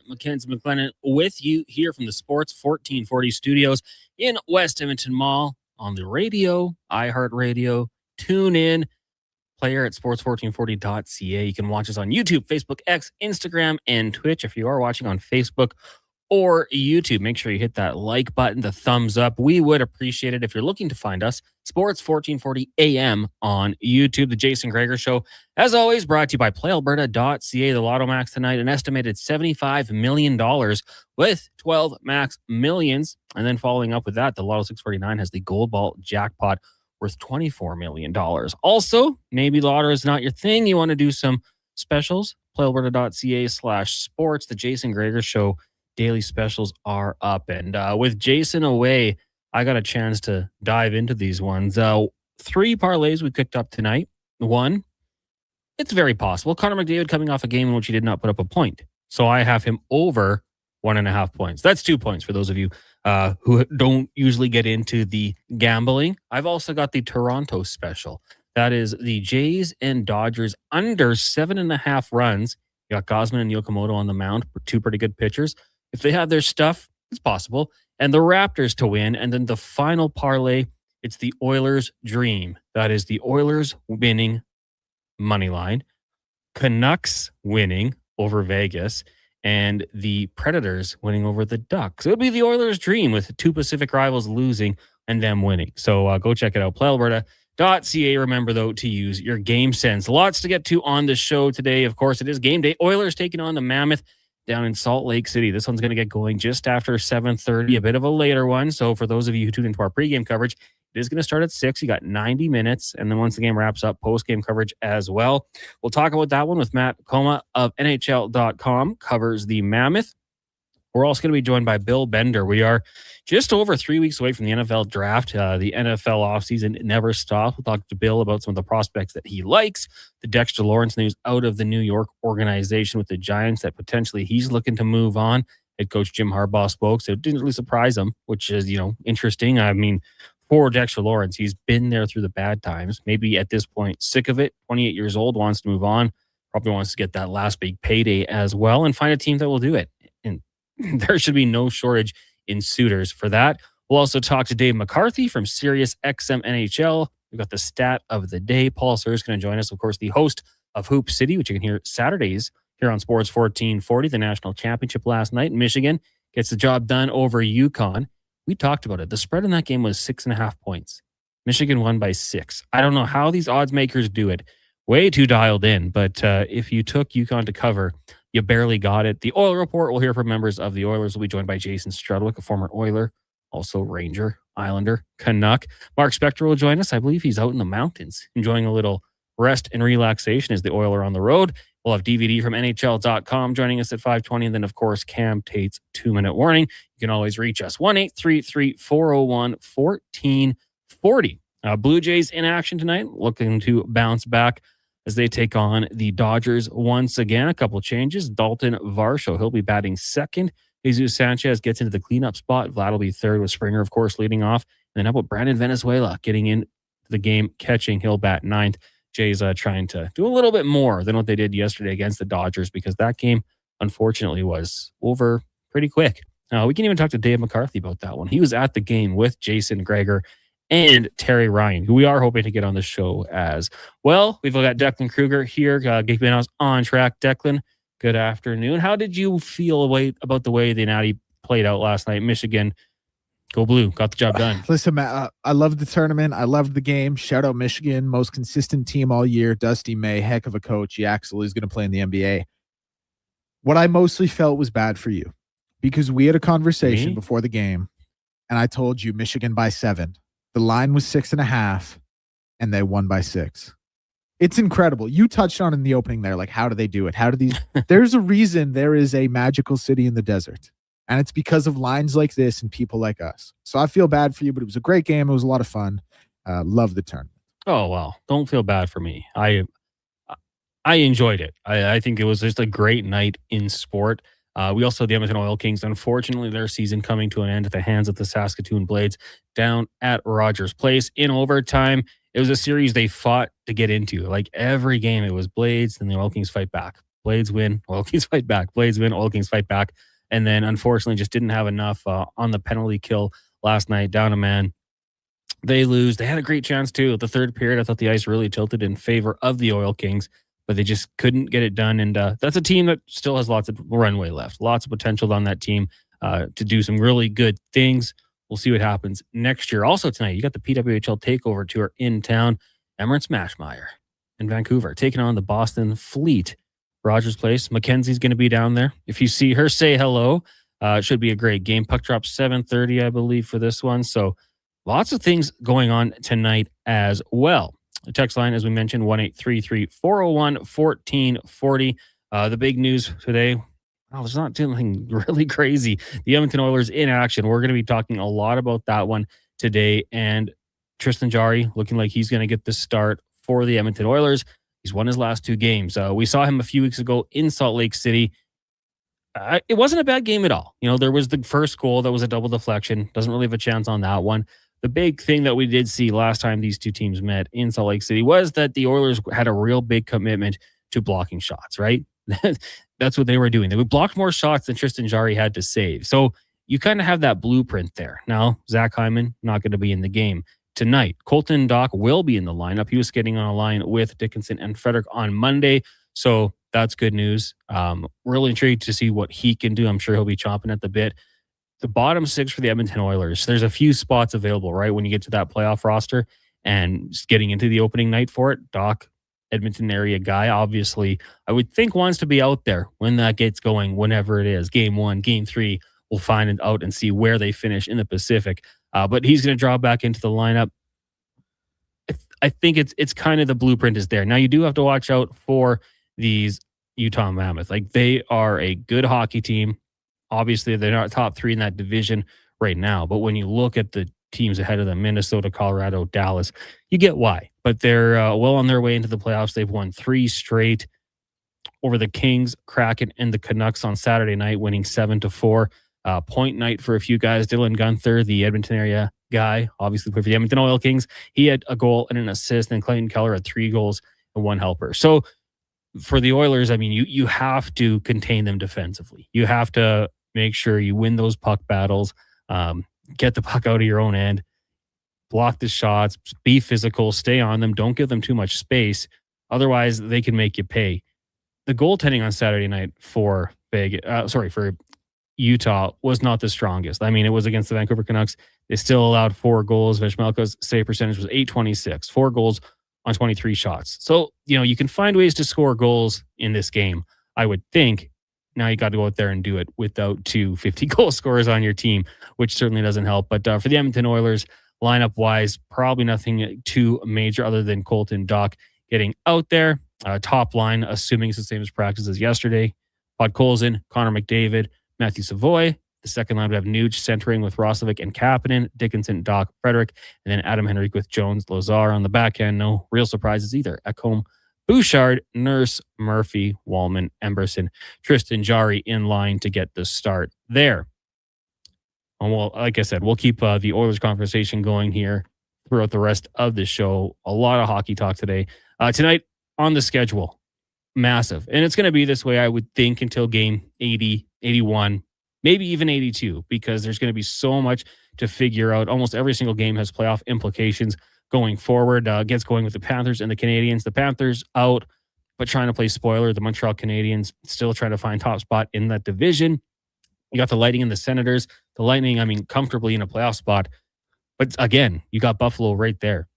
Mackenzie McLennan with you here from the Sports 1440 studios in West Edmonton Mall on the radio, iHeartRadio, tune in, player at sports1440.ca. You can watch us on YouTube, Facebook, X, Instagram, and Twitch. If you are watching on Facebook or YouTube, make sure you hit that like button, the thumbs up. We would appreciate it. If you're looking to find us, Sports 1440 AM on YouTube. The Jason Gregor Show, as always, brought to you by playalberta.ca. The Lotto Max tonight, an estimated $75 million with 12 Max Millions. And then following up with that, the Lotto 649 has the Gold Ball jackpot worth $24 million. Also, maybe Lotto is not your thing. You want to do some specials? playalberta.ca/sports. The Jason Gregor Show daily specials are up. And with Jason away, I got a chance to dive into these ones. 3 parlays we picked up tonight. One, it's very possible. Connor McDavid coming off a game in which he did not put up a point. So I have him over 1.5 points. That's 2 points for those of you who don't usually get into the gambling. I've also got the Toronto special. That is the Jays and Dodgers under 7.5 runs. You got Gosman and Yokomoto on the mound, 2 pretty good pitchers. If they have their stuff, it's possible. And the Raptors to win. And then the final parlay, it's the Oilers dream. That is the Oilers winning money line, Canucks winning over Vegas, and the Predators winning over the Ducks. It would be the Oilers dream with 2 Pacific rivals losing and them winning. So go check it out. PlayAlberta.ca. Remember, though, to use your game sense. Lots to get to on the show today. Of course, it is game day. Oilers taking on the Mammoth down in Salt Lake City. This one's going to get going just after 7:30, a bit of a later one. So for those of you who tune into our pregame coverage, it is going to start at 6. You got 90 minutes. And then once the game wraps up, postgame coverage as well. We'll talk about that one with Matt Coma of NHL.com, covers the Mammoth. We're also going to be joined by Bill Bender. We are just over 3 weeks away from the NFL draft. The NFL offseason never stops. We'll talk to Bill about some of the prospects that he likes. The Dexter Lawrence news out of the New York organization with the Giants that potentially he's looking to move on. Head coach Jim Harbaugh spoke, so it didn't really surprise him, which is, interesting. I mean, for Dexter Lawrence, he's been there through the bad times. Maybe at this point, sick of it. 28 years old, wants to move on. Probably wants to get that last big payday as well and find a team that will do it. And there should be no shortage in suitors for that. We'll also talk to Dave McCarthy from Sirius XM NHL. We've got the stat of the day. Paul Sir is going to join us, of course, the host of Hoop City, which you can hear Saturdays here on Sports 1440. The national championship last night. Michigan gets the job done over UConn. We talked about it. The spread in that game was 6.5 points. Michigan won by 6. I don't know how these odds makers do it. Way too dialed in, but if you took UConn to cover, you barely got it. The Oil Report, we'll hear from members of the Oilers. We'll be joined by Jason Strudwick, a former Oiler, also Ranger, Islander, Canuck. Mark Spector will join us. I believe he's out in the mountains, enjoying a little rest and relaxation as the Oiler on the road. We'll have DVD from NHL.com joining us at 5:20. And then, of course, Cam Tate's 2-minute warning. You can always reach us, 1-833-401-1440. Blue Jays in action tonight, looking to bounce back as they take on the Dodgers once again. A couple changes. Dalton Varsho, he'll be batting second. Jesus Sanchez gets into the cleanup spot. Vlad will be third with Springer, of course, leading off. And then how about Brandon Venezuela getting into the game, catching. He'll bat ninth. Jays trying to do a little bit more than what they did yesterday against the Dodgers because that game, unfortunately, was over pretty quick. We can even talk to Dave McCarthy about that one. He was at the game with Jason Gregor and Terry Ryan, who we are hoping to get on the show as well. We've got Declan Kruger here, keeping us on track. Declan, good afternoon. How did you feel about the way the Natty played out last night? Michigan, go blue, got the job done. Listen, Matt, I loved the tournament. I loved the game. Shout out Michigan, most consistent team all year. Dusty May, heck of a coach. He actually is going to play in the NBA. What I mostly felt was bad for you because we had a conversation before the game, and I told you Michigan by 7. The line was 6.5, and they won by 6. It's incredible. You touched on in the opening there, like, how do they do it? How do these? There's a reason there is a magical city in the desert, and it's because of lines like this and people like us. So I feel bad for you, but it was a great game. It was a lot of fun. Love the tournament. Oh, well, don't feel bad for me. I enjoyed it. I think it was just a great night in sport. We also had the Edmonton Oil Kings. Unfortunately, their season coming to an end at the hands of the Saskatoon Blades down at Rogers Place in overtime. It was a series they fought to get into. Like every game, it was Blades, then the Oil Kings fight back. Blades win, Oil Kings fight back. Blades win, Oil Kings fight back. And then unfortunately just didn't have enough on the penalty kill last night. Down a man. They lose. They had a great chance too. At the third period, I thought the ice really tilted in favor of the Oil Kings, but they just couldn't get it done. And that's a team that still has lots of runway left, lots of potential on that team to do some really good things. We'll see what happens next year. Also tonight, you got the PWHL Takeover Tour in town. Emirates Mashmeyer in Vancouver taking on the Boston Fleet. Rogers Place. Mackenzie's going to be down there. If you see her, say hello. It should be a great game. Puck drop 7:30, I believe, for this one. So lots of things going on tonight as well. The text line, as we mentioned, 1-833-401-1440. The big news today, well, there's not anything really crazy. The Edmonton Oilers in action. We're going to be talking a lot about that one today. And Tristan Jarry looking like he's going to get the start for the Edmonton Oilers. He's won his last 2 games. We saw him a few weeks ago in Salt Lake City. It wasn't a bad game at all. You know, there was the first goal that was a double deflection. Doesn't really have a chance on that one. The big thing that we did see last time these two teams met in Salt Lake City was that the Oilers had a real big commitment to blocking shots, right? That's what they were doing. They would block more shots than Tristan Jarry had to save. So you kind of have that blueprint there. Now, Zach Hyman, not going to be in the game tonight. Colton Dock will be in the lineup. He was getting on a line with Dickinson and Frederick on Monday. So that's good news. Really intrigued to see what he can do. I'm sure he'll be chomping at the bit. The bottom 6 for the Edmonton Oilers, there's a few spots available, right? When you get to that playoff roster and just getting into the opening night for it, Doc, Edmonton area guy, obviously, I would think wants to be out there when that gets going, whenever it is. Game 1, Game 3, we'll find it out and see where they finish in the Pacific. But he's going to draw back into the lineup. I think it's kind of the blueprint is there. Now, you do have to watch out for these Utah Mammoth. Like, they are a good hockey team. Obviously, they're not top 3 in that division right now. But when you look at the teams ahead of them, Minnesota, Colorado, Dallas, you get why. But they're well on their way into the playoffs. They've won 3 straight over the Kings, Kraken, and the Canucks on Saturday night, winning 7-4. Point night for a few guys. Dylan Gunther, the Edmonton area guy, obviously played for the Edmonton Oil Kings. He had a goal and an assist, and Clayton Keller had 3 goals and 1 helper. So for the Oilers, I mean, you have to contain them defensively. You have to make sure you win those puck battles, get the puck out of your own end, block the shots, be physical, stay on them, don't give them too much space. Otherwise, they can make you pay. The goaltending on Saturday night for Utah was not the strongest. I mean, it was against the Vancouver Canucks. They still allowed 4 goals. Veshmelka's save percentage was .826, 4 goals on 23 shots. So, you know, you can find ways to score goals in this game, I would think. Now you got to go out there and do it without 2 50-goal scorers on your team, which certainly doesn't help. But for the Edmonton Oilers, lineup-wise, probably nothing too major other than Colton Dock getting out there. Top line, assuming it's the same as practice as yesterday. Podkolzin, Connor McDavid, Matthew Savoy. The second line would have Nuge centering with Roslovic and Kapanen, Dickinson, Doc, Frederick, and then Adam Henrique with Jones, Lazar on the back end. No real surprises either. Ekholm, Bouchard, Nurse, Murphy, Wallman, Emberson, Tristan Jarry in line to get the start there. And well, like I said, we'll keep the Oilers conversation going here throughout the rest of the show. A lot of hockey talk today. Tonight on the schedule, massive. And it's going to be this way, I would think, until game 80, 81, maybe even 82, because there's going to be so much to figure out. Almost every single game has playoff implications going forward. Gets going with the Panthers and the Canadiens. The Panthers out, but trying to play spoiler. The Montreal Canadiens still trying to find top spot in that division. You got the Lightning and the Senators. The Lightning, I mean, comfortably in a playoff spot. But again, you got Buffalo right there,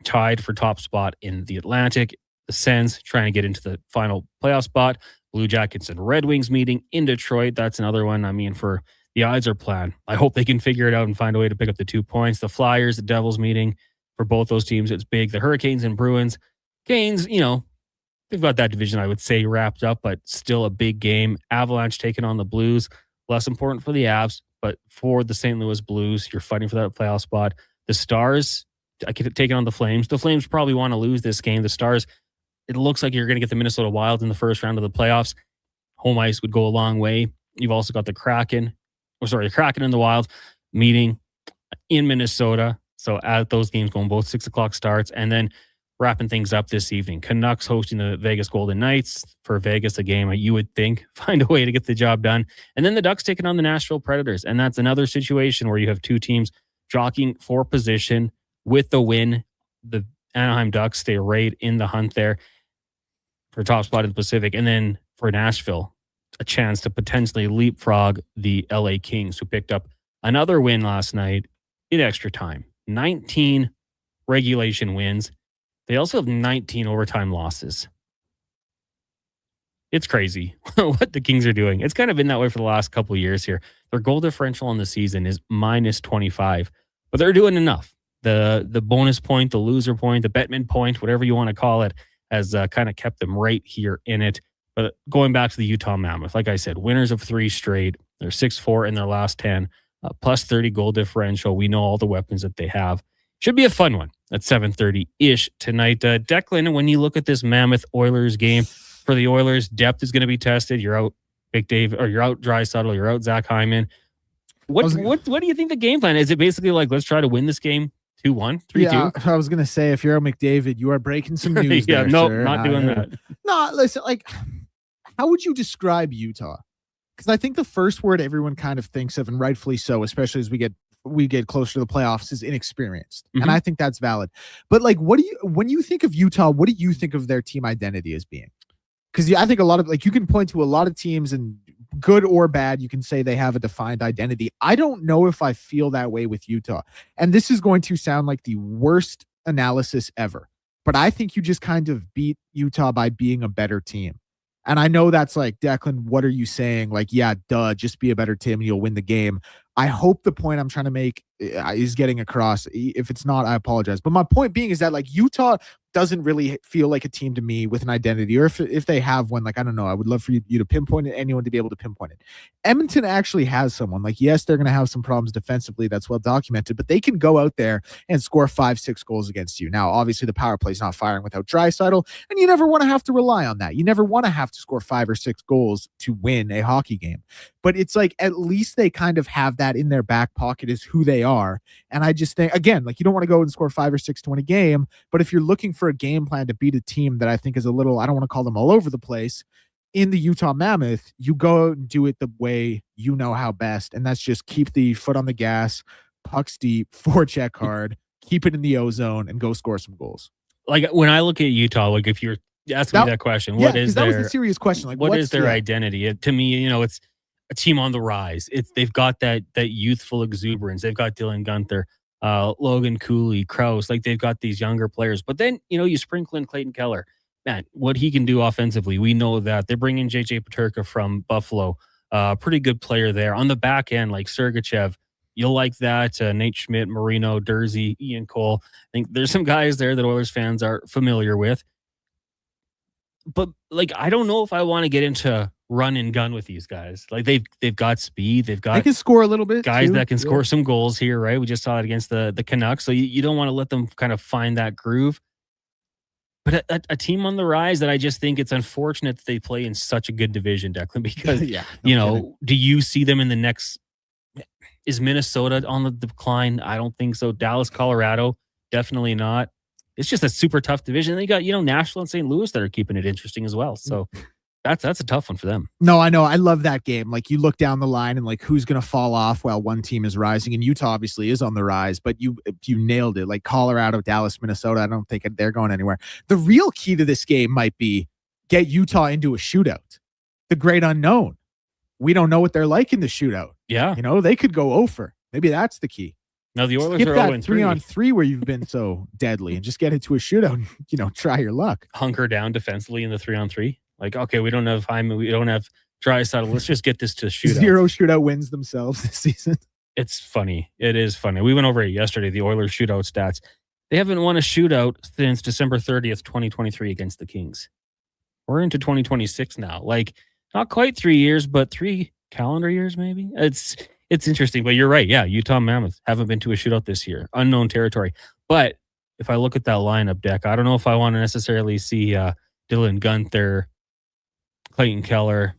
tied for top spot in the Atlantic. The Sens trying to get into the final playoff spot. Blue Jackets and Red Wings meeting in Detroit. That's another one. I mean, for the odds are plan. I hope they can figure it out and find a way to pick up the 2 points. The Flyers, the Devils meeting for both those teams. It's big. The Hurricanes and Bruins. Canes, you know, they've got that division, I would say, wrapped up, but still a big game. Avalanche taking on the Blues. Less important for the Avs, but for the St. Louis Blues, you're fighting for that playoff spot. The Stars, taking on the Flames. The Flames probably want to lose this game. The Stars, it looks like you're going to get the Minnesota Wild in the first round of the playoffs. Home ice would go a long way. You've also got the Kraken and the Wild meeting in Minnesota. So at those games going both 6 o'clock starts. And then wrapping things up this evening. Canucks hosting the Vegas Golden Knights. For Vegas, a game you would think find a way to get the job done. And then the Ducks taking on the Nashville Predators. And that's another situation where you have two teams jockeying for position with the win. The Anaheim Ducks stay right in the hunt there for top spot in the Pacific. And then for Nashville, a chance to potentially leapfrog the LA Kings, who picked up another win last night in extra time. 19 regulation wins. They also have 19 overtime losses. It's crazy what the Kings are doing. It's kind of been that way for the last couple of years here. Their goal differential on the season is minus 25, but they're doing enough. The bonus point, the loser point, the Bettman point, whatever you want to call it, has kind of kept them right here in it. But going back to the Utah Mammoth, like I said, winners of 3 straight. They're 6-4 in their last 10, plus 30 goal differential. We know all the weapons that they have. Should be a fun one at 7:30-ish tonight. Declan, when you look at this Mammoth Oilers game, for the Oilers, depth is going to be tested. You're out McDavid, or you're out Draisaitl, you're out Zach Hyman. What do you think the game plan is? It basically like, let's try to win this game 2-1, 3-2? Yeah, I was going to say, if you're out McDavid, you are breaking some news. Yeah, there, no, sir. not doing that. No, listen, like, how would you describe Utah? Because I think the first word everyone kind of thinks of, and rightfully so, especially as we get closer to the playoffs, is inexperienced. Mm-hmm. And I think that's valid. But like, when you think of Utah, what do you think of their team identity as being? Because I think a lot of, like, you can point to a lot of teams, and good or bad, you can say they have a defined identity. I don't know if I feel that way with Utah. And this is going to sound like the worst analysis ever, but I think you just kind of beat Utah by being a better team. And I know that's like, Declan, what are you saying? Like, yeah, duh, just be a better team and you'll win the game. I hope the point I'm trying to make is getting across. If it's not, I apologize. But my point being is that, like, Utah doesn't really feel like a team to me with an identity, or if they have one, like, I don't know, I would love for you to pinpoint it, anyone to be able to pinpoint it. Edmonton actually has someone. Like, yes, they're going to have some problems defensively, that's well documented, but they can go out there and score 5-6 goals against you. Now, obviously, the power play is not firing without Draisaitl, and you never want to have to rely on that. You never want to have to score 5 or 6 goals to win a hockey game. But it's like, at least they kind of have that in their back pocket is who they are. And I just think, again, like, you don't want to go and score 5 or 6 to win a game, but if you're looking for a game plan to beat a team that I think is a little, I don't want to call them all over the place, in the Utah Mammoth, you go and do it the way you know how best. And that's just keep the foot on the gas, pucks deep, forecheck hard, keep it in the ozone, and go score some goals. Like, when I look at Utah, like, if you're asking me that question, what is that their, was a serious question. Like, what is their identity? To me, it's a team on the rise. They've got that youthful exuberance. They've got Dylan Guenther, Logan Cooley, Krause. Like, they've got these younger players. But then, you sprinkle in Clayton Keller. Man, what he can do offensively, we know that. They're bringing JJ Peterka from Buffalo. Pretty good player there. On the back end, like Sergachev, you'll like that. Nate Schmidt, Marino, Dursey, Ian Cole. I think there's some guys there that Oilers fans are familiar with. But, like, I don't know if I want to get into run and gun with these guys. Like, they've got speed. They can score a little bit. Guys too. that can score some goals here, right? We just saw it against the Canucks. So you don't want to let them kind of find that groove. But a team on the rise that I just think it's unfortunate that they play in such a good division, Declan, because, do you see them in the next? Is Minnesota on the decline? I don't think so. Dallas, Colorado, definitely not. It's just a super tough division. They got, Nashville and St. Louis that are keeping it interesting as well. So that's a tough one for them. No, I know. I love that game. Like, you look down the line and, like, who's going to fall off while one team is rising. And Utah obviously is on the rise, but you nailed it. Like, Colorado, Dallas, Minnesota, I don't think they're going anywhere. The real key to this game might be get Utah into a shootout. The great unknown. We don't know what they're like in the shootout. Yeah. They could go over. Maybe that's the key. Now the Oilers Skip are that 0-3. 3-on-3 where you've been so deadly and just get into a shootout and, try your luck. Hunker down defensively in the 3-on-3. Like, okay, we don't have Hyman, we don't have Draisaitl. Let's just get this to shootout. 0 shootout wins themselves this season. It's funny. It is funny. We went over it yesterday, the Oilers shootout stats. They haven't won a shootout since December 30th, 2023 against the Kings. We're into 2026 now. Like, not quite 3 years, but 3 calendar years maybe. It's interesting, but you're right. Yeah, Utah Mammoth haven't been to a shootout this year. Unknown territory. But if I look at that lineup, deck, I don't know if I want to necessarily see Dylan Guenther, Clayton Keller,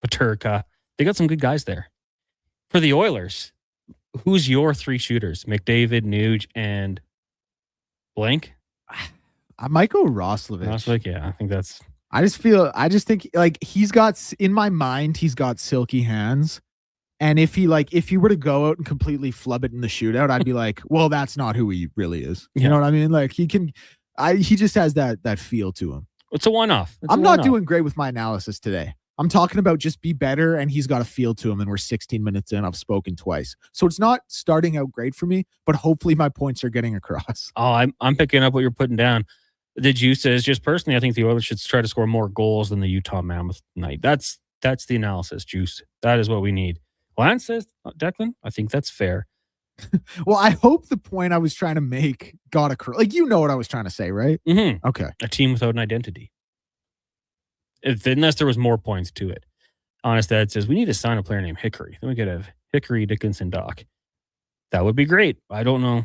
Peterka. They got some good guys there. For the Oilers, who's your 3 shooters? McDavid, Nuge, and blank? I might go Roslovic. Yeah, I think that's. I just think like in my mind, he's got silky hands. And if he were to go out and completely flub it in the shootout, I'd be like, well, that's not who he really is. You know what I mean? Like he just has that feel to him. It's a one-off. I'm not doing great with my analysis today. I'm talking about just be better, and he's got a feel to him, and we're 16 minutes in. I've spoken twice. So it's not starting out great for me, but hopefully my points are getting across. Oh, I'm picking up what you're putting down. The juice is just personally, I think the Oilers should try to score more goals than the Utah Mammoth tonight. That's the analysis, Juice. That is what we need. Lance says, Declan, I think that's fair. Well, I hope the point I was trying to make got across. Like, you know what I was trying to say, right? Mm-hmm. Okay. A team without an identity. Unless there was more points to it. Honest Dad says, we need to sign a player named Hickory. Then we could have Hickory, Dickinson, Doc. That would be great. I don't know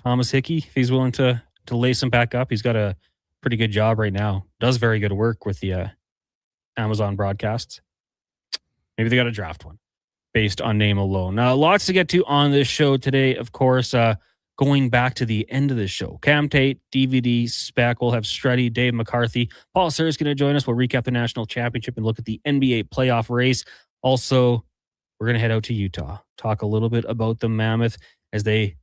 Thomas Hickey, if he's willing to lace him back up. He's got a pretty good job right now. Does very good work with the Amazon broadcasts. Maybe they got to draft one based on name alone. Lots to get to on this show today, of course. Going back to the end of the show, Cam Tate, DVD, Spec, we'll have Struddy, Dave McCarthy. Paul Sir is going to join us. We'll recap the national championship and look at the NBA playoff race. Also, we're going to head out to Utah, talk a little bit about the Mammoth as they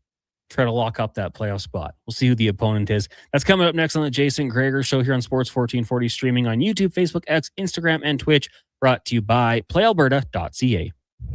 try to lock up that playoff spot. We'll see who the opponent is. That's coming up next on the Jason Gregor Show here on Sports 1440, streaming on YouTube, Facebook, X, Instagram, and Twitch, brought to you by PlayAlberta.ca.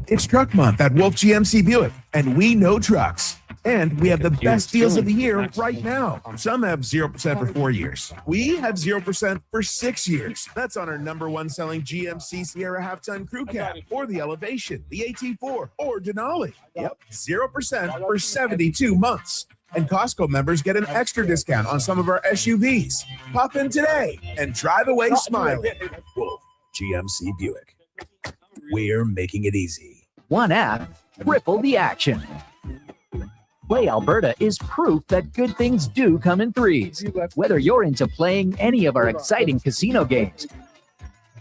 It's Truck Month at Wolf GMC Buick, and we know trucks. And we have the best deals of the year right now. Some have 0% for 4 years. We have 0% for 6 years. That's on our #1 selling GMC Sierra half-ton crew cab, or the Elevation, the AT4, or Denali. Yep, 0% for 72 months. And Costco members get an extra discount on some of our SUVs. Pop in today and drive away smiling. Wolf GMC Buick. We're making it easy. One app, triple the action. Play Alberta is proof that good things do come in threes. Whether you're into playing any of our exciting casino games,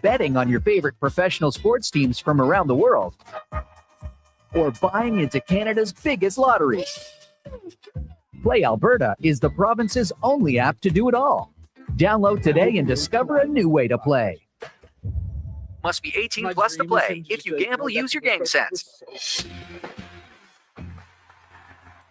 betting on your favorite professional sports teams from around the world, or buying into Canada's biggest lotteries, Play Alberta is the province's only app to do it all. Download today and discover a new way to play. Must be 18 plus to play. If you gamble, use your game sense.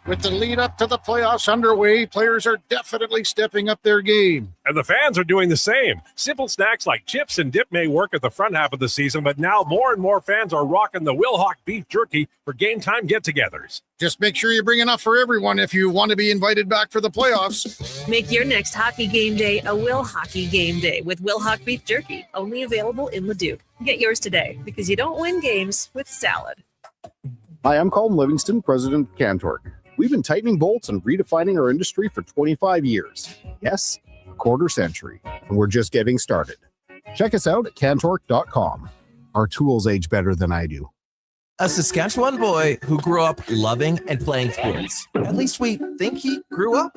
With the lead up to the playoffs underway, players are definitely stepping up their game. And the fans are doing the same. Simple snacks like chips and dip may work at the front half of the season, but now more and more fans are rocking the Wilhauk beef jerky for game time get-togethers. Just make sure you bring enough for everyone if you want to be invited back for the playoffs. Make your next hockey game day a Will Hockey game day with Wilhauk beef jerky, only available in Leduc. Get yours today, because you don't win games with salad. Hi, I'm Colin Livingston, president of CanTorque. We've been tightening bolts and redefining our industry for 25 years. Yes, a quarter century, and we're just getting started. Check us out at CanTorque.com. Our tools age better than I do. A Saskatchewan boy who grew up loving and playing sports. At least we think he grew up.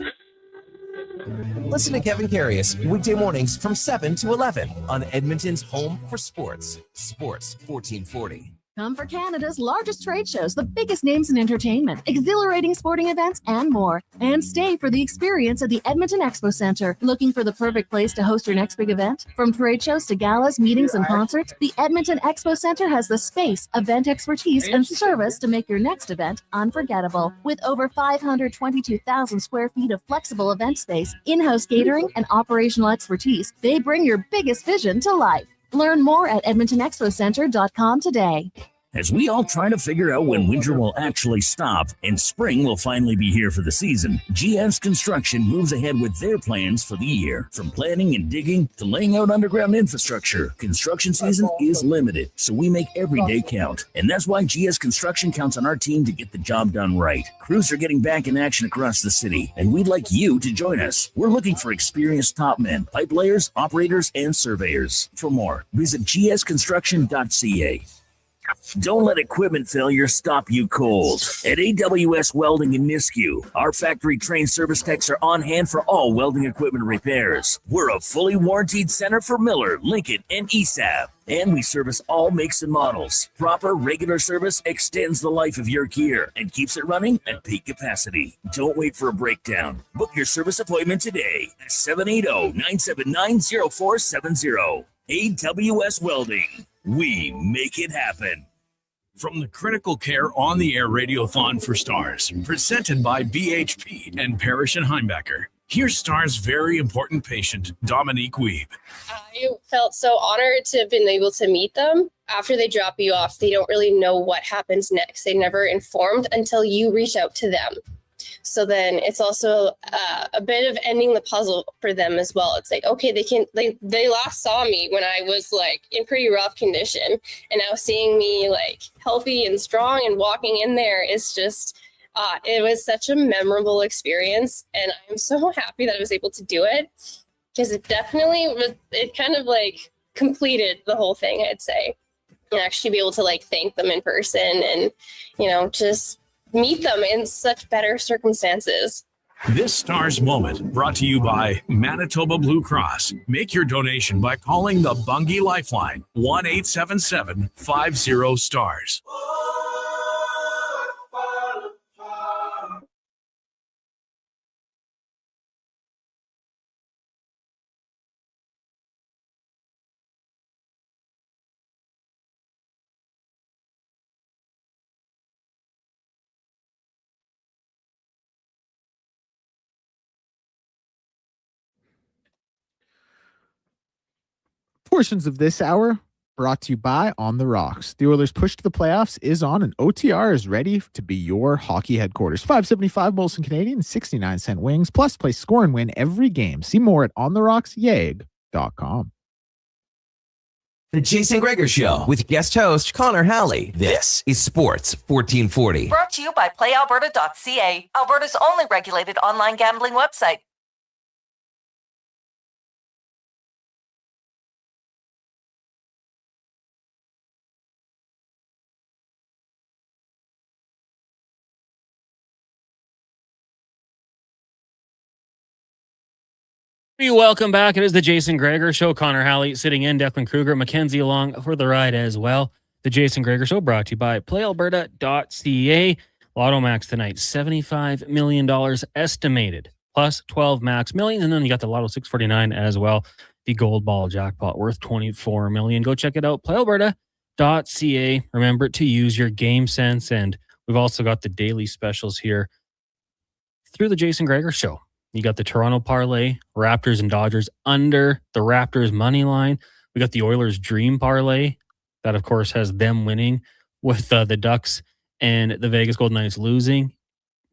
Listen to Kevin Carius weekday mornings from 7 to 11 on Edmonton's home for sports, Sports 1440. Come for Canada's largest trade shows, the biggest names in entertainment, exhilarating sporting events, and more. And stay for the experience at the Edmonton Expo Centre. Looking for the perfect place to host your next big event? From trade shows to galas, meetings, and concerts, the Edmonton Expo Centre has the space, event expertise, and service to make your next event unforgettable. With over 522,000 square feet of flexible event space, in-house catering, and operational expertise, they bring your biggest vision to life. Learn more at EdmontonExpoCenter.com today. As we all try to figure out when winter will actually stop and spring will finally be here for the season, GS Construction moves ahead with their plans for the year. From planning and digging to laying out underground infrastructure, construction season is limited, so we make every day count. And that's why GS Construction counts on our team to get the job done right. Crews are getting back in action across the city, and we'd like you to join us. We're looking for experienced top men, pipe layers, operators, and surveyors. For more, visit gsconstruction.ca. Don't let equipment failure stop you cold. At AWS Welding in Nisku, our factory-trained service techs are on hand for all welding equipment repairs. We're a fully warranted center for Miller, Lincoln, and ESAB. And we service all makes and models. Proper, regular service extends the life of your gear and keeps it running at peak capacity. Don't wait for a breakdown. Book your service appointment today at 780-979-0470. AWS Welding. We make it happen. From the Critical Care on the Air Radiothon for Stars, presented by BHP and Parrish and Heimbecker. Here's Stars' very important patient, Dominique Weeb. I felt so honored to have been able to meet them. After they drop you off, they don't really know what happens next. They never informed until you reach out to them. So then it's also a bit of ending the puzzle for them as well. It's like, okay, they last saw me when I was like in pretty rough condition, and now seeing me like healthy and strong and walking in there is just, it was such a memorable experience. And I'm so happy that I was able to do it, because it definitely was, it kind of like completed the whole thing, I'd say, and actually be able to like thank them in person and, you know, just meet them in such better circumstances. This Stars moment brought to you by Manitoba Blue Cross. Make your donation by calling the Bungie Lifeline, 1-877-50-STARS. Portions of this hour brought to you by On the Rocks. The Oilers' push to the playoffs is on, and OTR is ready to be your hockey headquarters. $5.75 Molson Canadian, 69-cent wings, plus play score and win every game. See more at ontherocksyag.com. The Jason Gregor Show with guest host Connor Halley. This is Sports 1440. Brought to you by PlayAlberta.ca, Alberta's only regulated online gambling website. Welcome back. It is the Jason Gregor Show. Connor Halley sitting in, Declan Kruger, Mackenzie along for the ride as well. The Jason Gregor Show brought to you by PlayAlberta.ca. Lotto Max tonight, $75 million estimated, plus 12 max millions. And then you got the Lotto 649 as well. The gold ball jackpot worth $24 million. Go check it out, PlayAlberta.ca. Remember to use your game sense. And we've also got the daily specials here through the Jason Gregor Show. You got the Toronto parlay, Raptors and Dodgers under the Raptors money line. We got the Oilers dream parlay that, of course, has them winning with the Ducks and the Vegas Golden Knights losing.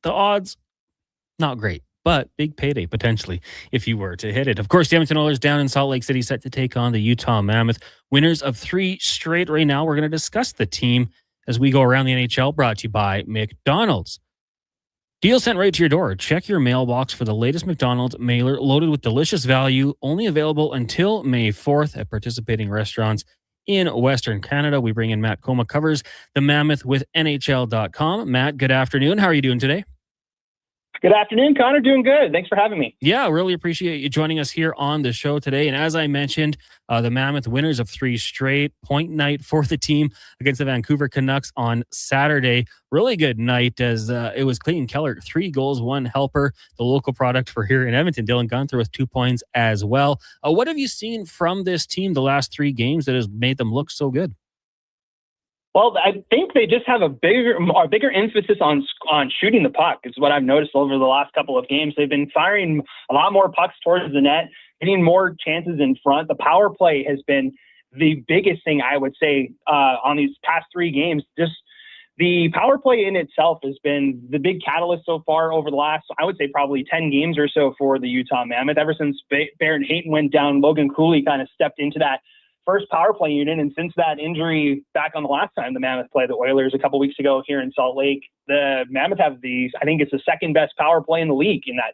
The odds, not great, but big payday potentially if you were to hit it. Of course, the Edmonton Oilers down in Salt Lake City set to take on the Utah Mammoth. Winners of 3 straight right now. We're going to discuss the team as we go around the NHL, brought to you by McDonald's. Deal sent right to your door. Check your mailbox for the latest McDonald's mailer loaded with delicious value, only available until May 4th at participating restaurants in Western Canada. We bring in Matt Coma, covers the Mammoth with NHL.com. Matt, good afternoon. How are you doing today? Good afternoon, Connor. Doing good. Thanks for having me. Yeah, really appreciate you joining us here on the show today. And as I mentioned, the Mammoth winners of 3 straight, point night for the team against the Vancouver Canucks on Saturday. Really good night as it was Clayton Keller, 3 goals, 1 helper, the local product for here in Edmonton. Dylan Gunther with 2 points as well. What have you seen from this team the last 3 games that has made them look so good? Well, I think they just have a bigger emphasis on shooting the puck is what I've noticed over the last couple of games. They've been firing a lot more pucks towards the net, getting more chances in front. The power play has been the biggest thing, I would say, on these past 3 games. Just the power play in itself has been the big catalyst so far over the last, I would say, probably 10 games or so for the Utah Mammoth. Ever since Barrett Hayton went down, Logan Cooley kind of stepped into that first power play unit. And since that injury back on the last time the Mammoth played the Oilers a couple weeks ago here in Salt Lake, the Mammoth have I think it's the second best power play in the league in that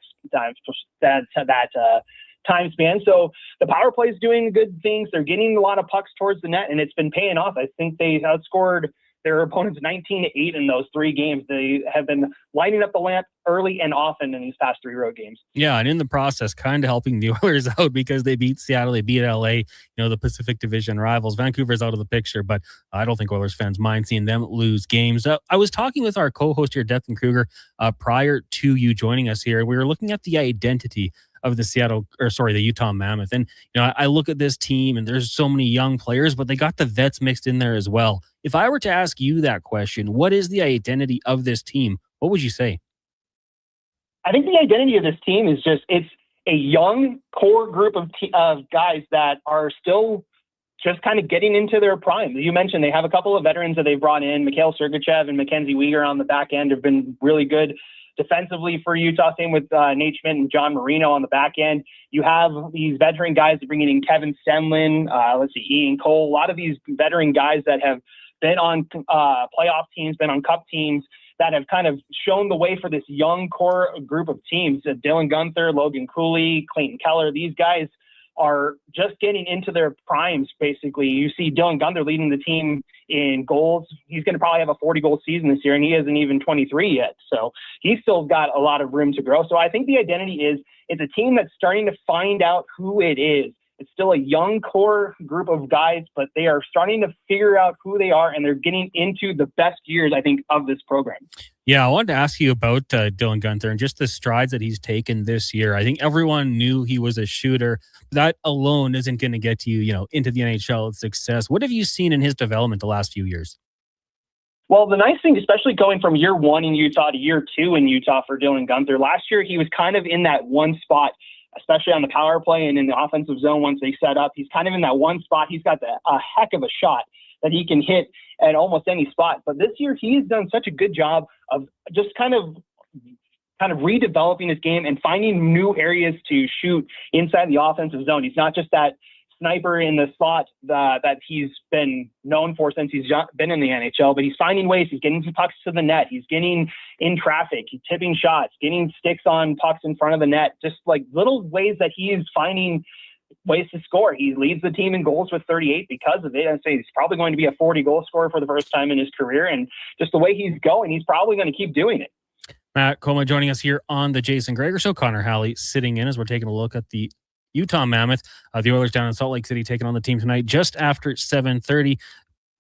time span. So the power play is doing good things. They're getting a lot of pucks towards the net, and it's been paying off. I think they outscored their opponents 19-8 in those 3 games. They have been lighting up the lamp early and often in these past 3 road games. Yeah, and in the process, kind of helping the Oilers out because they beat Seattle, they beat LA, the Pacific Division rivals. Vancouver's out of the picture, but I don't think Oilers fans mind seeing them lose games. I was talking with our co-host here, Declan Kruger, prior to you joining us here. We were looking at the identity of the Utah Mammoth. And, I look at this team and there's so many young players, but they got the vets mixed in there as well. If I were to ask you that question, what is the identity of this team? What would you say? I think the identity of this team is it's a young core group of guys that are still just kind of getting into their prime. You mentioned they have a couple of veterans that they've brought in. Mikhail Sergachev and Mackenzie Weegar on the back end have been really good defensively for Utah. Same with Nate Schmidt and John Marino on the back end. You have these veteran guys bringing in Kevin Stenlin, Ian Cole, a lot of these veteran guys that have been on playoff teams, been on cup teams, that have kind of shown the way for this young core group of teams. Dylan Gunther, Logan Cooley, Clayton Keller, these guys are just getting into their primes, basically. You see Dylan Gunther leading the team in goals. He's going to probably have a 40-goal season this year, and he isn't even 23 yet. So he's still got a lot of room to grow. So I think the identity is it's a team that's starting to find out who it is. It's still a young core group of guys, but they are starting to figure out who they are, and they're getting into the best years, I think, of this program. Yeah, I wanted to ask you about Dylan Gunther and just the strides that he's taken this year. I think everyone knew he was a shooter. That alone isn't going to get you, into the NHL success. What have you seen in his development the last few years? Well, the nice thing, especially going from year 1 in Utah to year 2 in Utah for Dylan Gunther, last year he was kind of in that one spot, especially on the power play and in the offensive zone once they set up. He's kind of in that one spot. He's got a heck of a shot that he can hit at almost any spot. But this year he's done such a good job of just kind of redeveloping his game and finding new areas to shoot inside the offensive zone. He's not just that sniper in the slot that he's been known for since he's been in the NHL, but he's finding ways. He's getting some pucks to the net. He's getting in traffic. He's tipping shots, getting sticks on pucks in front of the net, just like little ways that he is finding ways to score. He leads the team in goals with 38 because of it. I'd say he's probably going to be a 40-goal scorer for the first time in his career, and just the way he's going, he's probably going to keep doing it. Matt Coma joining us here on the Jason Gregor Show. Connor Halley sitting in as we're taking a look at the Utah Mammoth. The Oilers down in Salt Lake City taking on the team tonight just after 7:30.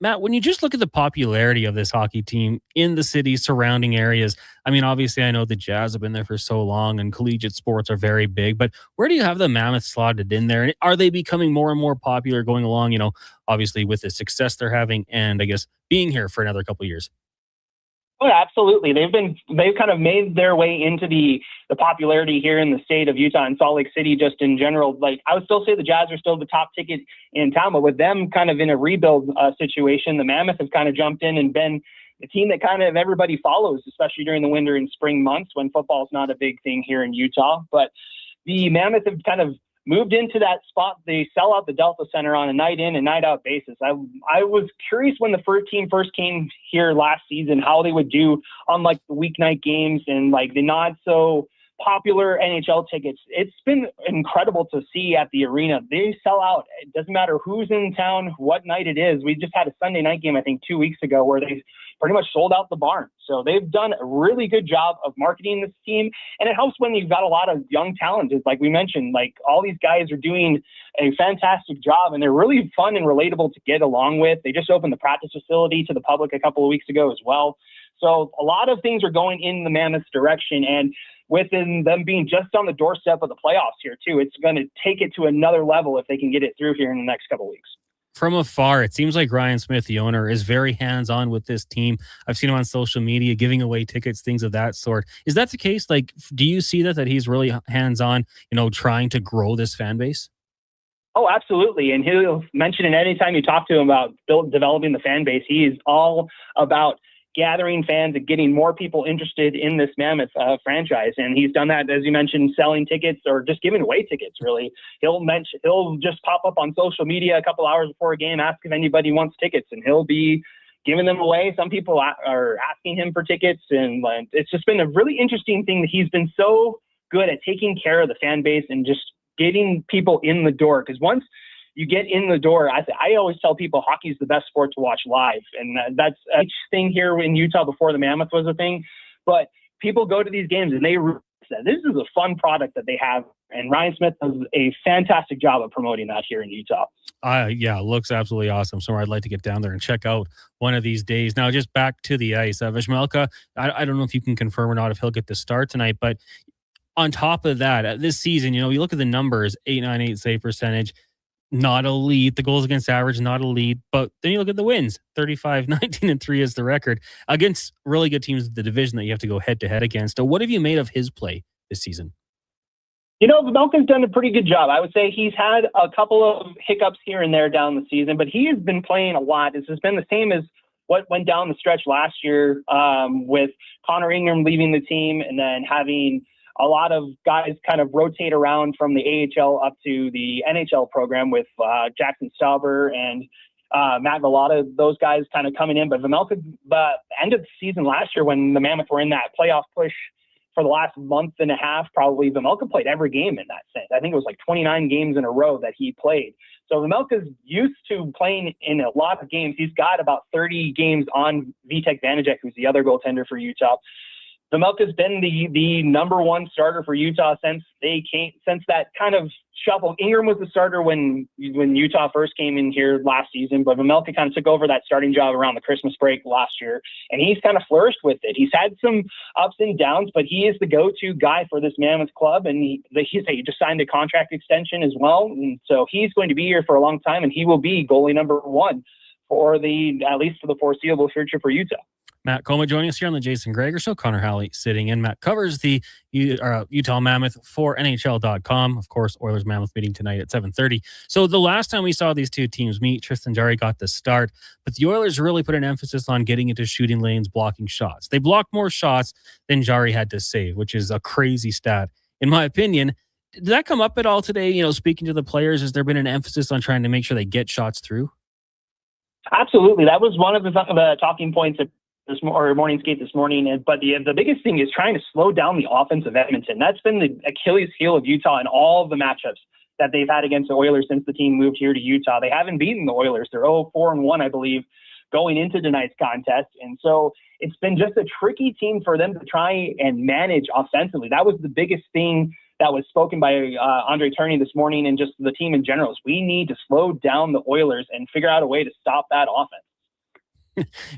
Matt, when you just look at the popularity of this hockey team in the city, surrounding areas, I mean, obviously I know the Jazz have been there for so long and collegiate sports are very big, but where do you have the Mammoth slotted in there? And are they becoming more and more popular going along, obviously with the success they're having and I guess being here for another couple of years? Oh, absolutely. They've kind of made their way into the popularity here in the state of Utah and Salt Lake City just in general. Like, I would still say the Jazz are still the top ticket in town, but with them kind of in a rebuild situation, the Mammoth have kind of jumped in and been the team that kind of everybody follows, especially during the winter and spring months when football is not a big thing here in Utah. But the Mammoth have kind of moved into that spot. They sell out the Delta Center on a night in and night out basis. I was curious when the team first came here last season, how they would do on like the weeknight games and like the not so popular NHL tickets. It's been incredible to see at the arena. They sell out. It doesn't matter who's in town, what night it is. We just had a Sunday night game, I think 2 weeks ago, where they pretty much sold out the barn. So they've done a really good job of marketing this team. And it helps when you've got a lot of young talent. Like we mentioned, like all these guys are doing a fantastic job and they're really fun and relatable to get along with. They just opened the practice facility to the public a couple of weeks ago as well. So a lot of things are going in the Mammoth's direction, and within them being just on the doorstep of the playoffs here too, it's going to take it to another level if they can get it through here in the next couple of weeks. From afar, it seems like Ryan Smith, the owner, is very hands-on with this team. I've seen him on social media giving away tickets, things of that sort. Is that the case? Like, do you see that he's really hands-on, trying to grow this fan base? Oh, absolutely. And he'll mention it anytime you talk to him about developing the fan base. He is all about gathering fans and getting more people interested in this Mammoth franchise. And he's done that, as you mentioned, selling tickets or just giving away tickets, really. He'll just pop up on social media a couple hours before a game, ask if anybody wants tickets, and he'll be giving them away. Some people are asking him for tickets, and it's just been a really interesting thing that he's been so good at taking care of the fan base and just getting people in the door. Because once you get in the door, I always tell people hockey is the best sport to watch live. And that's a thing here in Utah before the Mammoth was a thing. But people go to these games and they realize that this is a fun product that they have. And Ryan Smith does a fantastic job of promoting that here in Utah. Yeah, looks absolutely awesome. Somewhere I'd like to get down there and check out one of these days. Now, just back to the ice. Vishmelka, I don't know if you can confirm or not if he'll get the start tonight, but on top of that, this season, you look at the numbers, 898 save percentage, not elite. The goals against average, not elite. But then you look at the wins, 35, 19, and 3 is the record against really good teams in the division that you have to go head to head against. So what have you made of his play this season? Vejmelka's done a pretty good job. I would say he's had a couple of hiccups here and there down the season, but he has been playing a lot. This has been the same as what went down the stretch last year with Connor Ingram leaving the team and then having a lot of guys kind of rotate around from the AHL up to the NHL program with Jackson Stauber and Matt Velada, those guys kind of coming in. But Vejmelka, end of the season last year when the Mammoth were in that playoff push for the last month and a half, probably Vejmelka played every game in that sense. I think it was like 29 games in a row that he played. So Vejmelka's used to playing in a lot of games. He's got about 30 games on Vitek Vanacek, who's the other goaltender for Utah. Vejmelka's been the number one starter for Utah since that kind of shuffle. Ingram was the starter when Utah first came in here last season, but Vejmelka kind of took over that starting job around the Christmas break last year, and he's kind of flourished with it. He's had some ups and downs, but he is the go-to guy for this Mammoth club, and he just signed a contract extension as well, and so he's going to be here for a long time, and he will be goalie number one at least for the foreseeable future for Utah. Matt Coma joining us here on the Jason Gregor Show. Connor Halley sitting in. Matt covers the Utah Mammoth for NHL.com. Of course, Oilers Mammoth meeting tonight at 7:30. So the last time we saw these two teams meet, Tristan Jarry got the start, but the Oilers really put an emphasis on getting into shooting lanes, blocking shots. They blocked more shots than Jarry had to save, which is a crazy stat, in my opinion. Did that come up at all today? Speaking to the players, has there been an emphasis on trying to make sure they get shots through? Absolutely. That was one of the talking points morning skate this morning. But the biggest thing is trying to slow down the offense of Edmonton. That's been the Achilles heel of Utah in all of the matchups that they've had against the Oilers since the team moved here to Utah. They haven't beaten the Oilers. They're 0-4-1, I believe, going into tonight's contest. And so it's been just a tricky team for them to try and manage offensively. That was the biggest thing that was spoken by Andre Turney this morning and just the team in general. Is we need to slow down the Oilers and figure out a way to stop that offense.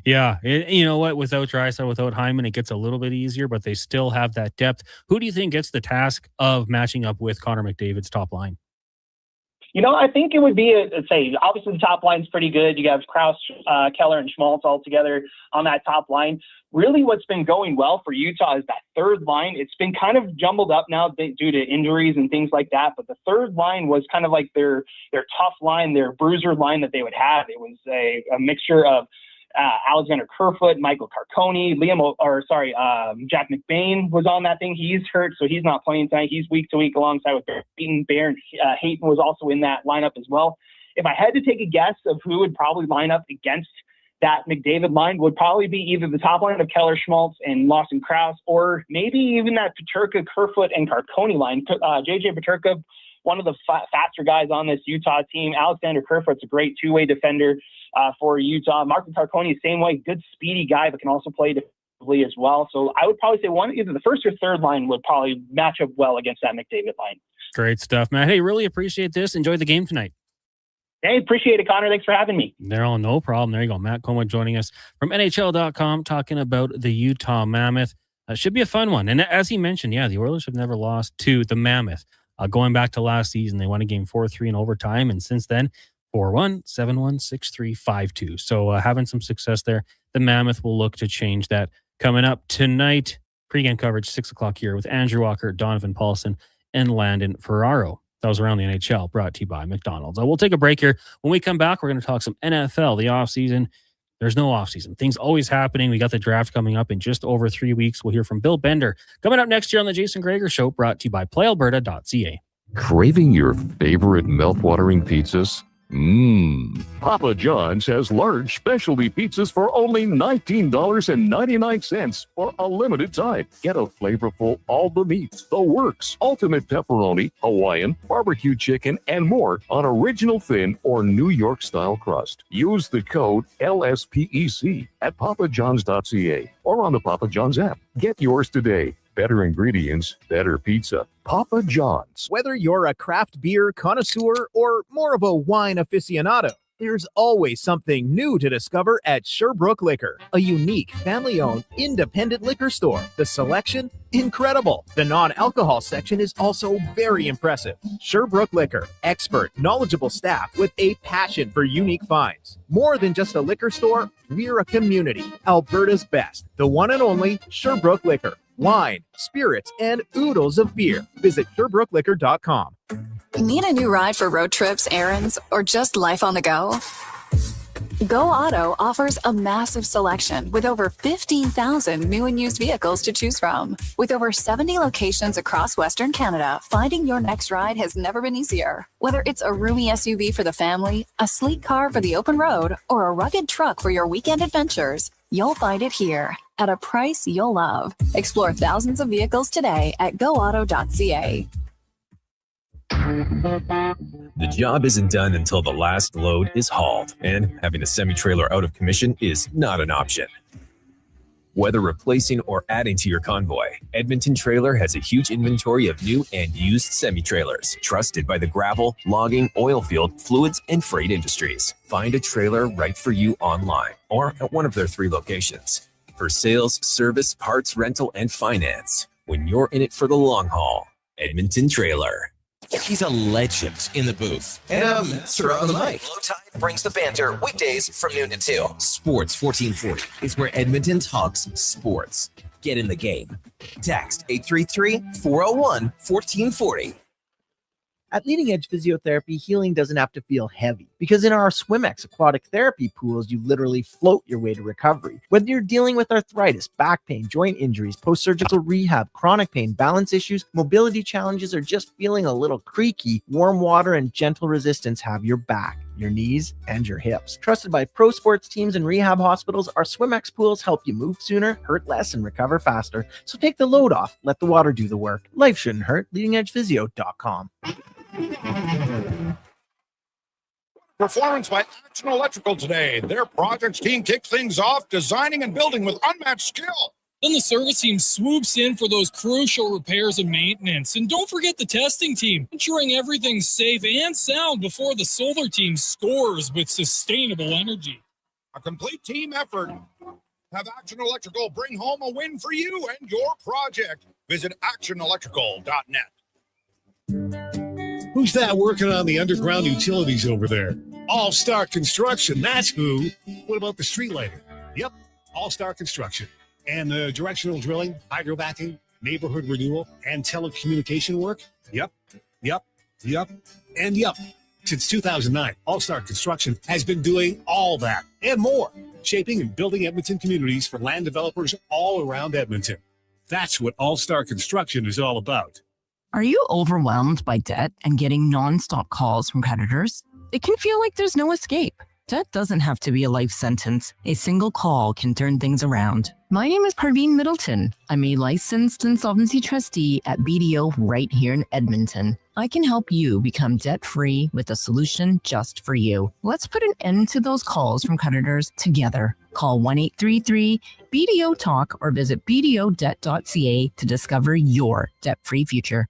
Yeah, you know what? Without Draisaitl, without Hyman, it gets a little bit easier, but they still have that depth. Who do you think gets the task of matching up with Connor McDavid's top line? I think it would be obviously the top line's pretty good. You have Krause, Keller, and Schmaltz all together on that top line. Really what's been going well for Utah is that third line. It's been kind of jumbled up now due to injuries and things like that, but the third line was kind of like their tough line, their bruiser line that they would have. It was a mixture of Alexander Kerfoot, Michael Carcone, Jack McBain was on that thing. He's hurt, so he's not playing tonight. He's week to week alongside with Beaton, Baird. Hayton was also in that lineup as well. If I had to take a guess of who would probably line up against that McDavid line, would probably be either the top line of Keller, Schmaltz, and Lawson Krause, or maybe even that Peterka, Kerfoot, and Carcone line. JJ Peterka, one of the faster guys on this Utah team. Alexander Kerfoot's a great two-way defender for Utah. Marco Carcone, same way, good speedy guy, but can also play defensively as well. So I would probably say either the first or third line would probably match up well against that McDavid line. Great stuff, Matt. Hey, really appreciate this. Enjoy the game tonight. Hey, appreciate it, Connor. Thanks for having me. No problem. There you go. Matt Coma joining us from NHL.com talking about the Utah Mammoth. Should be a fun one. And as he mentioned, the Oilers have never lost to the Mammoth. Going back to last season, they won a game 4-3 in overtime. And since then, 4-1, 7-1, 6-3, 5-2. So having some success there. The Mammoth will look to change that. Coming up tonight, pregame coverage, 6 o'clock here with Andrew Walker, Donovan Paulson, and Landon Ferraro. That was Around the NHL, brought to you by McDonald's. We'll take a break here. When we come back, we're going to talk some NFL, the offseason. There's no offseason. Things always happening. We got the draft coming up in just over 3 weeks. We'll hear from Bill Bender. Coming up next year on the Jason Gregor Show, brought to you by PlayAlberta.ca. Craving your favorite mouth-watering pizzas? Papa John's has large specialty pizzas for only $19.99 for a limited time. Get a flavorful all the meats, the works, ultimate pepperoni, Hawaiian, barbecue chicken, and more on original thin or New York style crust. Use the code LSPEC at papajohns.ca or on the Papa John's app. Get yours today. Better ingredients, better pizza. Papa John's. Whether you're a craft beer connoisseur or more of a wine aficionado, there's always something new to discover at Sherbrooke Liquor, a unique family-owned independent liquor store. The selection, incredible. The non-alcohol section is also very impressive. Sherbrooke Liquor, expert, knowledgeable staff with a passion for unique finds. More than just a liquor store, we're a community. Alberta's best, the one and only Sherbrooke Liquor. Wine, spirits, and oodles of beer. Visit SherbrookeLiquor.com. Need a new ride for road trips, errands, or just life on the go? Go Auto offers a massive selection with over 15,000 new and used vehicles to choose from. With over 70 locations across Western Canada, finding your next ride has never been easier. Whether it's a roomy SUV for the family, a sleek car for the open road, or a rugged truck for your weekend adventures, you'll find it here at a price you'll love. Explore thousands of vehicles today at goauto.ca. The job isn't done until the last load is hauled, and having a semi-trailer out of commission is not an option. Whether replacing or adding to your convoy, Edmonton Trailer has a huge inventory of new and used semi-trailers, trusted by the gravel, logging, oil field, fluids, and freight industries. Find a trailer right for you online or at one of their 3 locations. For sales, service, parts, rental, and finance, when you're in it for the long haul, Edmonton Trailer. He's a legend in the booth and a master on the mic. Low Tide brings the banter weekdays from noon to 2. Sports 1440 is where Edmonton talks sports. Get in the game. Text 833-401-1440. At Leading Edge Physiotherapy, healing doesn't have to feel heavy, because in our SwimX aquatic therapy pools, you literally float your way to recovery. Whether you're dealing with arthritis, back pain, joint injuries, post-surgical rehab, chronic pain, balance issues, mobility challenges, or just feeling a little creaky, warm water and gentle resistance have your back, your knees, and your hips. Trusted by pro sports teams and rehab hospitals, our SwimX pools help you move sooner, hurt less, and recover faster. So take the load off. Let the water do the work. Life shouldn't hurt. LeadingEdgePhysio.com. Performance by Action Electrical today. Their projects team kicks things off, designing and building with unmatched skill. Then the service team swoops in for those crucial repairs and maintenance. And don't forget the testing team, ensuring everything's safe and sound before the solar team scores with sustainable energy. A complete team effort. Have Action Electrical bring home a win for you and your project. Visit actionelectrical.net. Who's that working on the underground utilities over there? All-Star Construction, that's who. What about the street lighting? Yep, All-Star Construction. And the directional drilling, hydrovacking, neighborhood renewal, and telecommunication work? Yep. Since 2009, All-Star Construction has been doing all that and more, shaping and building Edmonton communities for land developers all around Edmonton. That's what All-Star Construction is all about. Are you overwhelmed by debt and getting nonstop calls from creditors? It can feel like there's no escape. Debt doesn't have to be a life sentence. A single call can turn things around. My name is Parveen Middleton. I'm a licensed insolvency trustee at BDO right here in Edmonton. I can help you become debt-free with a solution just for you. Let's put an end to those calls from creditors together. Call 1-833-BDO-TALK or visit bdodebt.ca to discover your debt-free future.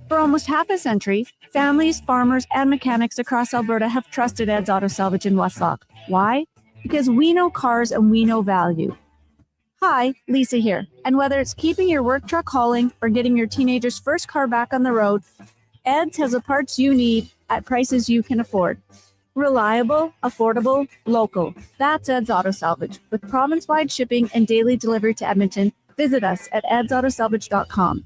For almost half a century, families, farmers, and mechanics across Alberta have trusted Ed's Auto Salvage in Westlock. Why? Because we know cars and we know value. Hi, Lisa here. And whether it's keeping your work truck hauling or getting your teenager's first car back on the road, Ed's has the parts you need at prices you can afford. Reliable, affordable, local. That's Ed's Auto Salvage. With province-wide shipping and daily delivery to Edmonton, visit us at edsautosalvage.com.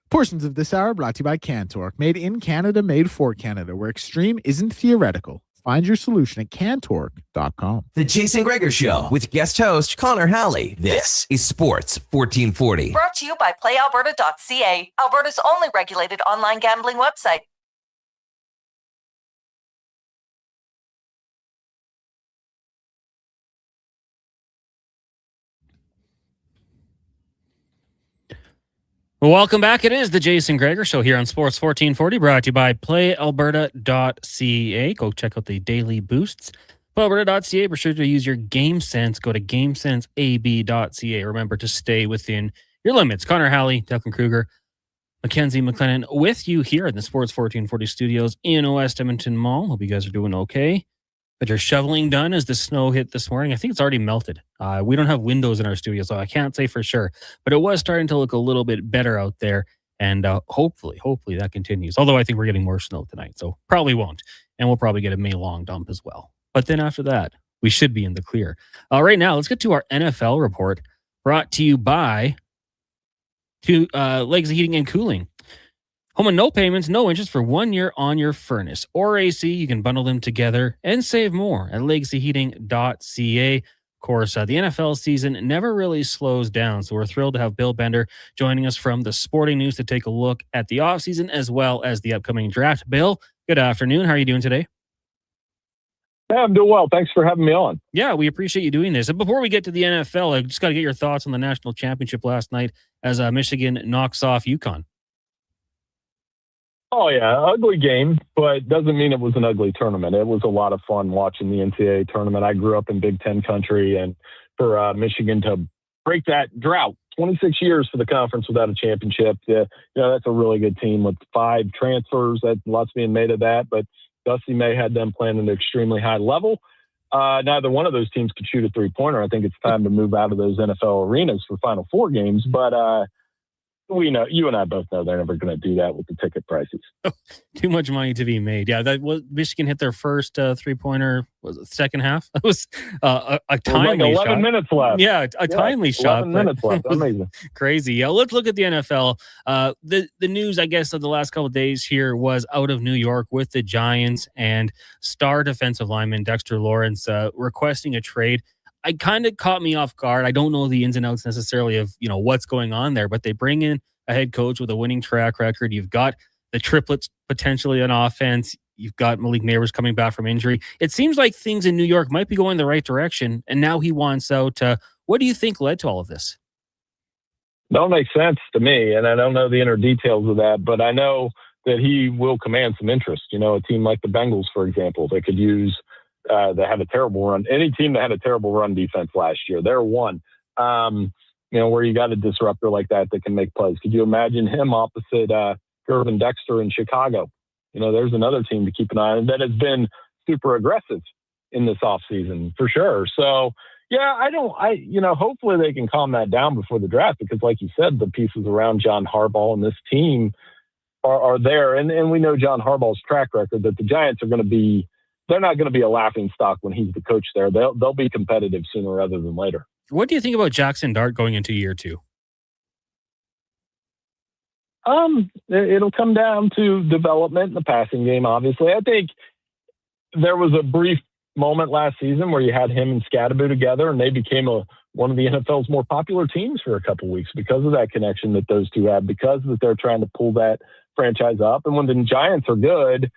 Portions of this hour brought to you by CanTorque. Made in Canada, made for Canada, where extreme isn't theoretical, Find your solution at CanTorque.com. The Jason Gregor Show with guest host Connor Halley. This is Sports 1440. Brought to you by PlayAlberta.ca, Alberta's only regulated online gambling website. Well, welcome back. It is the Jason Gregor Show here on Sports 1440, brought to you by PlayAlberta.ca. Go check out the daily boosts. PlayAlberta.ca. Be sure to use your game sense. Go to GameSenseAB.ca. Remember to stay within your limits. Connor Halley, Declan Kruger, Mackenzie McLennan with you here in the Sports 1440 studios in West Edmonton Mall. Hope you guys are doing okay. Got your shoveling done as the snow hit this morning. I think it's already melted. We don't have windows in our studio, so I can't say for sure. But it was starting to look a little bit better out there. And hopefully that continues. Although I think we're getting more snow tonight, so probably won't. And we'll probably get a May long dump as well. But then after that, we should be in the clear. Right now, let's get to our NFL report brought to you by Legs of Heating and Cooling. Home and no payments, no interest for 1 year on your furnace or AC. You can bundle them together and save more at legsofheating.ca. Of course, the NFL season never really slows down, so we're thrilled to have Bill Bender joining us from the Sporting News to take a look at the offseason as well as the upcoming draft. Bill, good afternoon. How are you doing today? Yeah, I'm doing well. Thanks for having me on. Yeah, we appreciate you doing this. And before we get to the NFL, I just got to get your thoughts on the national championship last night as Michigan knocks off UConn. Oh, yeah, ugly game, but doesn't mean it was an ugly tournament. It was a lot of fun watching the NCAA tournament. I grew up in Big Ten country, and for Michigan to break that drought, 26 years for the conference without a championship, that's a really good team with 5 transfers. That's lots being made of that, but Dusty May had them playing at an extremely high level. Neither one of those teams could shoot a three-pointer. I think it's time to move out of those NFL arenas for Final Four games, but we know, you and I both know they're never going to do that with the ticket prices. Too much money to be made. Yeah, that was Michigan hit their first three-pointer. Was it second half? It was a timely like 11 shot. Minutes left. Yeah, a timely shot. 11 minutes left. Amazing. Crazy. Yeah, let's look at the NFL. The news, I guess, of the last couple of days here was out of New York with the Giants and star defensive lineman Dexter Lawrence requesting a trade. It kind of caught me off guard. I don't know the ins and outs necessarily of what's going on there, but they bring in a head coach with a winning track record. You've got the triplets potentially on offense. You've got Malik Neighbors coming back from injury. It seems like things in New York might be going the right direction, and now he wants out. What do you think led to all of this? Don't make sense to me, and I don't know the inner details of that, but I know that he will command some interest. A team like the Bengals, for example, they could use that had a terrible run. Any team that had a terrible run defense last year, they're one. Where you got a disruptor like that can make plays. Could you imagine him opposite Gervin Dexter in Chicago? There's another team to keep an eye on that has been super aggressive in this offseason for sure. So yeah, hopefully they can calm that down before the draft, because like you said, the pieces around John Harbaugh and this team are there. And we know John Harbaugh's track record that the Giants are going to be, they're not going to be a laughing stock when he's the coach there. They'll be competitive sooner rather than later. What do you think about Jackson Dart going into year 2? It'll come down to development in the passing game, obviously. I think there was a brief moment last season where you had him and Scadaboo together, and they became one of the NFL's more popular teams for a couple of weeks because of that connection that those two have, because that they're trying to pull that franchise up. And when the Giants are good,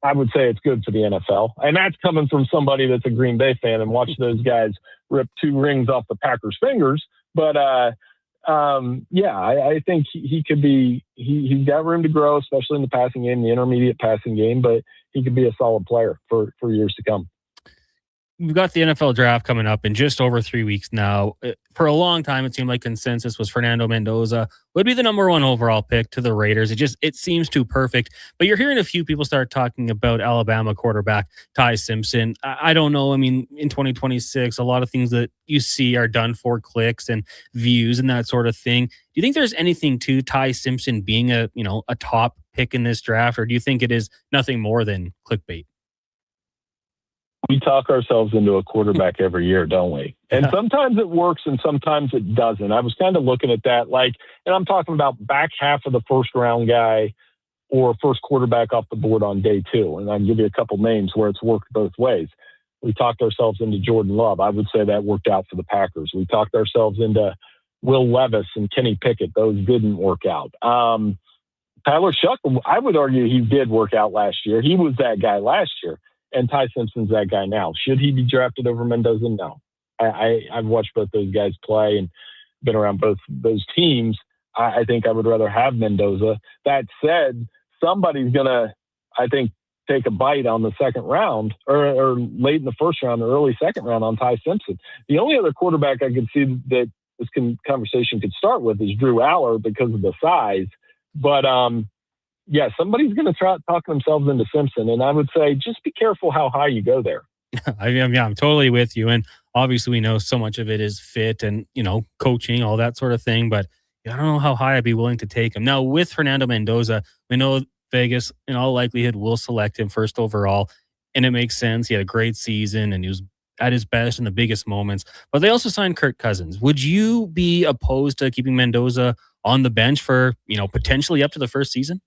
I would say it's good for the NFL. And that's coming from somebody that's a Green Bay fan and watched those guys rip 2 rings off the Packers' fingers. But, I think he could be – he's got room to grow, especially in the passing game, the intermediate passing game, but he could be a solid player for years to come. We've got the NFL draft coming up in just over 3 weeks now. For a long time, it seemed like consensus was Fernando Mendoza would be the number 1 overall pick to the Raiders. It seems too perfect. But you're hearing a few people start talking about Alabama quarterback Ty Simpson. I don't know. I mean, in 2026, a lot of things that you see are done for clicks and views and that sort of thing. Do you think there's anything to Ty Simpson being a top pick in this draft, or do you think it is nothing more than clickbait? We talk ourselves into a quarterback every year, don't we? And sometimes it works and sometimes it doesn't. I was kind of looking at that, and I'm talking about back half of the first round guy or first quarterback off the board on day 2. And I can give you a couple names where it's worked both ways. We talked ourselves into Jordan Love. I would say that worked out for the Packers. We talked ourselves into Will Levis and Kenny Pickett. Those didn't work out. Tyler Shuck, I would argue he did work out last year. He was that guy last year. And Ty Simpson's that guy now. Should he be drafted over Mendoza? No. I've watched both those guys play and been around both those teams. I think I would rather have Mendoza. That said, somebody's going to, I think, take a bite on the second round or late in the first round or early second round on Ty Simpson. The only other quarterback I could see that this conversation could start with is Drew Aller because of the size. But, yeah, somebody's going to try to talk themselves into Simpson. And I would say just be careful how high you go there. I'm totally with you. And obviously we know so much of it is fit and, coaching, all that sort of thing. But I don't know how high I'd be willing to take him. Now, with Fernando Mendoza, we know Vegas, in all likelihood, will select him first overall. And it makes sense. He had a great season and he was at his best in the biggest moments. But they also signed Kirk Cousins. Would you be opposed to keeping Mendoza on the bench for, potentially up to the first season?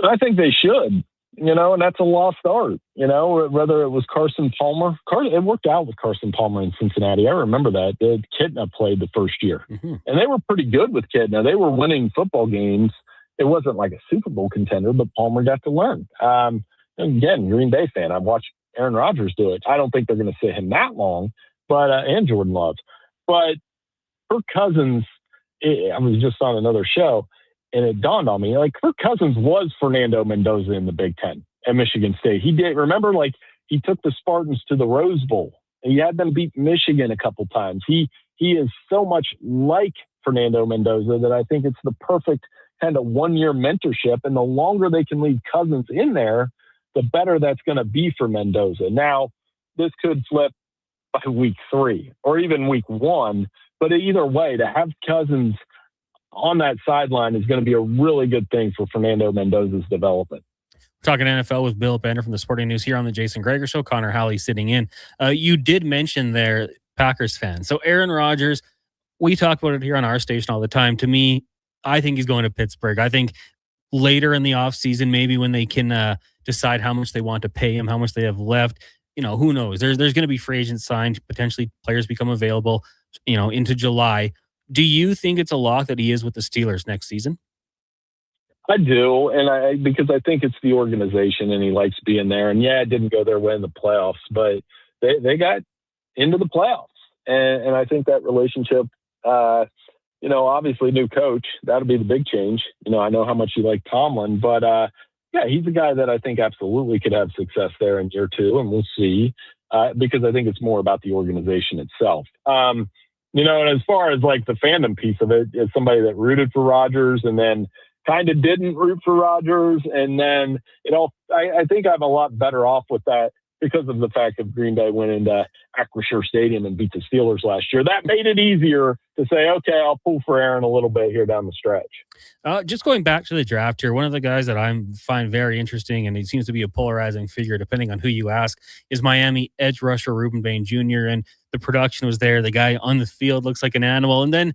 I think they should, and that's a lost art, whether it was Carson Palmer. It worked out with Carson Palmer in Cincinnati. I remember that. Kitna played the first year, and they were pretty good with Kitna. They were winning football games. It wasn't like a Super Bowl contender, but Palmer got to learn. Again, Green Bay fan. I've watched Aaron Rodgers do it. I don't think they're going to sit him that long, but and Jordan Love. But Kirk Cousins, I was just on another show, and it dawned on me, Kirk Cousins was Fernando Mendoza in the Big Ten at Michigan State. He did. Remember, he took the Spartans to the Rose Bowl. He had them beat Michigan a couple times. He is so much like Fernando Mendoza that I think it's the perfect kind of one-year mentorship. And the longer they can leave Cousins in there, the better that's going to be for Mendoza. Now, this could flip by week 3 or even week 1. But either way, to have Cousins on that sideline is going to be a really good thing for Fernando Mendoza's development. Talking NFL with Bill Bender from the Sporting News here on the Jason Gregor Show. Connor Halley sitting in. You did mention there Packers fans. So Aaron Rodgers, we talk about it here on our station all the time. To me, I think he's going to Pittsburgh. I think later in the offseason, maybe when they can decide how much they want to pay him, how much they have left, who knows? There's going to be free agents signed, potentially players become available, into July. Do you think it's a lock that he is with the Steelers next season? I do, and because I think it's the organization and he likes being there. And yeah, it didn't go their way in the playoffs, but they got into the playoffs, and I think that relationship, obviously new coach, that'll be the big change. I know how much you like Tomlin, but yeah, he's a guy that I think absolutely could have success there in year 2, and we'll see, because I think it's more about the organization itself. And as far as the fandom piece of it, as somebody that rooted for Rodgers and then kind of didn't root for Rodgers, and then I think I'm a lot better off with that because of the fact that Green Bay went into Acrisure Stadium and beat the Steelers last year. That made it easier to say, okay, I'll pull for Aaron a little bit here down the stretch. Just going back to the draft here, one of the guys that I find very interesting, and he seems to be a polarizing figure depending on who you ask, is Miami edge rusher Ruben Bain Jr., and the production was there. The guy on the field looks like an animal, and then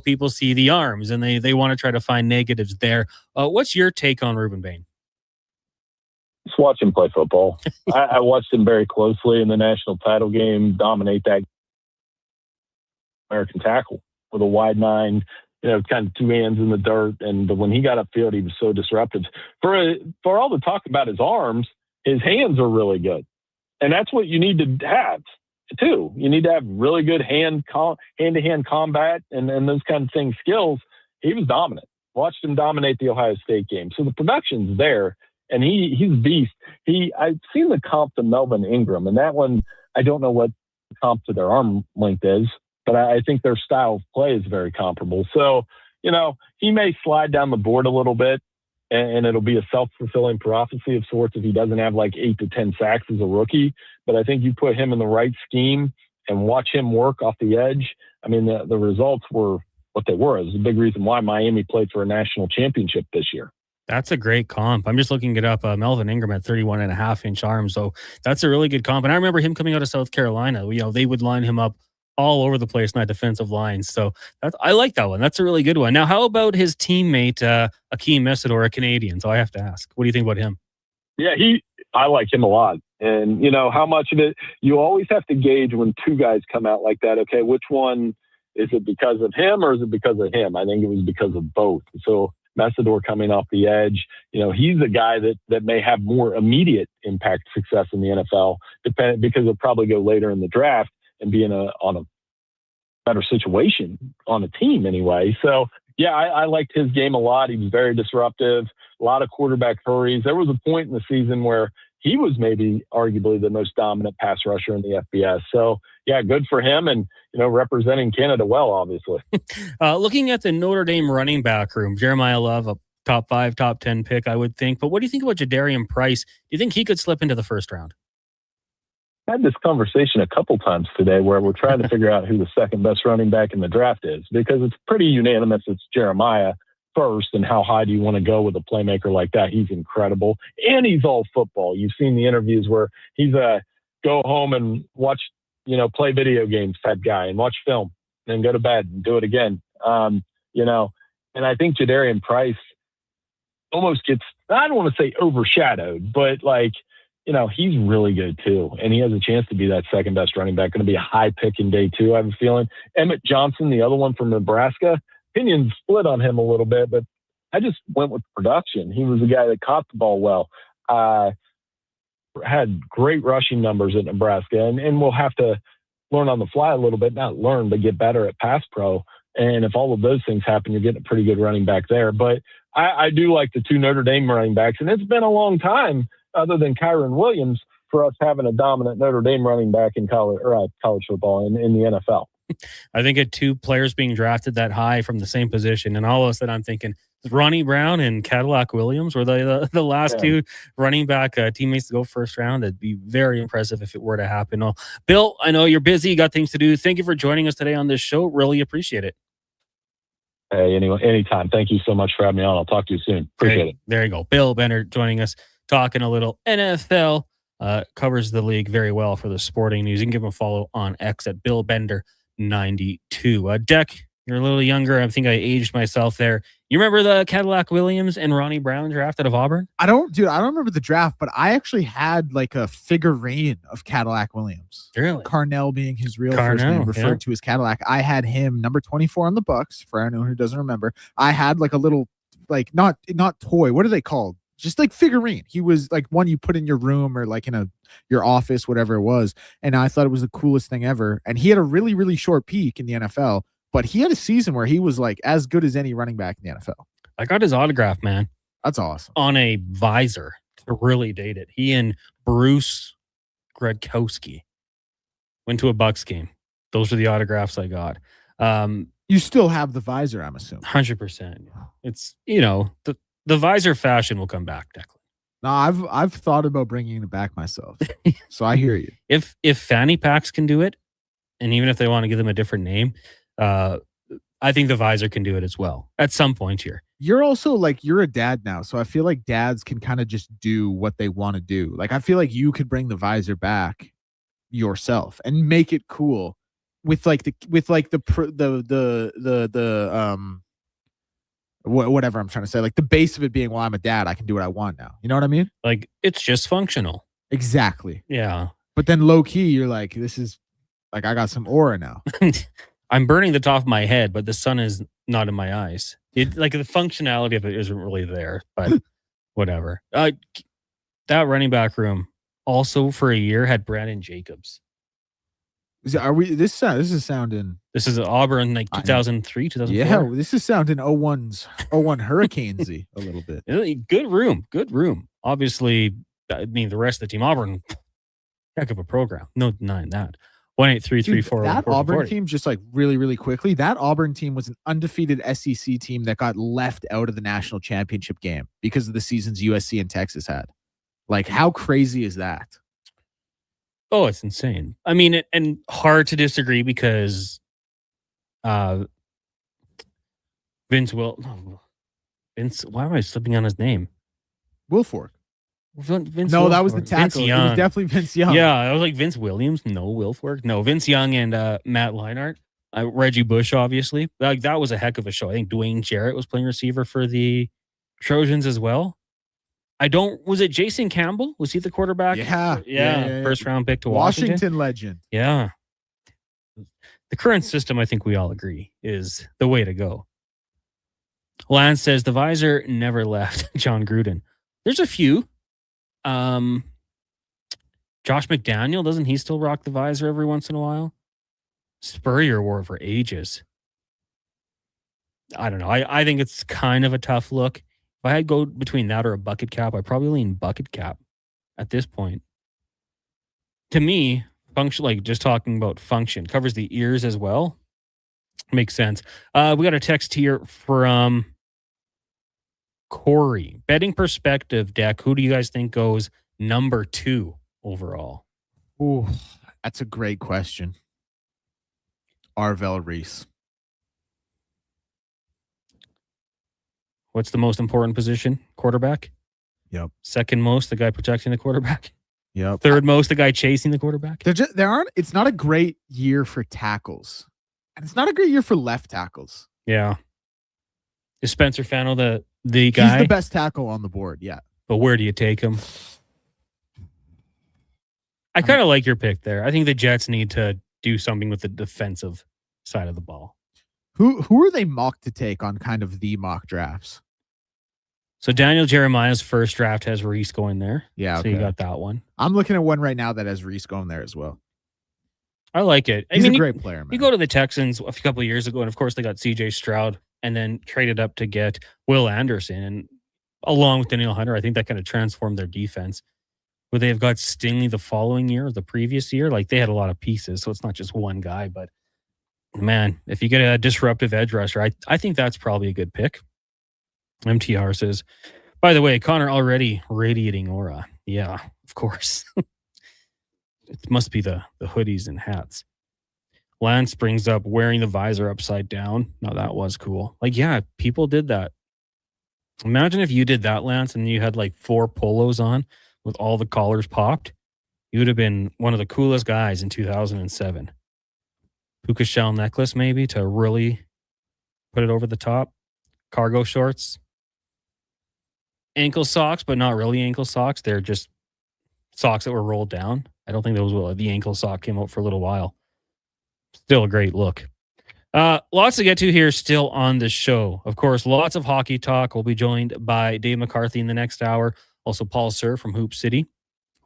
people see the arms, and they want to try to find negatives there. What's your take on Ruben Bain? Just watch him play football. I watched him very closely in the national title game, dominate that American tackle with a wide 9, kind of 2 hands in the dirt. And when he got upfield, he was so disruptive. For all the talk about his arms, his hands are really good. And that's what you need to have, too. You need to have really good hand-to-hand combat and those kind of things, skills. He was dominant. Watched him dominate the Ohio State game. So the production's there. And he's a beast. I've seen the comp to Melvin Ingram, and that one, I don't know what the comp to their arm length is, but I think their style of play is very comparable. So, he may slide down the board a little bit, and it'll be a self-fulfilling prophecy of sorts if he doesn't have 8 to 10 sacks as a rookie. But I think you put him in the right scheme and watch him work off the edge. I mean, the results were what they were. It was a big reason why Miami played for a national championship this year. That's a great comp. I'm just looking it up. Melvin Ingram at 31.5-inch arms. So that's a really good comp. And I remember him coming out of South Carolina. They would line him up all over the place in that defensive line. So I like that one. That's a really good one. Now, how about his teammate, Akeem Messidor, a Canadian? So I have to ask, what do you think about him? Yeah, I like him a lot. And, how much of it, you always have to gauge when two guys come out like that. Okay, which one, is it because of him or is it because of him? I think it was because of both. So Messidor coming off the edge, he's a guy that may have more immediate impact success in the NFL, because he'll probably go later in the draft and be on a better situation on a team anyway. So, yeah, I liked his game a lot. He was very disruptive, a lot of quarterback hurries. There was a point in the season where he was maybe arguably the most dominant pass rusher in the FBS. So, yeah, good for him and, representing Canada well, obviously. Looking at the Notre Dame running back room, Jeremiah Love, a top 5, top 10 pick, I would think. But what do you think about Jadarian Price? Do you think he could slip into the first round? I had this conversation a couple times today where we're trying to figure out who the second best running back in the draft is, because it's pretty unanimous. It's Jeremiah first. And how high do you want to go with a playmaker like that? He's incredible. And he's all football. You've seen the interviews where he's a go home and watch, play video games type guy and watch film and then go to bed and do it again. And I think Jadarian Price almost gets, I don't want to say overshadowed, but he's really good too. And he has a chance to be that second best running back. Going to be a high pick in day 2, I have a feeling. Emmett Johnson, the other one from Nebraska, opinions split on him a little bit, but I just went with production. He was a guy that caught the ball well. Had great rushing numbers at Nebraska, and we'll have to learn on the fly a little bit, not learn, but get better at pass pro. And if all of those things happen, you're getting a pretty good running back there. But I do like the 2 Notre Dame running backs, and it's been a long time, other than Kyron Williams, for us having a dominant Notre Dame running back in college football in the NFL. I think at 2 players being drafted that high from the same position, and all of a sudden I'm thinking Ronnie Brown and Cadillac Williams were the last 2 running back teammates to go first round. That'd be very impressive if it were to happen. Well, Bill, I know you're busy, you got things to do. Thank you for joining us today on this show. Really appreciate it. Hey, anytime. Thank you so much for having me on. I'll talk to you soon. Appreciate it. There you go. Bill Benner joining us, talking a little NFL. Covers the league very well for the sporting news. You can give him a follow on X at BillBender92. Deck, you're a little younger. I think I aged myself there. You remember the Cadillac Williams and Ronnie Brown draft out of Auburn? I don't remember the draft, but I actually had like a figurine of Cadillac Williams. Really? Carnell being his real first name, referred to as Cadillac. I had him number 24 on the Bucks, for anyone who doesn't remember. I had like a little, like not toy. What are they called? Just like figurine. He was like one you put in your room or like in your office, whatever it was. And I thought it was the coolest thing ever. And he had a really, really short peak in the NFL, but he had a season where he was like as good as any running back in the NFL. I got his autograph, man. That's awesome. On a visor to really date it. He and Bruce Gradkowski went to a Bucks game. Those are the autographs I got. You still have the visor, I'm assuming. 100%. It's, the visor fashion will come back, Declan. No, I've thought about bringing it back myself. So I hear you. If fanny packs can do it, and even if they want to give them a different name, I think the visor can do it as well at some point here. You're also you're a dad now, so I feel like dads can kind of just do what they want to do. Like I feel like you could bring the visor back yourself and make it cool with whatever I'm trying to say, like the base of it being, well, I'm a dad, I can do what I want now. You know what I mean? Like it's just functional. Exactly. Yeah. But then low key, you're like, this is like, I got some aura now. I'm burning the top of my head, but the sun is not in my eyes. The functionality of it isn't really there, but whatever. That running back room also for a year had Brandon Jacobs. This is sounding. This is Auburn, 2003, 2004. Yeah, this is sounding 01 Hurricanes-y a little bit. Good room. Obviously, I mean, the rest of the team, Auburn, heck of a program. No denying that. 1-8-3-3-4. That Auburn team, just like really, really quickly, that Auburn team was an undefeated SEC team that got left out of the national championship game because of the seasons USC and Texas had. Like, how crazy is that? Oh, it's insane. I mean, and hard to disagree because Vince, why am I slipping on his name? Wilfork. No, that was the tackle. It was definitely Vince Young. Yeah, I was like Vince Williams. No, Wilfork. No, Vince Young and Matt Leinart. Reggie Bush, obviously. Like that was a heck of a show. I think Dwayne Jarrett was playing receiver for the Trojans as well. Was it Jason Campbell? Was he the quarterback? Yeah. First round pick to Washington legend. Yeah. The current system, I think we all agree, is the way to go. Lance says the visor never left John Gruden. There's a few. Josh McDaniel, doesn't he still rock the visor every once in a while? Spurrier wore for ages. I don't know. I think it's kind of a tough look. If I had to go between that or a bucket cap, I'd probably lean bucket cap at this point. To me, function, like just talking about function, covers the ears as well. Makes sense. We got a text here from Corey. Betting perspective, Deck, who do you guys think goes number 2 overall? Ooh, that's a great question. Arvell Reese. What's the most important position? Quarterback? Yep. Second most, the guy protecting the quarterback? Yep. Third most, the guy chasing the quarterback? It's not a great year for tackles. And it's not a great year for left tackles. Yeah. Is Spencer Fennell the guy? He's the best tackle on the board, yeah. But where do you take him? I kind of like your pick there. I think the Jets need to do something with the defensive side of the ball. Who are they mocked to take on kind of the mock drafts? So Daniel Jeremiah's first draft has Reese going there. Yeah, okay. So you got that one. I'm looking at one right now that has Reese going there as well. I like it. He's a great player, man. You go to the Texans a couple of years ago, and of course they got C.J. Stroud and then traded up to get Will Anderson. And along with Daniel Hunter, I think that kind of transformed their defense. Would they have got Stingley the following year or the previous year? Like they had a lot of pieces, so it's not just one guy. But man, if you get a disruptive edge rusher, I think that's probably a good pick. MTR says, by the way, Connor already radiating aura. Yeah, of course. It must be the hoodies and hats. Lance brings up wearing the visor upside down. Now that was cool. Like, yeah, people did that. Imagine if you did that, Lance, and you had like 4 polos on with all the collars popped. You would have been one of the coolest guys in 2007. Puka shell necklace, maybe, to really put it over the top. Cargo shorts. Ankle socks, but not really ankle socks. They're just socks that were rolled down. I don't think the ankle sock came out for a little while. Still a great look. Lots to get to here still on the show. Of course, lots of hockey talk. We'll be joined by Dave McCarthy in the next hour. Also, Paul Sir from Hoop City.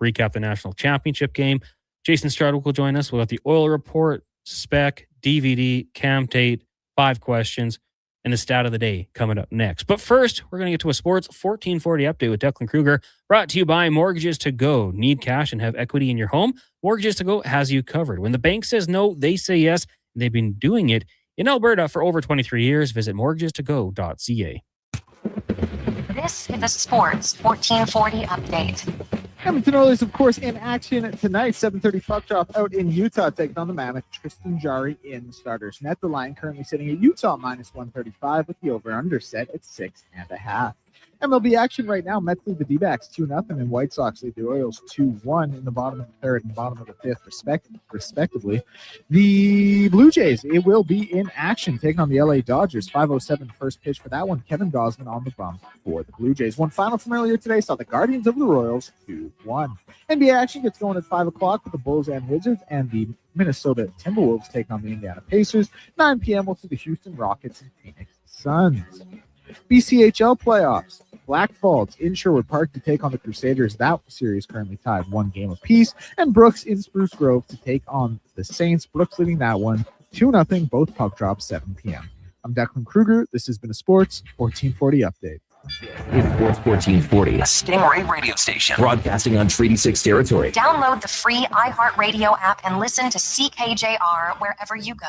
Recap the national championship game. Jason Strudwick will join us. We'll have the Oil Report, Spec, DVD, Cam Tate, 5 questions, and the stat of the day coming up next. But first, we're going to get to a Sports 1440 update with Declan Kruger, brought to you by Mortgages to Go. Need cash and have equity in your home? Mortgages to Go has you covered. When the bank says no, they say yes. And they've been doing it in Alberta for over 23 years. Visit mortgagestogo.ca. This is a Sports 1440 update. Edmonton Oilers, of course, in action tonight. 7:30 puck drop out in Utah, taking on the Mammoth. Tristan Jarry in starters net. The line currently sitting at Utah minus 135 with the over-under set at 6.5. MLB action right now. Mets lead the D-backs 2-0, and White Sox lead the Orioles 2-1 in the bottom of the third and bottom of the fifth, respectively. The Blue Jays, it will be in action, taking on the LA Dodgers. 5:07 first pitch for that one. Kevin Gausman on the bump for the Blue Jays. One final from earlier today saw the Guardians over the Royals 2-1. NBA action gets going at 5 o'clock with the Bulls and Wizards, and the Minnesota Timberwolves taking on the Indiana Pacers. 9 p.m. we'll see the Houston Rockets and Phoenix Suns. BCHL playoffs. Black Faults in Sherwood Park to take on the Crusaders. That series currently tied 1 game apiece. And Brooks in Spruce Grove to take on the Saints. Brooks leading that one 2-0. Both puck drops 7 p.m. I'm Declan Kruger. This has been a Sports 1440 update. It's Sports 1440, a Stingray radio station broadcasting on Treaty 6 territory. Download the free iHeartRadio app and listen to CKJR wherever you go.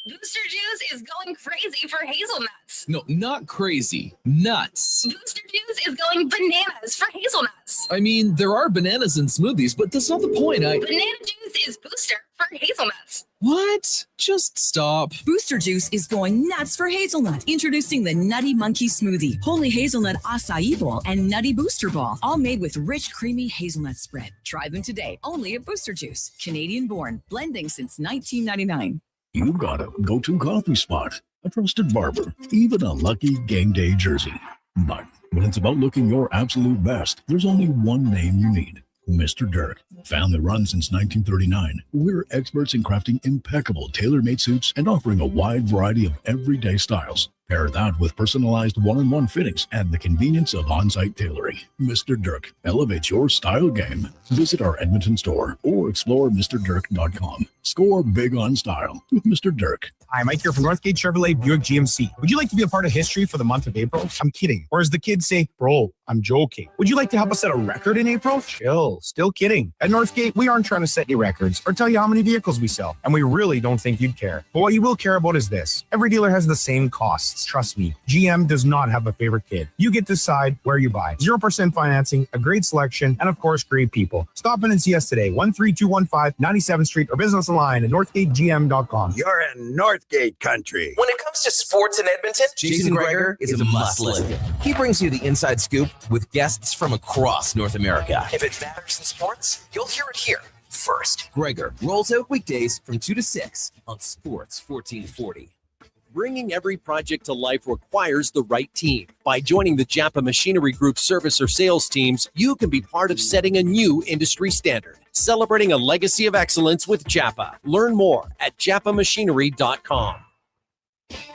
Booster Juice is going crazy for hazelnuts. No, not crazy. Nuts. Booster Juice is going bananas for hazelnuts. I mean, there are bananas in smoothies, but that's not the point. Banana juice is booster for hazelnuts. What? Just stop. Booster Juice is going nuts for hazelnut. Introducing the Nutty Monkey Smoothie, Holy Hazelnut Acai Bowl, and Nutty Booster Ball, all made with rich, creamy hazelnut spread. Try them today, only at Booster Juice. Canadian born, blending since 1999. You've got a go-to coffee spot, a trusted barber, even a lucky game day jersey. But when it's about looking your absolute best, there's only one name you need. Mr. Dirk. Family run since 1939. We're experts in crafting impeccable tailor-made suits and offering a wide variety of everyday styles. Pair that with personalized one-on-one fittings and the convenience of on-site tailoring. Mr. Dirk elevates your style game. Visit our Edmonton store or explore MrDirk.com. Score big on style with Mr. Dirk. Hi, Mike here from Northgate Chevrolet Buick GMC. Would you like to be a part of history for the month of April? I'm kidding. Or as the kids say, bro, I'm joking. Would you like to help us set a record in April? Chill. Still kidding. At Northgate, we aren't trying to set any records or tell you how many vehicles we sell. And we really don't think you'd care. But what you will care about is this. Every dealer has the same costs. Trust me, GM does not have a favorite kid. You get to decide where you buy. 0% financing, a great selection, and of course, great people. Stop in and see us today, 13215 97th Street, or business online at northgategm.com. You're in Northgate country. When it comes to sports in Edmonton, Jason Gregor is a must listen. He brings you the inside scoop with guests from across North America. If it matters in sports, you'll hear it here first. Gregor rolls out weekdays from 2 to 6 on Sports 1440. Bringing every project to life requires the right team. By joining the Japa Machinery Group service or sales teams, you can be part of setting a new industry standard. Celebrating a legacy of excellence with Japa. Learn more at japamachinery.com.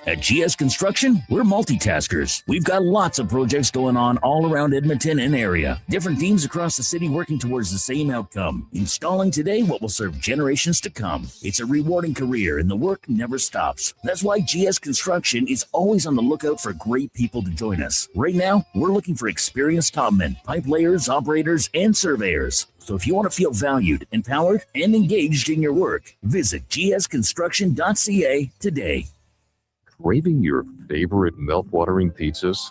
At GS Construction, we're multitaskers. We've got lots of projects going on all around Edmonton and area. Different teams across the city working towards the same outcome. Installing today what will serve generations to come. It's a rewarding career and the work never stops. That's why GS Construction is always on the lookout for great people to join us. Right now, we're looking for experienced topmen, pipe layers, operators, and surveyors. So if you want to feel valued, empowered, and engaged in your work, visit gsconstruction.ca today. Craving your favorite mouth-watering pizzas?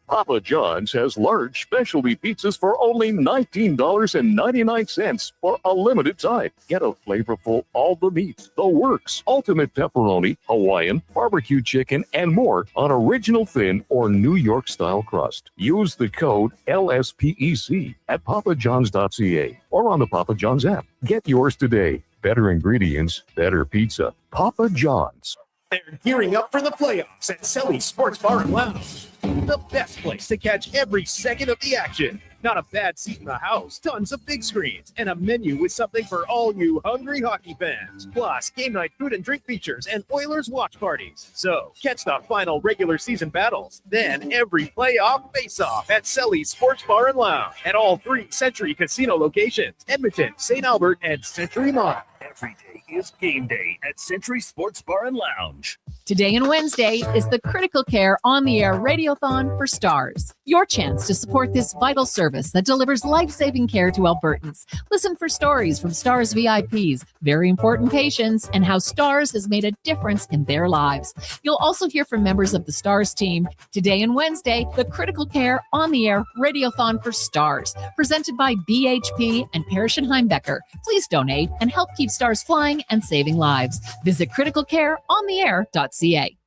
Papa John's has large specialty pizzas for only $19.99 for a limited time. Get a flavorful all the meats, the works, ultimate pepperoni, Hawaiian, barbecue chicken, and more on original thin or New York style crust. Use the code LSPEC at papajohns.ca or on the Papa John's app. Get yours today. Better ingredients, better pizza. Papa John's. They're gearing up for the playoffs at Selly Sports Bar and Lounge. The best place to catch every second of the action. Not a bad seat in the house, tons of big screens, and a menu with something for all you hungry hockey fans. Plus, game night food and drink features and Oilers watch parties. So, catch the final regular season battles, then every playoff face-off at Selly Sports Bar and Lounge at all 3 Century Casino locations, Edmonton, St. Albert, and Century Mall. Every day is game day at Century Sports Bar and Lounge. Today and Wednesday is the Critical Care On the Air Radiothon for Stars. Your chance to support this vital service that delivers life-saving care to Albertans. Listen for stories from Stars VIPs, very important patients, and how Stars has made a difference in their lives. You'll also hear from members of the Stars team. Today and Wednesday, the Critical Care On the Air Radiothon for Stars, presented by BHP and Parrish and Heimbecker. Please donate and help keep Stars flying and saving lives. Visit criticalcareontheair.ca.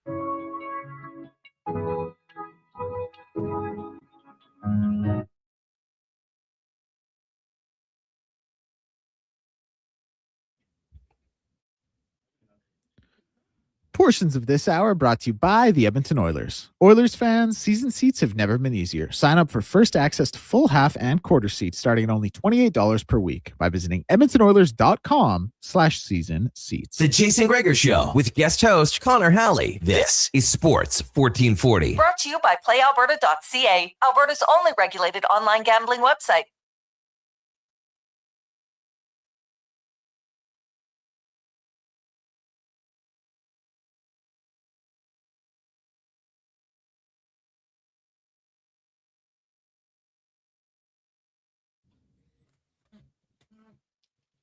Portions of this hour brought to you by the Edmonton Oilers. Oilers fans, season seats have never been easier. Sign up for first access to full half and quarter seats starting at only $28 per week by visiting edmontonoilers.com/season seats. The Jason Gregor Show with guest host Connor Halley. This is Sports 1440. Brought to you by PlayAlberta.ca, Alberta's only regulated online gambling website.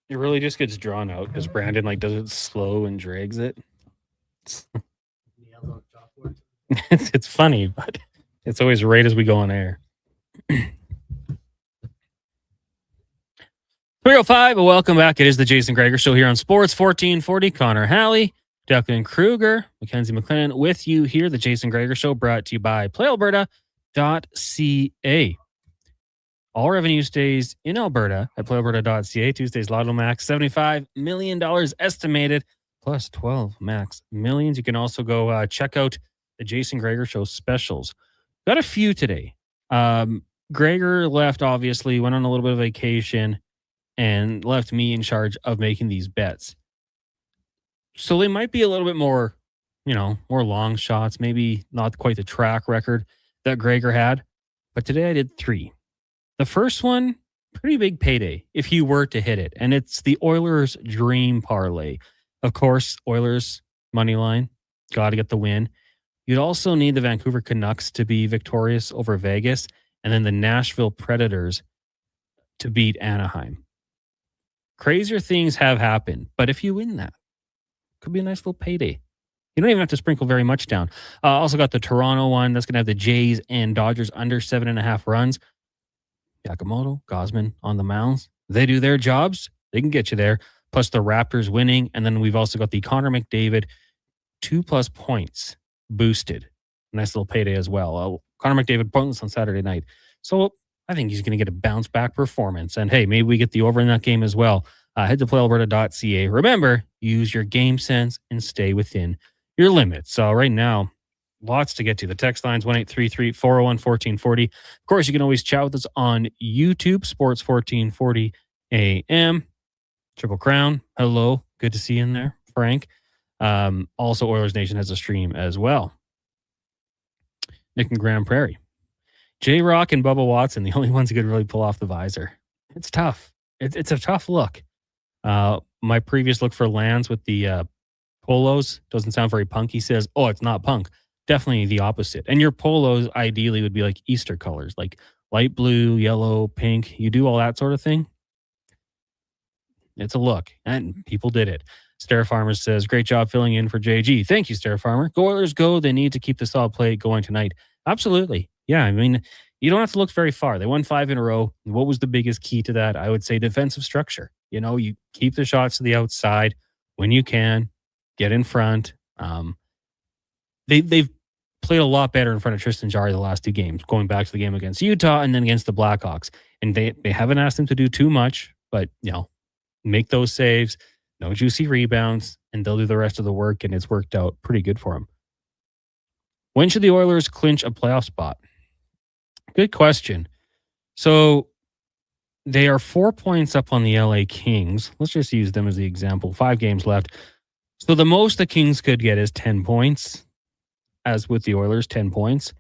It really just gets drawn out because Brandon does it slow and drags it. It's funny, but it's always right as we go on air. 305, welcome back. It is the Jason Gregor Show here on Sports 1440. Connor Halley, Declan Kruger, Mackenzie McLennan with you here. The Jason Gregor Show brought to you by PlayAlberta.ca. All revenue stays in Alberta at PlayAlberta.ca. Tuesday's Lotto Max, $75 million estimated, plus 12 max millions. You can also go check out the Jason Gregor Show specials. Got a few today. Gregor left, obviously, went on a little bit of vacation and left me in charge of making these bets. So they might be a little bit more, more long shots, maybe not quite the track record that Gregor had. But today I did 3. The first one, pretty big payday if you were to hit it. And it's the Oilers Dream Parlay. Of course, Oilers money line, got to get the win. You'd also need the Vancouver Canucks to be victorious over Vegas, and then the Nashville Predators to beat Anaheim. Crazier things have happened, but if you win that, could be a nice little payday. You don't even have to sprinkle very much down. Also got the Toronto one. That's going to have the Jays and Dodgers under 7.5 runs. Yakamoto, Gosman on the mounds. They do their jobs. They can get you there. Plus the Raptors winning. And then we've also got the Connor McDavid 2+ points boosted. Nice little payday as well. Connor McDavid pointless on Saturday night. So I think he's going to get a bounce back performance. And hey, maybe we get the over in that game as well. Head to playalberta.ca. Remember, use your game sense and stay within your limits. So right now, lots to get to. The text line's 1-833-401-1440. Of course, you can always chat with us on YouTube, Sports 1440 AM. Triple Crown, hello. Good to see you in there, Frank. Also, Oilers Nation has a stream as well. Nick and Grand Prairie. J-Rock and Bubba Watson, the only ones who could really pull off the visor. It's tough. It's a tough look. My previous look for Lands with the polos doesn't sound very punk. He says, oh, it's not punk. Definitely the opposite. And your polos ideally would be like Easter colors, like light blue, yellow, pink. You do all that sort of thing. It's a look, and people did it. Stair Farmer says, great job filling in for JG. Thank you, Stair Farmer. Go Oilers, go. They need to keep the solid play going tonight. Absolutely. Yeah, I mean, you don't have to look very far. They won 5 in a row. What was the biggest key to that? I would say defensive structure. You keep the shots to the outside when you can, get in front. They've played a lot better in front of Tristan Jarry the last 2 games, going back to the game against Utah and then against the Blackhawks. And they haven't asked him to do too much, but, make those saves, no juicy rebounds, and they'll do the rest of the work, and it's worked out pretty good for them. When should the Oilers clinch a playoff spot? Good question. So they are 4 points up on the LA Kings. Let's just use them as the example. 5 games left. So the most the Kings could get is 10 points. As with the Oilers, 10 points.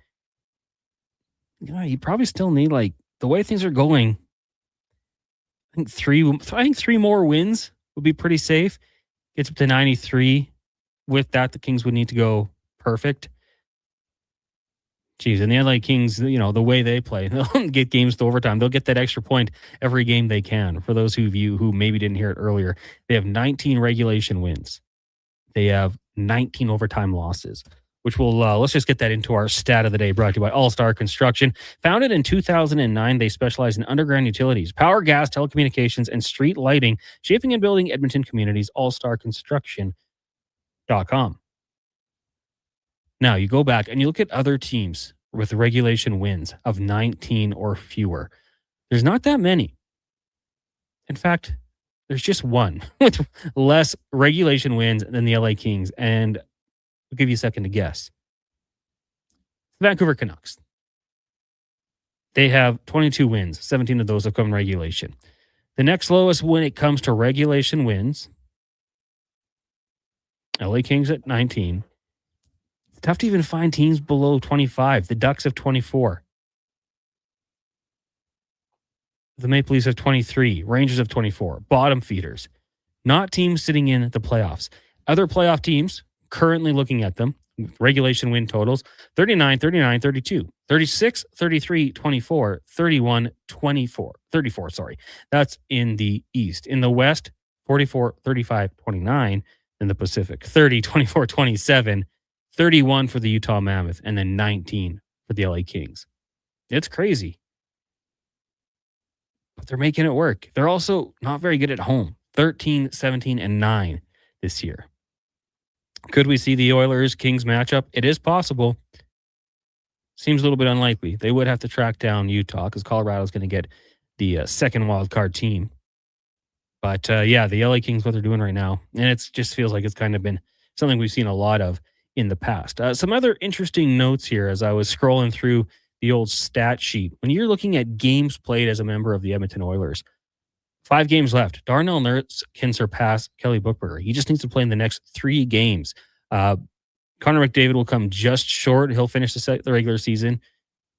You probably still need, the way things are going, I think 3 more wins would be pretty safe. Gets up to 93. With that, the Kings would need to go perfect. Geez, and the LA Kings, the way they play, they'll get games to overtime. They'll get that extra point every game they can. For those of you who maybe didn't hear it earlier, they have 19 regulation wins. They have 19 overtime losses, which will, let's just get that into our stat of the day, brought to you by All-Star Construction. Founded in 2009, they specialize in underground utilities, power, gas, telecommunications, and street lighting, shaping and building Edmonton communities. allstarconstruction.com. Now, you go back and you look at other teams with regulation wins of 19 or fewer. There's not that many. In fact, there's just one with less regulation wins than the LA Kings. And I'll give you a second to guess. The Vancouver Canucks. They have 22 wins. 17 of those have come in regulation. The next lowest when it comes to regulation wins, LA Kings at 19. It's tough to even find teams below 25. The Ducks have 24. The Maple Leafs have 23. Rangers have 24. Bottom feeders. Not teams sitting in the playoffs. Other playoff teams, currently looking at them, regulation win totals, 39, 39, 32, 36, 33, 24, 31, 24, 34, sorry. That's in the East. In the West, 44, 35, 29 in the Pacific, 30, 24, 27, 31 for the Utah Mammoth, and then 19 for the LA Kings. It's crazy. But they're making it work. They're also not very good at home. 13, 17, and 9 this year. Could we see the Oilers-Kings matchup? It is possible. Seems a little bit unlikely. They would have to track down Utah because Colorado's going to get the second wild card team. But the LA Kings, what they're doing right now, and it just feels like it's kind of been something we've seen a lot of in the past. Some other interesting notes here as I was scrolling through the old stat sheet. When you're looking at games played as a member of the Edmonton Oilers, 5 games left. Darnell Nurse can surpass Kelly Buchberger. He just needs to play in the next 3 games. Connor McDavid will come just short. He'll finish the regular season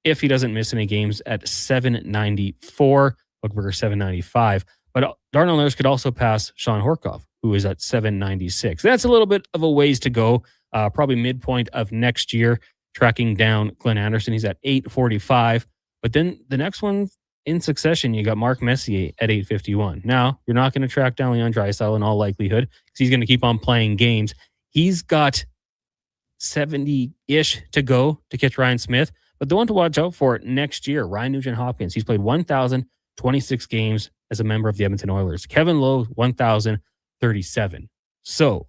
if he doesn't miss any games at 794. Buchberger 795. But Darnell Nurse could also pass Sean Horkoff, who is at 796. That's a little bit of a ways to go. Probably midpoint of next year, tracking down Glenn Anderson. He's at 845. But then the next one in succession, you got Mark Messier at 851. Now, you're not going to track down Leon Draisaitl in all likelihood because he's going to keep on playing games. He's got 70-ish to go to catch Ryan Smith. But the one to watch out for next year, Ryan Nugent-Hopkins. He's played 1,026 games as a member of the Edmonton Oilers. Kevin Lowe, 1,037. So,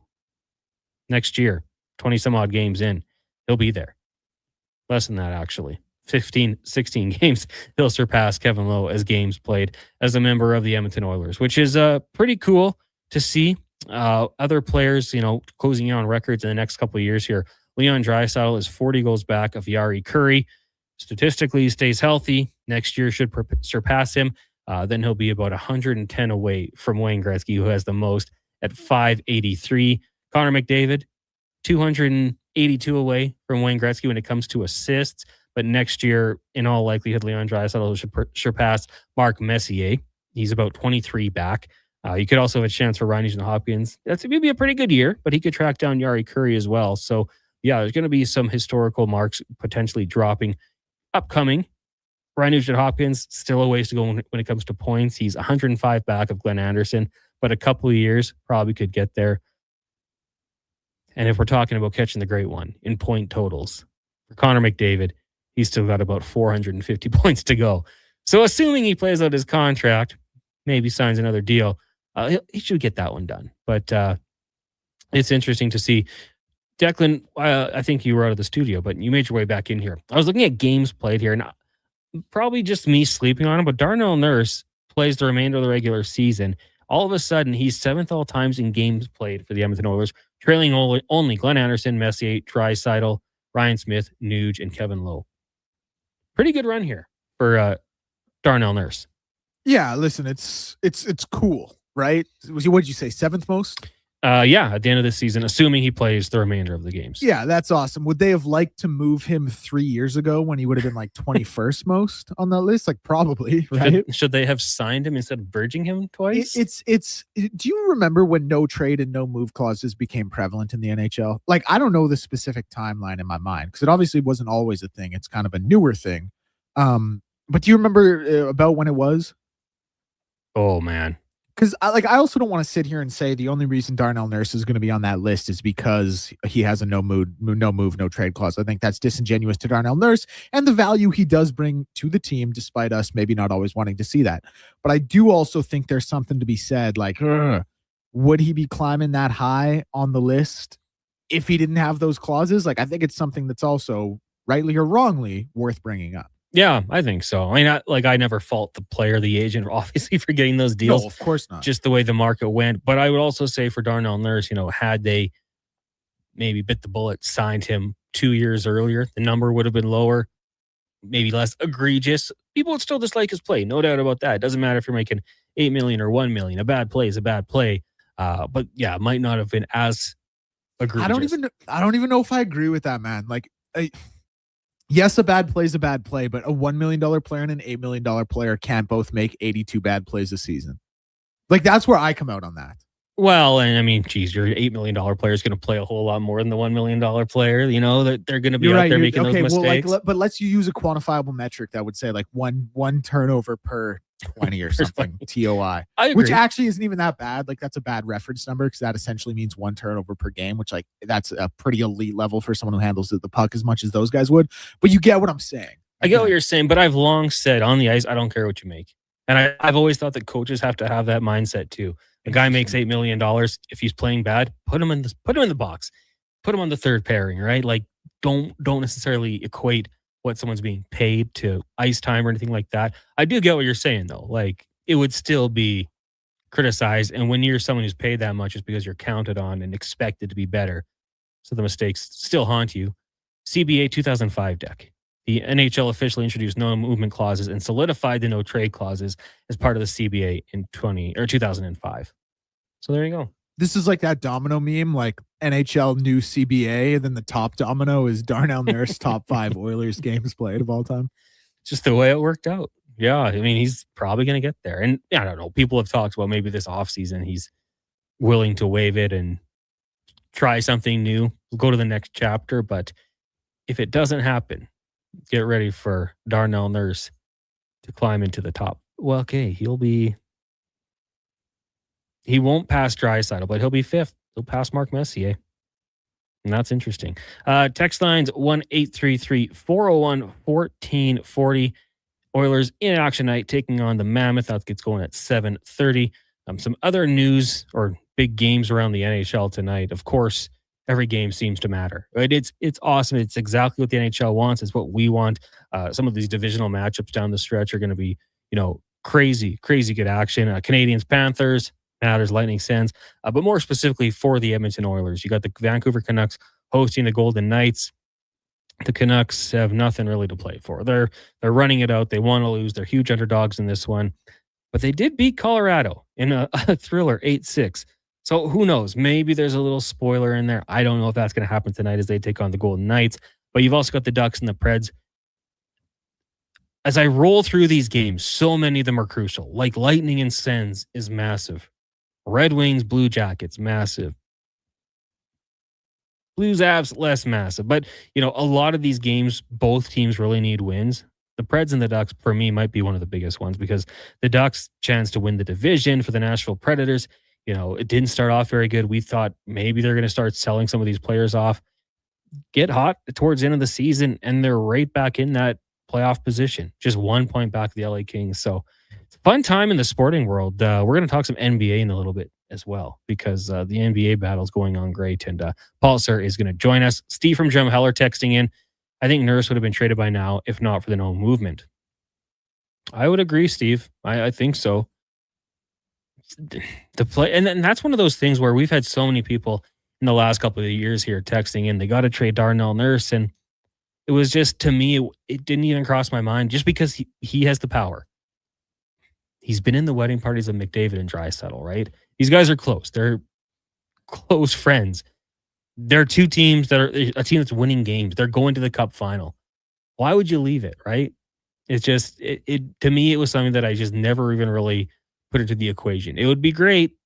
next year, 20-some-odd games in, he'll be there. Less than that, actually. 15, 16 games, he'll surpass Kevin Lowe as games played as a member of the Edmonton Oilers, which is pretty cool to see. Other players, closing in on records in the next couple of years here. Leon Draisaitl is 40 goals back of Yari Curry. Statistically, he stays healthy. Next year should surpass him. Then he'll be about 110 away from Wayne Gretzky, who has the most at 583. Connor McDavid, 282 away from Wayne Gretzky when it comes to assists. But next year, in all likelihood, Leon Draisaitl should surpass Mark Messier. He's about 23 back. You could also have a chance for Ryan Nugent-Hopkins. That's maybe a pretty good year, but he could track down Yari Curry as well. So, there's going to be some historical marks potentially dropping upcoming. Ryan Nugent-Hopkins, still a ways to go when it comes to points. He's 105 back of Glenn Anderson, but a couple of years probably could get there. And if we're talking about catching the great one in point totals, for Connor McDavid, he's still got about 450 points to go. So assuming he plays out his contract, maybe signs another deal, he should get that one done. But it's interesting to see. Declan, I think you were out of the studio, but you made your way back in here. I was looking at games played here, and probably just me sleeping on him, but Darnell Nurse plays the remainder of the regular season. All of a sudden, he's 7th all times in games played for the Edmonton Oilers, trailing only Glenn Anderson, Messier, Draisaitl, Ryan Smith, Nuge, and Kevin Lowe. Pretty good run here for Darnell Nurse. Yeah, listen, it's cool, right? What did you say, 7th most? At the end of this season, assuming he plays the remainder of the games. Yeah, that's awesome. Would they have liked to move him 3 years ago when he would have been like 21st most on that list? Like probably, right? Should they have signed him instead of verging him twice? Do you remember when no trade and no move clauses became prevalent in the NHL? Like, I don't know the specific timeline in my mind because it obviously wasn't always a thing. It's kind of a newer thing. But do you remember about when it was? Oh, man. Because I also don't want to sit here and say the only reason Darnell Nurse is going to be on that list is because he has a no move, no trade clause. I think that's disingenuous to Darnell Nurse and the value he does bring to the team, despite us maybe not always wanting to see that. But I do also think there's something to be said, like, would he be climbing that high on the list if he didn't have those clauses? Like, I think it's something that's also rightly or wrongly worth bringing up. Yeah, I think so. I mean, I never fault the player, the agent, obviously, for getting those deals. No, of course not. Just the way the market went. But I would also say for Darnell Nurse, had they maybe bit the bullet, signed him 2 years earlier, the number would have been lower, maybe less egregious. People would still dislike his play, no doubt about that. It doesn't matter if you're making $8 million or $1 million. A bad play is a bad play. But yeah, it might not have been as egregious. I don't even know if I agree with that, man. Like, yes, a bad play is a bad play, but a $1 million player and an $8 million player can't both make 82 bad plays a season. Like, that's where I come out on that. Well, and I mean, geez, your $8 million player is going to play a whole lot more than the $1 million player. That they're going to be out there making those mistakes. Well, but let's use a quantifiable metric that would say like one turnover per 20 or something. TOI. I agree. Which actually isn't even that bad. Like that's a bad reference number because that essentially means 1 turnover per game, which like that's a pretty elite level for someone who handles the puck as much as those guys would. But you get what I'm saying. I get what you're saying, but I've long said on the ice, I don't care what you make. And I've always thought that coaches have to have that mindset too. A guy makes $8 million. If he's playing bad, put him in the box. Put him on the third pairing, right? Like don't necessarily equate what someone's being paid to ice time or anything like that. I do get what you're saying though. Like it would still be criticized. And when you're someone who's paid that much, it's because you're counted on and expected to be better. So the mistakes still haunt you. CBA 2005 deck. The NHL officially introduced no movement clauses and solidified the no trade clauses as part of the CBA in 2005. So there you go. This is like that domino meme, like NHL new CBA, and then the top domino is Darnell Nurse top 5 Oilers games played of all time. Just the way it worked out. Yeah, I mean, he's probably going to get there. And I don't know, people have talked about maybe this offseason he's willing to waive it and try something new, go to the next chapter. But if it doesn't happen, get ready for Darnell Nurse to climb into the top. Well, okay, he won't pass Draisaitl, but he'll be 5th. He'll pass Mark Messier. And that's interesting. Text lines 1-833-401-1440. Oilers in action night taking on the Mammoth. That gets going at 7:30. Some other news or big games around the NHL tonight. Of course, every game seems to matter. Right? It's awesome. It's exactly what the NHL wants. It's what we want. Some of these divisional matchups down the stretch are going to be, crazy good action. Canadiens, Panthers, matters, Lightning, Sens. But more specifically for the Edmonton Oilers, you got the Vancouver Canucks hosting the Golden Knights. The Canucks have nothing really to play for. They're running it out. They want to lose. They're huge underdogs in this one. But they did beat Colorado in a thriller 8-6. So who knows? Maybe there's a little spoiler in there. I don't know if that's going to happen tonight as they take on the Golden Knights. But you've also got the Ducks and the Preds. As I roll through these games, so many of them are crucial. Like Lightning and Sens is massive. Red Wings, Blue Jackets, massive. Blues, Avs, less massive. But, a lot of these games, both teams really need wins. The Preds and the Ducks, for me, might be one of the biggest ones because the Ducks' chance to win the division for the Nashville Predators, it didn't start off very good. We thought maybe they're going to start selling some of these players off. Get hot towards the end of the season, and they're right back in that playoff position. Just 1 point back of the LA Kings. So it's a fun time in the sporting world. We're going to talk some NBA in a little bit as well because the NBA battle is going on great. And Paul Sir is going to join us. Steve from Drumheller texting in. I think Nurse would have been traded by now if not for the no movement. I would agree, Steve. I think so. The play, and that's one of those things where we've had so many people in the last couple of years here texting in. They got to trade Darnell Nurse, and it was just, to me, it didn't even cross my mind just because he has the power. He's been in the wedding parties of McDavid and Draisaitl, right? These guys are close. They're close friends. They're two teams that are a team that's winning games. They're going to the Cup final. Why would you leave it, right? It's just, it to me, it was something that I just never even really put into the equation. It would be great.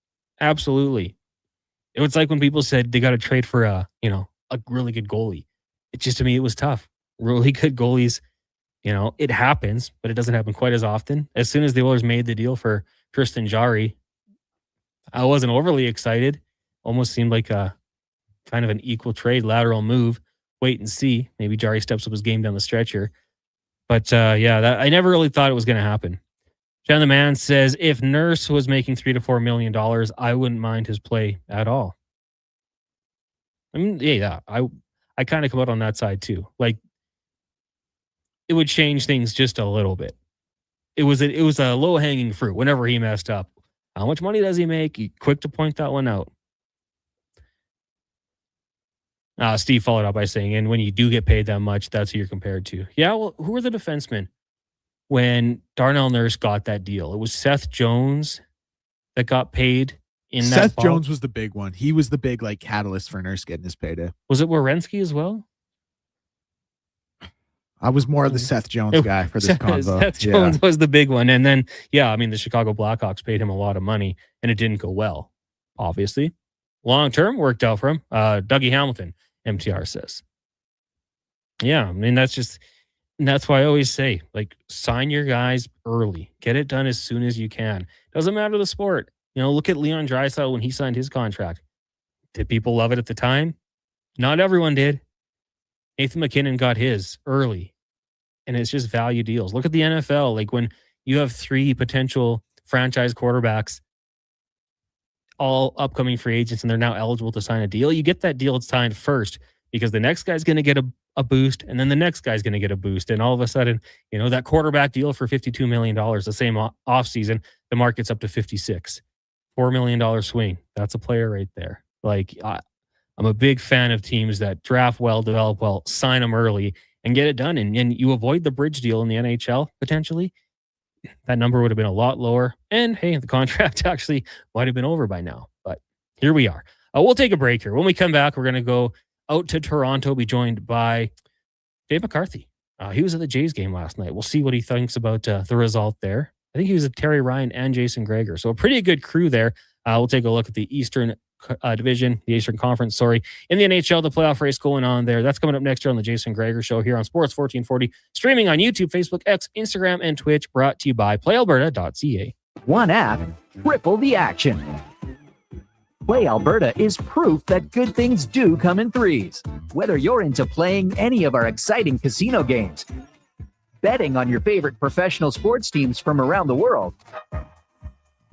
Absolutely. It was like when people said they got to trade for a really good goalie. It just, to me, it was tough. Really good goalies, it happens, but it doesn't happen quite as often. As soon as the Oilers made the deal for Tristan Jarry, I wasn't overly excited. Almost seemed like a kind of an equal trade, lateral move. Wait and see. Maybe Jarry steps up his game down the stretch here. But I never really thought it was going to happen. John the Man says, if Nurse was making $3 to $4 million, I wouldn't mind his play at all. I mean, I kind of come out on that side too. Like, it would change things just a little bit. It was a low hanging fruit. Whenever he messed up, how much money does he make? He quick to point that one out. Steve followed up by saying, and when you do get paid that much, that's who you're compared to. Yeah, well, who were the defensemen when Darnell Nurse got that deal? It was Seth Jones that got paid in that. Seth Jones was the big one. He was the big catalyst for Nurse getting his payday. Was it Werenski as well? I was more of the Seth Jones guy for this convo. Seth Jones was the big one. And then, the Chicago Blackhawks paid him a lot of money and it didn't go well, obviously. Long term worked out for him. Dougie Hamilton, MTR says. Yeah, I mean, that's just, And that's why I always say, like, sign your guys early. Get it done as soon as you can. Doesn't matter the sport. Look at Leon Draisaitl when he signed his contract. Did people love it at the time? Not everyone did. Nathan McKinnon got his early. And it's just value deals. Look at the NFL. Like, when you have 3 potential franchise quarterbacks, all upcoming free agents, and they're now eligible to sign a deal, you get that deal signed first, because the next guy's going to get a boost, and then the next guy's going to get a boost. And all of a sudden, that quarterback deal for $52 million, the same offseason, the market's up to 56. $4 million swing. That's a player right there. Like, I'm a big fan of teams that draft well, develop well, sign them early, and get it done. And you avoid the bridge deal in the NHL, potentially. That number would have been a lot lower. And, hey, the contract actually might have been over by now. But here we are. We'll take a break here. When we come back, we're going to go out to Toronto, be joined by Dave McCarthy. He was at the Jays game last night. We'll see what he thinks about the result there. I think he was at Terry Ryan and Jason Gregor. So a pretty good crew there. We'll take a look at the Eastern Division, the Eastern Conference, in the NHL, the playoff race going on there. That's coming up next year on the Jason Gregor Show here on Sports 1440, streaming on YouTube, Facebook, X, Instagram, and Twitch, brought to you by PlayAlberta.ca. One app, triple the action. Play Alberta is proof that good things do come in threes. Whether you're into playing any of our exciting casino games, betting on your favorite professional sports teams from around the world,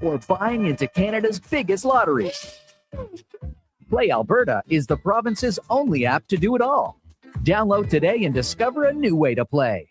or buying into Canada's biggest lotteries, Play Alberta is the province's only app to do it all. Download today and discover a new way to play.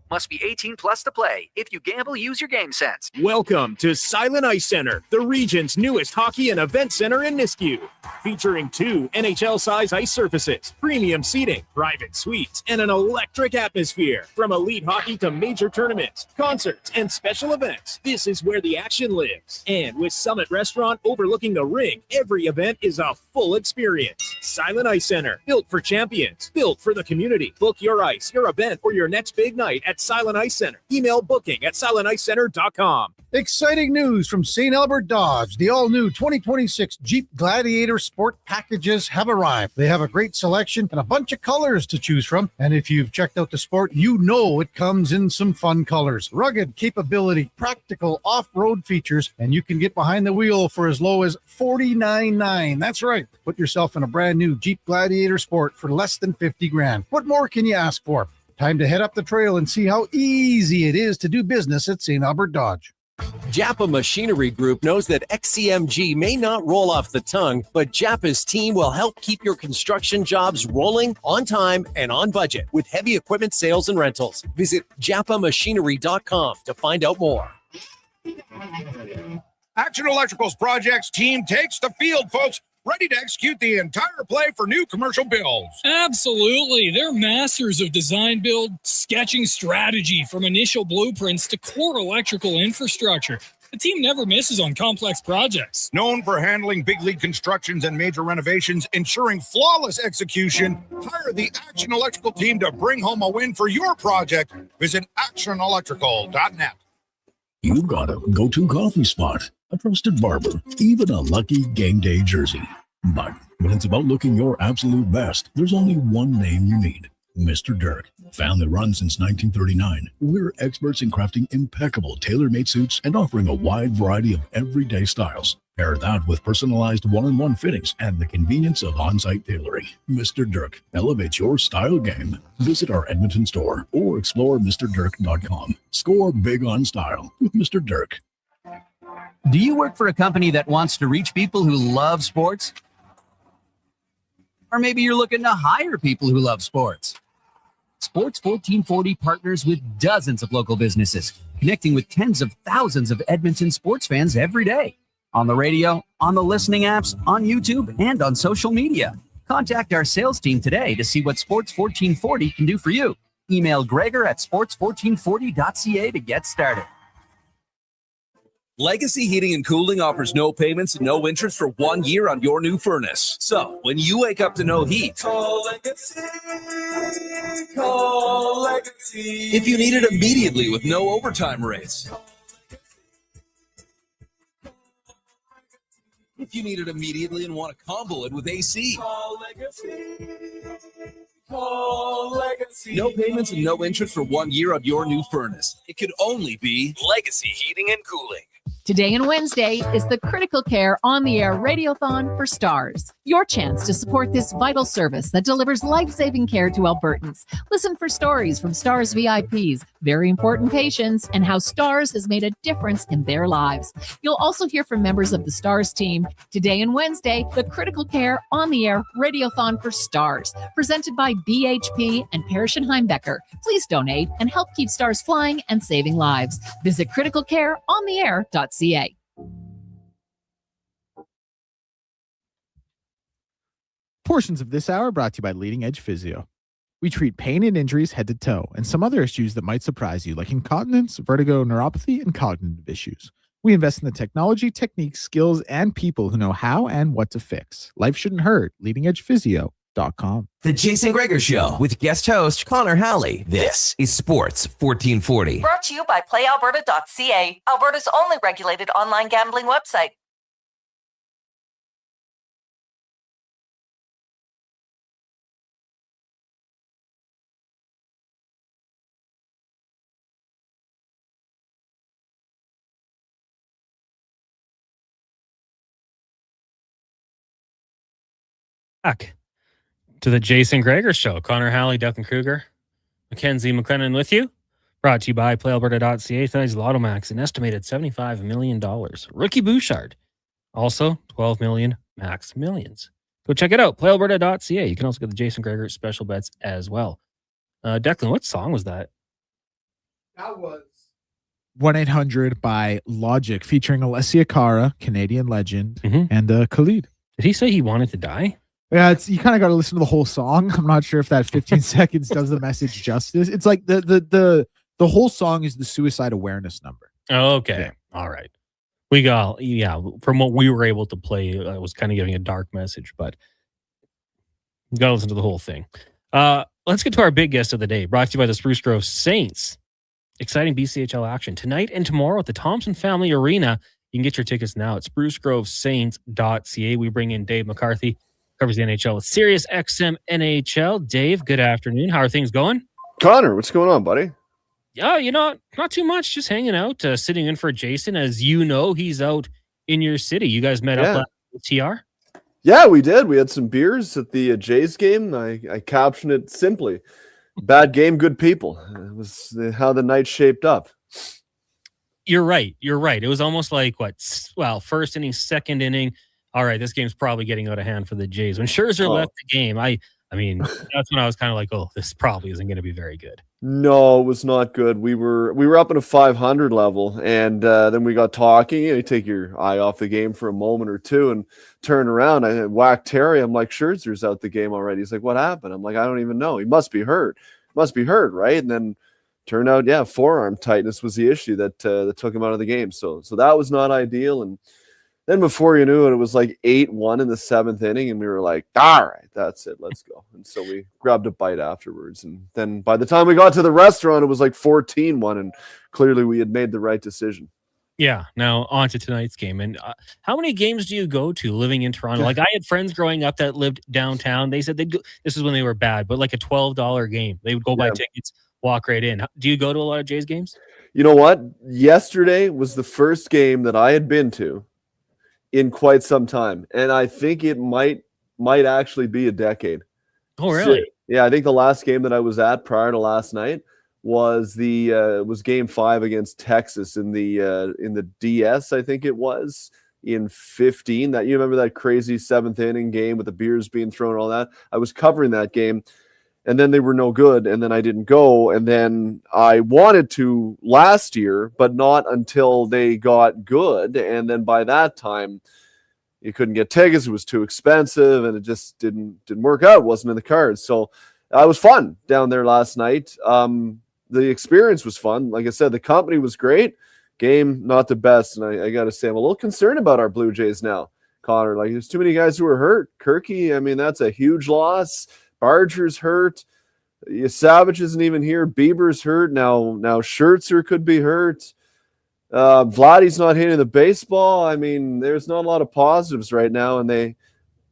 Must be 18 plus to play. If you gamble, use your game sense. Welcome to Silent Ice Center, the region's newest hockey and event center in Nisku. Featuring 2 NHL-size ice surfaces, premium seating, private suites, and an electric atmosphere. From elite hockey to major tournaments, concerts, and special events, this is where the action lives. And with Summit Restaurant overlooking the rink, every event is a full experience. Silent Ice Center, built for champions, built for the community. Book your ice, your event, or your next big night at Silent Ice Center. Email booking at silenticecenter.com. Exciting news from St. Albert Dodge. The all-new 2026 Jeep Gladiator Sport packages have arrived. They have a great selection and a bunch of colors to choose from. And if you've checked out the Sport, you know it comes in some fun colors. Rugged capability, practical off-road features, and you can get behind the wheel for as low as $49,900. That's right. Put yourself in a brand new Jeep Gladiator Sport for less than $50,000. What more can you ask for? Time to head up the trail and see how easy it is to do business at St. Albert Dodge. Japa Machinery Group knows that XCMG may not roll off the tongue, but Japa's team will help keep your construction jobs rolling on time and on budget with heavy equipment sales and rentals. Visit japamachinery.com to find out more. Action Electrical's projects team takes the field, folks. Ready to execute the entire play for new commercial builds. Absolutely. They're masters of design build, sketching strategy from initial blueprints to core electrical infrastructure. The team never misses on complex projects. Known for handling big league constructions and major renovations, ensuring flawless execution, hire the Action Electrical team to bring home a win for your project. Visit actionelectrical.net. You've got a go-to coffee spot, a trusted barber, even a lucky game day jersey. But when it's about looking your absolute best, there's only one name you need. Mr. Dirk. Family run since 1939. We're experts in crafting impeccable tailor-made suits and offering a wide variety of everyday styles. Pair that with personalized one-on-one fittings and the convenience of on-site tailoring. Mr. Dirk elevates your style game. Visit our Edmonton store or explore MrDirk.com. Score big on style with Mr. Dirk. Do you work for a company that wants to reach people who love sports? Or maybe you're looking to hire people who love sports. Sports 1440 partners with dozens of local businesses, connecting with tens of thousands of Edmonton sports fans every day. On the radio, on the listening apps, on YouTube, and on social media. Contact our sales team today to see what Sports 1440 can do for you. Email Gregor at sports1440.ca to get started. Legacy Heating and Cooling offers no payments and no interest for 1 year on your new furnace. So, when you wake up to no heat, call Legacy. Call Legacy. If you need it immediately with no overtime rates. If you need it immediately and want to combo it with AC. Call Legacy. Call Legacy. No payments and no interest for 1 year on your new furnace. It could only be Legacy Heating and Cooling. Today and Wednesday is the Critical Care On the Air Radiothon for Stars. Your chance to support this vital service that delivers life-saving care to Albertans. Listen for stories from Stars VIPs, very important patients, and how Stars has made a difference in their lives. You'll also hear from members of the Stars team. Today and Wednesday, the Critical Care On the Air Radiothon for Stars, presented by BHP and Parrish and Heimbecker. Please donate and help keep Stars flying and saving lives. Visit criticalcareontheair.ca. Portions of this hour brought to you by Leading Edge Physio. We treat pain and injuries head to toe and some other issues that might surprise you, like incontinence, vertigo, neuropathy, and cognitive issues. We invest in the technology, techniques, skills, and people who know how and what to fix. Life shouldn't hurt. LeadingEdgePhysio.com. The Jason Gregor Show with guest host Connor Halley. This is Sports 1440. Brought to you by PlayAlberta.ca, Alberta's only regulated online gambling website. Back to the Jason Gregor Show. Connor Halley, Declan Kruger, Mackenzie McLennan with you. Brought to you by PlayAlberta.ca. Tonight's Lotto Max, an estimated $75 million. Rookie Bouchard, also $12 million max millions. Go check it out, PlayAlberta.ca. You can also get the Jason Gregor special bets as well. Declan, what song was that? That was 1-800 by Logic, featuring Alessia Cara, Canadian legend, and Khalid. Did he say he wanted to die? Yeah, you kind of got to listen to the whole song. I'm not sure if that 15 seconds does the message justice. It's like the whole song is the suicide awareness number. Oh, okay. Yeah. All right. We got, from what we were able to play, I was kind of giving a dark message, but you got to listen to the whole thing. Let's get to our big guest of the day, brought to you by the Spruce Grove Saints. Exciting BCHL action tonight and tomorrow at the Thompson Family Arena. You can get your tickets now at sprucegrovesaints.ca. We bring in Dave McCarthy, covers the NHL with Sirius XM NHL. Dave, good afternoon. How are things going? Connor, what's going on, buddy? Yeah, not too much. Just hanging out, sitting in for Jason. As you know, he's out in your city. You guys met up with TR? Yeah, we did. We had some beers at the Jays game. I captioned it simply, bad game, good people. It was how the night shaped up. You're right. It was almost like first inning, second inning. All right, this game's probably getting out of hand for the Jays. When Scherzer left the game, I mean, that's when I was kind of like, oh, this probably isn't going to be very good. No, it was not good. We were up at a 500 level, and then we got talking. You take your eye off the game for a moment or two and turn around. I whacked Terry. I'm like, Scherzer's out the game already. He's like, what happened? I'm like, I don't even know. He must be hurt. Right? And then turned out, forearm tightness was the issue that took him out of the game. So that was not ideal. And then before you knew it, it was like 8-1 in the seventh inning, and we were like, all right, that's it, let's go. And so we grabbed a bite afterwards. And then by the time we got to the restaurant, it was like 14-1, and clearly we had made the right decision. Yeah, now on to tonight's game. And how many games do you go to living in Toronto? Like, I had friends growing up that lived downtown. They said they'd go, this is when they were bad, but like a $12 game. They would go buy tickets, walk right in. Do you go to a lot of Jays games? You know what? Yesterday was the first game that I had been to in quite some time, and I think it might actually be a decade. Oh, really? Yeah, I think the last game that I was at prior to last night was was Game 5 against Texas in the DS. I think it was in 15. That, you remember that crazy seventh inning game with the beers being thrown and all that? I was covering that game. And then they were no good, and then I didn't go. And then I wanted to last year, but not until they got good. And then by that time, you couldn't get tickets. It was too expensive, and it just didn't work out. It wasn't in the cards. So it was fun down there last night. The experience was fun. Like I said, the company was great. Game, not the best. And I got to say, I'm a little concerned about our Blue Jays now, Connor. Like, there's too many guys who are hurt. Kirky, I mean, that's a huge loss. Barger's hurt. Savage isn't even here. Bieber's hurt. Now Scherzer could be hurt. Vladdy's not hitting the baseball. I mean, there's not a lot of positives right now, and they,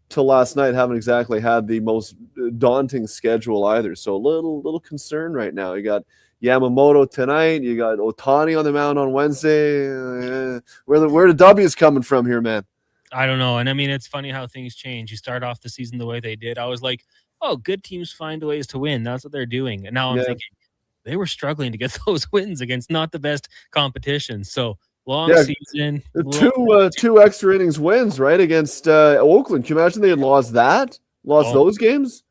till last night, haven't exactly had the most daunting schedule either. So a little concerned right now. You got Yamamoto tonight. You got Ohtani on the mound on Wednesday. Where the W's coming from here, man? I don't know. And I mean, it's funny how things change. You start off the season the way they did. I was like, oh, good teams find ways to win. That's what they're doing. And now I'm thinking they were struggling to get those wins against not the best competition. So long season. Two extra innings wins, right, against Oakland. Can you imagine they had lost those games?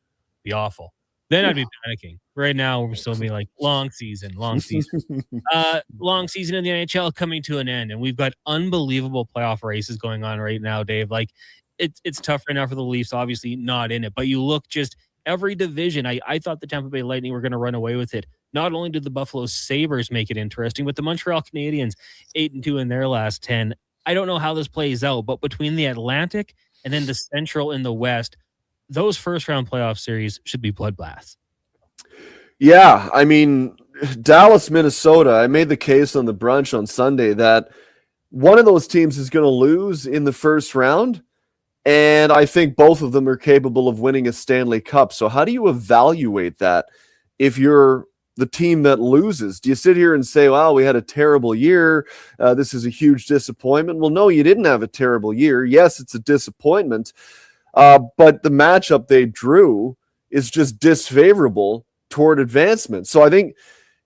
Be awful. Then I'd be panicking. Right now, we're still being like, long season. Long season in the NHL coming to an end. And we've got unbelievable playoff races going on right now, Dave. Like, it's tough right now for the Leafs, obviously not in it. But you look just every division. I thought the Tampa Bay Lightning were going to run away with it. Not only did the Buffalo Sabres make it interesting, but the Montreal Canadiens 8-2 in their last 10. I don't know how this plays out, but between the Atlantic and then the Central and the West, those first-round playoff series should be bloodbaths. Yeah, I mean, Dallas, Minnesota, I made the case on the brunch on Sunday that one of those teams is going to lose in the first round, and I think both of them are capable of winning a Stanley Cup. So how do you evaluate that if you're the team that loses? Do you sit here and say, wow, we had a terrible year, this is a huge disappointment? Well, no, you didn't have a terrible year. Yes, it's a disappointment, but the matchup they drew is just disfavorable toward advancement. So I think,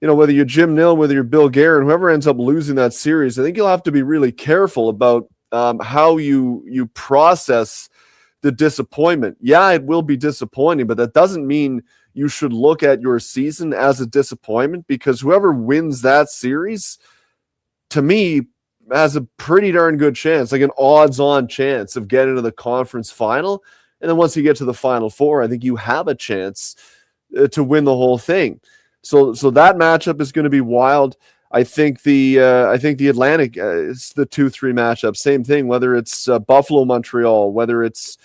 whether you're Jim Nill, whether you're Bill Guerin, whoever ends up losing that series, I think you'll have to be really careful about how you process the disappointment. Yeah, it will be disappointing, but that doesn't mean you should look at your season as a disappointment, because whoever wins that series, to me, has a pretty darn good chance, like an odds-on chance of getting to the conference final. And then once you get to the Final Four, I think you have a chance to win the whole thing. So that matchup is going to be wild. I think the Atlantic is the 2-3 matchup. Same thing, whether it's Buffalo, Montreal, whether it's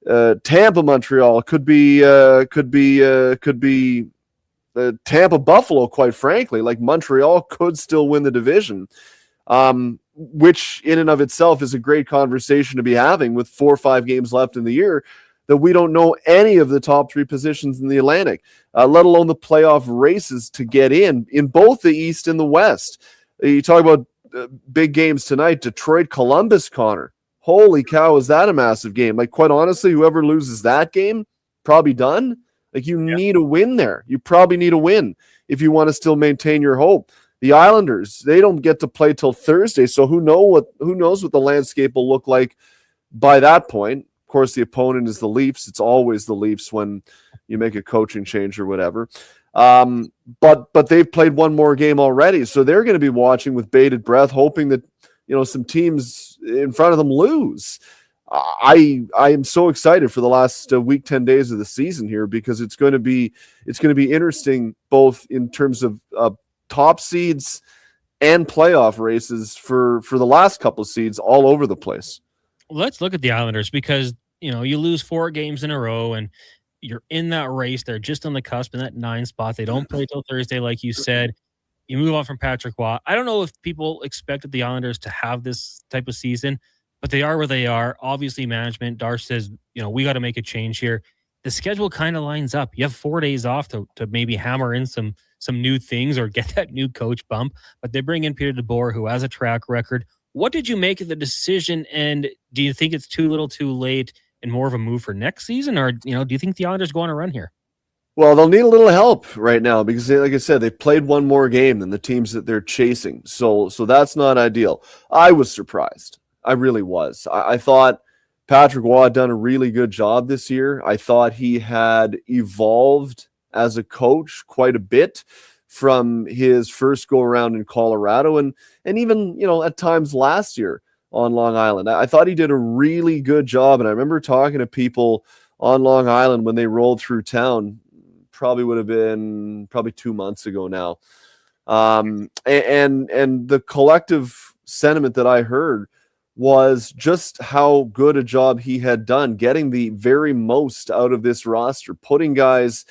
Tampa, Montreal, could be Tampa, Buffalo. Quite frankly, like Montreal could still win the division, which in and of itself is a great conversation to be having with 4 or 5 games left in the year, that we don't know any of the top 3 positions in the Atlantic, let alone the playoff races to get in both the East and the West. You talk about big games tonight, Detroit, Columbus, Connor. Holy cow, is that a massive game? Like, quite honestly, whoever loses that game, probably done. Like, you need a win there. You probably need a win if you want to still maintain your hope. The Islanders, they don't get to play till Thursday, so who knows what the landscape will look like by that point. Of course, the opponent is the Leafs. It's always the Leafs when you make a coaching change or whatever. But they've played one more game already, so they're going to be watching with bated breath, hoping that some teams in front of them lose. I am so excited for the last week, 10 days of the season here, because it's going to be interesting both in terms of top seeds and playoff races for the last couple of seeds all over the place. Let's look at the Islanders, because you lose 4 games in a row and you're in that race. They're just on the cusp in that 9 spot. They don't play till Thursday, like you said. You move on from Patrick Waugh. I don't know if people expected the Islanders to have this type of season, but they are where they are. Obviously, management, Darce says, we got to make a change here. The schedule kind of lines up. You have 4 days off to maybe hammer in some new things or get that new coach bump, but they bring in Peter DeBoer, who has a track record. What did you make of the decision, and do you think it's too little too late and more of a move for next season, or do you think the Islanders go on a run here? Well, they'll need a little help right now because, like I said, they played one more game than the teams that they're chasing. So that's not ideal. I was surprised. I really was. I thought Patrick Waugh had done a really good job this year. I thought he had evolved as a coach quite a bit from his first go-around in Colorado and even, at times last year on Long Island. I thought he did a really good job, and I remember talking to people on Long Island when they rolled through town. Would have been 2 months ago now. And the collective sentiment that I heard was just how good a job he had done getting the very most out of this roster, putting guys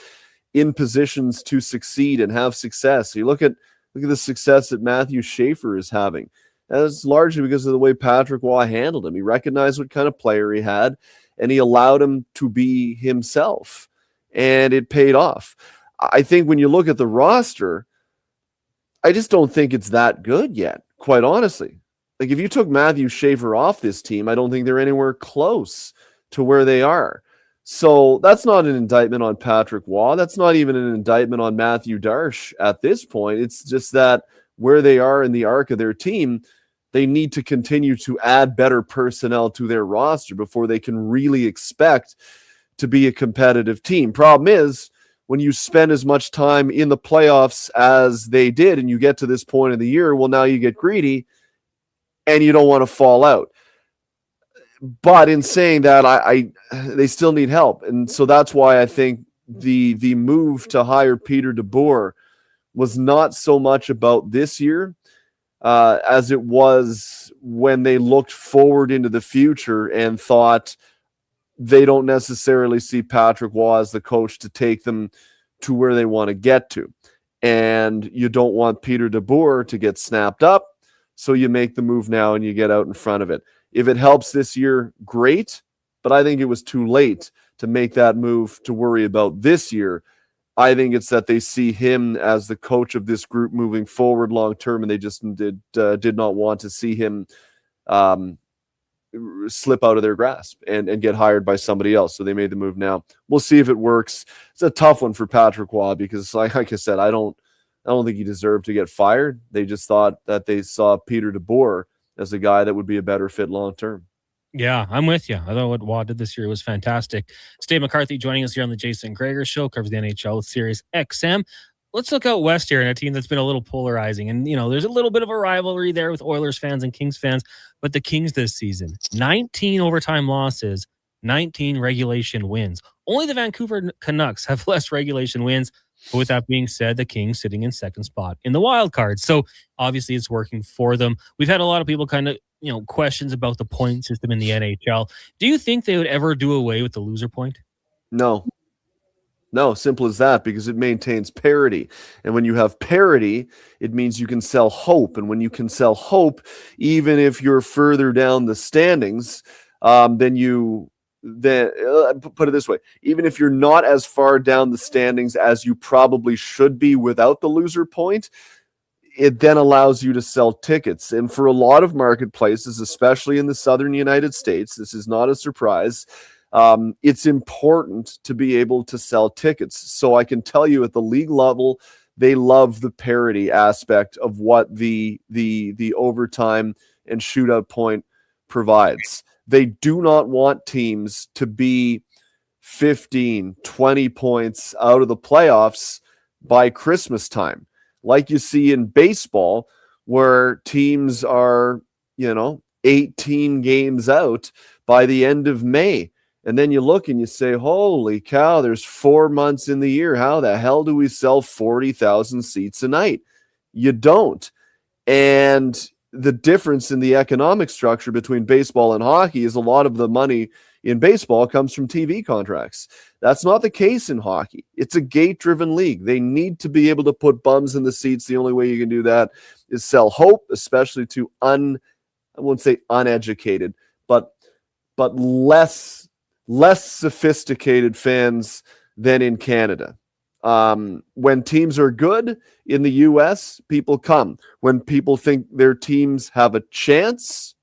in positions to succeed and have success. You look at Look at the success that Matthew Schaefer is having. And it's largely because of the way Patrick Waugh handled him. He recognized what kind of player he had, and he allowed him to be himself. And it paid off. I think when you look at the roster, I just don't think it's that good yet, quite honestly. Like, if you took Matthew Schaefer off this team, I don't think they're anywhere close to where they are. So that's not an indictment on Patrick Waugh. That's not even an indictment on Matthew Darche at this point. It's just that where they are in the arc of their team, they need to continue to add better personnel to their roster before they can really expect to be a competitive team. Problem is, when you spend as much time in the playoffs as they did and you get to this point of the year, well, now you get greedy and you don't want to fall out. But in saying that, they still need help. And so that's why I think the move to hire Peter DeBoer was not so much about this year as it was when they looked forward into the future and thought they don't necessarily see Patrick Waugh as the coach to take them to where they want to get to. And you don't want Peter DeBoer to get snapped up, so you make the move now and you get out in front of it. If it helps this year, great, but I think it was too late to make that move to worry about this year. I think it's that they see him as the coach of this group moving forward long term, and they just did not want to see him slip out of their grasp and get hired by somebody else. So they made the move now. We'll see if it works. It's a tough one for Patrick Waugh because, like I said, I don't think he deserved to get fired. They just thought that they saw Peter DeBoer as a guy that would be a better fit long term. Yeah, I'm with you. I thought what Waugh did this year was fantastic. It's Dave McCarthy joining us here on the Jason Gregor Show, covers the NHL with Sirius XM. Let's look out west here in a team that's been a little polarizing. And, there's a little bit of a rivalry there with Oilers fans and Kings fans. But the Kings this season, 19 overtime losses, 19 regulation wins. Only the Vancouver Canucks have less regulation wins. But with that being said, the Kings sitting in second spot in the wild card. So obviously it's working for them. We've had a lot of people kind of, questions about the point system in the NHL. Do you think they would ever do away with the loser point? No, simple as that, because it maintains parity. And when you have parity, it means you can sell hope. And when you can sell hope, even if you're further down the standings, put it this way, even if you're not as far down the standings as you probably should be without the loser point, it then allows you to sell tickets. And for a lot of marketplaces, especially in the southern United States, this is not a surprise. It's important to be able to sell tickets. So I can tell you at the league level, they love the parity aspect of what the overtime and shootout point provides. They do not want teams to be 15, 20 points out of the playoffs by Christmas time, like you see in baseball, where teams are, 18 games out by the end of May. And then you look and you say, holy cow, there's 4 months in the year. How the hell do we sell 40,000 seats a night? You don't. And the difference in the economic structure between baseball and hockey is a lot of the money in baseball comes from TV contracts. That's not the case in hockey. It's a gate-driven league. They need to be able to put bums in the seats. The only way you can do that is sell hope, especially to I won't say uneducated, but less sophisticated fans than in Canada. When teams are good in the US, people come. When people think their teams have a chance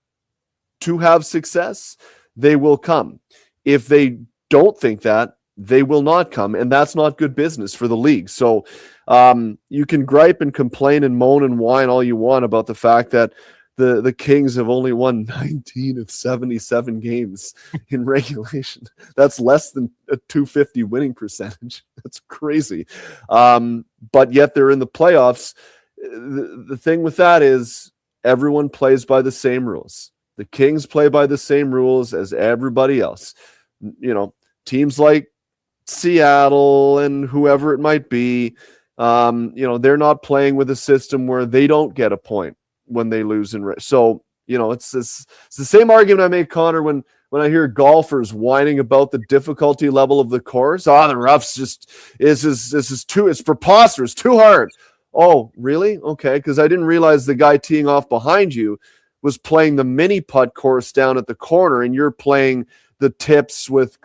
to have success, they will come. If they don't think that, they will not come, and that's not good business for the league. So you can gripe and complain and moan and whine all you want about the fact that the Kings have only won 19 of 77 games in regulation. That's less than a .250 winning percentage. That's crazy. But yet they're in the playoffs. The thing with that is everyone plays by the same rules. The Kings play by the same rules as everybody else. Teams like Seattle and whoever it might be, they're not playing with a system where they don't get a point when they lose so it's the same argument I make, Connor, when I hear golfers whining about the difficulty level of the course. The rough's just it's preposterous, too hard. Oh, really? Okay, because I didn't realize the guy teeing off behind you was playing the mini putt course down at the corner, and you're playing the tips with.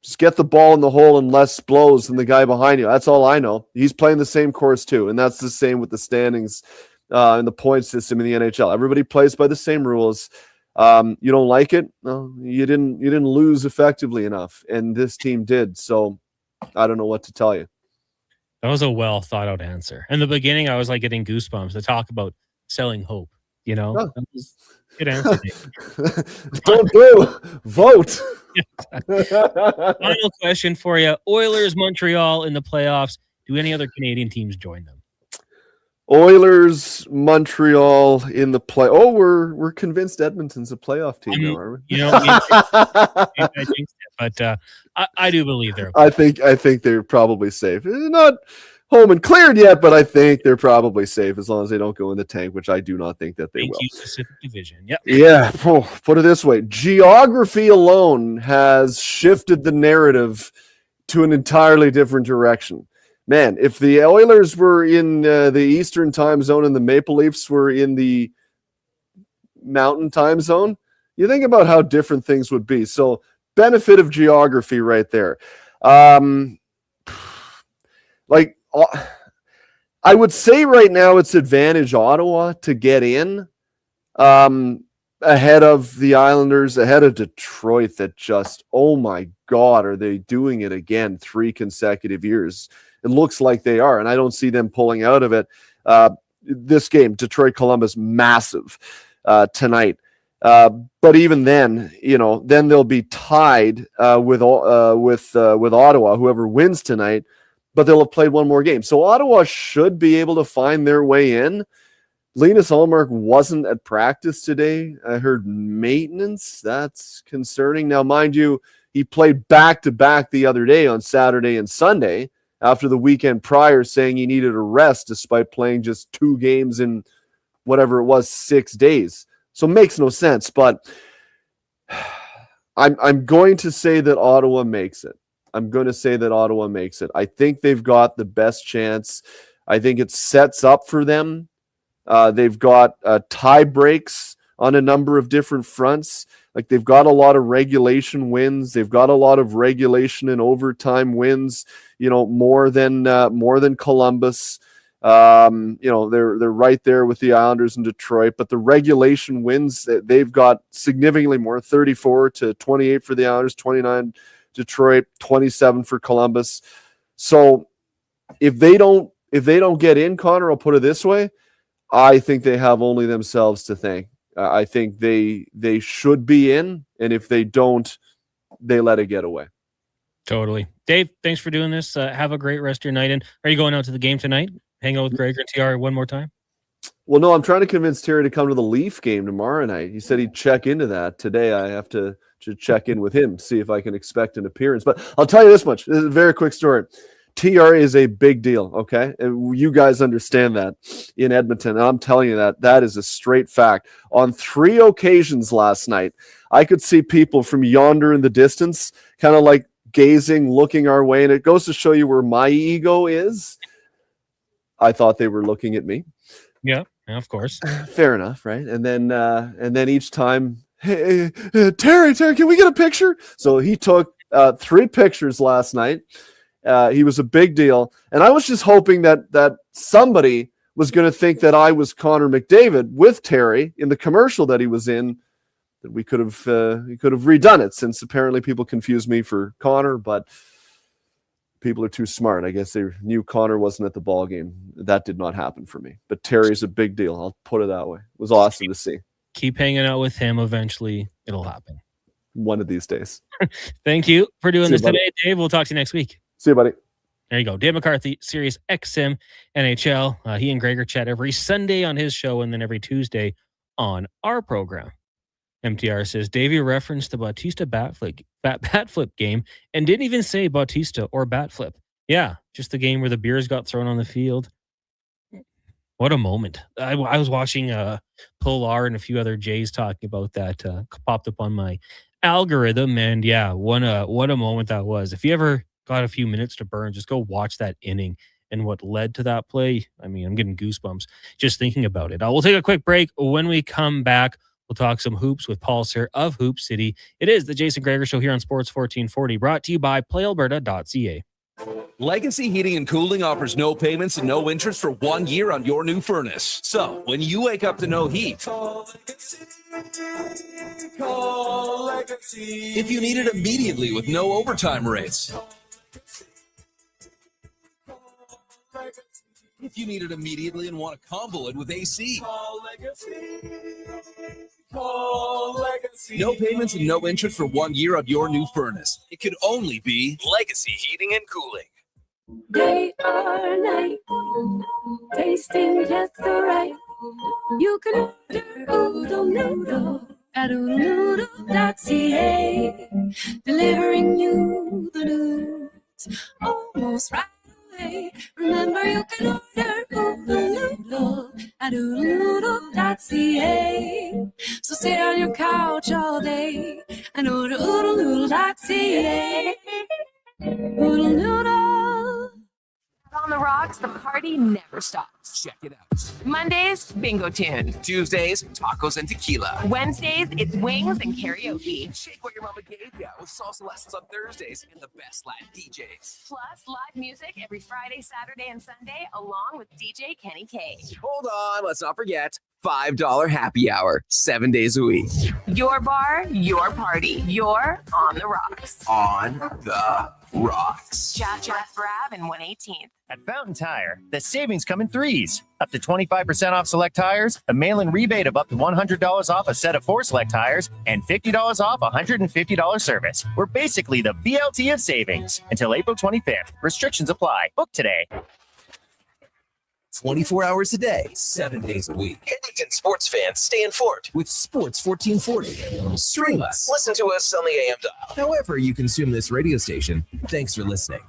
Just get the ball in the hole and less blows than the guy behind you. That's all I know. He's playing the same course too, and that's the same with the standings and the point system in the NHL. Everybody plays by the same rules. You don't like it? No, you didn't lose effectively enough, and this team did. So I don't know what to tell you. That was a well thought out answer. In the beginning, I was like getting goosebumps to talk about selling hope. You know, Oh. that was good answer. Don't do. Vote. Final question for you: Oilers, Montreal in the playoffs. Do any other Canadian teams join them? Oilers, Montreal in the play. Oh, we're convinced Edmonton's a playoff team now, are we? You know, I think but I do believe they're. I think they're probably safe. Not home and cleared yet, but I think they're probably safe as long as they don't go in the tank, which I do not think that they will. Pacific Division. Yep. Yeah. Put it this way: geography alone has shifted the narrative to an entirely different direction. Man, if the Oilers were in the Eastern time zone and the Maple Leafs were in the Mountain time zone, you think about how different things would be. So, benefit of geography right there. I would say right now it's advantage Ottawa to get in ahead of the Islanders, ahead of Detroit that just, oh my God, are they doing it again 3 consecutive years? It looks like they are, and I don't see them pulling out of it. This game, Detroit-Columbus, massive tonight. But even then, then they'll be tied with Ottawa, whoever wins tonight, but they'll have played one more game. So Ottawa should be able to find their way in. Linus Ullmark wasn't at practice today. I heard maintenance. That's concerning. Now, mind you, he played back-to-back the other day on Saturday and Sunday after the weekend prior, saying he needed a rest despite playing just 2 games in whatever it was, 6 days. So it makes no sense, but I'm going to say that Ottawa makes it. I think they've got the best chance. I think it sets up for them. They've got tie breaks on a number of different fronts. Like they've got a lot of regulation wins. They've got a lot of regulation and overtime wins, more than Columbus. They're right there with the Islanders and Detroit, but the regulation wins, they've got significantly more, 34-28 for the Islanders, 29 Detroit, 27 for Columbus. So if they don't get in, Connor, I'll put it this way, I think they have only themselves to thank. I think they should be in, and if they don't, they let it get away. Totally. Dave, thanks for doing this. Have a great rest of your night. And are you going out to the game tonight? Hang out with Gregor and TR one more time? Well, no, I'm trying to convince Terry to come to the Leaf game tomorrow night. He said he'd check into that. Today I have to check in with him, see if I can expect an appearance. But I'll tell you this much. This is a very quick story. TR is a big deal, okay? And you guys understand that in Edmonton. And I'm telling you that is a straight fact. On 3 occasions last night, I could see people from yonder in the distance kind of like gazing, looking our way. And it goes to show you where my ego is. I thought they were looking at me. Yeah, of course. Fair enough, right? And then each time, hey, Terry, can we get a picture? So he took 3 pictures last night. He was a big deal. And I was just hoping that somebody was going to think that I was Connor McDavid with Terry in the commercial that he was in, that we could have redone it, since apparently people confuse me for Connor, but people are too smart. I guess they knew Connor wasn't at the ball game. That did not happen for me. But Terry's a big deal. I'll put it that way. It was awesome to see. Keep hanging out with him. Eventually, it'll happen. One of these days. Thank you for doing this buddy. today, Dave. We'll talk to you next week. See you, buddy. There you go. Dave McCarthy, Sirius XM NHL. He and Gregor chat every Sunday on his show and then every Tuesday on our program. MTR says, Davey referenced the Bautista bat flip game and didn't even say Bautista or bat flip. Yeah, just the game where the beers got thrown on the field. What a moment. I was watching Polar and a few other Jays talking about that. Popped up on my algorithm, and yeah, what a moment that was. If you ever got a few minutes to burn, just go watch that inning and what led to that play. I mean, I'm getting goosebumps just thinking about it. We'll take a quick break. When we come back, we'll talk some hoops with Paul Cyr of Hoop City. It is the Jason Gregor Show here on Sports 1440, brought to you by PlayAlberta.ca. Legacy Heating and Cooling offers no payments and no interest for 1 year on your new furnace. So when you wake up to no heat, call Legacy. If you need it immediately with no overtime rates. If you need it immediately and want to combo it with AC. Call Legacy. Call Legacy. No payments and no interest for 1 year on your new furnace. It could only be Legacy Heating and Cooling. Day or night, tasting just so right. You can order Oodle Noodle at oodlenoodle.ca, delivering you the news almost right away. Remember, you can order Oodle Noodle at oodlenoodle.ca. So sit on your couch all day and order oodlenoodle.ca. Oodle Noodle. On the Rocks, the party never stops. Check it out. Mondays, bingo tune. Tuesdays, tacos and tequila. Wednesdays, it's wings and karaoke. Shake what your mama gave ya with salsa lessons on Thursdays and the best Latin DJs. Plus, live music every Friday, Saturday, and Sunday, along with DJ Kenny K. Hold on, let's not forget $5 happy hour, 7 days a week. Your bar, your party. You're on the Rocks. On the Rocks. Jasper Ave and 118th. At Fountain Tire, the savings come in threes. Up to 25% off select tires, a mail-in rebate of up to $100 off a set of 4 select tires, and $50 off a $150 service. We're basically the BLT of savings. Until April 25th. Restrictions apply. Book today. 24 hours a day, 7 days a week. Edmonton sports fans stay informed with Sports 1440. Stream us. Listen to us on the AM dial. However you consume this radio station, thanks for listening.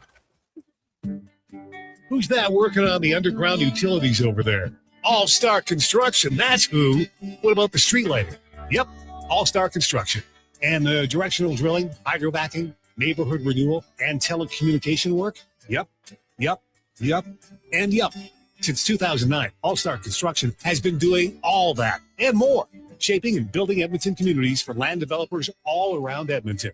Who's that working on the underground utilities over there? All-Star Construction, that's who. What about the street lighting? Yep, All-Star Construction. And the directional drilling, hydrovacing, neighborhood renewal, and telecommunication work? Yep. Since 2009, All-Star Construction has been doing all that and more, shaping and building Edmonton communities for land developers all around Edmonton.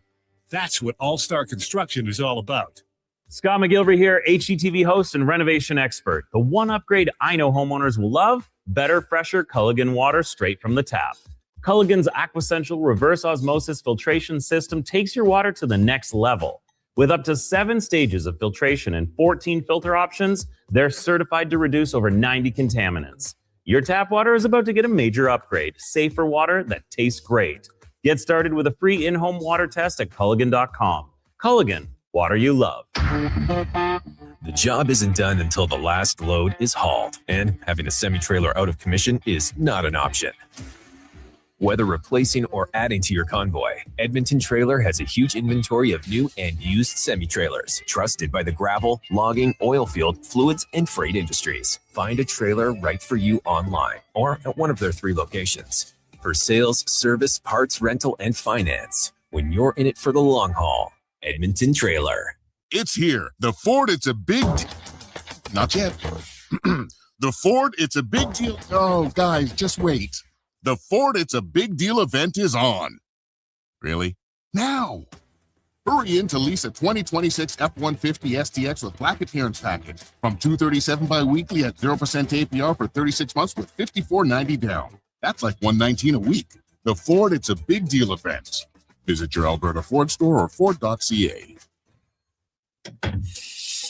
That's what All-Star Construction is all about. Scott McGilvery here, HGTV host and renovation expert. The one upgrade I know homeowners will love: better, fresher Culligan water straight from the tap. Culligan's Aquasential reverse osmosis filtration system takes your water to the next level. With up to 7 stages of filtration and 14 filter options, they're certified to reduce over 90 contaminants. Your tap water is about to get a major upgrade. Safer water that tastes great. Get started with a free in-home water test at Culligan.com. Culligan, water you love. The job isn't done until the last load is hauled, and having a semi-trailer out of commission is not an option. Whether replacing or adding to your convoy, Edmonton Trailer has a huge inventory of new and used semi-trailers, trusted by the gravel, logging, oil field, fluids, and freight industries. Find a trailer right for you online or at one of their 3 locations. For sales, service, parts, rental, and finance, when you're in it for the long haul, Edmonton Trailer. It's here. The Ford, it's a big Not yet. The Ford, it's a big deal. Oh, guys, just wait. The Ford It's a Big Deal event is on. Really? Now! Hurry in to lease a 2026 F-150 STX with black adherence package from $237 bi-weekly at 0% APR for 36 months with $54.90 down. That's like $119 a week. The Ford It's a Big Deal event. Visit your Alberta Ford store or Ford.ca.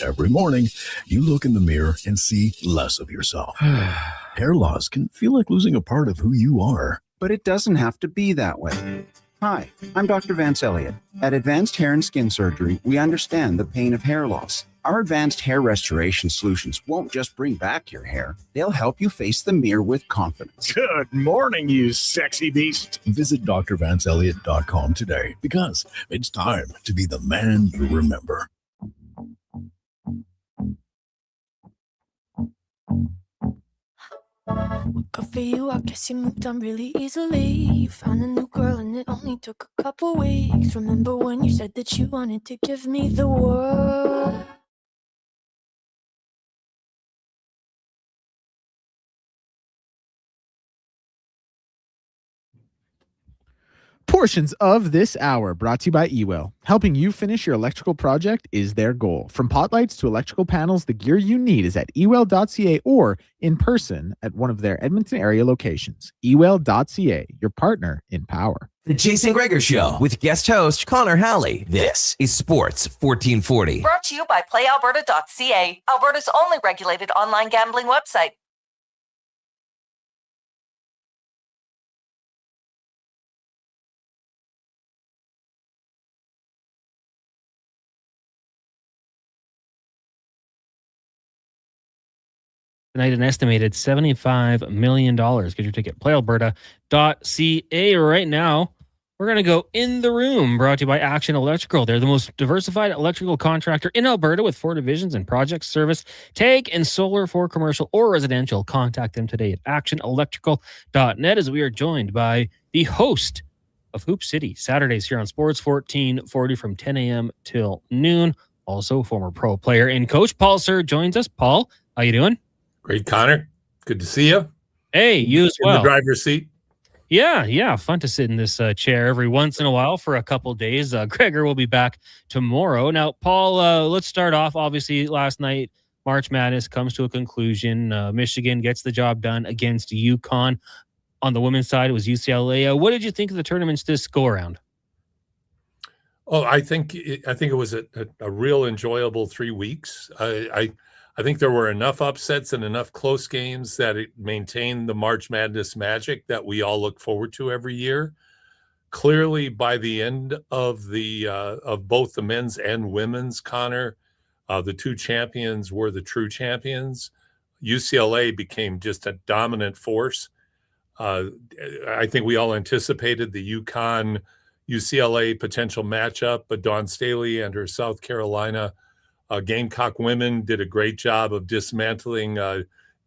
Every morning, you look in the mirror and see less of yourself. Hair loss can feel like losing a part of who you are. But it doesn't have to be that way. Hi, I'm Dr. Vance Elliott. At Advanced Hair and Skin Surgery, we understand the pain of hair loss. Our advanced hair restoration solutions won't just bring back your hair. They'll help you face the mirror with confidence. Good morning, you sexy beast. Visit drvanceelliott.com today because it's time to be the man you remember. Good for you, I guess you moved on really easily. You found a new girl and it only took a couple weeks. Remember when you said that you wanted to give me the world? Portions of this hour brought to you by Ewell. Helping you finish your electrical project is their goal. From pot lights to electrical panels, the gear you need is at ewell.ca or in person at one of their Edmonton area locations. Ewell.ca, your partner in power. The Jason Gregor Show with guest host Connor Halley. This is Sports 1440. Brought to you by playalberta.ca, Alberta's only regulated online gambling website. Tonight, an estimated $75 million. Get your ticket, playalberta.ca. Right now, we're going to go in the room, brought to you by Action Electrical. They're the most diversified electrical contractor in Alberta with 4 divisions in project, service, take, and solar for commercial or residential. Contact them today at actionelectrical.net as we are joined by the host of Hoop City Saturdays here on Sports 1440 from 10 a.m. till noon. Also, former pro player and coach Paul Sir joins us. Paul, how you doing? Great, Connor. Good to see you. Hey, you as well. In the driver's seat. Yeah. Fun to sit in this chair every once in a while for a couple days. Gregor will be back tomorrow. Now, Paul, let's start off. Obviously, last night, March Madness comes to a conclusion. Michigan gets the job done against UConn. On the women's side, it was UCLA. What did you think of the tournaments this go-around? Oh, I think it was a real enjoyable 3 weeks. I think there were enough upsets and enough close games that it maintained the March Madness magic that we all look forward to every year. Clearly, by the end of of both the men's and women's, Connor, the 2 champions were the true champions. UCLA became just a dominant force. I think we all anticipated the UConn-UCLA potential matchup, but Dawn Staley and her South Carolina Gamecock women did a great job of dismantling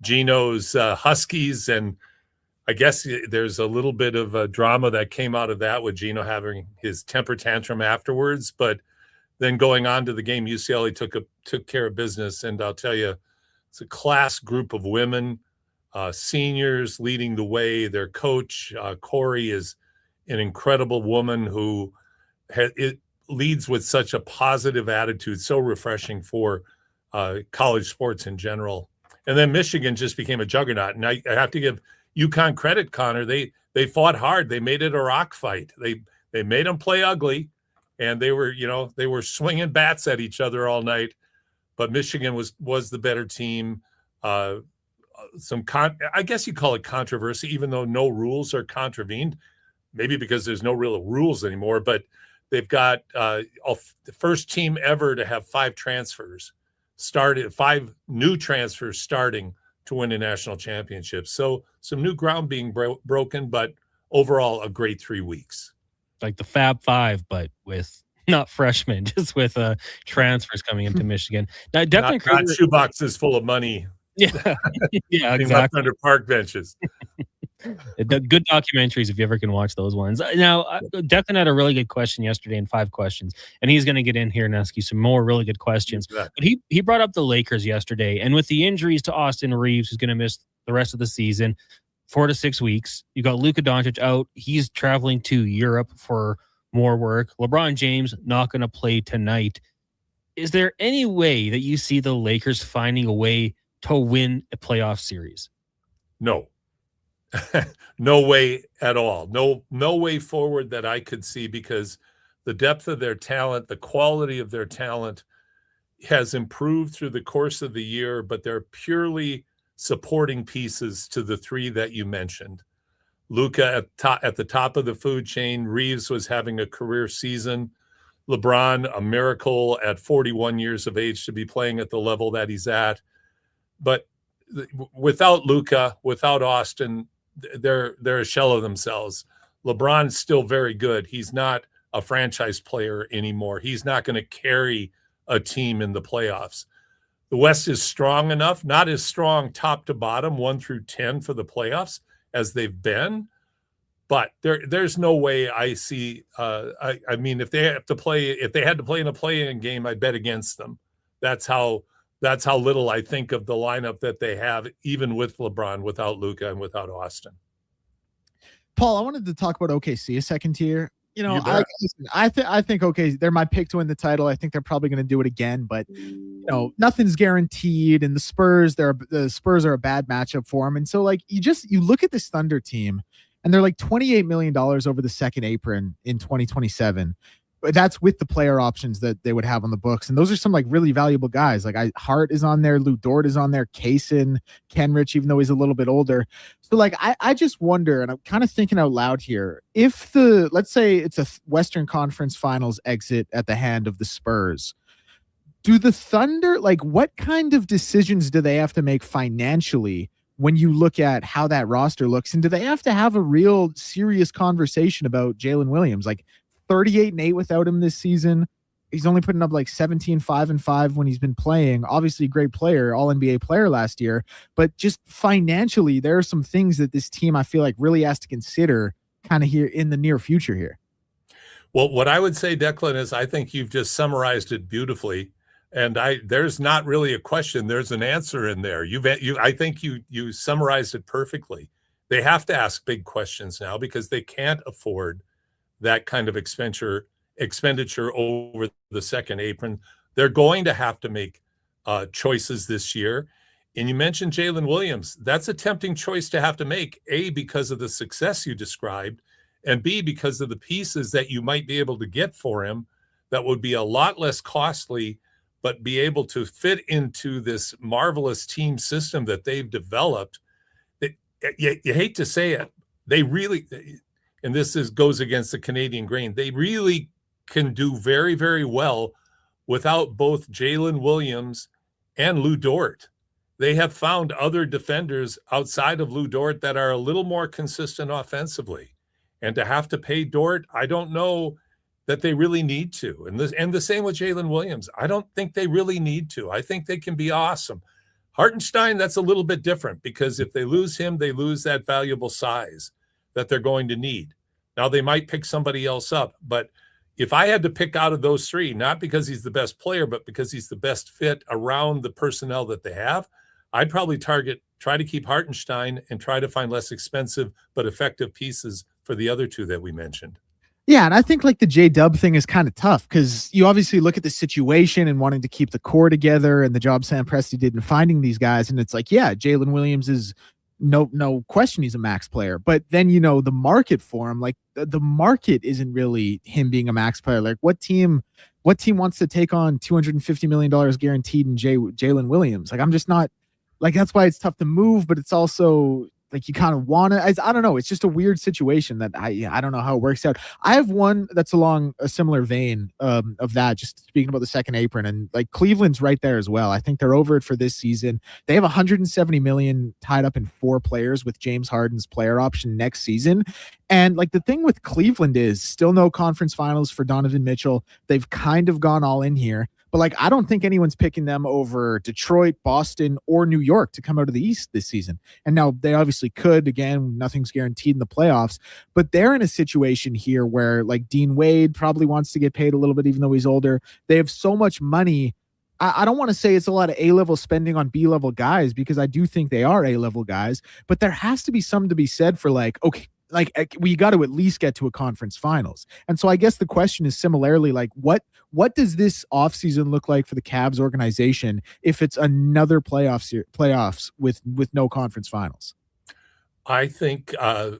Gino's Huskies, and I guess there's a little bit of drama that came out of that with Gino having his temper tantrum afterwards. But then going on to the game, UCLA took care of business, and I'll tell you, it's a class group of women, seniors leading the way. Their coach, Corey, is an incredible woman who leads with such a positive attitude, so refreshing for college sports in general. And then Michigan just became a juggernaut. And I have to give UConn credit, Connor. They fought hard. They made it a rock fight. They made them play ugly, and they were swinging bats at each other all night. But Michigan was the better team. I guess you call it controversy, even though no rules are contravened. Maybe because there's no real rules anymore, but they've got the first team ever to have 5 new transfers starting to win a national championship. So some new ground being broken, but overall a great 3 weeks. Like the Fab Five, but with not freshmen, just with transfers coming into Michigan. Now, not shoeboxes full of money. Yeah, exactly. Left under park benches. Good documentaries if you ever can watch those ones. Now, Declan had a really good question yesterday in 5 questions, and he's going to get in here and ask you some more really good questions. But he brought up the Lakers yesterday, and with the injuries to Austin Reeves, who's going to miss the rest of the season, 4 to 6 weeks. You got Luka Doncic out. He's traveling to Europe for more work. LeBron James not going to play tonight. Is there any way that you see the Lakers finding a way to win a playoff series? No. No way at all. No way forward that I could see, because the depth of their talent, the quality of their talent has improved through the course of the year, but they're purely supporting pieces to the 3 that you mentioned. Luka at the top of the food chain. Reeves was having a career season. LeBron, a miracle at 41 years of age to be playing at the level that he's at. But without Luka, without Austin, they're a shell of themselves. LeBron's still very good. He's not a franchise player anymore. He's not going to carry a team in the playoffs. The West is strong enough, not as strong top to bottom, 1 through 10 for the playoffs as they've been, but there's no way I see. I mean, if they had to play in a play-in game, I bet against them. That's how little I think of the lineup that they have, even with LeBron, without Luka, and without Austin. Paul, I wanted to talk about OKC a second here. You know, You bet. I think okay, they're my pick to win the title. I think they're probably going to do it again, but you know, nothing's guaranteed. And the Spurs are a bad matchup for them. And so like you look at this Thunder team, and they're like $28 million over the second apron in 2027. But that's with the player options that they would have on the books. And those are some like really valuable guys. Like Hart is on there, Lou Dort is on there, Kaysen, Kenrich, even though he's a little bit older. So like, I just wonder, and I'm kind of thinking out loud here, if let's say it's a Western Conference Finals exit at the hand of the Spurs, do the Thunder, like what kind of decisions do they have to make financially when you look at how that roster looks? And do they have to have a real serious conversation about Jalen Williams? Like 38-8 without him this season. He's only putting up like 17-5-5 when he's been playing. Obviously, great player, all NBA player last year. But just financially, there are some things that this team I feel like really has to consider kind of here in the near future here. Well, what I would say, Declan, is I think you've just summarized it beautifully. And there's not really a question. There's an answer in there. I think you summarized it perfectly. They have to ask big questions now because they can't afford that kind of expenditure over the second apron. They're going to have to make choices this year. And you mentioned Jalen Williams. That's a tempting choice to have to make, A, because of the success you described, and B, because of the pieces that you might be able to get for him that would be a lot less costly, but be able to fit into this marvelous team system that they've developed. You hate to say it, they really, and this goes against the Canadian grain, they really can do very, very well without both Jalen Williams and Lou Dort. They have found other defenders outside of Lou Dort that are a little more consistent offensively. And to have to pay Dort, I don't know that they really need to. And the same with Jalen Williams. I don't think they really need to. I think they can be awesome. Hartenstein, that's a little bit different because if they lose him, they lose that valuable size that they're going to need. Now, they might pick somebody else up, but if I had to pick out of those three, not because he's the best player, but because he's the best fit around the personnel that they have, I'd probably try to keep Hartenstein and try to find less expensive but effective pieces for the other two that we mentioned. Yeah, and I think like the J-Dub thing is kind of tough because you obviously look at the situation and wanting to keep the core together and the job Sam Presti did in finding these guys. And it's like, yeah, Jalen Williams is no question he's a max player. But then, you know, the market for him, like the market isn't really him being a max player. Like what team wants to take on $250 million guaranteed in Jalen Williams? Like I'm just not like, that's why it's tough to move, but it's also like you kind of want to, I don't know. It's just a weird situation that I don't know how it works out. I have one that's along a similar vein of that, just speaking about the second apron, and like Cleveland's right there as well. I think they're over it for this season. They have $170 million tied up in 4 players with James Harden's player option next season. And like the thing with Cleveland is still no conference finals for Donovan Mitchell. They've kind of gone all in here. But like, I don't think anyone's picking them over Detroit, Boston, or New York to come out of the East this season. And now they obviously could. Again, nothing's guaranteed in the playoffs. But they're in a situation here where like Dean Wade probably wants to get paid a little bit, even though he's older. They have so much money. I don't want to say it's a lot of A-level spending on B-level guys because I do think they are A-level guys. But there has to be something to be said for like, okay, like we got to at least get to a conference finals. And so I guess the question is similarly, like what does this offseason look like for the Cavs organization if it's another playoffs with no conference finals? I think I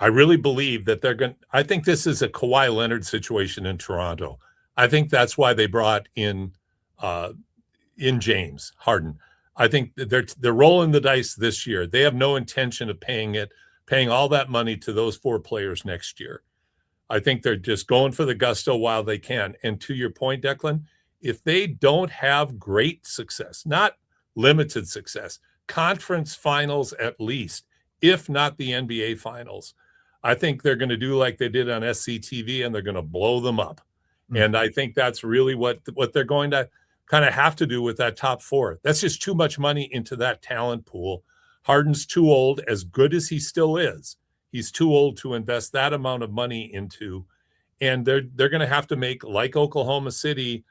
really believe that I think this is a Kawhi Leonard situation in Toronto. I think that's why they brought in James Harden. I think they're rolling the dice this year. They have no intention of paying all that money to those 4 players next year. I think they're just going for the gusto while they can. And to your point, Declan, if they don't have great success, not limited success, conference finals at least, if not the NBA finals, I think they're going to do like they did on SCTV and they're going to blow them up. Mm-hmm. And I think that's really what they're going to kind of have to do with that top 4. That's just too much money into that talent pool. Harden's too old, as good as he still is. He's too old to invest that amount of money into. And they're going to have to make, like Oklahoma City,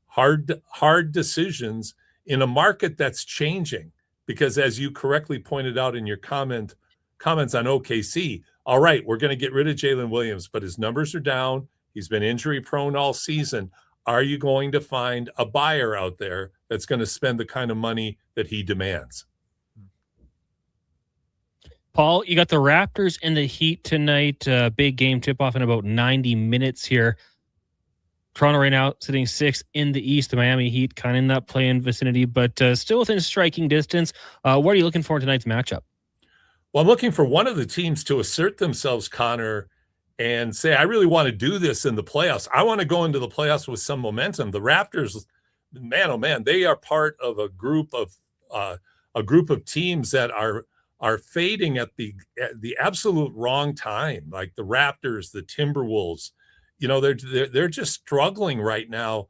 hard decisions in a market that's changing. Because as you correctly pointed out in your comments on OKC, all right, we're going to get rid of Jalen Williams, but his numbers are down. He's been injury prone all season. Are you going to find a buyer out there that's going to spend the kind of money that he demands? Paul, you got the Raptors and the Heat tonight. Big game tip-off in about 90 minutes here. Toronto right now sitting 6th in the East. The Miami Heat kind of in that play-in vicinity, but still within striking distance. What are you looking for in tonight's matchup? Well, I'm looking for one of the teams to assert themselves, Connor, and say, I really want to do this in the playoffs. I want to go into the playoffs with some momentum. The Raptors, man, oh man, they are part of a group of teams that are fading at the absolute wrong time. Like the Raptors, the Timberwolves, they're just struggling right now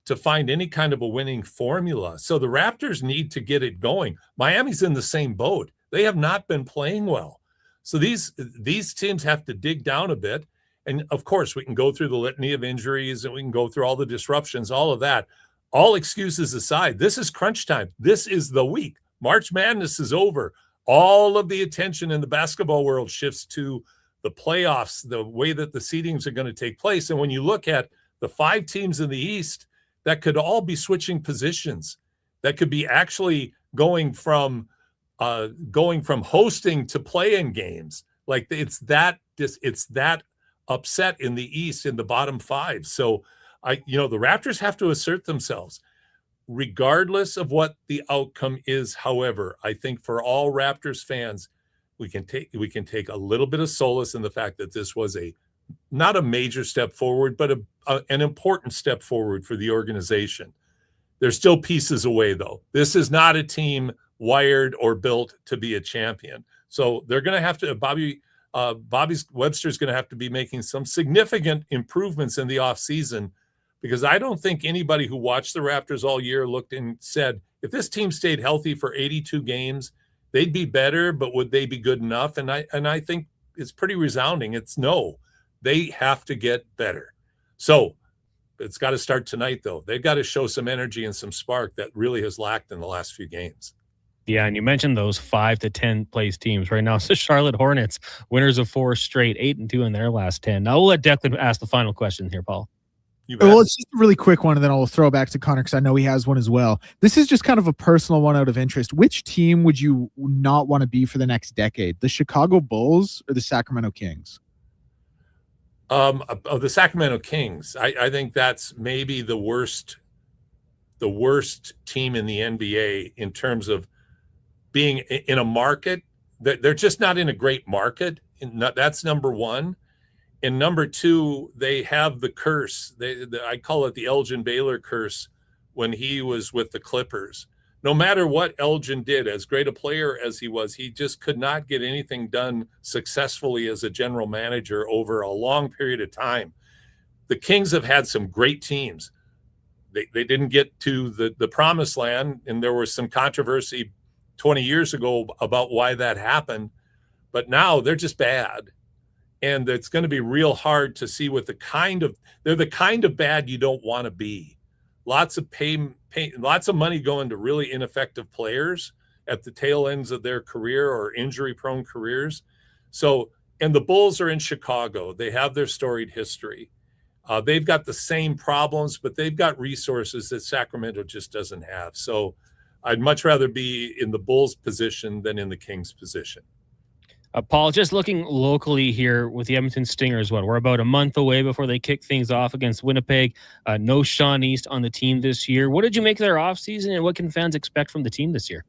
to find any kind of a winning formula. So the Raptors need to get it going. Miami's in the same boat. They have not been playing well. So these teams have to dig down a bit. And of course, we can go through the litany of injuries and we can go through all the disruptions, all of that. All excuses aside, this is crunch time. This is the week. March Madness is over. All of the attention in the basketball world shifts to the playoffs, the way that the seedings are going to take place. And when you look at the 5 teams in the East, that could all be switching positions. That could be actually going from hosting to play-in games. Like it's that upset in the East in the bottom 5. So the Raptors have to assert themselves regardless of what the outcome is. However, I think for all Raptors fans, we can take a little bit of solace in the fact that this was not a major step forward, but an important step forward for the organization. There's still pieces away, though. This is not a team wired or built to be a champion. So they're going to have to, Bobby Webster's going to have to be making some significant improvements in the offseason, because I don't think anybody who watched the Raptors all year looked and said, if this team stayed healthy for 82 games, they'd be better, but would they be good enough? And I think it's pretty resounding. It's no. They have to get better. So it's got to start tonight, though. They've got to show some energy and some spark that really has lacked in the last few games. Yeah, and you mentioned those 5 to 10 place teams right now. So Charlotte Hornets, winners of 4 straight, 8-2 in their last 10. Now we'll let Declan ask the final question here, Paul. Well, it's just a really quick one, and then I'll throw back to Connor because I know he has one as well. This is just kind of a personal one out of interest. Which team would you not want to be for the next decade? The Chicago Bulls or the Sacramento Kings? Of the Sacramento Kings, I think that's maybe the worst team in the NBA in terms of being in a market that they're just not in a great market. That's number one. And number two, they have the curse. I call it the Elgin Baylor curse when he was with the Clippers. No matter what Elgin did, as great a player as he was, he just could not get anything done successfully as a general manager over a long period of time. The Kings have had some great teams. They didn't get to the promised land, and there was some controversy 20 years ago about why that happened. But now they're just bad. And it's going to be real hard to see they're the kind of bad you don't want to be. Lots of lots of money going to really ineffective players at the tail ends of their career or injury-prone careers. So, and the Bulls are in Chicago. They have their storied history. They've got the same problems, but they've got resources that Sacramento just doesn't have. So I'd much rather be in the Bulls' position than in the Kings' position. Paul, just looking locally here with the Edmonton Stingers, we're about a month away before they kick things off against Winnipeg. No Sean East on the team this year. What did you make of their offseason, and what can fans expect from the team this year?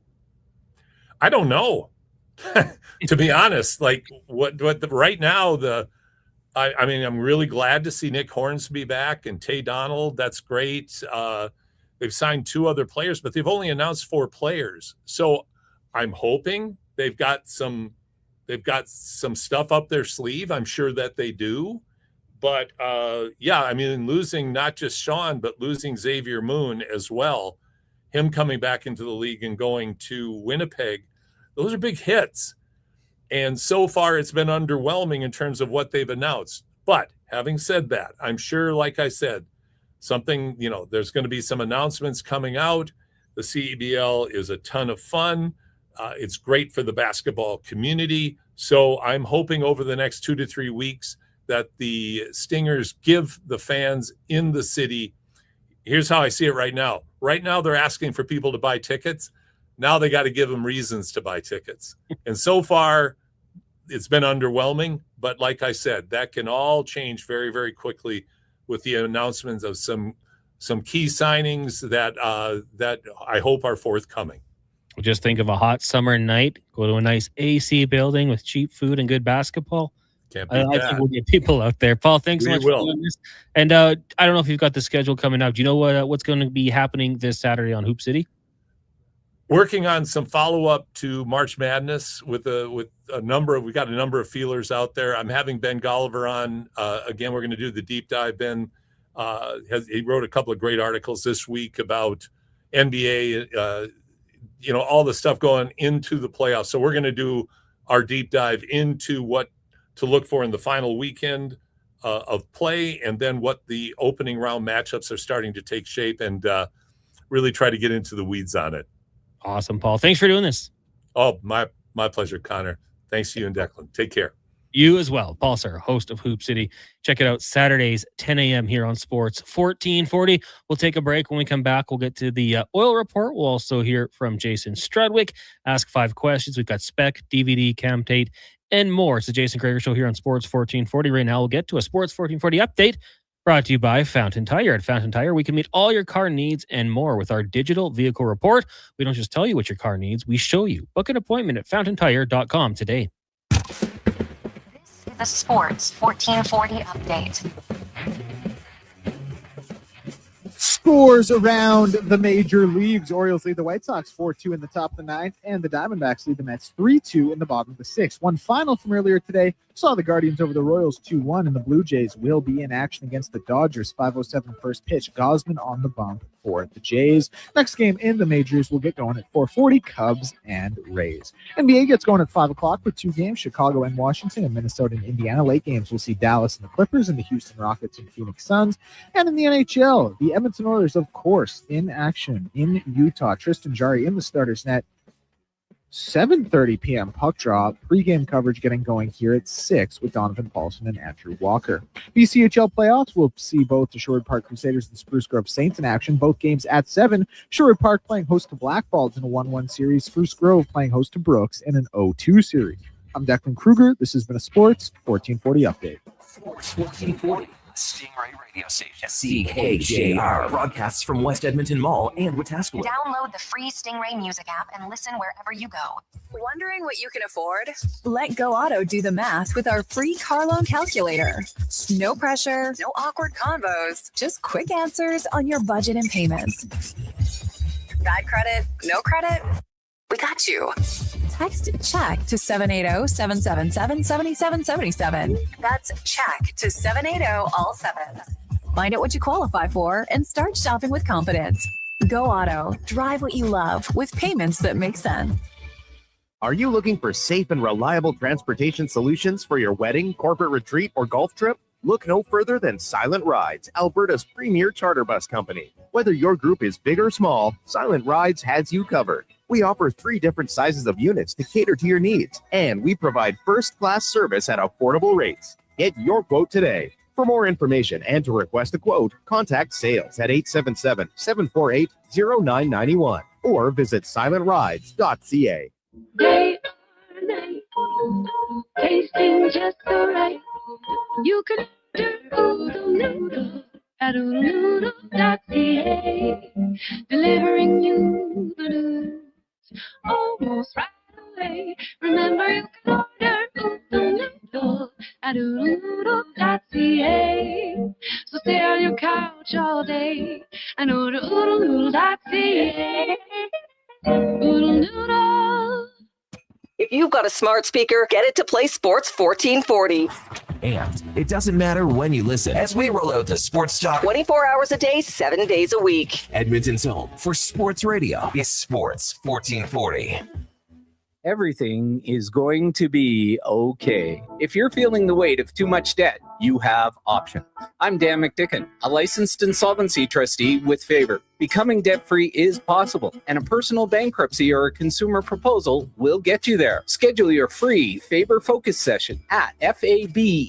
I don't know, to be honest. Like right now, I mean, I'm really glad to see Nick Hornsby back and Tate Donald. That's great. They've signed 2 other players, but they've only announced 4 players. So I'm hoping they've got some stuff up their sleeve. I'm sure that they do. But, yeah, I mean, losing not just Sean, but losing Xavier Moon as well, him coming back into the league and going to Winnipeg, those are big hits. And so far it's been underwhelming in terms of what they've announced. But having said that, I'm sure, like I said, there's going to be some announcements coming out. The CEBL is a ton of fun. It's great for the basketball community. So I'm hoping over the next 2 to 3 weeks that the Stingers give the fans in the city. Here's how I see it right now. Right now, they're asking for people to buy tickets. Now they got to give them reasons to buy tickets. And so far, it's been underwhelming. But like I said, that can all change very, very quickly with the announcements of some key signings that I hope are forthcoming. Just think of a hot summer night, go to a nice AC building with cheap food and good basketball. Can't beat I that. think we'll get people out there. Paul, thanks so much for doing this. And I don't know if you've got the schedule coming up. Do you know what's going to be happening this Saturday on Hoop City? Working on some follow-up to March Madness with a number of, we got a number of feelers out there. I'm having Ben Golliver on. Again, we're going to do the deep dive. Ben, he wrote a couple of great articles this week about NBA, all the stuff going into the playoffs. So we're going to do our deep dive into what to look for in the final weekend of play, and then what the opening round matchups are starting to take shape, and really try to get into the weeds on it. Awesome, Paul. Thanks for doing this. Oh, my pleasure, Connor. Thanks to you and Declan. Take care. You as well. Paul Sir, host of Hoop City. Check it out Saturdays, 10 a.m. here on Sports 1440. We'll take a break. When we come back, we'll get to the oil report. We'll also hear from Jason Strudwick. Ask 5 questions. We've got Spec, DVD, Cam Tate, and more. It's the Jason Gregor Show here on Sports 1440. Right now, we'll get to a Sports 1440 update brought to you by Fountain Tire. At Fountain Tire, we can meet all your car needs and more with our digital vehicle report. We don't just tell you what your car needs, we show you. Book an appointment at fountaintire.com today. This is the Sports 1440 update. Scores around the major leagues. Orioles lead the White Sox 4-2 in the top of the 9th, and the Diamondbacks lead the Mets 3-2 in the bottom of the 6th. One final from earlier today saw the Guardians over the Royals 2-1, and the Blue Jays will be in action against the Dodgers. 5:07 first pitch. Gosman on the bump for the Jays. Next game in the majors will get going at 4:40. Cubs and Rays. NBA gets going at 5 o'clock with 2 games, Chicago and Washington, and Minnesota and Indiana. Late games will see Dallas and the Clippers, and the Houston Rockets and Phoenix Suns. And in the NHL, the Edmonton Oilers, of course, in action in Utah. Tristan Jarry in the starter's net. 7:30 p.m. puck drop. Pre-game coverage getting going here at 6 with Donovan Paulson and Andrew Walker. BCHL playoffs will see both the Sherwood Park Crusaders and Spruce Grove Saints in action. Both games at 7. Sherwood Park playing host to Blackballs in a 1-1 series. Spruce Grove playing host to Brooks in an 0-2 series. I'm Declan Kruger. This has been a Sports 1440 update. Sports 1440. Stingray Radio Station. CKJR broadcasts from West Edmonton Mall and Wetaskiwin. Download the free Stingray music app and listen wherever you go. Wondering what you can afford? Let Go Auto do the math with our free car loan calculator. No pressure, no awkward convos, just quick answers on your budget and payments. Bad credit? No credit? We got you. Text check to 780-777-7777. That's check to 780 all 7. Find out what you qualify for and start shopping with confidence. Go Auto. Drive what you love with payments that make sense. Are you looking for safe and reliable transportation solutions for your wedding, corporate retreat, or golf trip? Look no further than Silent Rides, Alberta's premier charter bus company. Whether your group is big or small, Silent Rides has you covered. We offer 3 different sizes of units to cater to your needs, and we provide first-class service at affordable rates. Get your quote today. For more information and to request a quote, contact sales at 877-748-0991 or visit silentrides.ca. Day or night, tasting just so right. You can order noodle at oodle-noodle.ca, delivering you the news almost right away. Remember, you can order oodle-noodle at oodle-noodle.ca. So stay on your couch all day and order oodle-noodle.ca. Oodle-noodle. If you've got a smart speaker, get it to play Sports 1440. And it doesn't matter when you listen, as we roll out the Sports Talk 24 hours a day, 7 days a week. Edmonton's home for sports radio is Sports 1440. Everything is going to be okay. If you're feeling the weight of too much debt, you have options. I'm Dan McDicken, a licensed insolvency trustee with Faber. Becoming debt-free is possible, and a personal bankruptcy or a consumer proposal will get you there. Schedule your free Faber Focus session at faber.ca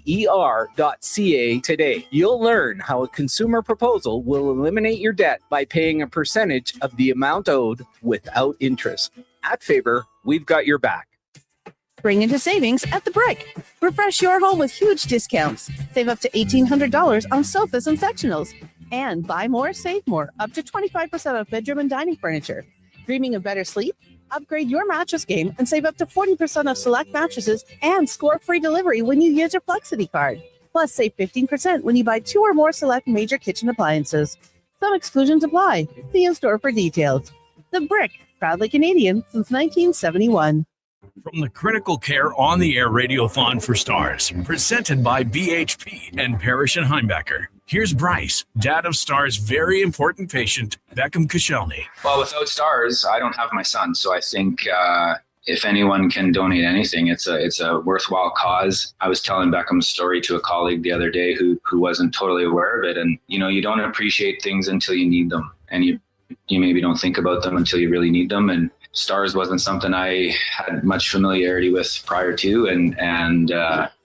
today. You'll learn how a consumer proposal will eliminate your debt by paying a percentage of the amount owed without interest. At Faber, we've got your back. Bring into savings at The Brick. Refresh your home with huge discounts. Save up to $1,800 on sofas and sectionals. And buy more, save more. Up to 25% off bedroom and dining furniture. Dreaming of better sleep? Upgrade your mattress game and save up to 40% off select mattresses and score free delivery when you use your Flexity card. Plus, save 15% when you buy 2 or more select major kitchen appliances. Some exclusions apply. See in store for details. The Brick, proudly Canadian since 1971. From the Critical Care on the Air Radiothon for Stars, presented by BHP and Parrish and Heimbecker. Here's Bryce, dad of Stars' very important patient, Beckham Koscielny. Well, without Stars, I don't have my son, so I think if anyone can donate anything, it's a worthwhile cause. I was telling Beckham's story to a colleague the other day who wasn't totally aware of it, and you don't appreciate things until you need them, and you maybe don't think about them until you really need them. And Stars wasn't something I had much familiarity with prior to, and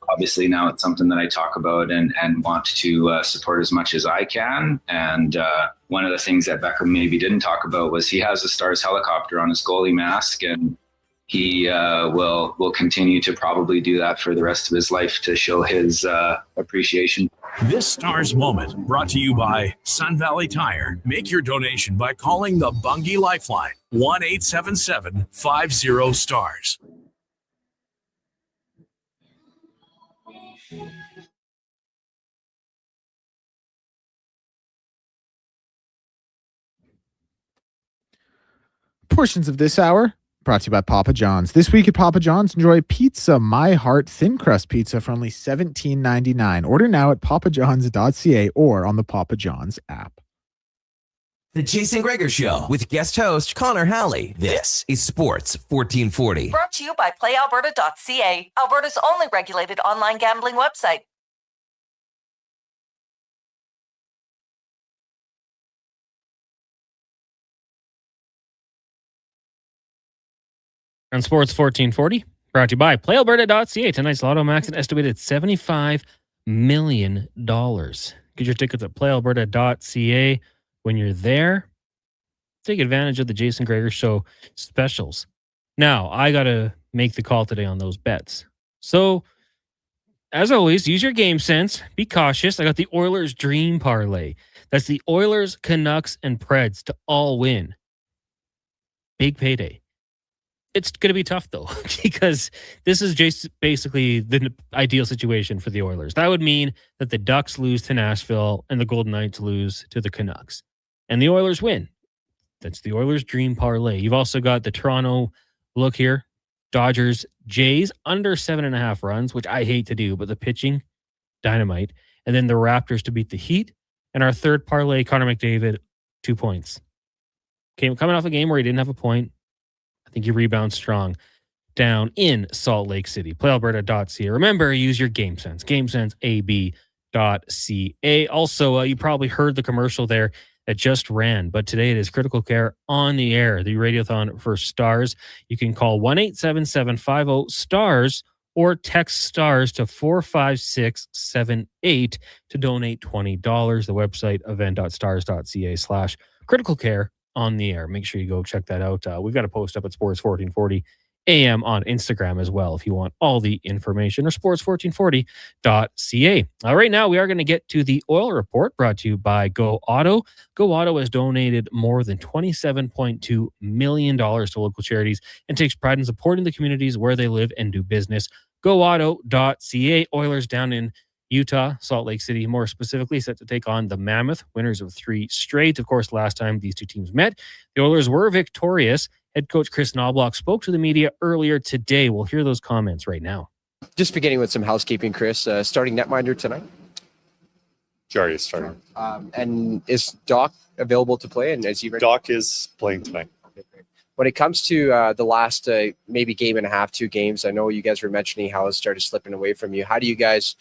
obviously now it's something that I talk about and want to support as much as I can. And one of the things that Beckham maybe didn't talk about was he has a Stars helicopter on his goalie mask, and he will continue to probably do that for the rest of his life to show his appreciation. This Stars moment brought to you by Sun Valley Tire. Make your donation by calling the Bungie Lifeline, 1-877-50-STARS. Portions of this hour brought to you by Papa John's. This week at Papa John's, enjoy pizza My Heart thin crust pizza for only $17.99. Order now at papajohns.ca or on the Papa John's app. The Jason Gregor Show with guest host Connor Halley. This is Sports 1440. Brought to you by playalberta.ca, Alberta's only regulated online gambling website. On Sports 1440, brought to you by PlayAlberta.ca. Tonight's Lotto Max an estimated $75 million. Get your tickets at PlayAlberta.ca. When you're there, take advantage of the Jason Gregor Show specials. Now, I got to make the call today on those bets. So, as always, use your game sense. Be cautious. I got the Oilers Dream Parlay. That's the Oilers, Canucks, and Preds to all win. Big payday. It's going to be tough, though, because this is just basically the ideal situation for the Oilers. That would mean that the Ducks lose to Nashville and the Golden Knights lose to the Canucks. And the Oilers win. That's the Oilers Dream Parlay. You've also got the Toronto look here. Dodgers, Jays, under 7.5 runs, which I hate to do, but the pitching, dynamite. And then the Raptors to beat the Heat. And our third parlay, Connor McDavid, 2 points. Coming off a game where he didn't have a point. I think you rebound strong down in Salt Lake City. PlayAlberta.ca. Remember, use your game sense. GameSenseAB.ca. Also, you probably heard the commercial there that just ran, but today it is Critical Care on the Air, the Radiothon for Stars. You can call 1-877-50-STARS or text STARS to 45678 to donate $20. The website, event.stars.ca/Critical Care on the Air. Make sure you go check that out. We've got a post up at Sports 1440 AM on Instagram as well if you want all the information, or sports1440.ca. Right now, we are going to get to the oil report brought to you by Go Auto. Go Auto has donated more than $27.2 million to local charities and takes pride in supporting the communities where they live and do business. GoAuto.ca. Oilers down in Utah, Salt Lake City, more specifically, set to take on the Mammoth, winners of 3 straight. Of course, last time these two teams met, the Oilers were victorious. Head coach Chris Knoblock spoke to the media earlier today. We'll hear those comments right now. Just beginning with some housekeeping, Chris. Starting netminder tonight? Jari is starting. And is Doc available to play? And is he ready? Doc is playing tonight. Okay, great. when it comes to the last maybe game and a half, 2 games, I know you guys were mentioning how it started slipping away from you. How do you guys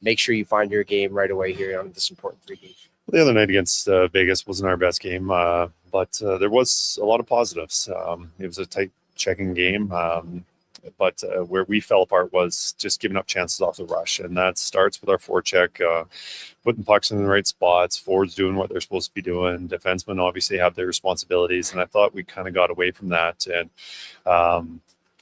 make sure you find your game right away here on this important 3 games? The other night against Vegas wasn't our best game, but there was a lot of positives. It was a tight checking game, but where we fell apart was just giving up chances off the rush, and that starts with our forecheck, putting pucks in the right spots, forwards doing what they're supposed to be doing, defensemen obviously have their responsibilities, and I thought we kind of got away from that, and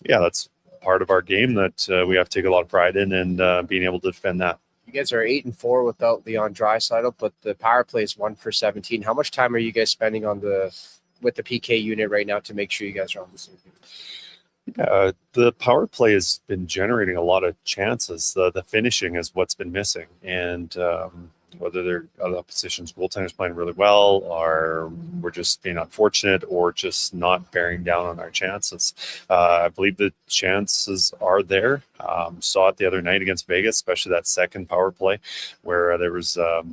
that's part of our game that we have to take a lot of pride in, and being able to defend that. You guys are 8-4 without Leon Draisaitl, but the power play is 1 for 17. How much time are you guys spending with the PK unit right now to make sure you guys are on the same page? Yeah, the power play has been generating a lot of chances. The finishing is what's been missing, and whether they're other positions, goaltenders playing really well, or we're just being unfortunate, or just not bearing down on our chances. I believe the chances are there. Saw it the other night against Vegas, especially that second power play, where there was 5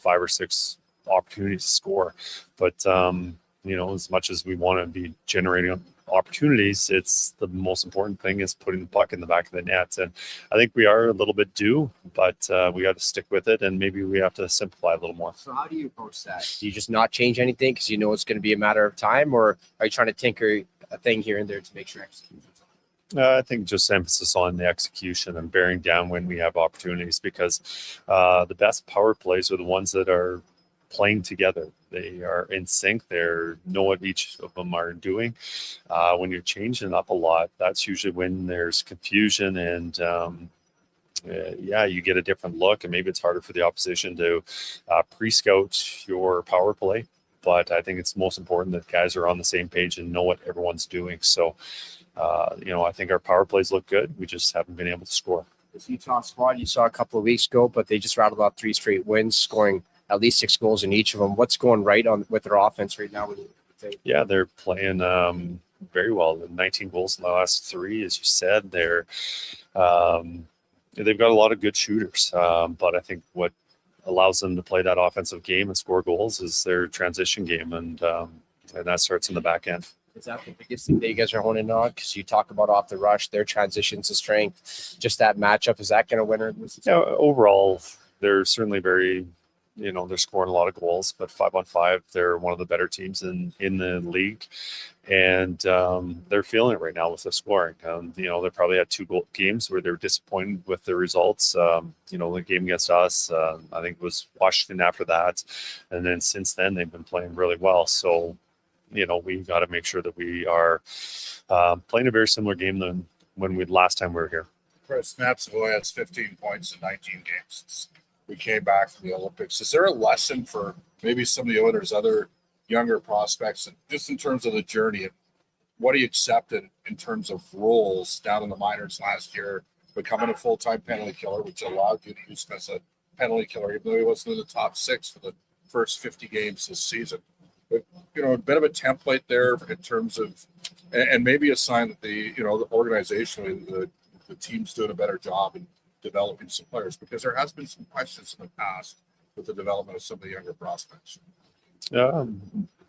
or 6 opportunities to score. But as much as we want to be generating opportunities, it's the most important thing is putting the puck in the back of the net, and I think we are a little bit due, but we got to stick with it, and maybe we have to simplify a little more. So how do you approach that? Do you just not change anything because you know it's going to be a matter of time, or are you trying to tinker a thing here and there to make sure execution? I think just emphasis on the execution and bearing down when we have opportunities, because the best power plays are the ones that are playing together. They are in sync. They know what each of them are doing. When you're changing up a lot, that's usually when there's confusion, and you get a different look, and maybe it's harder for the opposition to pre-scout your power play. But I think it's most important that guys are on the same page and know what everyone's doing. So, I think our power plays look good. We just haven't been able to score. This Utah squad you saw a couple of weeks ago, but they just rattled off 3 straight wins, scoring at least 6 goals in each of them. What's going right on with their offense right now? Yeah, they're playing very well. 19 goals in the last 3, as you said. They've got a lot of good shooters, but I think what allows them to play that offensive game and score goals is their transition game, and that starts in the back end. Is that the biggest thing that you guys are honing on? Because you talk about off the rush, their transitions to strength, just that matchup. Is that going to win or lose? Yeah, overall, they're certainly very, they're scoring a lot of goals, but 5-on-5, they're one of the better teams in the league. And they're feeling it right now with the scoring. They probably had 2 games where they were disappointed with the results. The game against us, I think it was Washington after that. And then since then, they've been playing really well. So, we got to make sure that we are playing a very similar game than when last time we were here. Chris, Savoy has 15 points in 19 games since we came back from the Olympics. Is there a lesson for maybe some of the Oilers' other younger prospects, and just in terms of the journey, what he accepted in terms of roles down in the minors last year, becoming a full-time penalty killer, which allowed you to use him as a penalty killer, even though he wasn't in the top 6 for the first 50 games this season. But, a bit of a template there in terms of, and maybe a sign that the organization, the team's doing a better job in developing some players, because there has been some questions in the past with the development of some of the younger prospects.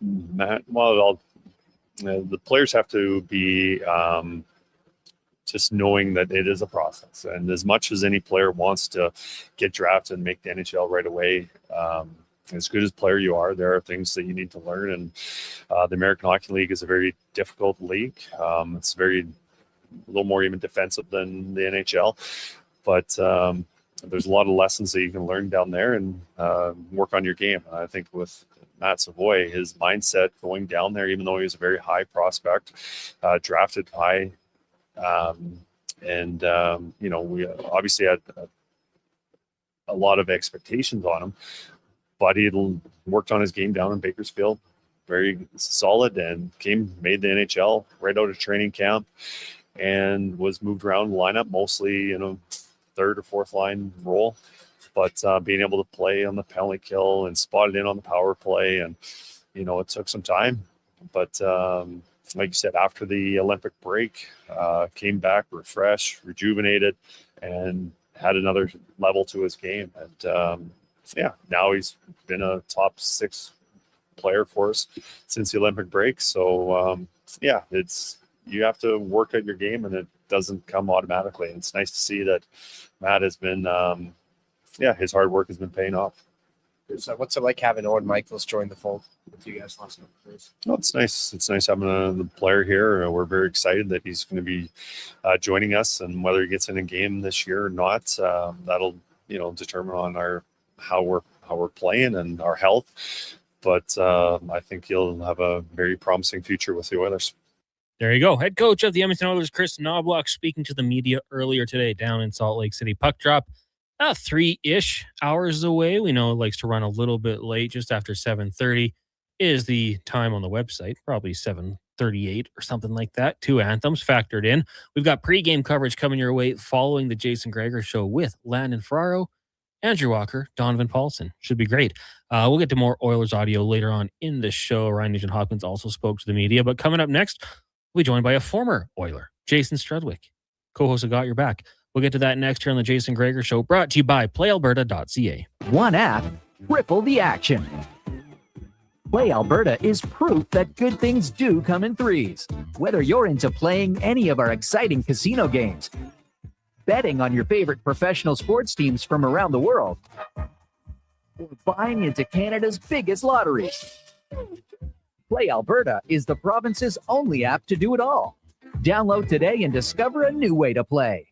Matt, the players have to be just knowing that it is a process. And as much as any player wants to get drafted and make the NHL right away, as good as player you are, there are things that you need to learn. And the American Hockey League is a very difficult league. It's a little more even defensive than the NHL. But there's a lot of lessons that you can learn down there and work on your game. I think with Matt Savoy, his mindset going down there, even though he was a very high prospect, drafted high, we obviously had a lot of expectations on him, but he worked on his game down in Bakersfield, very solid, and made the NHL right out of training camp, and was moved around the lineup, mostly in a 3rd or 4th line role, but being able to play on the penalty kill and spotted in on the power play, and it took some time, but like you said, after the Olympic break, came back refreshed, rejuvenated, and had another level to his game. And now he's been a top 6 player for us since the Olympic break. So yeah, you have to work at your game, and it doesn't come automatically. And it's nice to see that Matt has been, his hard work has been paying off. So what's it like having Owen Michaels join the fold with you guys last couple of days? Well, it's nice. It's nice having the player here. We're very excited that he's going to be joining us, and whether he gets in a game this year or not, that'll determine on how we're playing and our health. But I think he'll have a very promising future with the Oilers. There you go. Head coach of the Edmonton Oilers, Chris Knoblock, speaking to the media earlier today down in Salt Lake City. Puck drop 3-ish hours away. We know it likes to run a little bit late, just after 7:30 is the time on the website, probably 7:38 or something like that. 2 anthems factored in. We've got pregame coverage coming your way following the Jason Gregor show with Landon Ferraro, Andrew Walker, Donovan Paulson. Should be great. We'll get to more Oilers audio later on in the show. Ryan Nugent-Hopkins also spoke to the media, but coming up next, we'll be joined by a former Oiler, Jason Strudwick, co-host of Got Your Back. We'll get to that next here on the Jason Gregor Show, brought to you by PlayAlberta.ca. One app, triple the action. Play Alberta is proof that good things do come in threes. Whether you're into playing any of our exciting casino games, betting on your favorite professional sports teams from around the world, or buying into Canada's biggest lotteries, Play Alberta is the province's only app to do it all. Download today and discover a new way to play.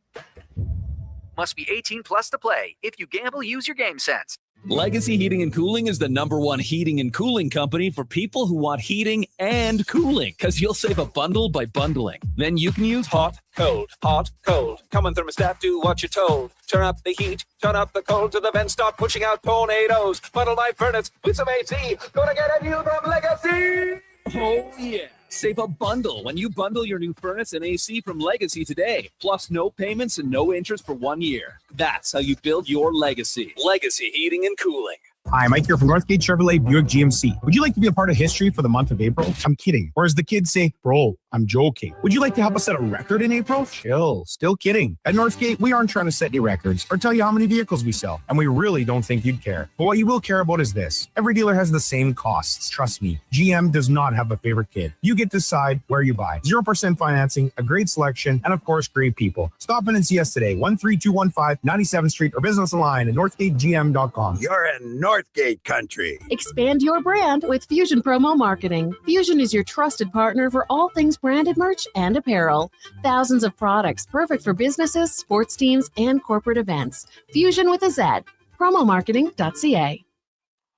Must be 18 plus to play. If you gamble, use your game sense. Legacy Heating and Cooling is the #1 heating and cooling company for people who want heating and cooling, because you'll save a bundle by bundling. Then you can use hot, cold, hot, cold. Come on, thermostat, do what you're told. Turn up the heat, turn up the cold to the vent, start pushing out tornadoes. Bundle my furnace with some AC. Gonna get a deal from Legacy. Oh, yeah. Save a bundle when you bundle your new furnace and AC from Legacy today. Plus no payments and no interest for 1 year. That's how you build your legacy. Legacy Heating and Cooling. Hi, Mike here from Northgate Chevrolet Buick GMC. Would you like to be a part of history for the month of April? I'm kidding. Or as the kids say, bro, I'm joking. Would you like to help us set a record in April? Chill. Still kidding. At Northgate, we aren't trying to set any records or tell you how many vehicles we sell. And we really don't think you'd care. But what you will care about is this. Every dealer has the same costs. Trust me. GM does not have a favorite kid. You get to decide where you buy. 0% financing, a great selection, and of course, great people. Stop in and see us today. 13215 97th Street or business online at northgategm.com. You're in Northgate country. Expand your brand with Fusion Promo Marketing. Fusion is your trusted partner for all things branded merch and apparel. Thousands of products perfect for businesses, sports teams, and corporate events. Fusion with a Z. Promomarketing.ca.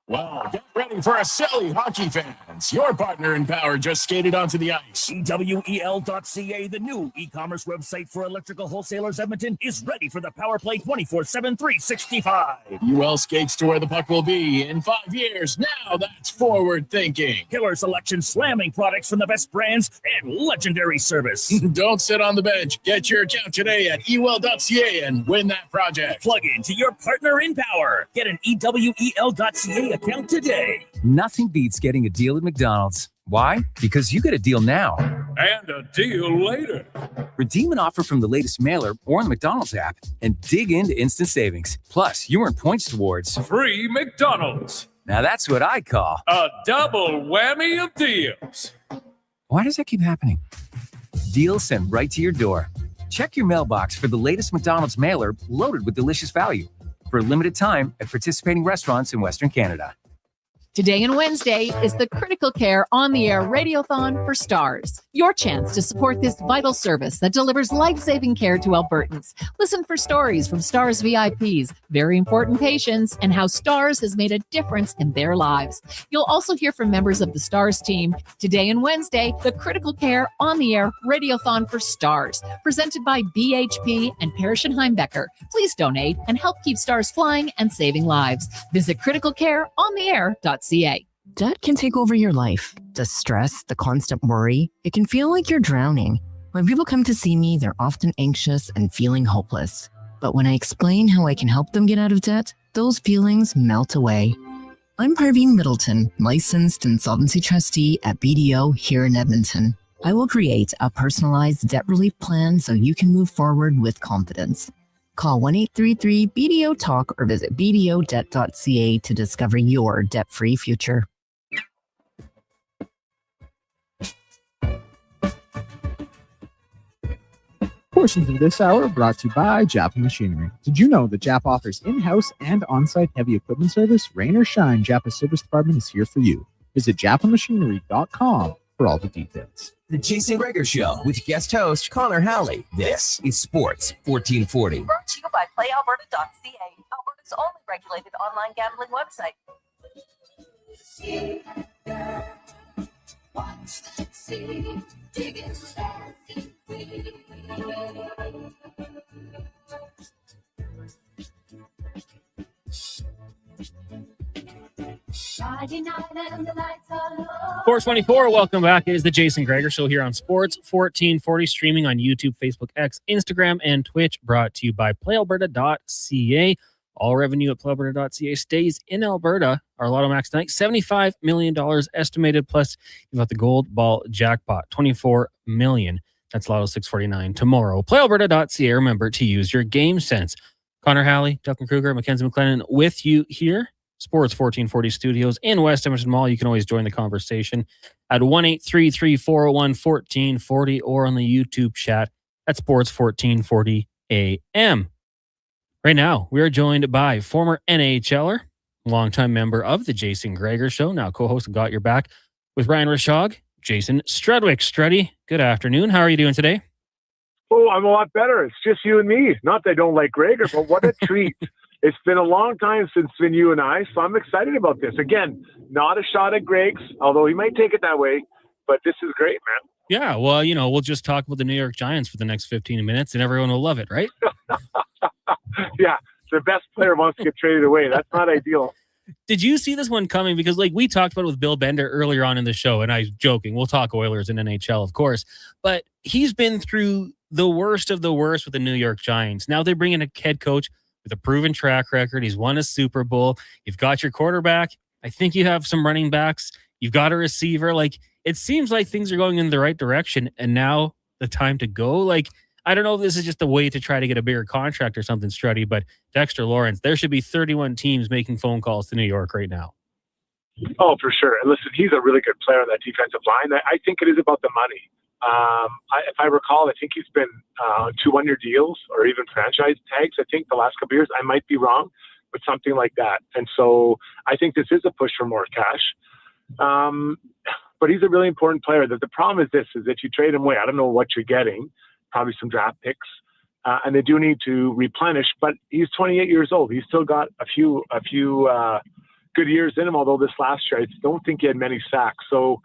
Well, get ready for a silly hockey fans. Your partner in power just skated onto the ice. PWHL.ca, the new e-commerce website for electrical wholesalers Edmonton, is ready for the power play 24/7, 365. UL skates to where the puck will be in 5 years. Now that's forward thinking. Killer selection, slamming products from the best brands, and legendary service. Don't sit on the bench. Get your account today at ewell.ca and win that project. Plug into your partner in power. Get an EWEL.ca account today. Nothing beats getting a deal at McDonald's. Why? Because you get a deal now. And a deal later. Redeem an offer from the latest mailer or the McDonald's app and dig into instant savings. Plus, you earn points towards free McDonald's. Now that's what I call a double whammy of deals. Why does that keep happening? Deals sent right to your door. Check your mailbox for the latest McDonald's mailer loaded with delicious value. For a limited time at participating restaurants in Western Canada. Today and Wednesday is the Critical Care On the Air Radiothon for Stars. Your chance to support this vital service that delivers life-saving care to Albertans. Listen for stories from Stars VIPs, very important patients, and how Stars has made a difference in their lives. You'll also hear from members of the Stars team. Today and Wednesday, the Critical Care On the Air Radiothon for Stars, presented by BHP and Parrish and Heimbecker. Please donate and help keep Stars flying and saving lives. Visit criticalcareontheair.ca. Debt can take over your life. The stress, the constant worry, it can feel like you're drowning. When people come to see me, they're often anxious and feeling hopeless. But when I explain how I can help them get out of debt, those feelings melt away. I'm Parveen Middleton, licensed insolvency trustee at BDO here in Edmonton. I will create a personalized debt relief plan so you can move forward with confidence. Call 1-833-BDO-TALK or visit bdodebt.ca to discover your debt-free future. Portions of this hour are brought to you by Japa Machinery. Did you know that Japa offers in-house and on-site heavy equipment service? Rain or shine, Japa's service department is here for you. Visit japamachinery.com for all the details. The Jason Gregor Show with guest host Connor Halley. This is Sports 1440. Brought to you by PlayAlberta.ca, Alberta's only regulated online gambling website. 424, welcome back. It is the Jason Gregor Show here on Sports 1440, streaming on YouTube, Facebook, X, Instagram, and Twitch, brought to you by PlayAlberta.ca. All revenue at PlayAlberta.ca stays in Alberta. Our Lotto Max tonight, $75 million estimated, plus you've got the gold ball jackpot, $24 million. That's Lotto 649 tomorrow. PlayAlberta.ca. Remember to use your game sense. Connor Halley, Duncan Kruger, Mackenzie McLennan with you here. Sports 1440 Studios in West Edmonton Mall. You can always join the conversation at 1-833-401-1440 or on the YouTube chat at Sports 1440 AM. Right now, we are joined by former NHLer, longtime member of the Jason Gregor Show, now co-host of Got Your Back with Ryan Rashog, Jason Strudwick. Struddy, good afternoon. How are you doing today? Oh, I'm a lot better. It's just you and me. Not that I don't like Gregor, but what a treat. It's been a long time since it's been you and I, so I'm excited about this. Again, not a shot at Greg's, although he might take it that way, but this is great, man. Yeah, well, we'll just talk about the New York Giants for the next 15 minutes, and everyone will love it, right? Yeah, the best player wants to get traded away. That's not ideal. Did you see this one coming? Because we talked about it with Bill Bender earlier on in the show, and I was joking. We'll talk Oilers and NHL, of course. But he's been through the worst of the worst with the New York Giants. Now they bring in a head coach with a proven track record. He's won a Super Bowl. You've got your quarterback. I think you have some running backs. You've got a receiver. It seems like things are going in the right direction, and now the time to go. I don't know if this is just a way to try to get a bigger contract or something, Struddy, but Dexter Lawrence, there should be 31 teams making phone calls to New York right now. Oh, for sure. And listen, he's a really good player on that defensive line. I think it is about the money. If I recall, I think he's been 2 1-year deals or even franchise tags. I think the last couple of years, I might be wrong, but something like that. And so I think this is a push for more cash. But he's a really important player. The problem is this: is that you trade him away. I don't know what you're getting. Probably some draft picks, and they do need to replenish. But he's 28 years old. He's still got a few good years in him. Although this last year, I don't think he had many sacks. So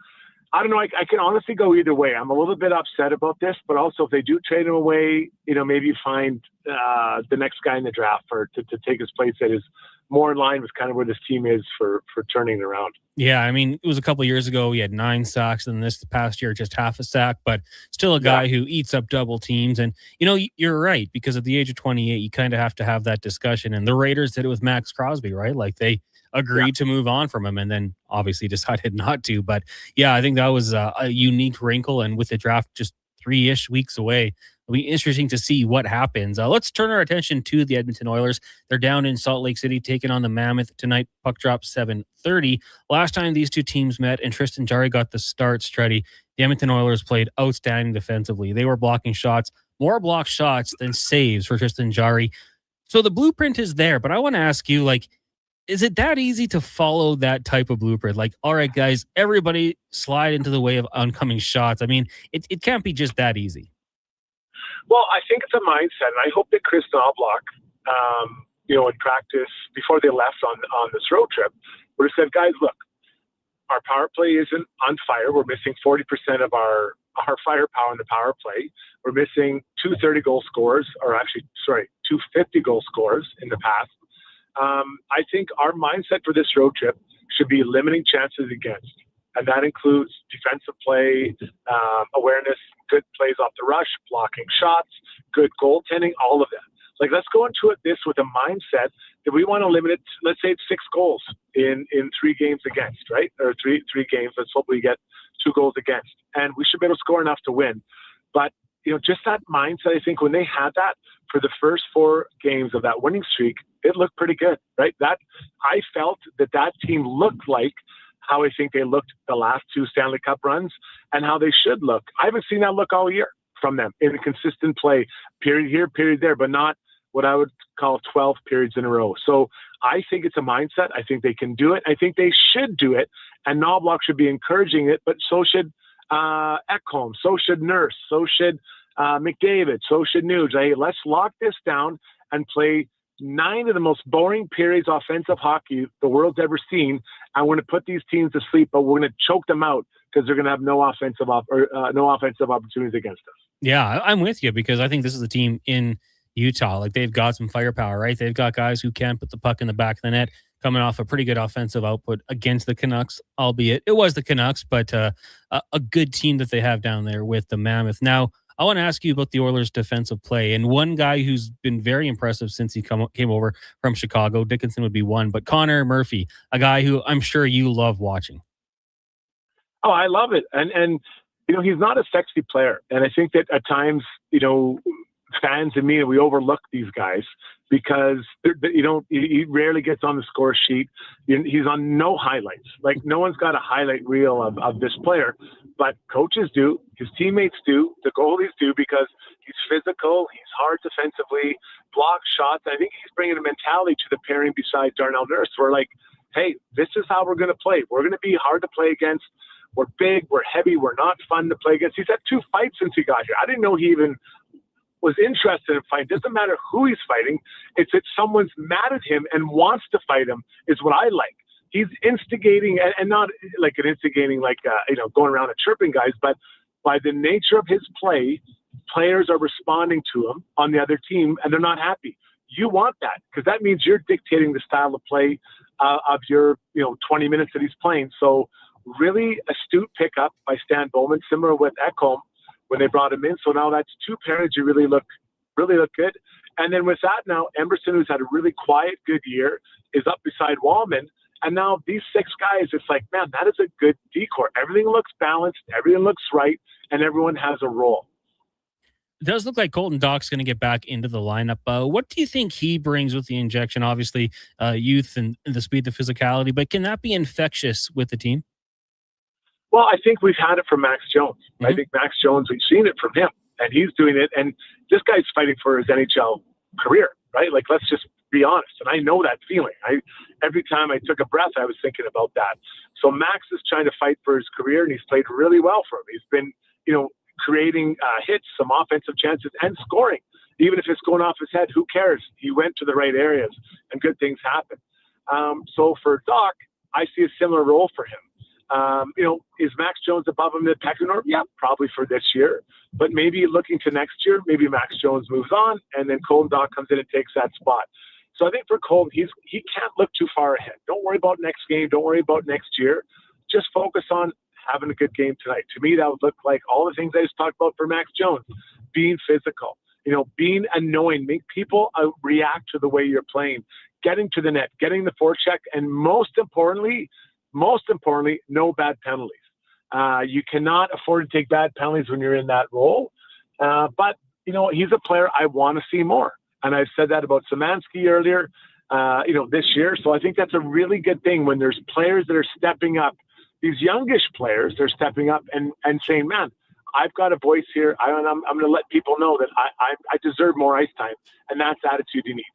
I don't know. I can honestly go either way. I'm a little bit upset about this, but also if they do trade him away, maybe you find the next guy in the draft to take his place that is more in line with kind of where this team is for turning it around. Yeah, it was a couple of years ago. He had 9 sacks, and this past year just half a sack, but still a guy who eats up double teams. And, you're right, because at the age of 28, you kind of have to have that discussion. And the Raiders did it with Max Crosby, right? They agreed to move on from him and then obviously decided not to. But, yeah, I think that was a unique wrinkle. And with the draft just 3-ish weeks away, it'll be interesting to see what happens. Let's turn our attention to the Edmonton Oilers. They're down in Salt Lake City, taking on the Mammoth tonight. Puck drop 7:30. Last time these two teams met and Tristan Jarry got the start, Struddy, the Edmonton Oilers played outstanding defensively. They were blocking shots, more blocked shots than saves for Tristan Jarry. So the blueprint is there, but I want to ask you, is it that easy to follow that type of blueprint? All right, guys, everybody slide into the way of oncoming shots. It can't be just that easy. Well, I think it's a mindset, and I hope that Chris Knoblock, in practice before they left on this road trip, would have said, guys, look, our power play isn't on fire. We're missing 40% of our firepower in the power play. We're missing 2 30-goal scorers, or actually, 2 50-goal scorers in the past. I think our mindset for this road trip should be limiting chances against, and that includes defensive play, awareness, good plays off the rush, blocking shots, good goaltending, all of that. Let's go into this with a mindset that we want to limit it. Let's say it's 6 goals in 3 games against, right? Or three games. Let's hope we get 2 goals against, and we should be able to score enough to win. But just that mindset. I think when they had that for the first 4 games of that winning streak, it looked pretty good, right? That I felt that team looked like how I think they looked the last 2 Stanley Cup runs and how they should look. I haven't seen that look all year. from them in a consistent play, period here, period there, but not what I would call 12 periods in a row. So I think it's a mindset. I think they can do it. I think they should do it, and Knoblock should be encouraging it, but so should Ekholm, so should Nurse, so should McDavid, so should Nuge. Hey, let's lock this down and play 9 of the most boring periods offensive hockey the world's ever seen, and we're going to put these teams to sleep, but we're going to choke them out because they're going to have no offensive opportunities against us. Yeah, I'm with you, because I think this is a team in Utah. Like, they've got some firepower, right? They've got guys who can put the puck in the back of the net, coming off a pretty good offensive output against the Canucks, albeit it was the Canucks, but a good team that they have down there with the Mammoth. Now, I want to ask you about the Oilers' defensive play, and one guy who's been very impressive since he came over from Chicago. Dickinson would be one, but Connor Murphy, a guy who I'm sure you love watching. Oh, I love it. And he's not a sexy player. And I think that at times, fans and me, we overlook these guys because he rarely gets on the score sheet. He's on no highlights. Like, no one's got a highlight reel of this player, but coaches do, his teammates do, the goalies do, because he's physical, he's hard defensively, blocks shots. I think he's bringing a mentality to the pairing beside Darnell Nurse. We're like, hey, this is how we're going to play. We're going to be hard to play against. We're big, we're heavy, we're not fun to play against. He's had 2 fights since he got here. I didn't know he even was interested in fighting. Doesn't matter who he's fighting. It's that someone's mad at him and wants to fight him is what I like. He's instigating, and not like an instigating, like, going around and chirping guys, but by the nature of his play, players are responding to him on the other team, and they're not happy. You want that, because that means you're dictating the style of play of your, 20 minutes that he's playing. So really astute pickup by Stan Bowman, similar with Ekholm when they brought him in. So now that's 2 pairings you really look good. And then with that, now Emerson, who's had a really quiet, good year, is up beside Wallman. And now these 6 guys, it's like, man, that is a good decor. Everything looks balanced, everything looks right, and everyone has a role. It does look like Colton Dach's going to get back into the lineup. What do you think he brings with the injection? Obviously, youth and the speed, the physicality, but can that be infectious with the team? Well, I think we've had it from Max Jones. Mm-hmm. I think Max Jones, we've seen it from him, and he's doing it. And this guy's fighting for his NHL career, right? Like, let's just be honest. And I know that feeling. Every time I took a breath, I was thinking about that. So Max is trying to fight for his career, and he's played really well for him. He's been, creating hits, some offensive chances, and scoring. Even if it's going off his head, who cares? He went to the right areas, and good things happen. So for Dach, I see a similar role for him. Is Max Jones above him in the pecking order? Yeah, probably for this year. But maybe looking to next year, maybe Max Jones moves on, and then Colton Dach comes in and takes that spot. So I think for Colton, he can't look too far ahead. Don't worry about next game. Don't worry about next year. Just focus on having a good game tonight. To me, that would look like all the things I just talked about for Max Jones. Being physical, being annoying, make people react to the way you're playing, getting to the net, getting the forecheck, and most importantly, no bad penalties. You cannot afford to take bad penalties when you're in that role. But he's a player I want to see more. And I've said that about Szymanski earlier, this year. So I think that's a really good thing when there's players that are stepping up. These youngish players, they're stepping up and saying, man, I've got a voice here. I'm going to let people know that I deserve more ice time. And that's the attitude you need.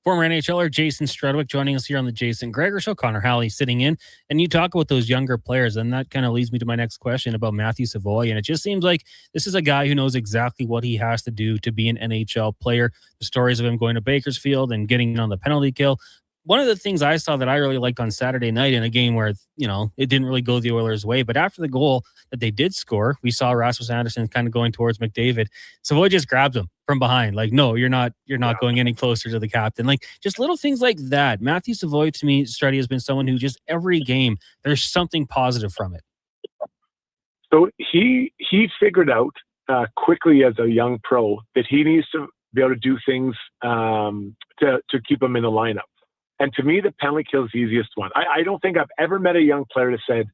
Former NHLer Jason Strudwick joining us here on the Jason Gregor Show. Connor Halley sitting in. And you talk about those younger players, and that kind of leads me to my next question about Matthew Savoy. And it just seems like this is a guy who knows exactly what he has to do to be an NHL player. The stories of him going to Bakersfield and getting on the penalty kill. One of the things I saw that I really liked on Saturday night in a game where, it didn't really go the Oilers' way, but after the goal that they did score, we saw Rasmus Andersson kind of going towards McDavid. Savoy just grabs him from behind. Like, no, you're not going any closer to the captain. Like, just little things like that. Matthew Savoy, to me, Struddy, has been someone who just every game, there's something positive from it. So he figured out quickly as a young pro that he needs to be able to do things to keep him in the lineup. And to me, the penalty kill is the easiest one. I don't think I've ever met a young player that said,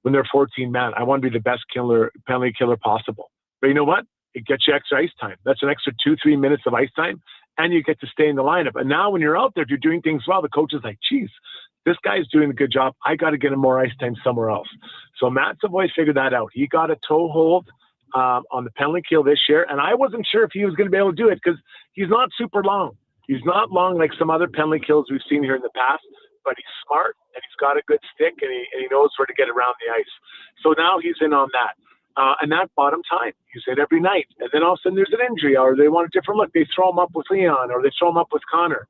when they're 14, man, I want to be the best penalty killer possible. But you know what? It gets you extra ice time. That's an extra 2-3 minutes of ice time, and you get to stay in the lineup. And now when you're out there, if you're doing things well, the coach is like, geez, this guy's doing a good job. I got to get him more ice time somewhere else. So Matt Savoy figured that out. He got a toe hold on the penalty kill this year, and I wasn't sure if he was going to be able to do it because he's not super long. He's not long like some other penalty kills we've seen here in the past, but he's smart and he's got a good stick and he knows where to get around the ice. So now he's in on that. And that bottom time, he's in every night. And then all of a sudden there's an injury or they want a different look. They throw him up with Leon or they throw him up with Connor.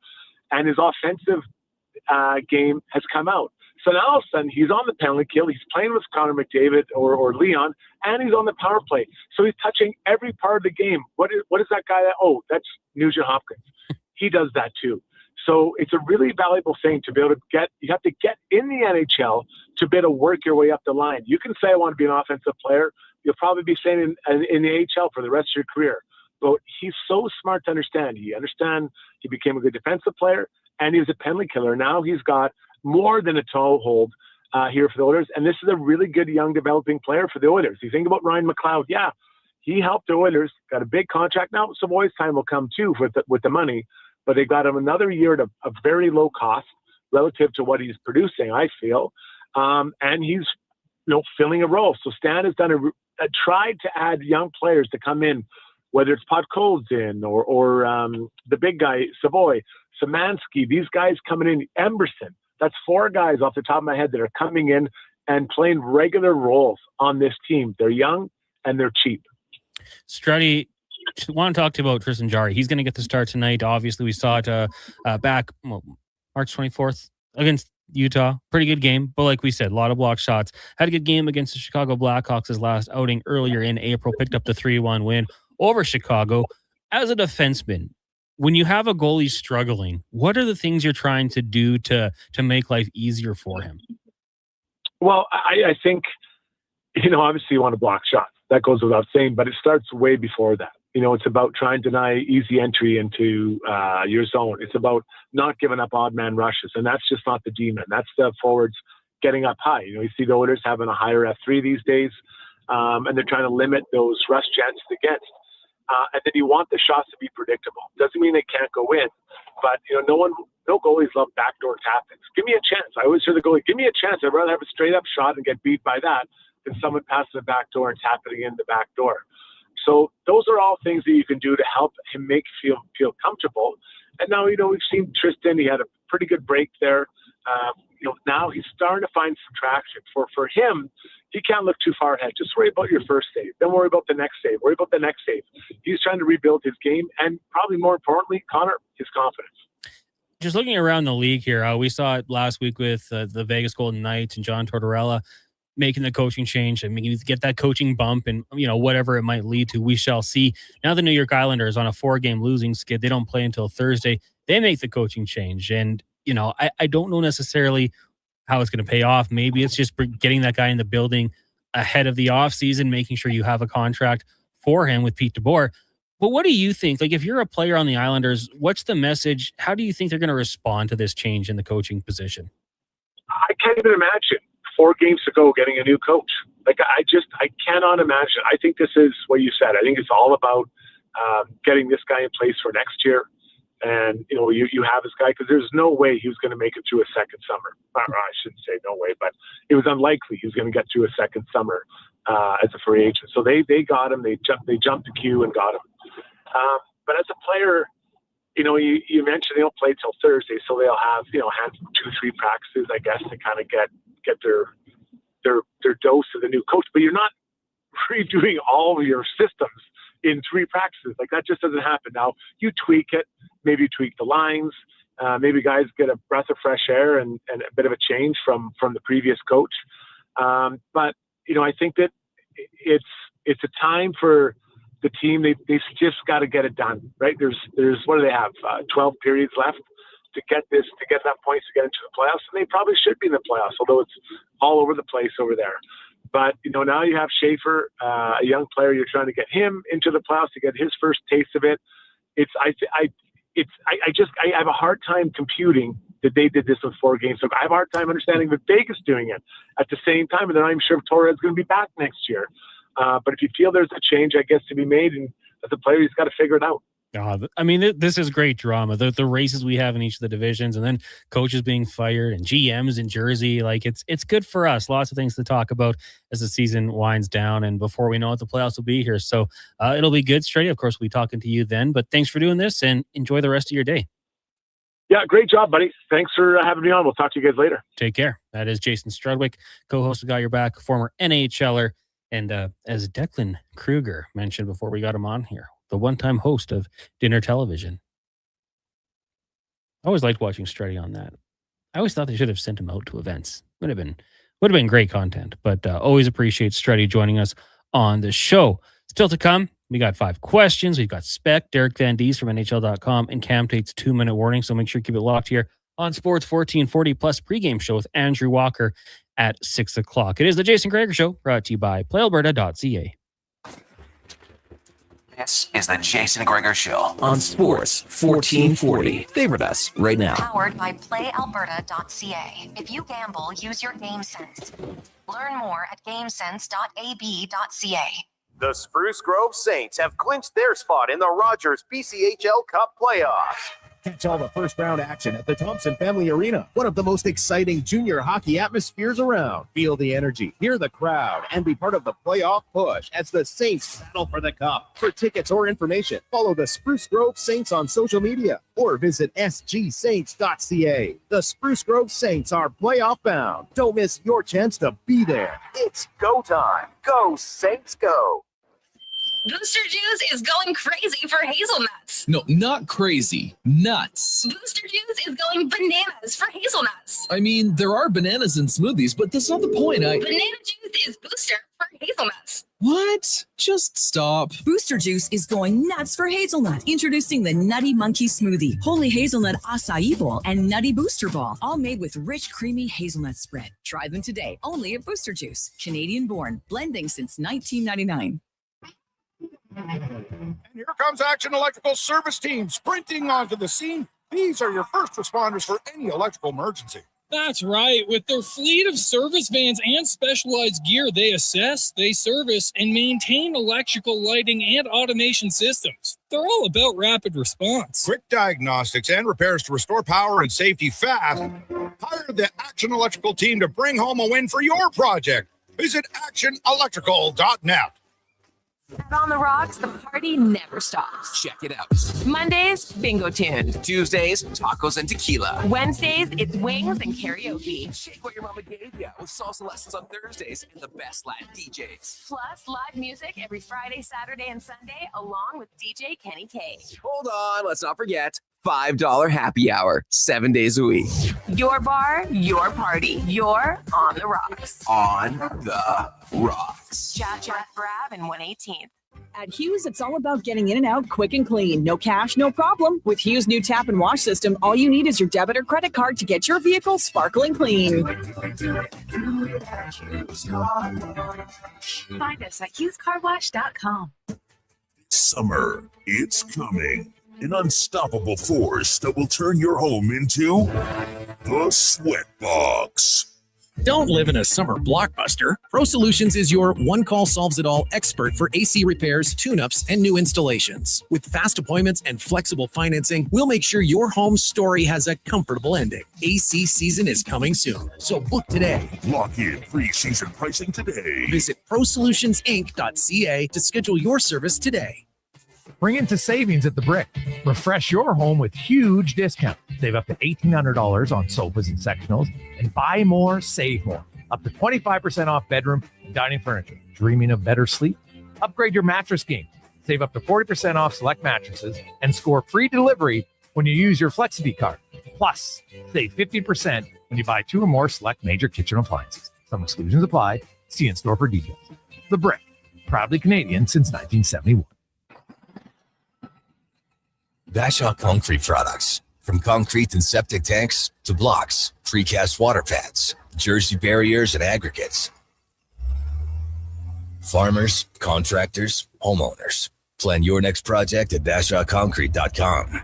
And his offensive game has come out. So now all of a sudden he's on the penalty kill. He's playing with Connor McDavid or Leon, and he's on the power play. So he's touching every part of the game. What is that guy? That's Nugent Hopkins. He does that too. So it's a really valuable thing to be able to you have to get in the NHL to be able to work your way up the line. You can say, I want to be an offensive player. You'll probably be saying in the AHL for the rest of your career. But he's so smart to understand. He became a good defensive player, and he was a penalty killer. Now he's got more than a toehold here for the Oilers. And this is a really good young developing player for the Oilers. You think about Ryan McLeod. Yeah, he helped the Oilers, got a big contract. Now Savoy's time will come too with the money. But they got him another year at a very low cost relative to what he's producing, I feel. And he's, filling a role. So Stan has done tried to add young players to come in, whether it's Podkolzin or the big guy, Savoy, Szymanski, these guys coming in, Emberson. That's 4 guys off the top of my head that are coming in and playing regular roles on this team. They're young and they're cheap. Struddy, want to talk to you about Tristan Jarry. He's going to get the start tonight. Obviously, we saw it back March 24th against Utah. Pretty good game, but like we said, a lot of block shots. Had a good game against the Chicago Blackhawks his last outing earlier in April. Picked up the 3-1 win over Chicago. As a defenseman, when you have a goalie struggling, what are the things you're trying to do to make life easier for him? Well, I think, obviously you want to block shots. That goes without saying, but it starts way before that. It's about trying to deny easy entry into your zone. It's about not giving up odd man rushes, and that's just not the G-men. That's the forwards getting up high. You see the Oilers having a higher F3 these days, and they're trying to limit those rush chances against. And then you want the shots to be predictable. Doesn't mean they can't go in, but no goalies love backdoor tap-ins. Give me a chance. I always hear the goalie, give me a chance. I'd rather have a straight-up shot and get beat by that than someone passing the back door and tapping in the back door. So those are all things that you can do to help him feel comfortable. And now, we've seen Tristan. He had a pretty good break there. Now he's starting to find some traction. For him, he can't look too far ahead. Just worry about your first save. Then worry about the next save. Worry about the next save. He's trying to rebuild his game. And probably more importantly, Connor, his confidence. Just looking around the league here, we saw it last week with the Vegas Golden Knights and John Tortorella making the coaching change. I mean, you get that coaching bump and, whatever it might lead to, we shall see. Now the New York Islanders on a 4-game losing skid. They don't play until Thursday. They make the coaching change. And, I don't know necessarily how it's going to pay off. Maybe it's just getting that guy in the building ahead of the offseason, making sure you have a contract for him with Pete DeBoer. But what do you think? Like, if you're a player on the Islanders, what's the message? How do you think they're going to respond to this change in the coaching position? I can't even imagine 4 games to go getting a new coach. I cannot imagine. I think this is what you said. I think it's all about getting this guy in place for next year. And, you have this guy because there's no way he was going to make it through a second summer. Or I shouldn't say no way, but it was unlikely he was going to get through a second summer as a free agent. So they got him. They jumped the queue and got him. But as a player, you mentioned they don't play till Thursday, so they'll have 2-3 practices, I guess, to kind of get their dose of the new coach. But you're not redoing all of your systems in 3 practices. Like, that just doesn't happen. Now you tweak it. Maybe you tweak the lines. Maybe guys get a breath of fresh air and a bit of a change from the previous coach. But I think that it's a time for the team. They just got to get it done, right? There's what do they have? 12 periods left to get enough points to get into the playoffs, and they probably should be in the playoffs, although it's all over the place over there. But now you have Schaefer, a young player. You're trying to get him into the playoffs to get his first taste of it. I have a hard time computing that they did this with 4 games. So I have a hard time understanding that Vegas doing it at the same time, and they're not even sure if Torres is going to be back next year. But if you feel there's a change, I guess, to be made, and as a player, he's got to figure it out. I mean, this is great drama. The races we have in each of the divisions, and then coaches being fired and GMs in Jersey. Like it's good for us. Lots of things to talk about as the season winds down, and before we know it, the playoffs will be here. So it'll be good. Straight, of course, we'll be talking to you then. But thanks for doing this, and enjoy the rest of your day. Yeah, great job, buddy. Thanks for having me on. We'll talk to you guys later. Take care. That is Jason Strudwick, co-host of Got Your Back, former NHLer, and as Declan Kruger mentioned before we got him on here, the one-time host of Dinner Television. I always liked watching Struddy on that. I always thought they should have sent him out to events. Would have been great content. But always appreciate Struddy joining us on the show. Still to come, we got 5 questions. We've got Spec, Derek Van Dies from NHL.com, and Cam Tate's 2-minute warning. So make sure you keep it locked here on Sports 1440 plus pregame show with Andrew Walker at 6 o'clock. It is the Jason Gregor Show, brought to you by PlayAlberta.ca. This is the Jason Gregor Show on Sports 1440. Favorite us right now. Powered by PlayAlberta.ca. If you gamble, use your game sense. Learn more at gamesense.ab.ca. The Spruce Grove Saints have clinched their spot in the Rogers PCHL Cup playoffs. Catch all the first-round action at the Thompson Family Arena, one of the most exciting junior hockey atmospheres around. Feel the energy, hear the crowd, and be part of the playoff push as the Saints battle for the cup. For tickets or information, follow the Spruce Grove Saints on social media or visit sgsaints.ca. The Spruce Grove Saints are playoff bound. Don't miss your chance to be there. It's go time. Go Saints, go. Booster Juice is going crazy for hazelnuts. No, not crazy. Nuts. Booster Juice is going bananas for hazelnuts. I mean, there are bananas in smoothies, but that's not the point. Banana juice is booster for hazelnuts. What? Just stop. Booster Juice is going nuts for hazelnut. Introducing the Nutty Monkey Smoothie, Holy Hazelnut Acai Bowl, and Nutty Booster Ball, all made with rich, creamy hazelnut spread. Try them today, only at Booster Juice. Canadian born, blending since 1999. And here comes Action Electrical Service Team sprinting onto the scene. These are your first responders for any electrical emergency. That's right. With their fleet of service vans and specialized gear, they assess, they service, and maintain electrical lighting and automation systems. They're all about rapid response. Quick diagnostics and repairs to restore power and safety fast. Hire the Action Electrical team to bring home a win for your project. Visit actionelectrical.net. And on the rocks, the party never stops. Check it out. Mondays, bingo tune. Tuesdays, tacos and tequila. Wednesdays, it's wings and karaoke. Shake what your mama gave ya with salsa lessons on Thursdays and the best Latin DJs. Plus, live music every Friday, Saturday, and Sunday, along with DJ Kenny K. Hold on, let's not forget $5 happy hour, 7 days a week. Your bar, your party. You're on the rocks. On the rocks. Jeff Brab and 118th. At Hughes, it's all about getting in and out quick and clean. No cash, no problem. With Hughes' new tap and wash system, all you need is your debit or credit card to get your vehicle sparkling clean. Find us at HughesCarWash.com. Summer, it's coming. An unstoppable force that will turn your home into the Sweatbox. Don't live in a summer blockbuster. Pro Solutions is your one-call solves-it-all expert for AC repairs, tune-ups, and new installations. With fast appointments and flexible financing, we'll make sure your home story has a comfortable ending. AC season is coming soon, so book today. Lock in pre-season pricing today. Visit prosolutionsinc.ca to schedule your service today. Bring into savings at the Brick. Refresh your home with huge discounts. Save up to $1,800 on sofas and sectionals, and buy more, save more. Up to 25% off bedroom and dining furniture. Dreaming of better sleep? Upgrade your mattress game. Save up to 40% off select mattresses and score free delivery when you use your Flexity card. Plus, save 50% when you buy 2 or more select major kitchen appliances. Some exclusions apply. See in store for details. The Brick. Proudly Canadian since 1971. Bashaw Concrete Products. From concrete and septic tanks to blocks, precast water pads, Jersey barriers and aggregates. Farmers, contractors, homeowners. Plan your next project at BashawConcrete.com.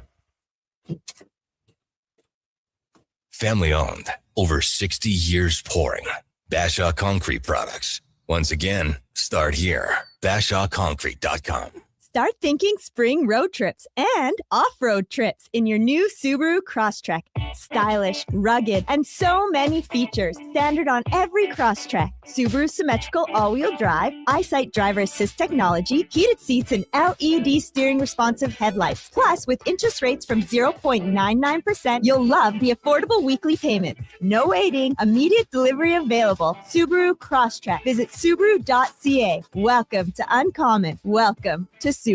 Family owned, over 60 years pouring. Bashaw Concrete Products. Once again, start here. BashawConcrete.com. Start thinking spring road trips and off-road trips in your new Subaru Crosstrek. Stylish, rugged, and so many features. Standard on every Crosstrek. Subaru symmetrical all-wheel drive, EyeSight driver assist technology, heated seats, and LED steering responsive headlights. Plus, with interest rates from 0.99%, you'll love the affordable weekly payments. No waiting, immediate delivery available. Subaru Crosstrek. Visit Subaru.ca. Welcome to Uncommon. Welcome to Subaru.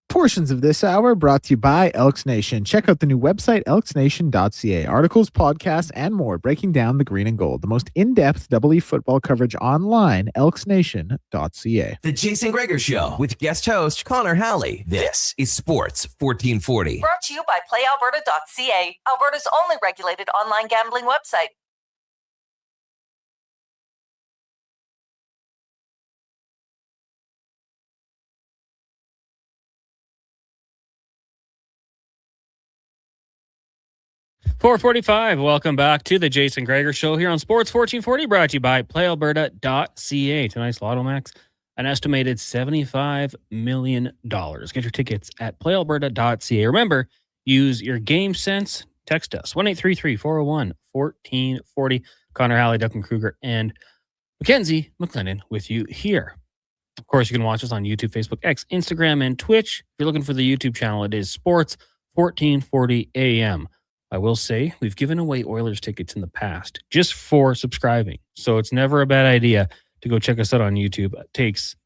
Portions of this hour brought to you by Elks Nation. Check out the new website, elksnation.ca. Articles, podcasts, and more breaking down the green and gold. The most in-depth Double E football coverage online, elksnation.ca. The Jason Gregor Show with guest host Connor Halley. This is Sports 1440. Brought to you by playalberta.ca, Alberta's only regulated online gambling website. .445, welcome back to the Jason Gregor Show here on Sports 1440, brought to you by playalberta.ca. Tonight's Lotto Max, an estimated $75 million. Get your tickets at playalberta.ca. Remember, use your game sense. Text us, 1-833-401-1440. Connor Halley, Duncan Kruger, and Mackenzie McLennan with you here. Of course, you can watch us on YouTube, Facebook, X, Instagram, and Twitch. If you're looking for the YouTube channel, it is Sports 1440 AM. I will say we've given away Oilers tickets in the past just for subscribing. So it's never a bad idea to go check us out on YouTube. It takes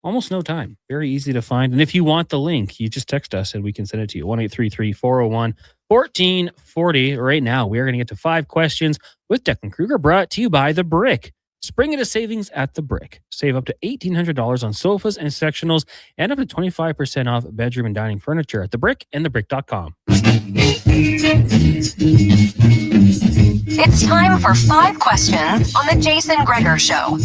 almost no time. Very easy to find. And if you want the link, you just text us and we can send it to you. 1-833-401-1440. Right now, we are going to get to 5 questions with Declan Kruger, brought to you by The Brick. Spring into savings at The Brick. Save up to $1,800 on sofas and sectionals and up to 25% off bedroom and dining furniture at The Brick and thebrick.com. It's time for 5 questions on the Jason Gregor Show.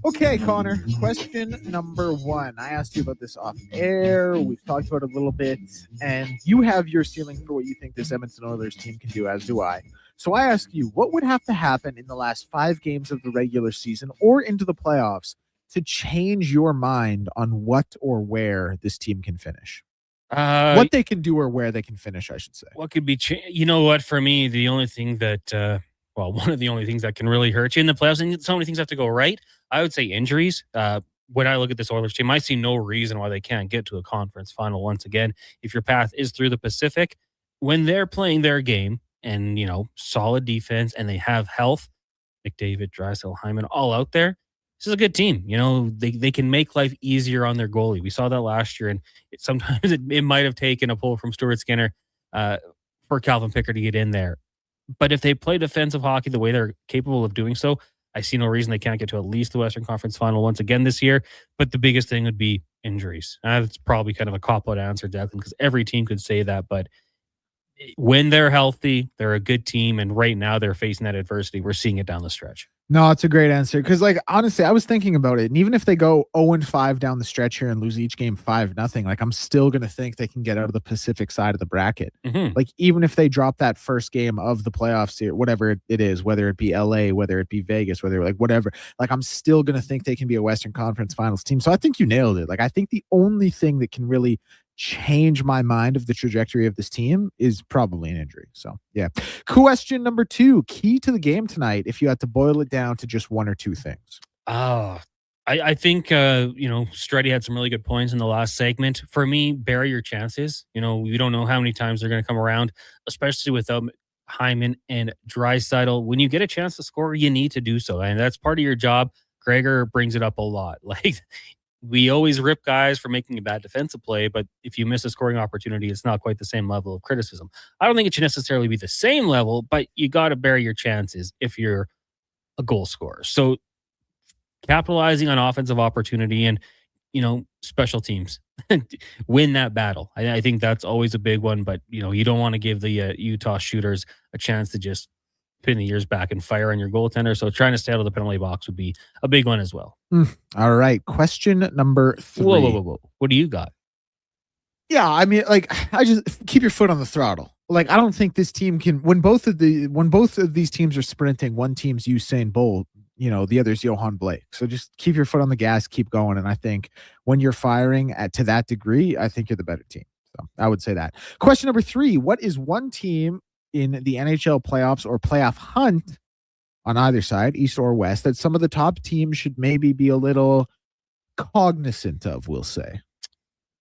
Okay, Connor, question number 1. I asked you about this off air. We've talked about it a little bit, and you have your ceiling for what you think this Edmonton Oilers team can do, as do I. So I ask you, what would have to happen in the last 5 games of the regular season or into the playoffs to change your mind on what or where this team can finish? What they can do or where they can finish, I should say. What could be, you know what, for me, the only thing that, one of the only things that can really hurt you in the playoffs, and so many things have to go right, I would say injuries. When I look at this Oilers team, I see no reason why they can't get to a conference final once again. If your path is through the Pacific, when they're playing their game and, you know, solid defense and they have health, McDavid, Draisaitl, Hyman, all out there, this is a good team. You know, they can make life easier on their goalie. We saw that last year, and sometimes it might have taken a pull from Stuart Skinner for Calvin Pickard to get in there. But if they play defensive hockey the way they're capable of doing so, I see no reason they can't get to at least the Western Conference final once again this year. But the biggest thing would be injuries. That's probably kind of a cop-out answer, Declan, because every team could say that. But when they're healthy, they're a good team. And right now they're facing that adversity. We're seeing it down the stretch. No, it's a great answer. Because, like, honestly, I was thinking about it. And even if they go 0-5 down the stretch here and lose each game 5-0, like, I'm still going to think they can get out of the Pacific side of the bracket. Mm-hmm. Like, even if they drop that first game of the playoffs here, whatever it is, whether it be LA, whether it be Vegas, whether like whatever, like, I'm still going to think they can be a Western Conference Finals team. So I think you nailed it. Like, I think the only thing that can really change my mind of the trajectory of this team is probably an injury. So yeah. Question number 2, key to the game tonight, if you had to boil it down to just 1 or 2 things. I think Struddy had some really good points in the last segment. For me, bury your chances. You know, you don't know how many times they're going to come around, especially without Hyman and Draisaitl. When you get a chance to score, you need to do so, and that's part of your job. Gregor brings it up a lot. Like, we always rip guys for making a bad defensive play, but if you miss a scoring opportunity, it's not quite the same level of criticism. I don't think it should necessarily be the same level, but you got to bury your chances if you're a goal scorer. So capitalizing on offensive opportunity and, special teams, win that battle. I think that's always a big one, but, you don't want to give the Utah shooters a chance to just pin the ears back and fire on your goaltender. So trying to stay out of the penalty box would be a big one as well. All right. Question number 3. Whoa. What do you got? Yeah, I mean, like, I just keep your foot on the throttle. like, I don't think this team can, when both of these teams are sprinting, one team's Usain Bolt, the other's Johan Blake. So just keep your foot on the gas, keep going. And I think when you're firing to that degree, I think you're the better team. So I would say that. Question number 3, what is one team in the NHL playoffs or playoff hunt on either side, East or West, that some of the top teams should maybe be a little cognizant of, we'll say?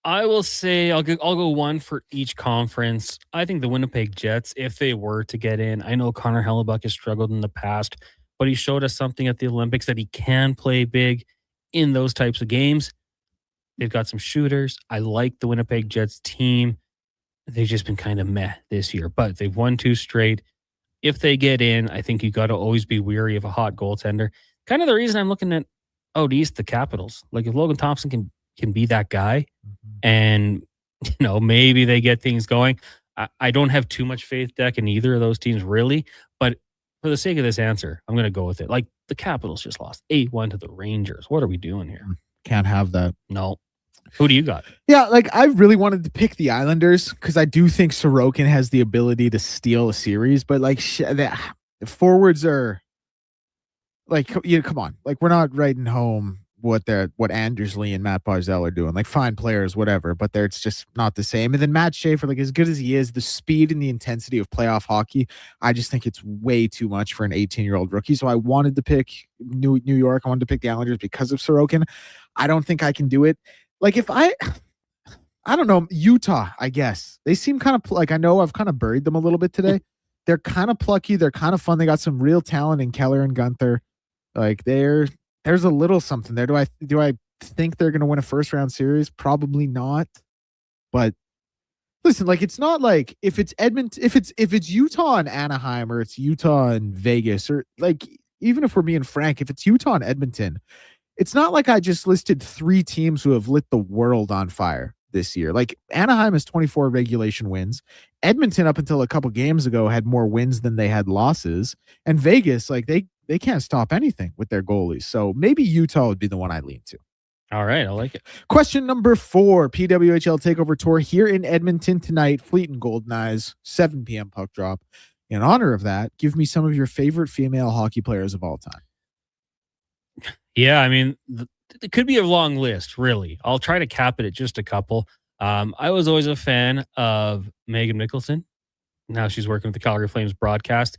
I will say I'll go one for each conference. I think the Winnipeg Jets, if they were to get in, I know Connor Halley has struggled in the past, but he showed us something at the Olympics that he can play big in those types of games. They've got some shooters. I like the Winnipeg Jets team. They've just been kind of meh this year, but they've won 2 straight. If they get in, I think you got to always be weary of a hot goaltender. Kind of the reason I'm looking at out east, the Capitals. Like if Logan Thompson can be that guy, and maybe they get things going. I don't have too much faith, Deck, in either of those teams really, but for the sake of this answer, I'm going to go with it. Like the Capitals just lost 8-1 to the Rangers. What are we doing here? Can't have that. No. Who do you got? Yeah, like I really wanted to pick the Islanders because I do think Sorokin has the ability to steal a series, but like the forwards are like, come on, like we're not writing home what Andersley and Matt Barzal are doing. Like fine players, whatever, but it's just not the same. And then Matt Schaefer, like as good as he is, the speed and the intensity of playoff hockey, I just think it's way too much for an 18-year-old rookie. So I wanted to pick New York. I wanted to pick the Islanders because of Sorokin. I don't think I can do it. Like if I don't know, Utah, I guess. They seem kind of like, I know I've kind of buried them a little bit today. They're kind of plucky. They're kind of fun. They got some real talent in Keller and Gunther. Like there's a little something there. Do I think they're going to win a first round series? Probably not. But listen, like it's not like if it's Edmonton, if it's Utah and Anaheim or it's Utah and Vegas, or like even if we're being frank, if it's Utah and Edmonton, it's not like I just listed 3 teams who have lit the world on fire this year. Like Anaheim has 24 regulation wins. Edmonton up until a couple games ago had more wins than they had losses. And Vegas, like they can't stop anything with their goalies. So maybe Utah would be the one I lean to. All right, I like it. Question number 4, PWHL Takeover Tour here in Edmonton tonight. Fleet and Golden Eyes, 7 p.m. puck drop. In honor of that, give me some of your favorite female hockey players of all time. Yeah, I mean, it could be a long list, really. I'll try to cap it at just a couple. I was always a fan of Megan Mickelson. Now she's working with the Calgary Flames broadcast.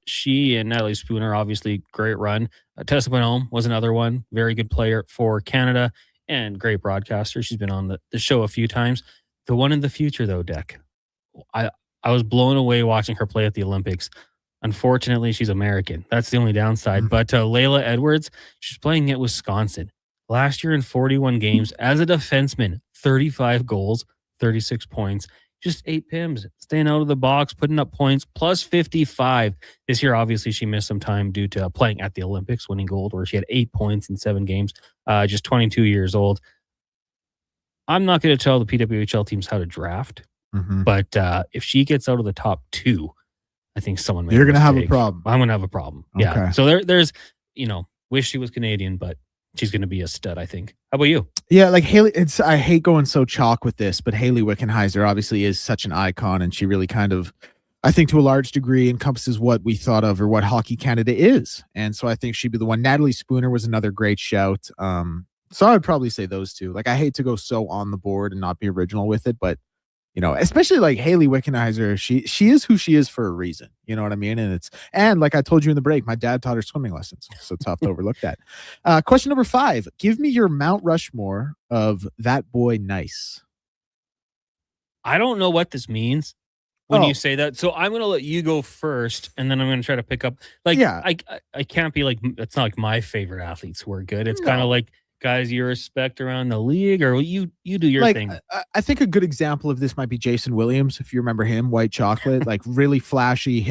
She and Natalie Spooner, obviously, great run. Tessa Bonhomme was another one. Very good player for Canada and great broadcaster. She's been on the show a few times. The one in the future, though, Deck. I was blown away watching her play at the Olympics. Unfortunately, she's American. That's the only downside. But Layla Edwards, she's playing at Wisconsin. Last year in 41 games, as a defenseman, 35 goals, 36 points, just 8 PIMs, staying out of the box, putting up points, plus 55. This year, obviously, she missed some time due to playing at the Olympics, winning gold, where she had 8 points in 7 games, just 22 years old. I'm not going to tell the PWHL teams how to draft, but if she gets out of the top 2, I think someone you're going to have a problem. I'm going to have a problem. Okay. Yeah. So there's, wish she was Canadian, but she's going to be a stud, I think. How about you? Yeah, like Haley, I hate going so chalk with this, but Haley Wickenheiser obviously is such an icon, and she really kind of, I think to a large degree, encompasses what we thought of or what Hockey Canada is. And so I think she'd be the one. Natalie Spooner was another great shout. So I would probably say those 2. Like I hate to go so on the board and not be original with it, but especially like Haley Wickenheiser, she is who she is for a reason. You know what I mean? And like I told you in the break, my dad taught her swimming lessons. So tough to overlook that. Question number 5, give me your Mount Rushmore of that boy nice. I don't know what this means when you say that. So I'm going to let you go first, and then I'm going to try to pick up. Like, yeah. I can't be like, it's not like my favorite athletes who are good. It's kind of like guys you respect around the league, or you do your thing. I think a good example of this might be Jason Williams, if you remember him, White Chocolate, like really flashy.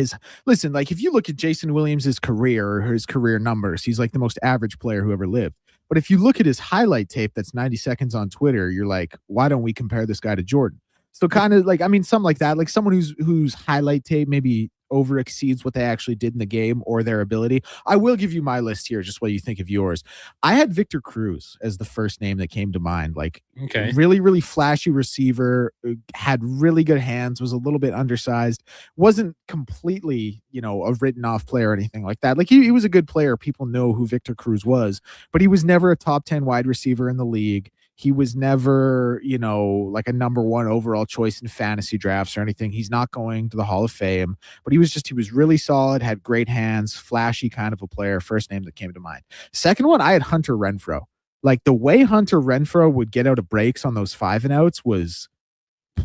Listen, like if you look at Jason Williams' career or his career numbers, he's like the most average player who ever lived. But if you look at his highlight tape that's 90 seconds on Twitter, you're like, why don't we compare this guy to Jordan? So kind of like, I mean, something like that, like someone whose highlight tape maybe over exceeds what they actually did in the game or their ability. I will give you my list here, just what you think of yours. I had Victor Cruz as the first name that came to mind. Like, Okay. really, really flashy receiver, had really good hands, was a little bit undersized, wasn't completely, a written off player or anything like that. Like, he was a good player. People know who Victor Cruz was, but he was never a top 10 wide receiver in the league. He was never, like a number one overall choice in fantasy drafts or anything. He's not going to the Hall of Fame, but he was really solid, had great hands, flashy kind of a player. First name that came to mind. Second one, I had Hunter Renfroe. Like, the way Hunter Renfroe would get out of breaks on those 5 and outs was,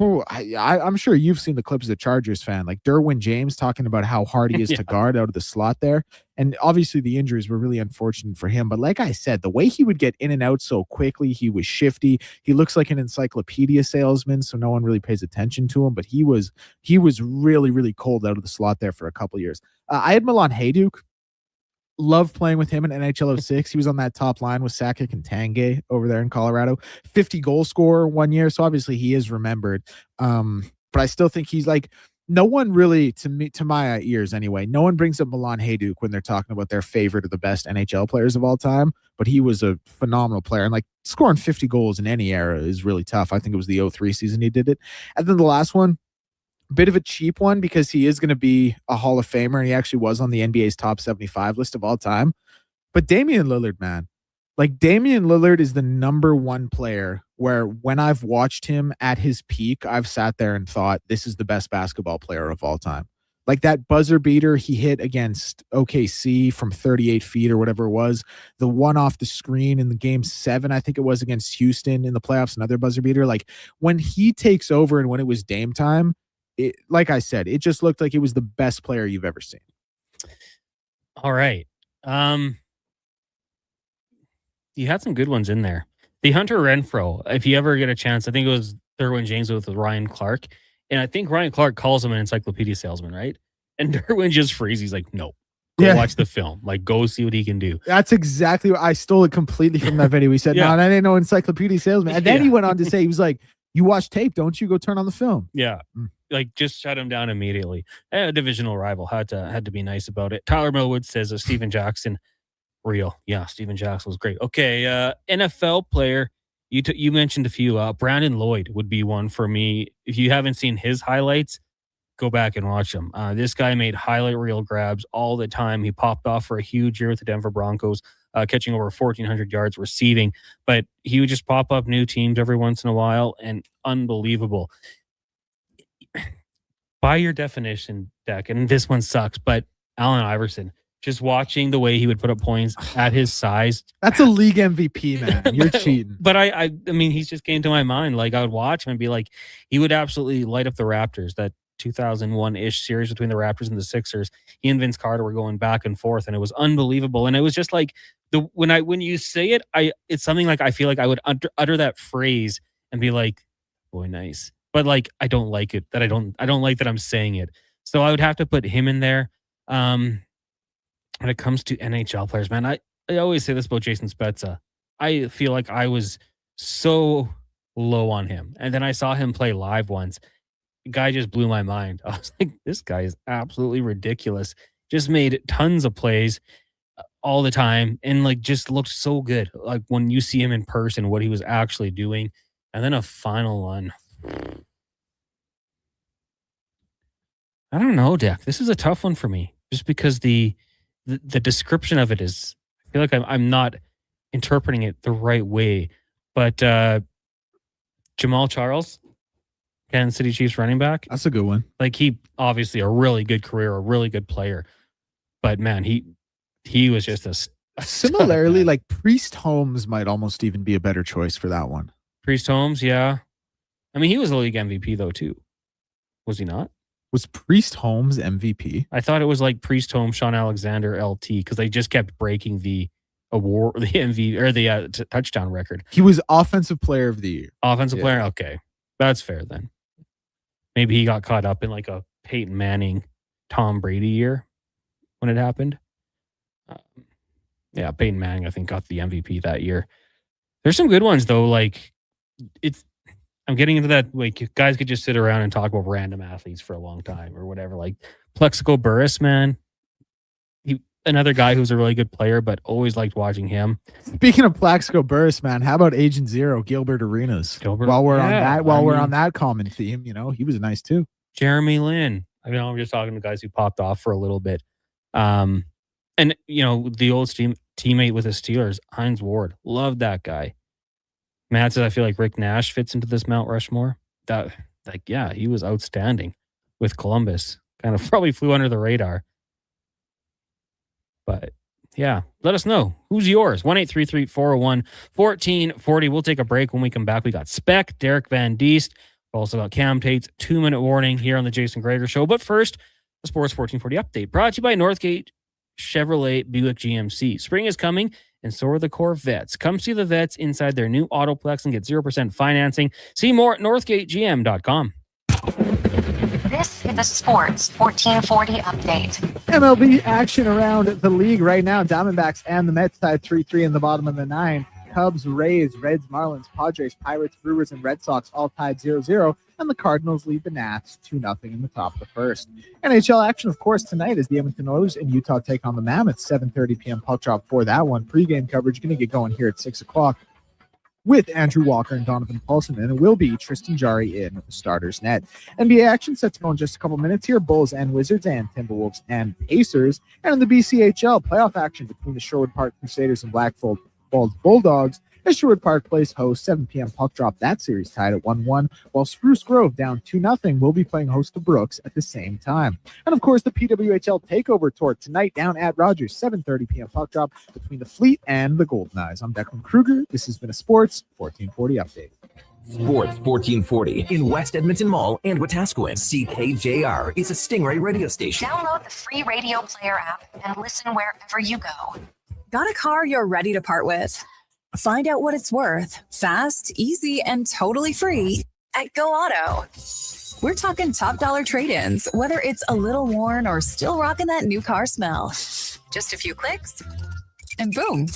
I'm sure you've seen the clips as a Chargers fan, like Derwin James talking about how hard he is to guard out of the slot there. And obviously the injuries were really unfortunate for him. But like I said, the way he would get in and out so quickly, he was shifty. He looks like an encyclopedia salesman, so no one really pays attention to him. But he was really, really cold out of the slot there for a couple of years. I had Milan Hajduk. Loved playing with him in NHL 06. He was on that top line with Sakic and Tanguay over there in Colorado. 50 goal scorer one year, so obviously he is remembered. But I still think he's like, no one really, to my ears anyway, no one brings up Milan Hajduk when they're talking about their favorite or the best NHL players of all time. But he was a phenomenal player, and like scoring 50 goals in any era is really tough. I think it was the 03 season he did it. And then the last one, bit of a cheap one because he is going to be a Hall of Famer, and he actually was on the NBA's top 75 list of all time. But Damian Lillard, man, like Damian Lillard is the number one player where when I've watched him at his peak, I've sat there and thought, this is the best basketball player of all time. Like that buzzer beater he hit against OKC from 38 feet or whatever it was, the one off the screen in the game 7, I think it was against Houston in the playoffs, another buzzer beater. Like when he takes over and when it was Dame time, like I said, it just looked like it was the best player you've ever seen. All right. You had some good ones in there. The Hunter Renfroe, if you ever get a chance, I think it was Derwin James with Ryan Clark. And I think Ryan Clark calls him an encyclopedia salesman, right? And Derwin just freezes. He's like, no, go watch the film. Like, go see what he can do. That's exactly what I stole it completely from that video. He said, no, I didn't know encyclopedia salesman. And then he went on to say, he was like, you watch tape, don't you? Go turn on the film. Yeah. Like, just shut him down immediately. A divisional rival had to be nice about it. Tyler Millwood says Steven Jackson, real. Yeah, Steven Jackson was great. Okay, NFL player. You mentioned a few. Brandon Lloyd would be one for me. If you haven't seen his highlights, go back and watch them. This guy made highlight reel grabs all the time. He popped off for a huge year with the Denver Broncos, catching over 1,400 yards receiving. But he would just pop up new teams every once in a while, and unbelievable. By your definition, Deck, and this one sucks, but Allen Iverson, just watching the way he would put up points at his size. That's a league MVP, man. You're cheating. But I mean, he's just came to my mind. Like, I would watch him and be like, he would absolutely light up the Raptors. That 2001-ish series between the Raptors and the Sixers. He and Vince Carter were going back and forth, and it was unbelievable. And it was just like when you say it, it's something like I feel like I would utter that phrase and be like, boy, nice. But like, I don't like it. I don't like that I'm saying it. So I would have to put him in there. When it comes to NHL players, man, I always say this about Jason Spezza. I feel like I was so low on him. And then I saw him play live once. The guy just blew my mind. I was like, this guy is absolutely ridiculous. Just made tons of plays all the time and like just looked so good. Like when you see him in person, what he was actually doing. And then a final one. I don't know, Deck. This is a tough one for me just because the description of it is, I feel like I'm not interpreting it the right way. But Jamal Charles, Kansas City Chiefs running back. That's a good one. Like, he obviously a really good career, a really good player. But man, he was just a similarly, like Priest Holmes might almost even be a better choice for that one. Priest Holmes, yeah. I mean, he was the league MVP though too. Was he not? Was Priest Holmes MVP? I thought it was like Priest Holmes, Sean Alexander, LT, because they just kept breaking the award, the MV or the touchdown record. He was Offensive Player of the Year. Offensive player, okay, that's fair then. Maybe he got caught up in like a Peyton Manning, Tom Brady year when it happened. Yeah, Peyton Manning, I think, got the MVP that year. There's some good ones though. Like I'm getting into that. Like, guys could just sit around and talk about random athletes for a long time or whatever. Like, Plexico Burris, man. Another guy who's a really good player, but always liked watching him. Speaking of Plaxico Burris, man, how about Agent Zero, Gilbert Arenas? While we're on that common theme, he was nice too. Jeremy Lin. I mean, I'm just talking to guys who popped off for a little bit. And the old teammate with the Steelers, Hines Ward, loved that guy. Matt says, I feel like Rick Nash fits into this Mount Rushmore. He was outstanding with Columbus. Kind of probably flew under the radar. But yeah, let us know. Who's yours? 1-833-401-1440. We'll take a break. When we come back, we got Spec, Derek Van Diest. We've also got Cam Tate's 2-minute warning here on the Jason Gregor Show. But first, the Sports 1440 update brought to you by Northgate Chevrolet Buick GMC. Spring is coming, and so are the Corvettes. Come see the vets inside their new Autoplex and get 0% financing. See more at northgategm.com. This is the Sports 1440 update. MLB action around the league right now. Diamondbacks and the Mets tied 3-3 in the bottom of the 9. Cubs, Rays, Reds, Marlins, Padres, Pirates, Brewers, and Red Sox all tied 0-0. And the Cardinals lead the Nats 2-0 in the top of the first. NHL action, of course, tonight is the Edmonton Oilers and Utah take on the Mammoth. 7:30 p.m. puck drop for that one. Pre-game coverage going to get going here at 6 o'clock. With Andrew Walker and Donovan Paulson, and it will be Tristan Jarry in the starter's net. NBA action sets to go in just a couple minutes here. Bulls and Wizards and Timberwolves and Pacers. And in the BCHL, playoff action between the Sherwood Park Crusaders and Blackfold Bulldogs as Sherwood Park plays host. 7 p.m. puck drop. That series tied at 1-1, while Spruce Grove down 2-0 will be playing host to Brooks at the same time. And of course, the PWHL Takeover Tour tonight down at Rogers. 7:30 p.m. puck drop between the Fleet and the Golden Eyes. I'm Declan Kruger. This has been a Sports 1440 update. Sports 1440 in West Edmonton Mall and Wetaskiwin. CKJR is a Stingray radio station. Download the free radio player app and listen wherever you go. Got a car you're ready to part with? Find out what it's worth, fast, easy, and totally free at Go Auto. We're talking top dollar trade-ins, whether it's a little worn or still rocking that new car smell. Just a few clicks, and boom,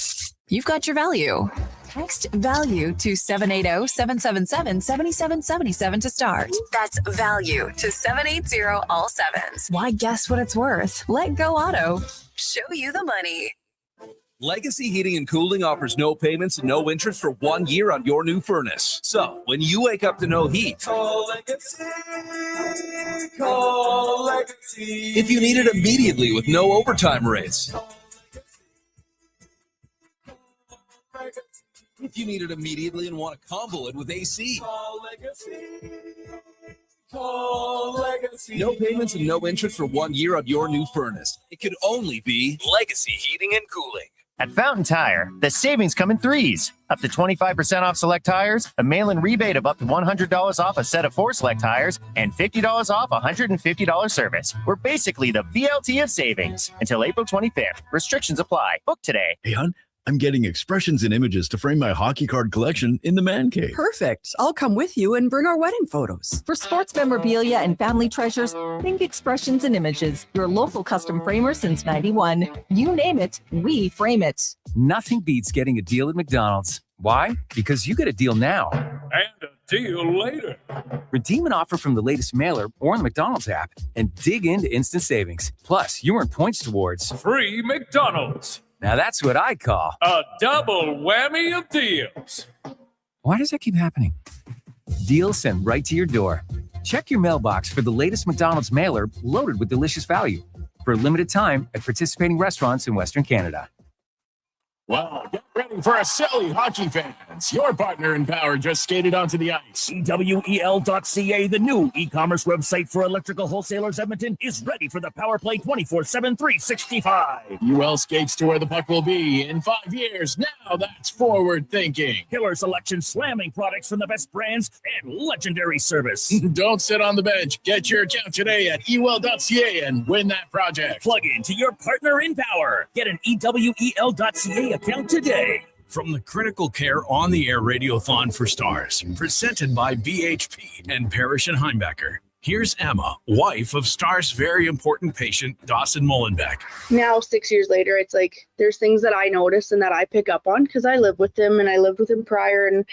you've got your value. Text value to 780-777-7777 to start. That's value to 780 all sevens. Why guess what it's worth? Let Go Auto show you the money. Legacy Heating and Cooling offers no payments and no interest for 1 year on your new furnace. So, when you wake up to no heat, call Legacy. Call Legacy. If you need it immediately with no overtime rates. If you need it immediately and want to combo it with AC. Call Legacy. Call Legacy. No payments and no interest for 1 year on your new furnace. It could only be Legacy Heating and Cooling. At Fountain Tire, the savings come in threes. Up to 25% off select tires, a mail-in rebate of up to $100 off a set of 4 select tires, and $50 off a $150 service. We're basically the VLT of savings. Until April 25th. Restrictions apply. Book today. Hey, hon, I'm getting expressions and images to frame my hockey card collection in the man cave. Perfect. I'll come with you and bring our wedding photos. For sports memorabilia and family treasures, think Expressions and Images, your local custom framer since 91. You name it, we frame it. Nothing beats getting a deal at McDonald's. Why? Because you get a deal now. And a deal later. Redeem an offer from the latest mailer or the McDonald's app and dig into instant savings. Plus, you earn points towards Free McDonald's. Now that's what I call a double whammy of deals. Why does that keep happening? Deals sent right to your door. Check your mailbox for the latest McDonald's mailer loaded with delicious value. For a limited time at participating restaurants in Western Canada. Well, get ready for a silly hockey fans. Your partner in power just skated onto the ice. PWHL.ca, the new e-commerce website for electrical wholesalers Edmonton, is ready for the power play 24/7, 365. UL skates to where the puck will be in 5 years. Now that's forward thinking. Killer selection, slamming products from the best brands, and legendary service. Don't sit on the bench. Get your account today at ewell.ca and win that project. Plug into your partner in power. Get an EWEL.ca account today. From the Critical Care on the Air Radiothon for Stars, presented by BHP and Parrish and Heimbecker. Here's Emma, wife of Star's very important patient, Dawson Mullenbeck. Now, 6 years later, it's like there's things that I notice and that I pick up on because I live with him and I lived with him prior and,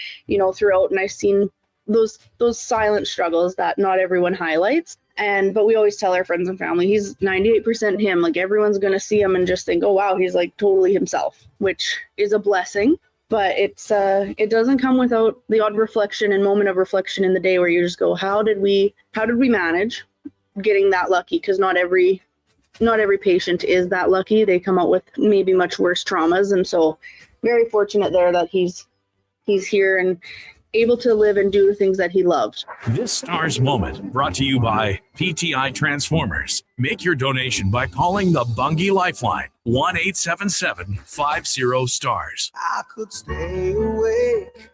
throughout. And I've seen those silent struggles that not everyone highlights. But we always tell our friends and family, he's 98% him. Like, everyone's going to see him and just think, oh, wow, he's like totally himself, which is a blessing. But it doesn't come without the odd reflection and moment of reflection in the day where you just go, how did we manage getting that lucky? Because not every patient is that lucky. They come out with maybe much worse traumas. And so very fortunate there that he's here and able to live and do the things that he loved. This Stars Moment brought to you by PTI Transformers. Make your donation by calling the Bungie Lifeline, 1-877-50-STARS. I could stay awake.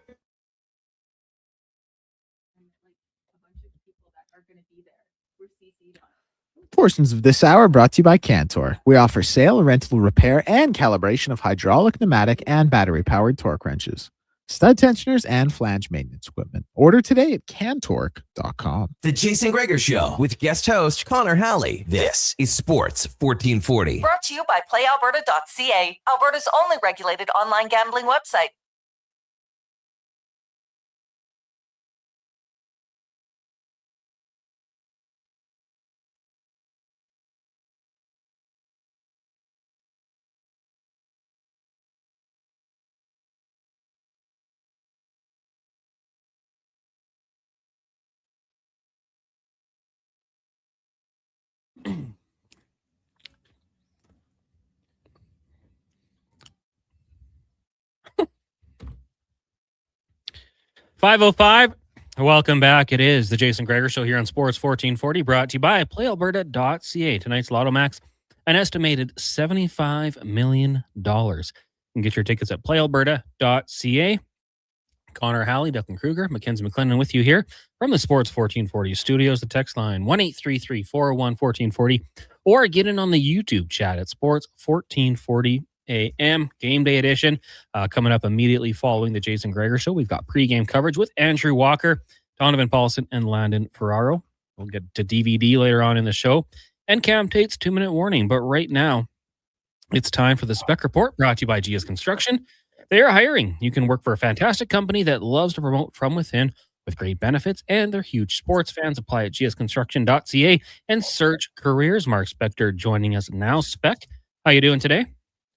Portions of this hour brought to you by CanTorque. We offer sale, rental, repair, and calibration of hydraulic, pneumatic, and battery-powered torque wrenches, stud tensioners, and flange maintenance equipment. Order today at CanTorque.com. The Jason Gregor Show with guest host Connor Halley. This is Sports 1440. Brought to you by PlayAlberta.ca, Alberta's only regulated online gambling website. .505. Welcome back. It is the Jason Gregor Show here on Sports 1440, brought to you by PlayAlberta.ca. Tonight's Lotto Max, an estimated $75 million. You can get your tickets at PlayAlberta.ca. Connor Halley, Duncan Kruger, Mackenzie McLennan with you here from the Sports 1440 studios. The text line 1-833-401-1440, or get in on the YouTube chat at Sports 1440 AM Game Day Edition. Coming up immediately following the Jason Gregor Show, we've got pregame coverage with Andrew Walker, Donovan Paulson, and Landon Ferraro. We'll get to DVD later on in the show, and Cam Tate's 2-minute warning. But right now, it's time for the Spec Report, brought to you by GS Construction. They are hiring. You can work for a fantastic company that loves to promote from within with great benefits, and they're huge sports fans. Apply at gsconstruction.ca and search careers. Mark Spector joining us now. Spec, how you doing today?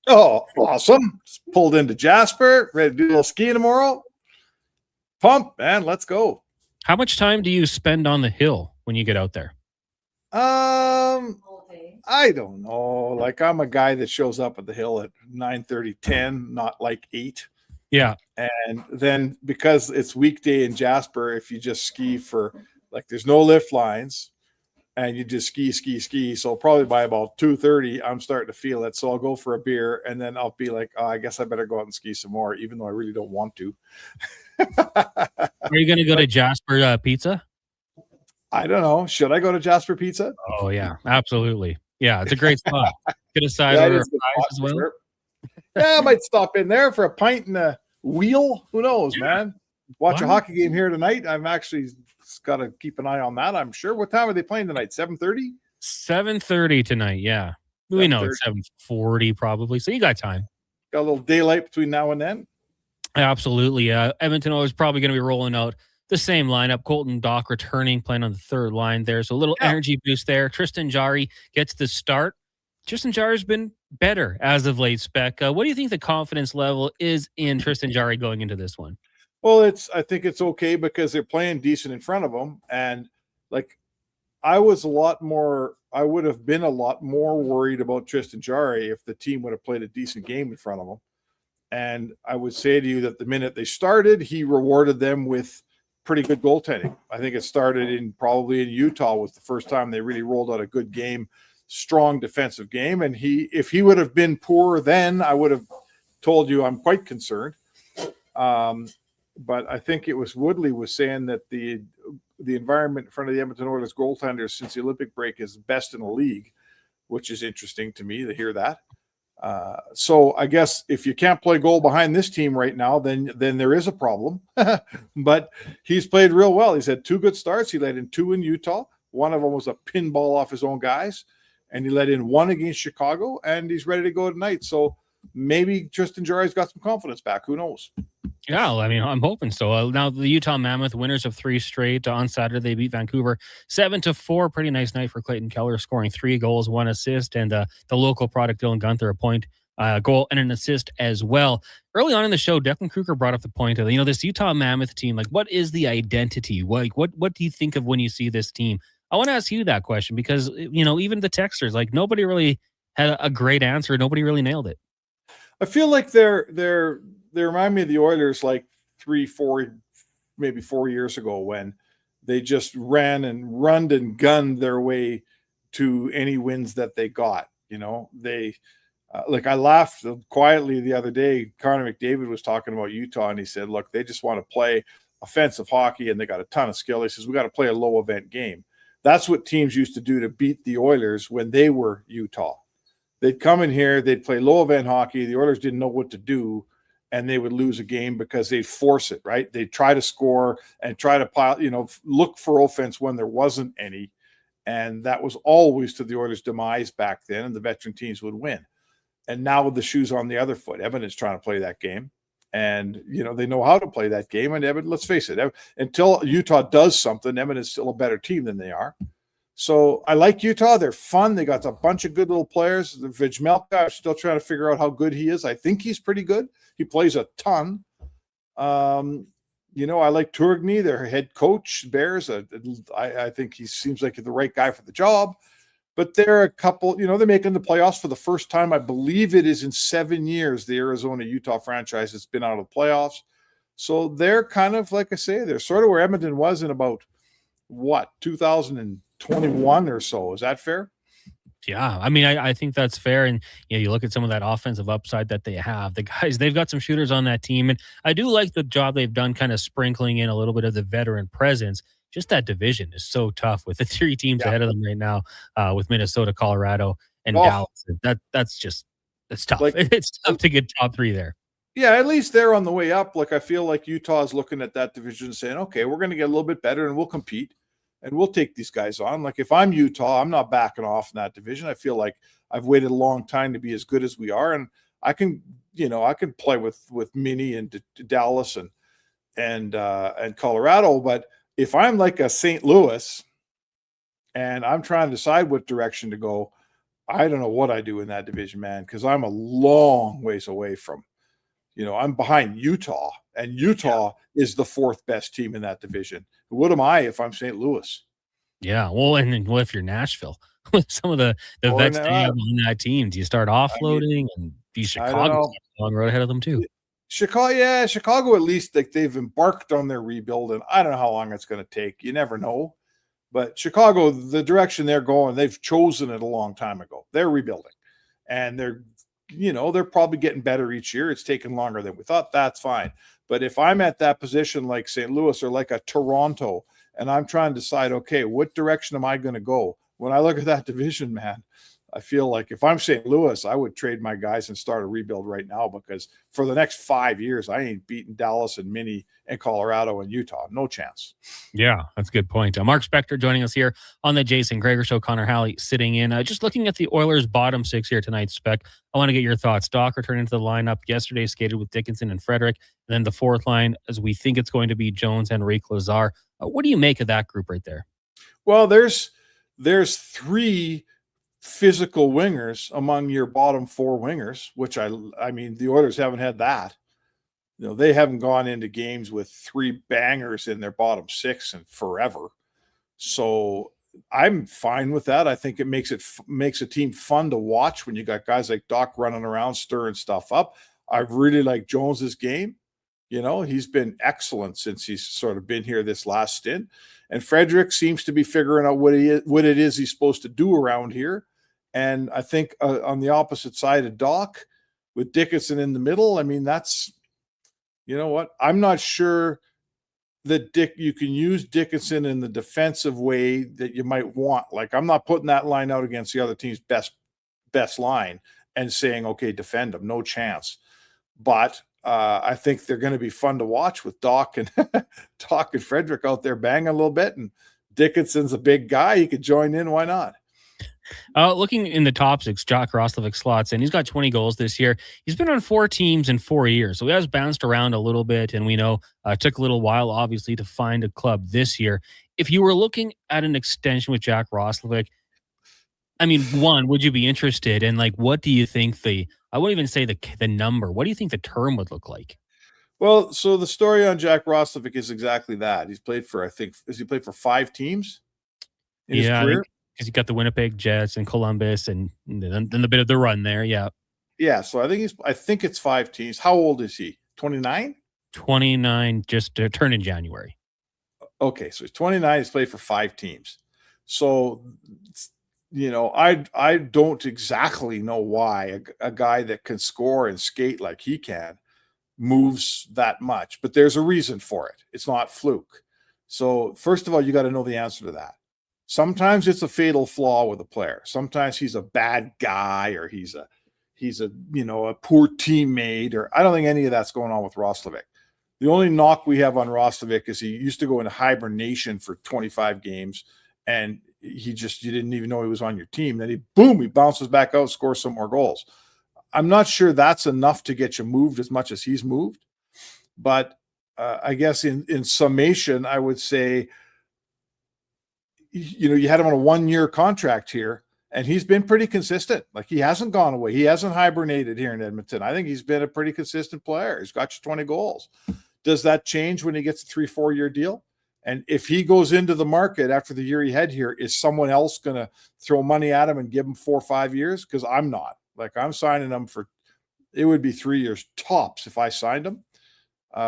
Oh, awesome. Just pulled into Jasper, ready to do a little skiing tomorrow. Pump, man, let's go. How much time do you spend on the hill when you get out there? I don't know. Like, I'm a guy that shows up at the hill at 9:30, 10, not like 8. Yeah. And then because it's weekday in Jasper, if you just ski for, like, there's no lift lines and you just ski. So probably by about 2:30, I'm starting to feel it. So I'll go for a beer and then I'll be like, oh, I guess I better go out and ski some more, even though I really don't want to. Are you going to go to Jasper Pizza? I don't know. Should I go to Jasper Pizza? Oh, yeah, absolutely. Yeah, it's a great spot. Get a side order of fries as well. Sure. Yeah, I might stop in there for a pint and a wheel. Who knows, man? Watch a hockey game here tonight. I'm actually got to keep an eye on that, I'm sure. What time are they playing tonight? 7:30? 7:30 tonight, yeah. We know it's 7:40 probably, so you got time. Got a little daylight between now and then? Absolutely. Edmonton is probably going to be rolling out the same lineup. Colton Dock returning, playing on the third line there. So a little energy boost there. Tristan Jarry gets the start. Tristan Jarry's been better as of late, Spec. What do you think the confidence level is in Tristan Jarry going into this one? Well, I think it's okay because they're playing decent in front of them. And like, I would have been a lot more worried about Tristan Jarry if the team would have played a decent game in front of him. And I would say to you that the minute they started, he rewarded them with pretty good goaltending. I think it started probably in Utah was the first time they really rolled out a good game, strong defensive game. And if he would have been poor then, I would have told you I'm quite concerned. But I think it was Woodley was saying that the environment in front of the Edmonton Oilers goaltenders since the Olympic break is best in the league, which is interesting to me to hear that. So I guess if you can't play goal behind this team right now, then there is a problem. But he's played real well. He's had 2 good starts. He led in 2 in Utah. One of them was a pinball off his own guys, and he led in 1 against Chicago, and he's ready to go tonight. So maybe Tristan Jarry's got some confidence back. Who knows? Yeah, well, I mean, I'm hoping so. Now the Utah Mammoth, winners of 3 straight. On Saturday, they beat Vancouver 7-4. Pretty nice night for Clayton Keller, scoring 3 goals, 1 assist, and the local product Dylan Gunther a point, goal, and an assist as well. Early on in the show, Declan Kruger brought up the point of this Utah Mammoth team. Like, what is the identity? What do you think of when you see this team? I want to ask you that question because even the texters, like, nobody really had a great answer. Nobody really nailed it. I feel like they remind me of the Oilers like 3-4, maybe 4 years ago when they just ran and gunned their way to any wins that they got. They I laughed quietly the other day. Connor McDavid was talking about Utah, and he said, look, they just want to play offensive hockey, and they got a ton of skill. He says, we got to play a low event game. That's what teams used to do to beat the Oilers when they were Utah. They'd come in here, they'd play low event hockey. The Oilers didn't know what to do, and they would lose a game because they'd force it, right? They'd try to score and try to look for offense when there wasn't any. And that was always to the Oilers' demise back then, and the veteran teams would win. And now with the shoes on the other foot, Edmonton's trying to play that game. And, they know how to play that game. And Edmonton, let's face it, until Utah does something, Edmonton's still a better team than they are. So I like Utah. They're fun. They got a bunch of good little players. The Vijmelka, I'm still trying to figure out how good he is. I think he's pretty good. He plays a ton. I like Tourigny, their head coach, Bears. I think he seems like the right guy for the job. But they're a couple, they're making the playoffs for the first time. I believe it is in 7 years, the Arizona-Utah franchise has been out of the playoffs. So they're kind of, like I say, they're sort of where Edmonton was in about, 2021 or so. Is that fair? Yeah, I mean, I think that's fair. And you look at some of that offensive upside that they have. The guys, they've got some shooters on that team. And I do like the job they've done kind of sprinkling in a little bit of the veteran presence. Just that division is so tough with the 3 teams ahead of them right now, with Minnesota, Colorado, and Dallas. That's tough. It's tough to get top 3 there. Yeah, at least they're on the way up. I feel like Utah is looking at that division and saying, okay, we're going to get a little bit better and we'll compete. And we'll take these guys on. If I'm Utah, I'm not backing off in that division. I feel like I've waited a long time to be as good as we are. And I can play with Minnie and Dallas and Colorado. But if I'm like a St. Louis and I'm trying to decide what direction to go, I don't know what I do in that division, man, because I'm a long ways away from, I'm behind Utah, and Utah is the 4th best team in that division. What am I if I'm St. Louis? Yeah, well, and what if you're Nashville with some of the vets they have on that team? Do you start offloading and be Chicago a long road ahead of them too? Chicago at least they've embarked on their rebuild, and I don't know how long it's going to take. You never know. But Chicago, the direction they're going, they've chosen it a long time ago. They're rebuilding, and they're probably getting better each year. It's taken longer than we thought. That's fine. But if I'm at that position like St. Louis or like a Toronto, and I'm trying to decide, okay, what direction am I going to go? When I look at that division, man, I feel like if I'm St. Louis, I would trade my guys and start a rebuild right now, because for the next 5 years, I ain't beating Dallas and Minnie and Colorado and Utah. No chance. Yeah, that's a good point. Mark Spector joining us here on the Jason Gregor Show. Connor Halley sitting in. Just looking at the Oilers' bottom 6 here tonight, Spec. I want to get your thoughts. Doc returned into the lineup yesterday, skated with Dickinson and Frederick. And then the 4th line, as we think it's going to be Jones, Henrique, Lazar. What do you make of that group right there? Well, there's 3 physical wingers among your bottom 4 wingers, which I mean, the Oilers haven't had that. They haven't gone into games with 3 bangers in their bottom 6 in forever. So I'm fine with that. I think it makes a team fun to watch when you got guys like Doc running around, stirring stuff up. I really like Jones's game. He's been excellent since he's sort of been here this last stint. And Frederick seems to be figuring out what it is he's supposed to do around here. And I think on the opposite side of Doc, with Dickinson in the middle, I mean, that's, I'm not sure that you can use Dickinson in the defensive way that you might want. I'm not putting that line out against the other team's best line and saying, okay, defend them. No chance. But I think they're going to be fun to watch with Doc and Frederick out there banging a little bit. And Dickinson's a big guy. He could join in. Why not? Looking in the top six, Jack Roslovic slots in. He's got 20 goals this year. He's been on 4 teams in 4 years, so he has bounced around a little bit, and we know it took a little while, obviously, to find a club this year. If you were looking at an extension with Jack Roslovic, I mean, one, would you be interested? And like, what do you think I wouldn't even say the number. What do you think the term would look like? Well, so the story on Jack Roslovic is exactly that. He's played for, has he played for 5 teams in his career? Because you got the Winnipeg Jets and Columbus and then the bit of the run there. Yeah. Yeah. So I think it's 5 teams. How old is he? 29? 29, just turned in January. Okay. So he's 29. He's played for 5 teams. So, I don't exactly know why a guy that can score and skate like he can moves that much, but there's a reason for it. It's not fluke. So first of all, you got to know the answer to that. Sometimes it's a fatal flaw with a player. Sometimes he's a bad guy, or he's a poor teammate, or I don't think any of that's going on with Roslovic. The only knock we have on Roslovic is he used to go into hibernation for 25 games, and you didn't even know he was on your team. Then he bounces back out, scores some more goals. I'm not sure that's enough to get you moved as much as he's moved, but I guess in summation, I would say, you had him on a 1-year contract here, and he's been pretty consistent. Like, he hasn't gone away. He hasn't hibernated here in Edmonton. I think he's been a pretty consistent player. He's got you 20 goals. Does that change when he gets a 3-4 year deal? And if he goes into the market after the year he had here, is someone else going to throw money at him and give him 4 or 5 years? Because I'm not. Like, I'm signing him it would be 3 years tops if I signed him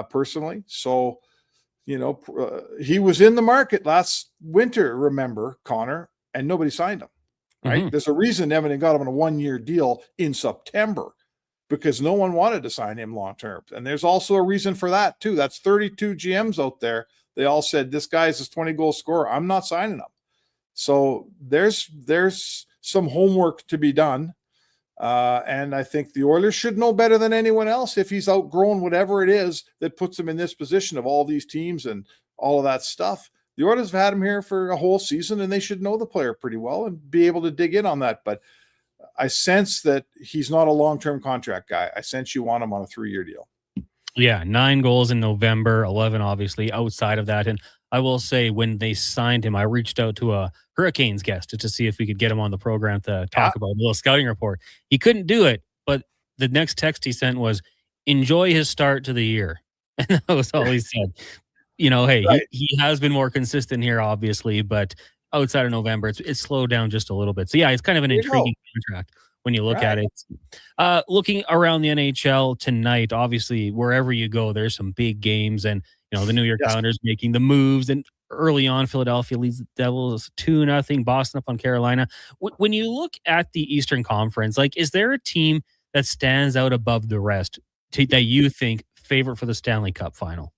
personally. So, he was in the market last winter, remember, Connor, and nobody signed him, right? Mm-hmm. There's a reason Edmonton got him on a 1-year deal in September, because no one wanted to sign him long-term. And there's also a reason for that too. That's 32 GMs out there. They all said, this guy is a 20-goal scorer. I'm not signing him. So there's some homework to be done. And I think the Oilers should know better than anyone else if he's outgrown whatever it is that puts him in this position of all these teams and all of that stuff. The Oilers have had him here for a whole season, and they should know the player pretty well and be able to dig in on that. But I sense that he's not a long-term contract guy. I sense you want him on a 3-year deal. Yeah, 9 goals in November, 11 obviously outside of that. And I will say, when they signed him, I reached out to a Hurricanes guest to see if we could get him on the program to talk about a little scouting report. He couldn't do it, but the next text he sent was, enjoy his start to the year. And that was all he said. Hey, right. he has been more consistent here, obviously, but outside of November, it's slowed down just a little bit. So yeah, it's kind of an intriguing contract when you look at it. Looking around the NHL tonight, obviously, wherever you go, there's some big games, and the New York Islanders making the moves, and early on, Philadelphia leads the Devils 2-0, Boston up on Carolina. When you look at the Eastern Conference, like, is there a team that stands out above the rest that you think favorite for the Stanley Cup final?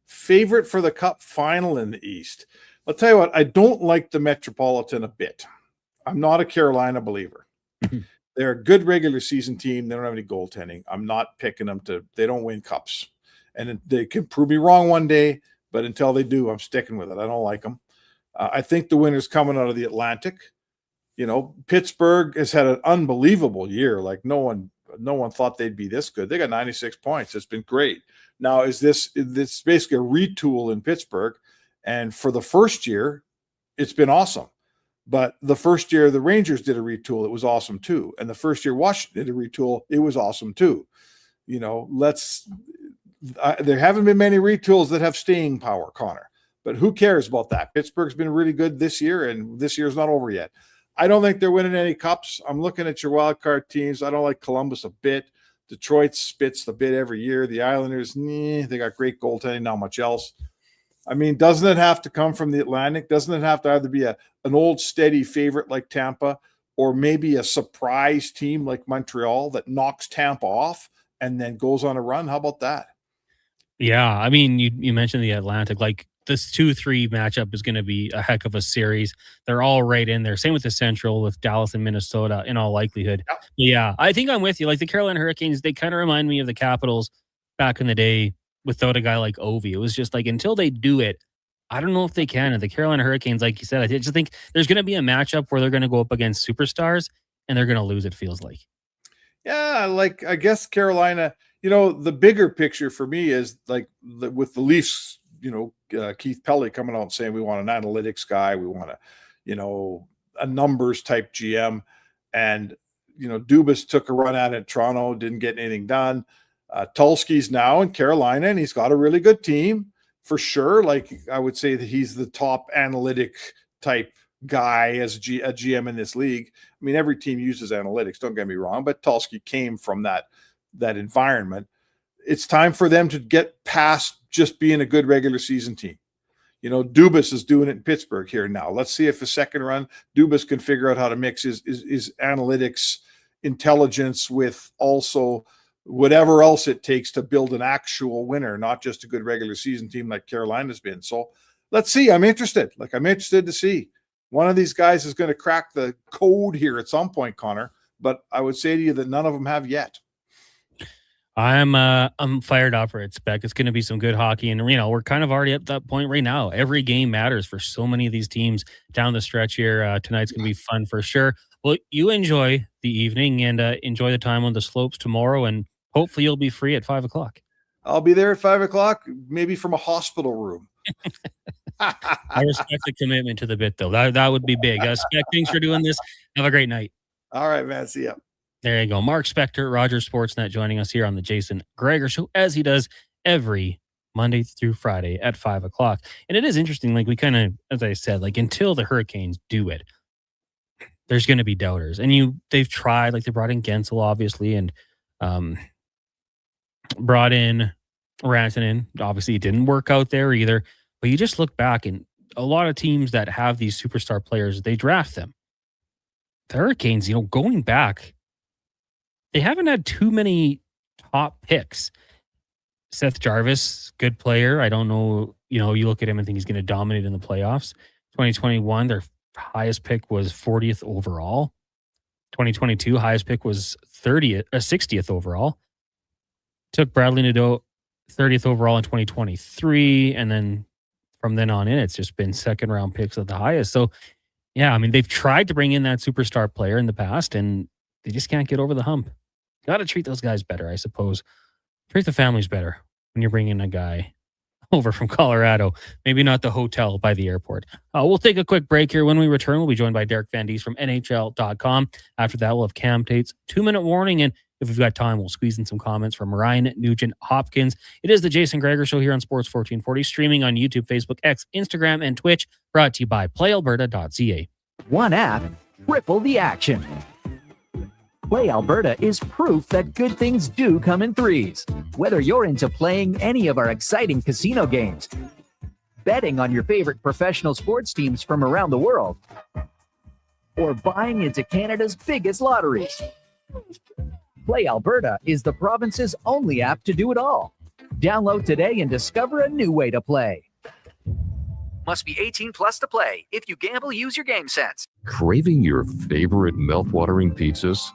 Favorite for the Cup final in the East? I'll tell you what, I don't like the Metropolitan a bit. I'm not a Carolina believer. They're a good regular season team. They don't have any goaltending. I'm not picking them they don't win cups. And they can prove me wrong one day, but until they do, I'm sticking with it. I don't like them. I think the winner's coming out of the Atlantic. Pittsburgh has had an unbelievable year. Like, no one thought they'd be this good. They got 96 points. It's been great. Now, is this basically a retool in Pittsburgh? And for the first year, it's been awesome. But the first year the Rangers did a retool, it was awesome too. And the first year Washington did a retool, it was awesome too. There haven't been many retools that have staying power, Connor. But who cares about that? Pittsburgh's been really good this year, and this year's not over yet. I don't think they're winning any cups. I'm looking at your wild card teams. I don't like Columbus a bit. Detroit spits the bit every year. The Islanders, they got great goaltending, not much else. I mean, doesn't it have to come from the Atlantic? Doesn't it have to either be an old steady favorite like Tampa, or maybe a surprise team like Montreal that knocks Tampa off and then goes on a run? How about that? Yeah, I mean, you mentioned the Atlantic. Like, this 2-3 matchup is going to be a heck of a series. They're all right in there. Same with the Central, with Dallas and Minnesota in all likelihood. Yep. Yeah, I think I'm with you. Like, the Carolina Hurricanes, they kind of remind me of the Capitals back in the day without a guy like Ovi. It was just like, until they do it, I don't know if they can. And the Carolina Hurricanes, like you said, I just think there's going to be a matchup where they're going to go up against superstars and they're going to lose, it feels like. Yeah, like I guess Carolina, the bigger picture for me is like with the Leafs, Keith Pelly coming out and saying we want an analytics guy, we want a numbers type GM, and Dubas took a run at it in Toronto, didn't get anything done. Tulski's now in Carolina, and he's got a really good team for sure. Like I would say that he's the top analytic type guy as a GM in this league. I mean, every team uses analytics, don't get me wrong, but Tulski came from that environment. It's time for them to get past just being a good regular season team. Dubas is doing it in Pittsburgh here now. Let's see if the second run, Dubas can figure out how to mix his analytics intelligence with also whatever else it takes to build an actual winner, not just a good regular season team like Carolina's been. So let's see. I'm interested. I'm interested to see. One of these guys is going to crack the code here at some point, Connor, but I would say to you that none of them have yet. I'm fired up for it, Spec. It's going to be some good hockey, and we're kind of already at that point right now. Every game matters for so many of these teams down the stretch here. Tonight's going to be fun for sure. Well, you enjoy the evening and enjoy the time on the slopes tomorrow, and hopefully you'll be free at 5:00. I'll be there at 5:00, maybe from a hospital room. I respect the commitment to the bit, though. That would be big. Spec, thanks for doing this. Have a great night. All right, man. See ya. There you go. Mark Spector, Rogers Sportsnet, joining us here on the Jason Gregor Show, as he does every Monday through Friday at 5:00. And it is interesting, we kind of, as I said, until the Hurricanes do it, there's going to be doubters. And they've tried, they brought in Gensel, obviously, and brought in Rantanen. Obviously, it didn't work out there either. But you just look back, and a lot of teams that have these superstar players, they draft them. The Hurricanes, going back, they haven't had too many top picks. Seth Jarvis, good player. I don't know, you look at him and think he's going to dominate in the playoffs. 2021, their highest pick was 40th overall. 2022, highest pick was 60th overall. Took Bradley Nadeau 30th overall in 2023, and then from then on in, it's just been second round picks at the highest. So, yeah, I mean, they've tried to bring in that superstar player in the past, and they just can't get over the hump. Got to treat those guys better, I suppose. Treat the families better when you're bringing a guy over from Colorado. Maybe not the hotel by the airport. We'll take a quick break here. When we return, we'll be joined by Derek Van Dies from NHL.com. After that, we'll have Cam Tate's 2-minute warning, and if we've got time, we'll squeeze in some comments from Ryan Nugent-Hopkins. It is the Jason Gregor Show here on Sports 1440, streaming on YouTube, Facebook, X, Instagram, and Twitch, brought to you by PlayAlberta.ca. One app, triple the action. Play Alberta is proof that good things do come in threes. Whether you're into playing any of our exciting casino games, betting on your favorite professional sports teams from around the world, or buying into Canada's biggest lotteries, Play Alberta is the province's only app to do it all. Download today and discover a new way to play. Must be 18 plus to play. If you gamble, use your game sense. Craving your favorite mouth-watering pizzas?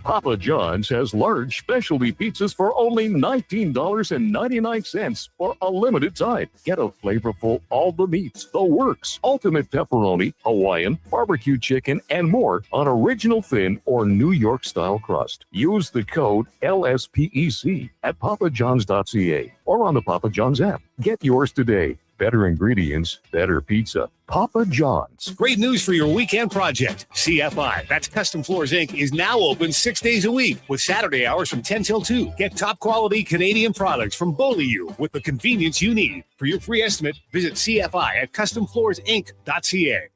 Papa John's has large specialty pizzas for only $19.99 for a limited time. Get a flavorful all the meats, the works, ultimate pepperoni, Hawaiian, barbecue chicken, and more on original thin or New York style crust. Use the code LSPEC at papajohns.ca or on the Papa John's app. Get yours today. Better ingredients, better pizza. Papa John's. Great news for your weekend project. CFI, that's Custom Floors Inc., is now open 6 days a week with Saturday hours from 10 till 2. Get top quality Canadian products from Beaulieu with the convenience you need. For your free estimate, visit CFI at customfloorsinc.ca.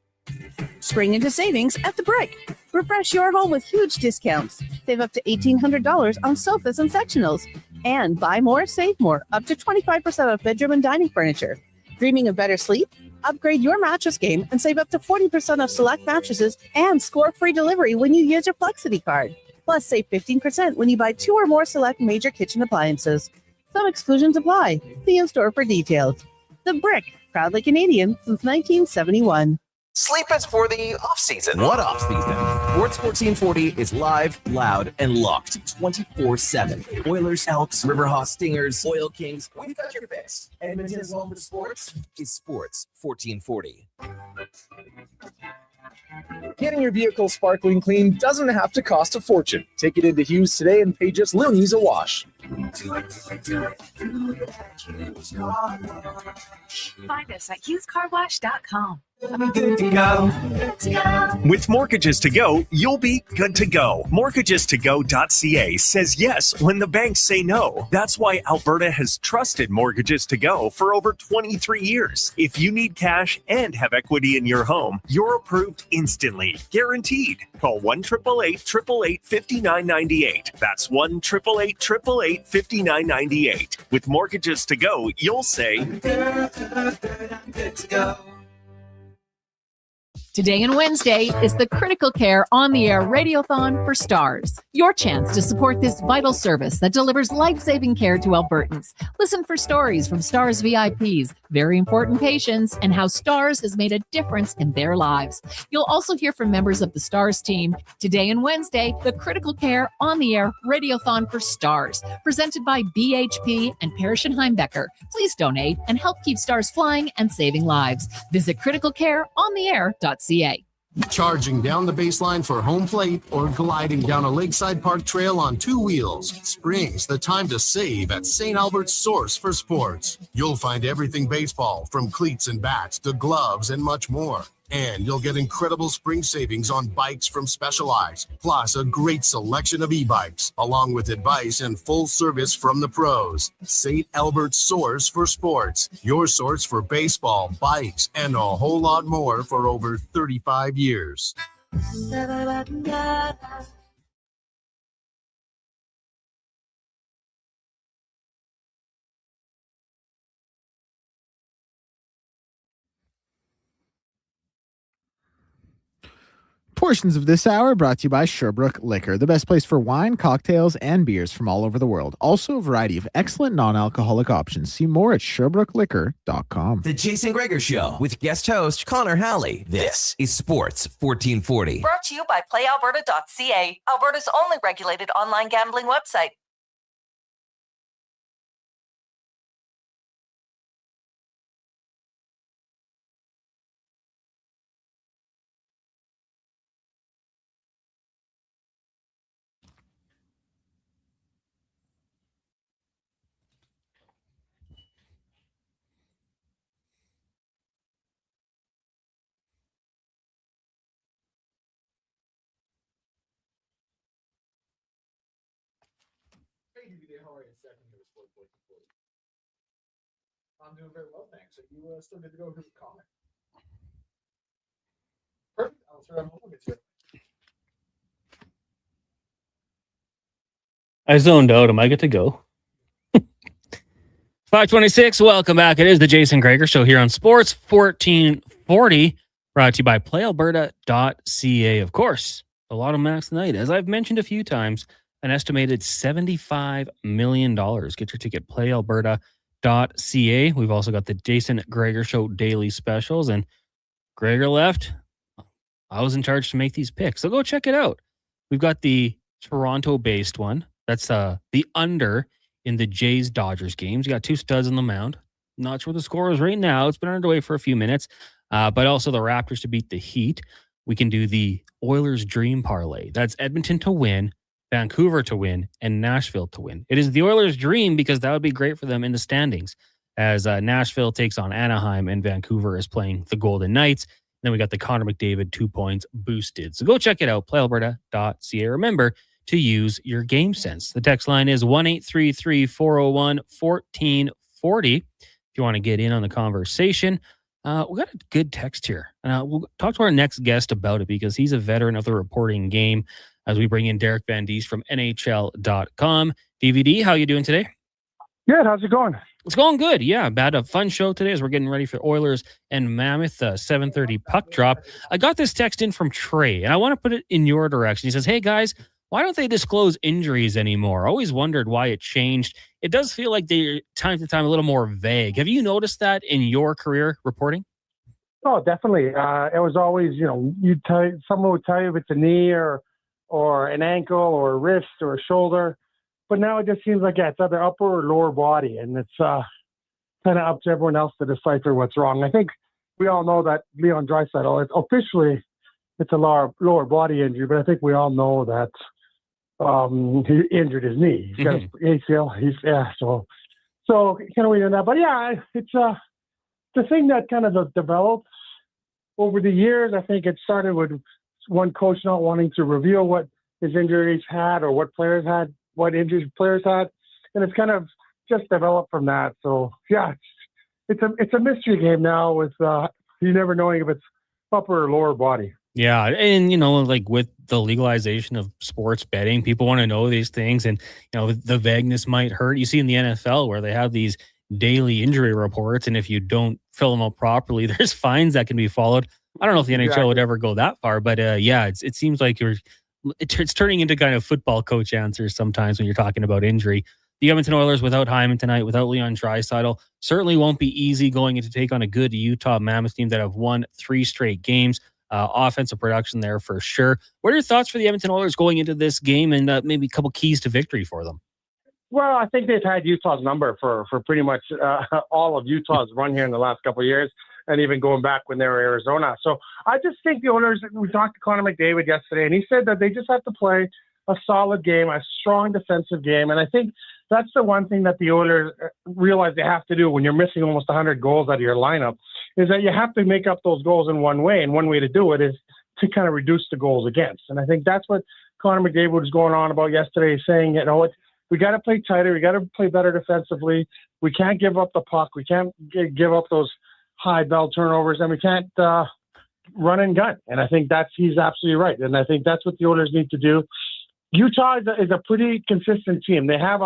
Spring into savings at The Brick. Refresh your home with huge discounts. Save up to $1,800 on sofas and sectionals. And buy more, save more, up to 25% off bedroom and dining furniture. Dreaming of better sleep? Upgrade your mattress game and save up to 40% off select mattresses and score free delivery when you use your Flexity card. Plus, save 15% when you buy 2 or more select major kitchen appliances. Some exclusions apply. See in store for details. The Brick, proudly Canadian since 1971. Sleep is for the off-season. What off-season? Sports 1440 is live, loud, and locked 24/7. Oilers, Elks, Riverhawks, Stingers, Oil Kings. We've got your fix. Edmonton's home for sports is Sports 1440. Getting your vehicle sparkling clean doesn't have to cost a fortune. Take it into Hughes today and pay just loonies a wash. Find us at hughescarwash.com. Good to go. With Mortgages to Go, you'll be good to go. MortgagesToGo.ca says yes when the banks say no. That's why Alberta has trusted Mortgages to Go for over 23 years. If you need cash and have equity in your home, you're approved instantly, guaranteed. Call 1-888-888-5998. That's 1-888-888-5998. With Mortgages to Go, you'll say, good to go. Today and Wednesday is the Critical Care On the Air Radiothon for Stars. Your chance to support this vital service that delivers life-saving care to Albertans. Listen for stories from Stars VIPs, very important patients, and how Stars has made a difference in their lives. You'll also hear from members of the Stars team. Today and Wednesday, the Critical Care On the Air Radiothon for Stars, presented by BHP and Parrish and Heimbecker. Please donate and help keep Stars flying and saving lives. Visit criticalcareontheair.ca. Charging down the baseline for home plate or gliding down a lakeside park trail on two wheels. Spring's the time to save at St. Albert's Source for Sports. You'll find everything baseball, from cleats and bats to gloves and much more. And you'll get incredible spring savings on bikes from Specialized, plus a great selection of e-bikes, along with advice and full service from the pros. St. Albert's Source for Sports, your source for baseball, bikes, and a whole lot more for over 35 years. 'Portions of this hour brought to you by Sherbrooke Liquor, the best place for wine, cocktails, and beers from all over the world. Also, a variety of excellent non-alcoholic options. See more at sherbrooke.liquor.com. The Jason Gregor Show with guest host Connor Halley. This is Sports 1440. Brought to you by PlayAlberta.ca, Alberta's only regulated online gambling website. I'm doing very well, thanks. Are you still good to go with the comment? Perfect. I'll throw them over to you. I zoned out. Am I good to go? 526. Welcome back. It is the Jason Gregor Show here on Sports 1440, brought to you by PlayAlberta.ca. Of course, a lot of max tonight. As I've mentioned a few times, an estimated $75 million. Get your ticket, PlayAlberta.ca. We've also got the Jason Gregor Show daily specials, and Gregor left. I was in charge to make these picks, so go check it out. We've got the Toronto-based one. That's the under in the Jays-Dodgers games. You got two studs on the mound. Not sure what the score is right now. It's been underway for a few minutes, but also the Raptors to beat the Heat. We can do the Oilers Dream Parlay. That's Edmonton to win, Vancouver to win, and Nashville to win. It is the Oilers' dream because that would be great for them in the standings, as Nashville takes on Anaheim and Vancouver is playing the Golden Knights. Then we got the Connor McDavid 2 points boosted. So go check it out, playalberta.ca. Remember to use your game sense. The text line is 1-833-401-1440 if you want to get in on the conversation. We got a good text here. We'll talk to our next guest about it because he's a veteran of the reporting game, as we bring in Derek Van Diest from NHL.com. DVD, how you doing today? Good. How's it going? It's going good. Yeah, had a fun show today as we're getting ready for Oilers and Mammoth, 7:30 puck drop. I got this text in from Trey, and I want to put it in your direction. He says, hey, guys, why don't they disclose injuries anymore? I always wondered why it changed. It does feel like they're time to time a little more vague. Have you noticed that in your career reporting? Oh, definitely. It was always, someone would tell you if it's a knee or an ankle or a wrist or a shoulder. But now it just seems like, it's either upper or lower body. And it's kind of up to everyone else to decipher what's wrong. I think we all know that Leon Draisaitl, it's a lower body injury, but I think we all know that he injured his knee. He's got an ACL. So kind of wait on that. But it's the thing that kind of developed over the years. I think it started with one coach not wanting to reveal what his injuries had or what injuries players had. And it's kind of just developed from that. So it's a mystery game now with you never knowing if it's upper or lower body. Yeah. And, like with the legalization of sports betting, people want to know these things. And, the vagueness might hurt. You see in the NFL where they have these daily injury reports. And if you don't fill them out properly, there's fines that can be followed. I don't know if the NHL would ever go that far, but it seems like it's turning into kind of football coach answers sometimes when you're talking about injury. The Edmonton Oilers without Hyman tonight, without Leon Draisaitl, certainly won't be easy going in to take on a good Utah Mammoth team that have won 3 straight games. Offensive production there for sure. What are your thoughts for the Edmonton Oilers going into this game and maybe a couple keys to victory for them? Well, I think they've had Utah's number for pretty much all of Utah's run here in the last couple of years, and even going back when they were Arizona. So I just think the Oilers, we talked to Connor McDavid yesterday, and he said that they just have to play a solid game, a strong defensive game. And I think that's the one thing that the Oilers realize they have to do when you're missing almost 100 goals out of your lineup, is that you have to make up those goals in one way. And one way to do it is to kind of reduce the goals against. And I think that's what Connor McDavid was going on about yesterday, saying, we got to play tighter. We got to play better defensively. We can't give up the puck. We can't give up those high bell turnovers, and we can't run and gun. And I think he's absolutely right. And I think that's what the Oilers need to do. Utah is a pretty consistent team. They have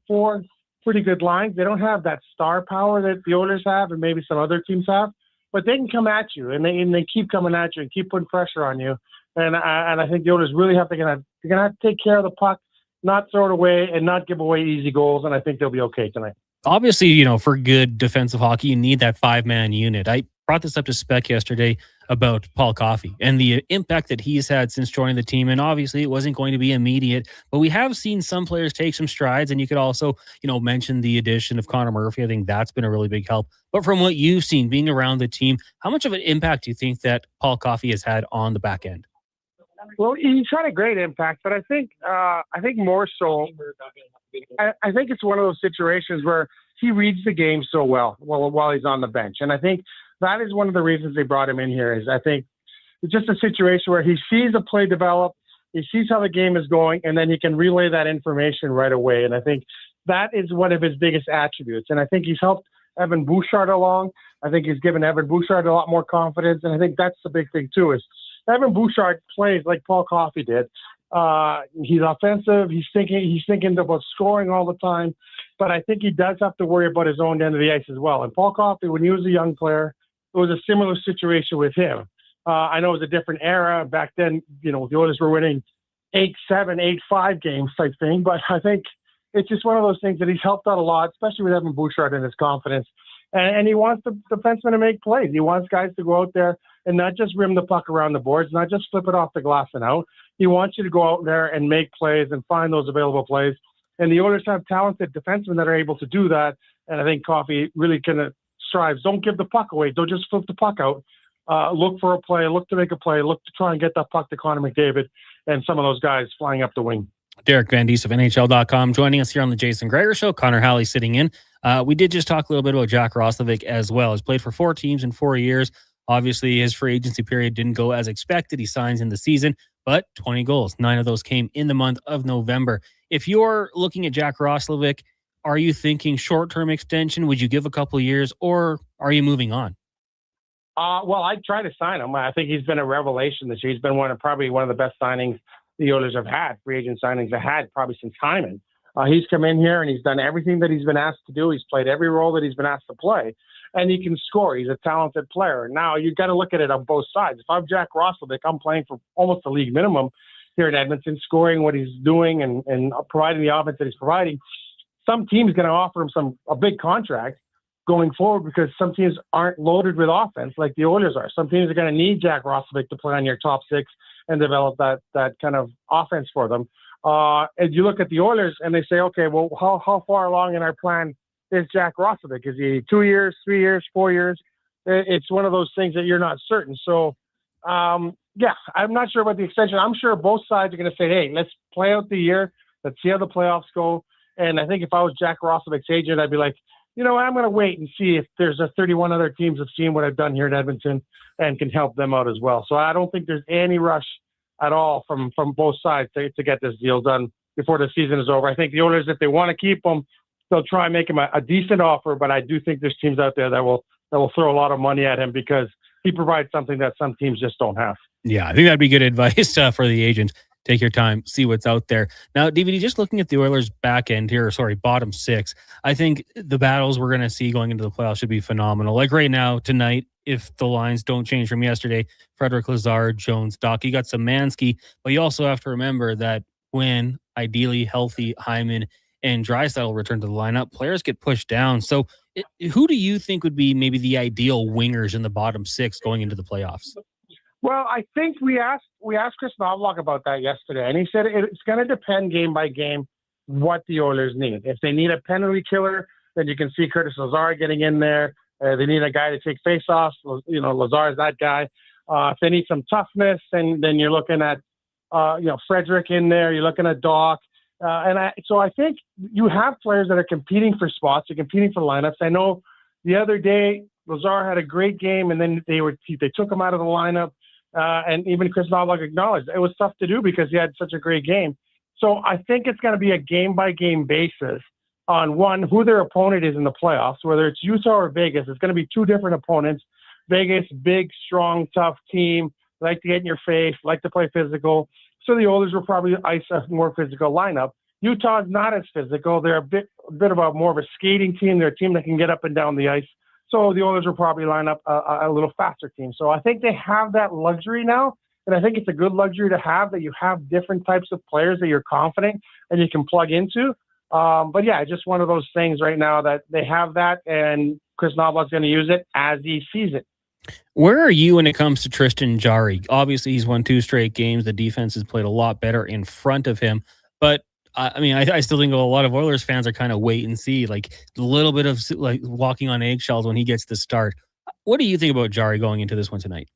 4 pretty good lines. They don't have that star power that the Oilers have and maybe some other teams have, but they can come at you, and they keep coming at you and keep putting pressure on you. And I think the Oilers really they're gonna have to take care of the puck, not throw it away, and not give away easy goals. And I think they'll be okay tonight. Obviously, for good defensive hockey, you need that 5-man unit. I brought this up to Spec yesterday about Paul Coffey and the impact that he's had since joining the team. And obviously it wasn't going to be immediate, but we have seen some players take some strides. And you could also, mention the addition of Connor Murphy. I think that's been a really big help. But from what you've seen being around the team, how much of an impact do you think that Paul Coffey has had on the back end? Well, he's had a great impact, but I think more so, I think it's one of those situations where he reads the game so well while he's on the bench. And I think that is one of the reasons they brought him in here. Is I think it's just a situation where he sees a play develop, he sees how the game is going, and then he can relay that information right away. And I think that is one of his biggest attributes. And I think he's helped Evan Bouchard along. I think he's given Evan Bouchard a lot more confidence. And I think that's the big thing too, is Evan Bouchard plays like Paul Coffey did. He's offensive. He's thinking about scoring all the time, but I think he does have to worry about his own end of the ice as well. And Paul Coffey, when he was a young player, it was a similar situation with him. I know it was a different era back then. The Oilers were winning 8-7, 8-5 games type thing, but I think it's just one of those things that he's helped out a lot, especially with Evan Bouchard and his confidence. And he wants the defenseman to make plays. He wants guys to go out there and not just rim the puck around the boards, not just flip it off the glass and out. He wants you to go out there and make plays and find those available plays. And the Oilers have talented defensemen that are able to do that. And I think Coffey really kind of strives. Don't give the puck away. Don't just flip the puck out. Look for a play. Look to make a play. Look to try and get that puck to Connor McDavid and some of those guys flying up the wing. Derek Van Diest of NHL.com joining us here on the Jason Gregor Show. Connor Halley sitting in. We did just talk a little bit about Jack Roslovic as well. He's played for 4 teams in 4 years. Obviously, his free agency period didn't go as expected. He signs in the season, but 20 goals. 9 of those came in the month of November. If you're looking at Jack Roslovic, are you thinking short-term extension? Would you give a couple of years, or are you moving on? Well, I'd try to sign him. I think he's been a revelation this year. He's been probably one of the best signings the Oilers have had, free agent signings have had probably since Hyman. He's come in here and he's done everything that he's been asked to do. He's played every role that he's been asked to play, and he can score. He's a talented player. Now, you've got to look at it on both sides. If I'm Jack Roslovic, I'm playing for almost the league minimum here in Edmonton, scoring what he's doing and providing the offense that he's providing. Some team's going to offer him a big contract, going forward, because some teams aren't loaded with offense like the Oilers are. Some teams are going to need Jack Roslovic to play on your top six and develop that kind of offense for them. And you look at the Oilers and they say, okay, well, how far along in our plan is Jack Roslovic? Is he 2 years, 3 years, 4 years? It's one of those things that you're not certain. So, yeah, I'm not sure about the extension. I'm sure both sides are going to say, hey, let's play out the year. Let's see how the playoffs go. And I think if I was Jack Roslovic's agent, I'd be like, you know, I'm going to wait and see if there's 31 other teams have seen what I've done here in Edmonton and can help them out as well. So I don't think there's any rush at all from both sides to get this deal done before the season is over. I think the Oilers, if they want to keep him, they'll try and make him a decent offer. But I do think there's teams out there that will throw a lot of money at him because he provides something that some teams just don't have. Yeah, I think that'd be good advice for the agent. Take your time, see what's out there. Now, DVD, just looking at the Oilers' back end here, bottom six, I think the battles we're going to see going into the playoffs should be phenomenal. Like right now, tonight, if the lines don't change from yesterday, Frederick Lazard, Jones, Doc, you got Szymanski, but you also have to remember that when ideally healthy Hyman and Draisaitl return to the lineup, players get pushed down. So who do you think would be maybe the ideal wingers in the bottom six going into the playoffs? Well, I think we asked Chris Knoblock about that yesterday, and he said it's going to depend game by game what the Oilers need. If they need a penalty killer, then you can see Curtis Lazar getting in there. They need a guy to take faceoffs. You know, Lazar's that guy. If they need some toughness, then you're looking at Frederick in there. You're looking at Doc. So I think you have players that are competing for spots. They're competing for lineups. I know the other day Lazar had a great game, and then they took him out of the lineup. And even Chris Knoblock acknowledged it was tough to do because he had such a great game. So I think it's going to be a game-by-game basis on, one, who their opponent is in the playoffs, whether it's Utah or Vegas. It's going to be two different opponents. Vegas, big, strong, tough team, like to get in your face, like to play physical. So the Oilers will probably ice a more physical lineup. Utah is not as physical. They're a bit of a more of a skating team. They're a team that can get up and down the ice. So the Oilers will probably line up a little faster team. So I think they have that luxury now, and I think it's a good luxury to have, that you have different types of players that you're confident and you can plug into. But yeah, just one of those things right now that they have that, and Chris Knoblock's going to use it as he sees it. Where are you when it comes to Tristan Jarry? Obviously, he's won 2 straight games. The defense has played a lot better in front of him, but I mean, I still think a lot of Oilers fans are kind of wait and see, like a little bit of like walking on eggshells when he gets the start. What do you think about Jarry going into this one tonight?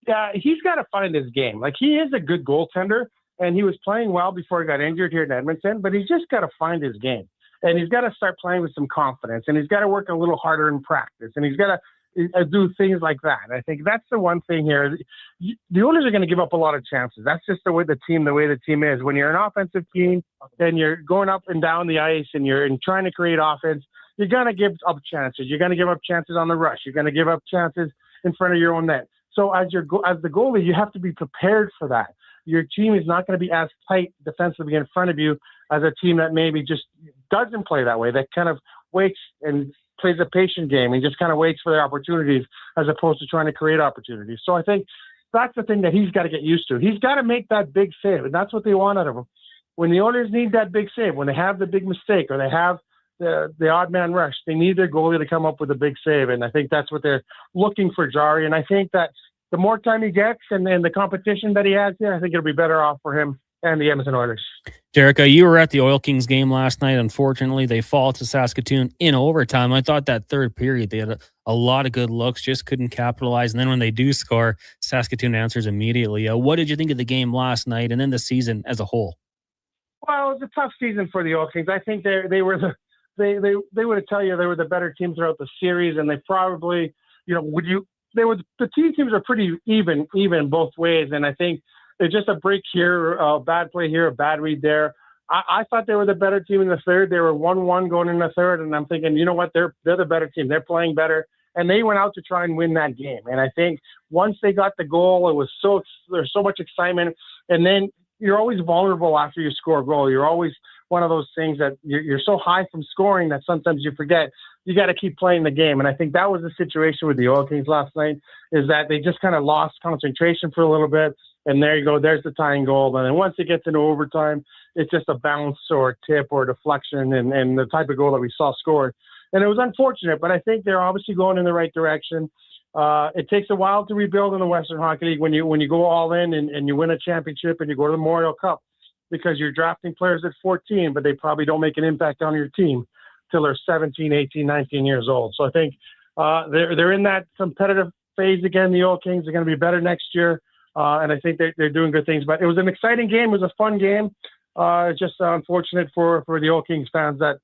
Yeah, he's got to find his game. Like, he is a good goaltender, and he was playing well before he got injured here in Edmonton, but he's just got to find his game. And he's got to start playing with some confidence, and he's got to work a little harder in practice, and he's got to do things like that. I think that's the one thing here. The Oilers are going to give up a lot of chances. That's just the way the team is. When you're an offensive team and you're going up and down the ice and you're trying to create offense, you're going to give up chances. You're going to give up chances on the rush. You're going to give up chances in front of your own net. So as the goalie, you have to be prepared for that. Your team is not going to be as tight defensively in front of you as a team that maybe just doesn't play that way, that kind of waits and plays a patient game and just kind of waits for their opportunities as opposed to trying to create opportunities. So I think that's the thing that he's got to get used to. He's got to make that big save, and that's what they want out of him. When the Oilers need that big save, when they have the big mistake or they have the odd man rush, they need their goalie to come up with a big save, and I think that's what they're looking for Jarry. And I think that the more time he gets and the competition that he has here, I think it'll be better off for him and the Edmonton Oilers. Jerica, you were at the Oil Kings game last night. Unfortunately, they fall to Saskatoon in overtime. I thought that third period, they had a lot of good looks, just couldn't capitalize. And then when they do score, Saskatoon answers immediately. What did you think of the game last night and then the season as a whole? Well, it was a tough season for the Oil Kings. I think they would have tell you they were the better team throughout the series, and they probably, the two teams are pretty even both ways. And I think it's just a break here, a bad play here, a bad read there. I thought they were the better team in the third. They were 1-1 going in the third, and I'm thinking, you know what, they're the better team. They're playing better, and they went out to try and win that game. And I think once they got the goal, there's so much excitement, and then you're always vulnerable after you score a goal. You're always one of those things that you're so high from scoring that sometimes you forget you got to keep playing the game. And I think that was the situation with the Oil Kings last night, is that they just kind of lost concentration for a little bit. And there you go. There's the tying goal. And then once it gets into overtime, it's just a bounce or a tip or a deflection. And the type of goal that we saw scored And it was unfortunate, but I think they're obviously going in the right direction. It takes a while to rebuild in the Western Hockey League when you go all in and you win a championship and you go to the Memorial Cup, because you're drafting players at 14, but they probably don't make an impact on your team till they're 17, 18, 19 years old. So I think they're in that competitive phase again. The Oil Kings are going to be better next year, and I think they're doing good things. But it was an exciting game. It was a fun game. It's just unfortunate for the Oil Kings fans that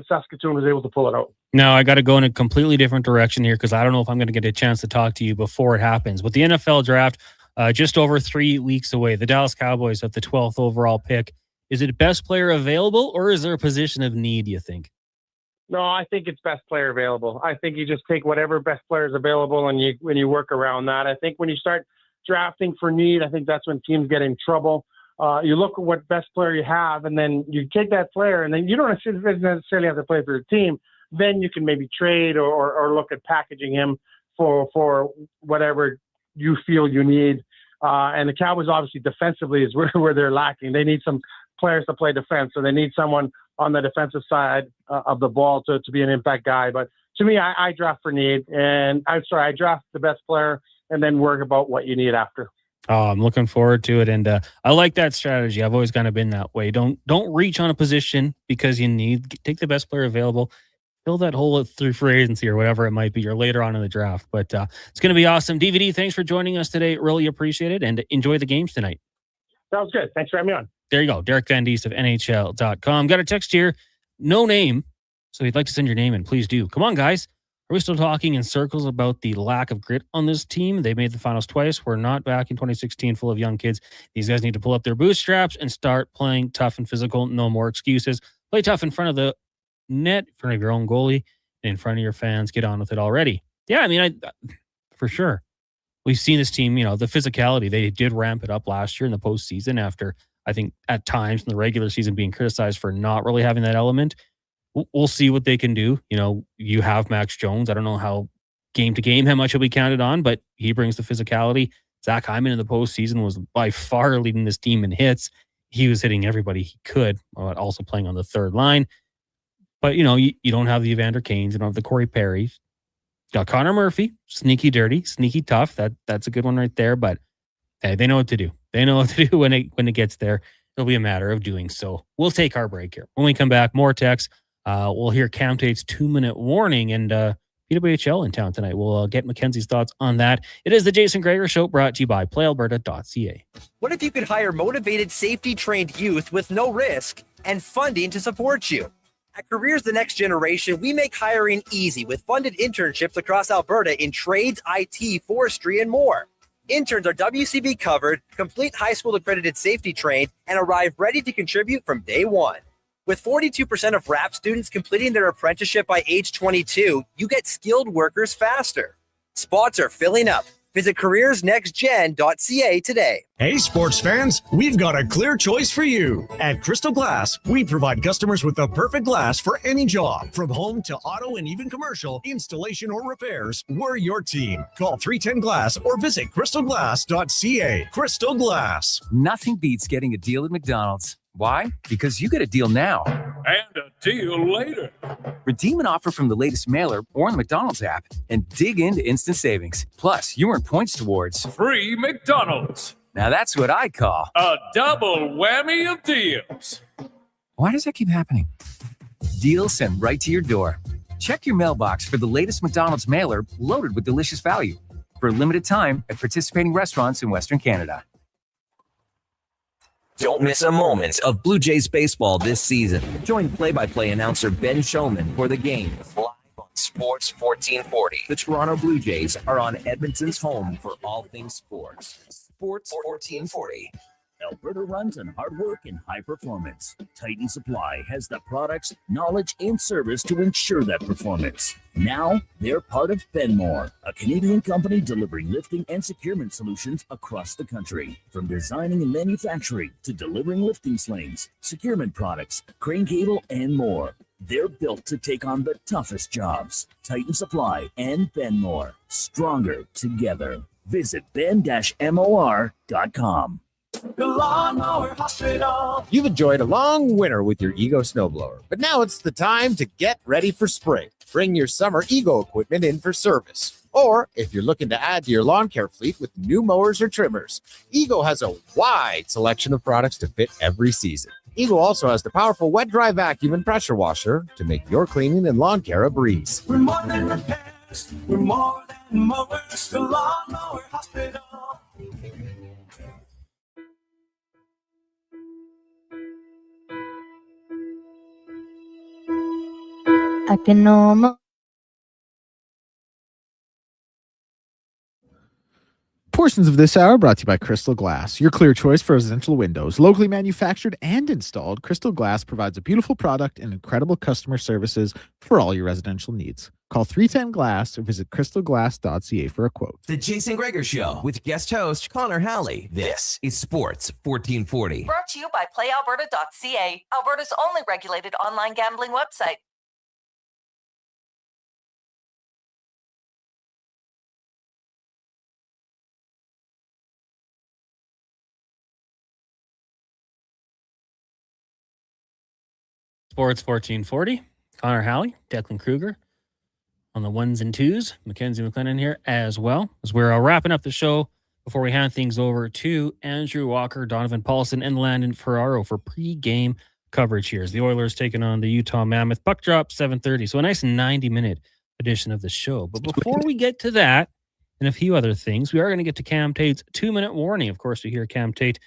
Saskatoon was able to pull it out. Now, I got to go in a completely different direction here because I don't know if I'm going to get a chance to talk to you before it happens. With the NFL draft just over 3 weeks away, the Dallas Cowboys have the 12th overall pick. Is it best player available, or is there a position of need, you think? No, I think it's best player available. I think you just take whatever best player is available and you work around that. I think when you start drafting for need, I think that's when teams get in trouble. You look at what best player you have, and then you take that player, and then you don't necessarily have to play for your team. Then you can maybe trade or look at packaging him for whatever you feel you need. And the Cowboys, obviously, defensively is where they're lacking. They need some players to play defense, so they need someone on the defensive side of the ball to be an impact guy. But to me, I draft for need, and I draft the best player and then work about what you need after. Oh, I'm looking forward to it, and I like that strategy. I've always kind of been that way. Don't reach on a position because you need. Take the best player available. Fill that hole through free agency or whatever it might be, or later on in the draft. But it's going to be awesome. DVD, thanks for joining us today. Really appreciate it, and enjoy the games tonight. Sounds good. Thanks for having me on. There you go. Derek Van Diest of NHL.com. Got a text here. No name. So if you'd like to send your name in, please do. Come on, guys. Are we still talking in circles about the lack of grit on this team? They made the finals twice. We're not back in 2016 full of young kids. These guys need to pull up their bootstraps and start playing tough and physical. No more excuses. Play tough in front of the net, in front of your own goalie, and in front of your fans. Get on with it already. Yeah, I mean, for sure. We've seen this team, the physicality. They did ramp it up last year in the postseason after, I think, at times in the regular season being criticized for not really having that element. We'll see what they can do. You have Max Jones. I don't know how game to game how much he'll be counted on, but he brings the physicality. Zach Hyman in the postseason was by far leading this team in hits. He was hitting everybody he could, also playing on the third line. But, you don't have the Evander Kanes. You don't have the Corey Perrys. Got Connor Murphy, sneaky dirty, sneaky tough. That's a good one right there. But hey, they know what to do. They know what to do when it gets there. It'll be a matter of doing so. We'll take our break here. When we come back, more text. We'll hear Tate's 2-minute warning and PWHL in town tonight. We'll get Mackenzie's thoughts on that. It is the Jason Gregor Show, brought to you by PlayAlberta.ca. What if you could hire motivated, safety-trained youth with no risk and funding to support you? At Careers the Next Generation, we make hiring easy with funded internships across Alberta in trades, IT, forestry, and more. Interns are WCB covered, complete high school accredited safety trained, and arrive ready to contribute from day one. With 42% of RAP students completing their apprenticeship by age 22, you get skilled workers faster. Spots are filling up. Visit careersnextgen.ca today. Hey, sports fans, we've got a clear choice for you. At Crystal Glass, we provide customers with the perfect glass for any job. From home to auto and even commercial, installation or repairs, we're your team. Call 310-GLASS or visit crystalglass.ca. Crystal Glass. Nothing beats getting a deal at McDonald's. Why? Because you get a deal now. And a deal later. Redeem an offer from the latest mailer or the McDonald's app and dig into instant savings. Plus, you earn points towards free McDonald's. Now that's what I call a double whammy of deals. Why does that keep happening? Deals sent right to your door. Check your mailbox for the latest McDonald's mailer loaded with delicious value. For a limited time at participating restaurants in Western Canada. Don't miss a moment of Blue Jays baseball this season. Join play-by-play announcer Ben Shulman for the game live on Sports 1440. The Toronto Blue Jays are on Edmonton's home for all things sports. Sports 1440. Alberta runs on hard work and high performance. Titan Supply has the products, knowledge, and service to ensure that performance. Now, they're part of Benmore, a Canadian company delivering lifting and securement solutions across the country. From designing and manufacturing to delivering lifting slings, securement products, crane cable, and more. They're built to take on the toughest jobs. Titan Supply and Benmore. Stronger together. Visit ben-mor.com. The Lawnmower Hospital. You've enjoyed a long winter with your Ego snowblower, but now it's the time to get ready for spring. Bring your summer Ego equipment in for service. Or if you're looking to add to your lawn care fleet with new mowers or trimmers, Ego has a wide selection of products to fit every season. Ego also has the powerful wet-dry vacuum and pressure washer to make your cleaning and lawn care a breeze. We're more than repairs. We're more than mowers. The Lawnmower Hospital. I can almost. Portions of this hour brought to you by Crystal Glass, your clear choice for residential windows. Locally manufactured and installed, Crystal Glass provides a beautiful product and incredible customer services for all your residential needs. Call 310-GLASS or visit crystalglass.ca for a quote. The Jason Gregor Show with guest host Connor Halley. This is Sports 1440. Brought to you by PlayAlberta.ca, Alberta's only regulated online gambling website. Sports 1440. Connor Halley, Declan Kruger on the ones and twos. Mackenzie McLennan here as well, as we're wrapping up the show before we hand things over to Andrew Walker, Donovan Paulson, and Landon Ferraro for pre-game coverage here. As the Oilers taking on the Utah Mammoth. Puck drop 7:30. So a nice 90-minute edition of the show. But before we get to that and a few other things, we are going to get to Cam Tate's 2-minute warning. Of course, we hear Cam Tate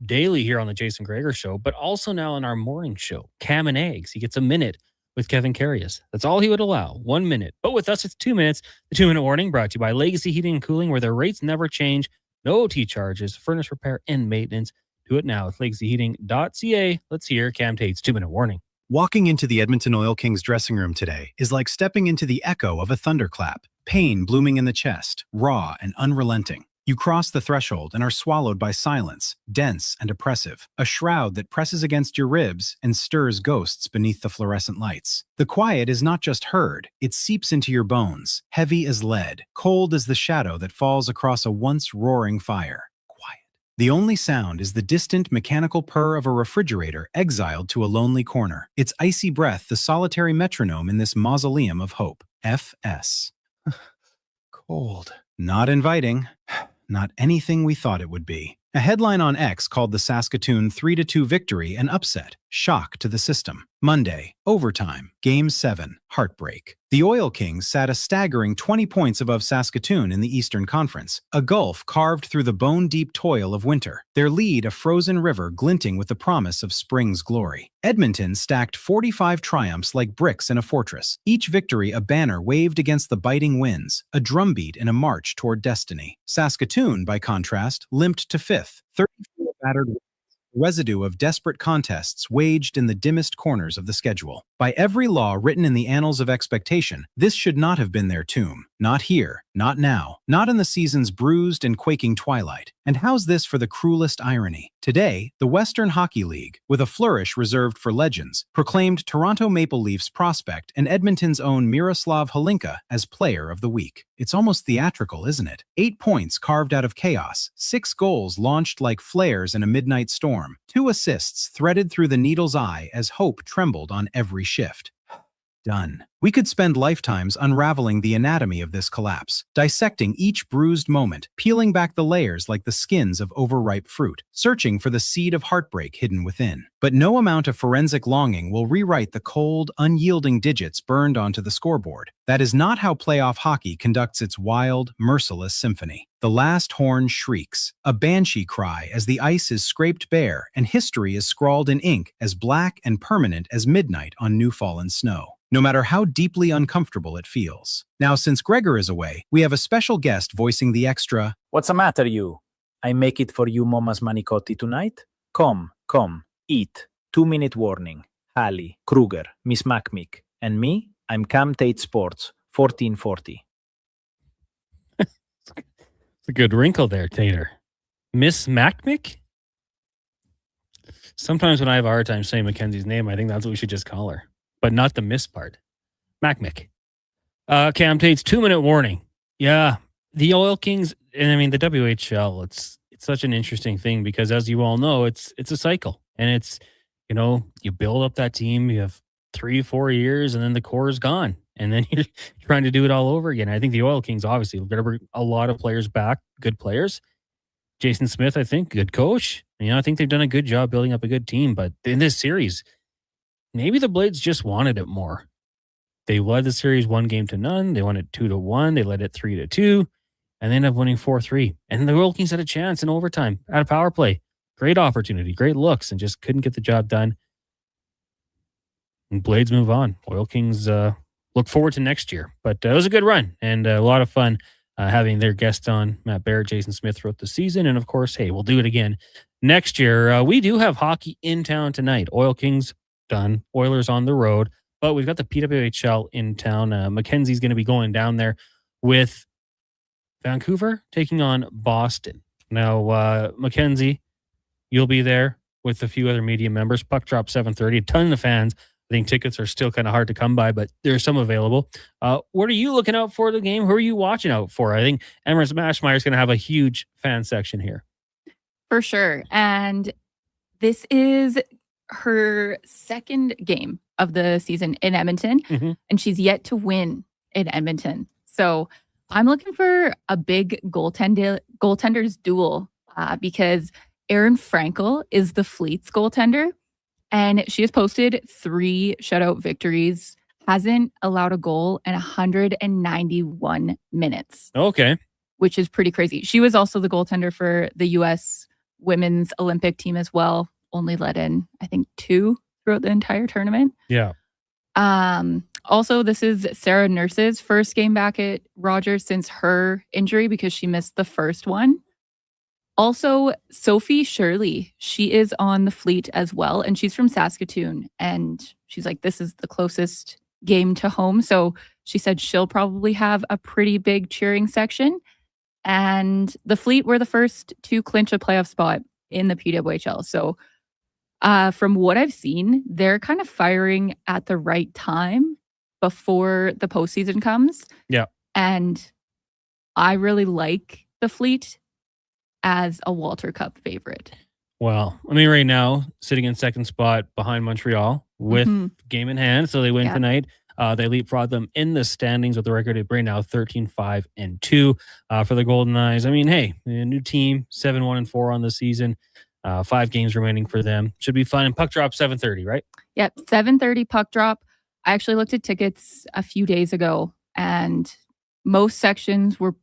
daily here on the Jason Gregor Show, but also now on our morning show, Cam and Eggs. He gets a minute with Kevin Carius. That's all he would allow, 1 minute. But with us, it's 2 minutes. The 2-minute warning brought to you by Legacy Heating and Cooling, where their rates never change. No OT charges, furnace repair, and maintenance. Do it now with legacyheating.ca. Let's hear Cam Tate's 2-minute warning. Walking into the Edmonton Oil Kings dressing room today is like stepping into the echo of a thunderclap. Pain blooming in the chest, raw and unrelenting. You cross the threshold and are swallowed by silence, dense and oppressive, a shroud that presses against your ribs and stirs ghosts beneath the fluorescent lights. The quiet is not just heard, it seeps into your bones, heavy as lead, cold as the shadow that falls across a once roaring fire. Quiet. The only sound is the distant mechanical purr of a refrigerator exiled to a lonely corner, its icy breath the solitary metronome in this mausoleum of hope. FS. Cold. Not inviting. Not anything we thought it would be. A headline on X called the Saskatoon 3-2 victory an upset, shock to the system. Monday, overtime, Game 7, heartbreak. The Oil Kings sat a staggering 20 points above Saskatoon in the Eastern Conference, a gulf carved through the bone-deep toil of winter, their lead a frozen river glinting with the promise of spring's glory. Edmonton stacked 45 triumphs like bricks in a fortress, each victory a banner waved against the biting winds, a drumbeat in a march toward destiny. Saskatoon, by contrast, limped to 5th, 34 battered wins, residue of desperate contests waged in the dimmest corners of the schedule. By every law written in the annals of expectation, this should not have been their tomb. Not here, not now, not in the season's bruised and quaking twilight. And how's this for the cruelest irony? Today, the Western Hockey League, with a flourish reserved for legends, proclaimed Toronto Maple Leafs prospect and Edmonton's own Miroslav Holinka as Player of the Week. It's almost theatrical, isn't it? 8 points carved out of chaos, 6 goals launched like flares in a midnight storm, 2 assists threaded through the needle's eye as hope trembled on every shift. Done. We could spend lifetimes unraveling the anatomy of this collapse, dissecting each bruised moment, peeling back the layers like the skins of overripe fruit, searching for the seed of heartbreak hidden within. But no amount of forensic longing will rewrite the cold, unyielding digits burned onto the scoreboard. That is not how playoff hockey conducts its wild, merciless symphony. The last horn shrieks, a banshee cry as the ice is scraped bare and history is scrawled in ink as black and permanent as midnight on new fallen snow, no matter how deeply uncomfortable it feels. Now, since Gregor is away, we have a special guest voicing the extra, "What's the matter, you? I make it for you, Mama's manicotti tonight? Come, eat. 2-minute warning. Halley, Kruger, Miss Macmick, and me, I'm Cam Tate Sports, 1440. It's a good wrinkle there, Tater. Miss Macmick? Sometimes when I have a hard time saying Mackenzie's name, I think that's what we should just call her. But not the miss part. Macmick. Cam Tate's 2-minute warning. Yeah, the Oil Kings, and I mean the WHL, it's it's such an interesting thing because, as you all know, it's a cycle, and it's, you build up that team, you have 3-4 years, and then the core is gone, and then you're trying to do it all over again. I think the Oil Kings obviously going to bring a lot of players back, good players. Jason Smith, I think, good coach. I think they've done a good job building up a good team, but in this series, maybe the Blades just wanted it more. They led the series 1-0. They won it 2-1. They led it 3-2, and they ended up winning 4-3. And the Oil Kings had a chance in overtime at a power play. Great opportunity, great looks, and just couldn't get the job done. And Blades move on. Oil Kings look forward to next year. But it was a good run and a lot of fun having their guests on, Matt Barrett, Jason Smith, throughout the season. And, of course, hey, we'll do it again next year. We do have hockey in town tonight. Oil Kings done. Oilers on the road. But we've got the PWHL in town. Mackenzie's going to be going down there with Vancouver taking on Boston. Now, Mackenzie, you'll be there with a few other media members. Puck drop 7:30. A ton of fans. I think tickets are still kind of hard to come by, but there's some available. What are you looking out for the game? Who are you watching out for? I think Emma Mashmeyer is going to have a huge fan section here. For sure. And this is her second game of the season in Edmonton, and she's yet to win in Edmonton. So I'm looking for a big goaltenders duel because Erin Frankel is the Fleet's goaltender, and she has posted 3 shutout victories, hasn't allowed a goal in 191 minutes. Okay. Which is pretty crazy. She was also the goaltender for the U.S. women's Olympic team as well. Only let in, I think, 2 throughout the entire tournament. Yeah. Also, this is Sarah Nurse's first game back at Rogers since her injury because she missed the first one. Also, Sophie Shirley, she is on the Fleet as well, and she's from Saskatoon. And she's like, this is the closest game to home. So she said she'll probably have a pretty big cheering section. And the Fleet were the first to clinch a playoff spot in the PWHL. So from what I've seen, they're kind of firing at the right time before the postseason comes. Yeah. And I really like the Fleet as a Walter Cup favorite. Well, I mean, right now, sitting in second spot behind Montreal with game in hand. So they win tonight. They leapfrog them in the standings with the record at right now 13-5-2 for the Golden Eyes. I mean, hey, a new team, 7-1-4 on the season. 5 games remaining for them. Should be fun. And puck drop 7:30, right? Yep, 7:30 puck drop. I actually looked at tickets a few days ago, and most sections were,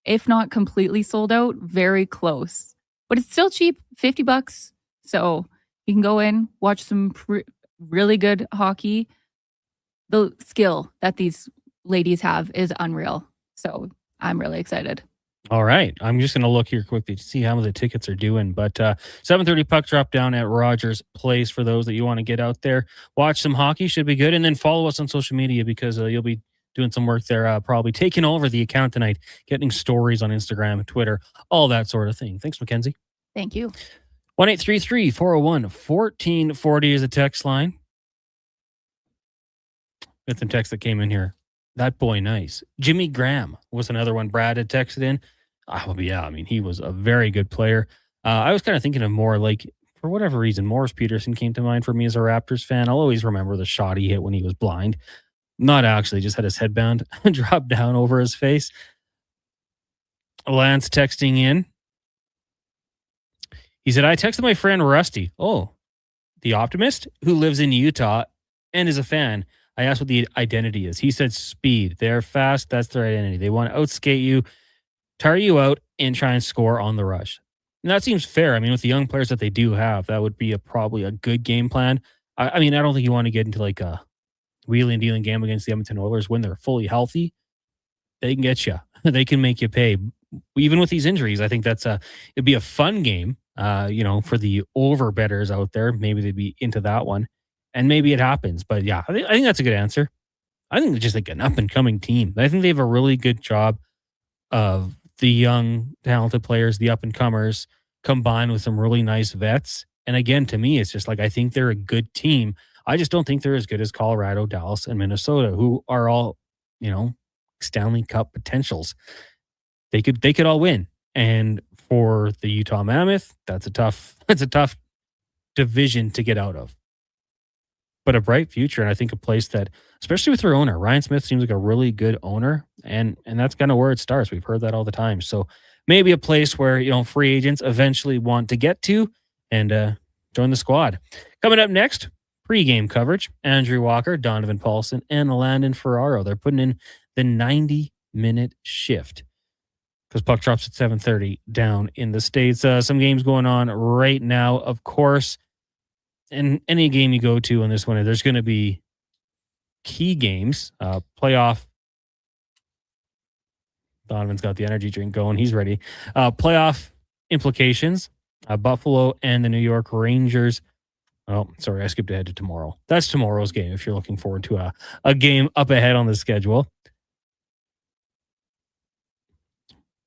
if not completely sold out, very close. But it's still cheap, $50. So you can go in, watch some really good hockey. The skill that these ladies have is unreal. So I'm really excited. All right. I'm just going to look here quickly to see how the tickets are doing. But 7:30 puck drop down at Rogers Place for those that you want to get out there. Watch some hockey. Should be good. And then follow us on social media because you'll be doing some work there, probably taking over the account tonight, getting stories on Instagram, Twitter, all that sort of thing. Thanks, Mackenzie. Thank you. 1-833-401-1440 is a text line. Got some text that came in here. That boy, nice. Jimmy Graham was another one Brad had texted in. Yeah, I mean, he was a very good player. I was kind of thinking of more like, for whatever reason, Morris Peterson came to mind for me as a Raptors fan. I'll always remember the shot he hit when he was blind. Not actually, just had his headband drop down over his face. Lance texting in. He said, I texted my friend Rusty, the optimist, who lives in Utah and is a fan. I asked what the identity is. He said speed. They're fast. That's their identity. They want to outskate you, tire you out, and try and score on the rush. And that seems fair. I mean, with the young players that they do have, that would be probably a good game plan. I mean, I don't think you want to get into like a wheeling and dealing game against the Edmonton Oilers when they're fully healthy. They can get you. They can make you pay. Even with these injuries, I think it'd be a fun game, for the over bettors out there. Maybe they'd be into that one. And maybe it happens. But yeah, I think that's a good answer. I think they're just like an up-and-coming team. I think they have a really good job of the young, talented players, the up-and-comers, combined with some really nice vets. And again, to me, it's just like I think they're a good team. I just don't think they're as good as Colorado, Dallas, and Minnesota, who are all, Stanley Cup potentials. They could all win. And for the Utah Mammoth. That's a tough division to get out of. But a bright future, and I think a place that, especially with their owner, Ryan Smith seems like a really good owner, and that's kind of where it starts. We've heard that all the time. So maybe a place where, free agents eventually want to get to and join the squad. Coming up next, pregame coverage. Andrew Walker, Donovan Paulson, and Landon Ferraro. They're putting in the 90-minute shift because puck drops at 7:30 down in the States. Some games going on right now, of course. In any game you go to in this one, there's going to be key games, playoff. Donovan's got the energy drink going. He's ready. Playoff implications, Buffalo and the New York Rangers. Oh, sorry, I skipped ahead to tomorrow. That's tomorrow's game if you're looking forward to a game up ahead on the schedule.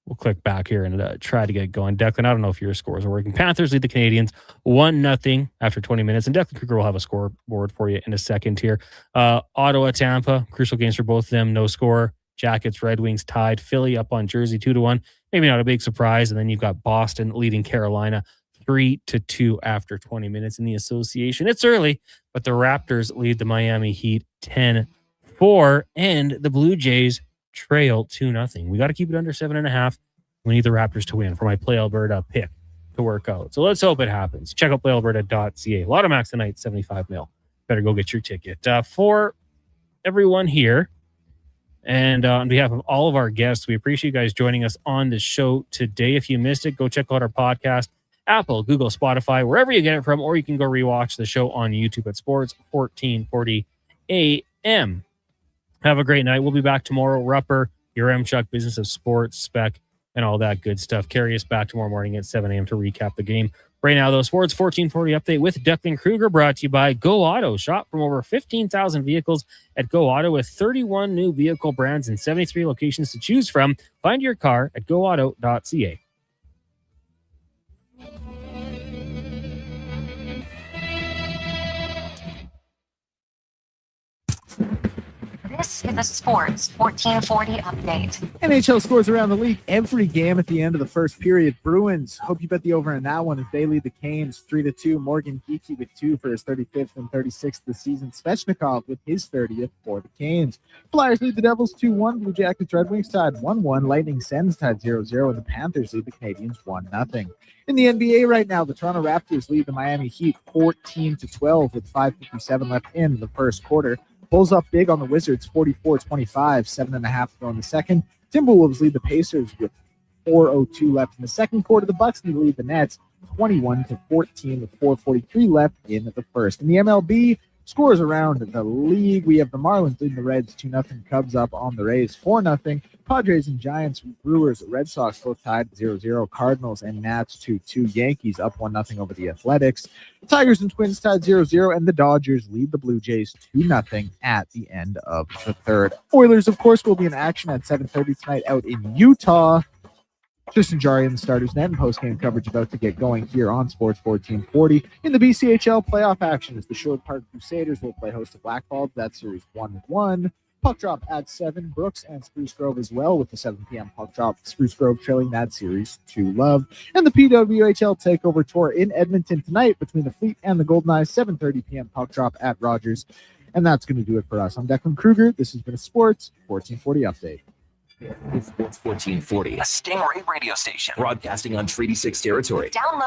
We'll click back here and try to get going. Declan, I don't know if your scores are working. Panthers lead the Canadiens 1-0 after 20 minutes. And Declan Kruger will have a scoreboard for you in a second here. Ottawa, Tampa, crucial games for both of them. No score. Jackets, Red Wings tied. Philly up on Jersey 2-1. Maybe not a big surprise. And then you've got Boston leading Carolina 3-2 after 20 minutes in the association. It's early, but the Raptors lead the Miami Heat 10-4. And the Blue Jays trail 2-0. We got to keep it under 7.5. We need the Raptors to win for my Play Alberta pick to work out. So let's hope it happens. Check out playalberta.ca. Lotto Max tonight, 75 mil. Better go get your ticket. For everyone here, and on behalf of all of our guests, we appreciate you guys joining us on the show today. If you missed it, go check out our podcast, Apple, Google, Spotify, wherever you get it from, or you can go rewatch the show on YouTube at Sports 1440 AM. Have a great night. We'll be back tomorrow. Rupper, your M-Chuck, Business of Sports, Spec, and all that good stuff. Carry us back tomorrow morning at 7 a.m. to recap the game. Right now, though, Sports 1440 update with Declan Kruger, brought to you by Go Auto. Shop from over 15,000 vehicles at Go Auto with 31 new vehicle brands and 73 locations to choose from. Find your car at goauto.ca. This is the Sports 1440 update. NHL scores around the league every game at the end of the first period. Bruins, hope you bet the over in that one as they lead the Canes 3-2. Morgan Geekie with 2 for his 35th and 36th of the season. Svechnikov with his 30th for the Canes. Flyers lead the Devils 2-1. Blue Jackets, Red Wings tied 1-1. Lightning, Sens tied 0-0. And the Panthers lead the Canadiens 1-0. In the NBA right now, the Toronto Raptors lead the Miami Heat 14-12 with 5:57 left in the first quarter. Bulls up big on the Wizards, 44-25, 7.5 to go in the second. Timberwolves lead the Pacers with 4:02 left in the second quarter. The Bucks lead the Nets 21-14 with 4:43 left in the first. In the MLB, scores around the league, we have the Marlins leading the Reds 2-0. Cubs up on the Rays 4-0. Padres and Giants, Brewers, Red Sox both tied 0-0. Cardinals and Nats 2-2. Yankees up 1-0 over the Athletics. Tigers and Twins tied 0-0. And the Dodgers lead the Blue Jays 2-0 at the end of the third. Oilers, of course, will be in action at 7:30 tonight out in Utah. Tristan Jarry in the starters net and post-game coverage about to get going here on Sports 1440. In the BCHL playoff action, as the Sherwood Park Crusaders will play host to Blackball. That series 1-1. Puck drop at 7. Brooks and Spruce Grove as well with the 7 p.m. puck drop. Spruce Grove trailing that series 2-0. And the PWHL Takeover Tour in Edmonton tonight between the Fleet and the Golden Eyes. 7:30 p.m. puck drop at Rogers. And that's going to do it for us. I'm Declan Kruger. This has been a Sports 1440 update. Sports 1440, a Stingray radio station broadcasting on Treaty 6 territory. Download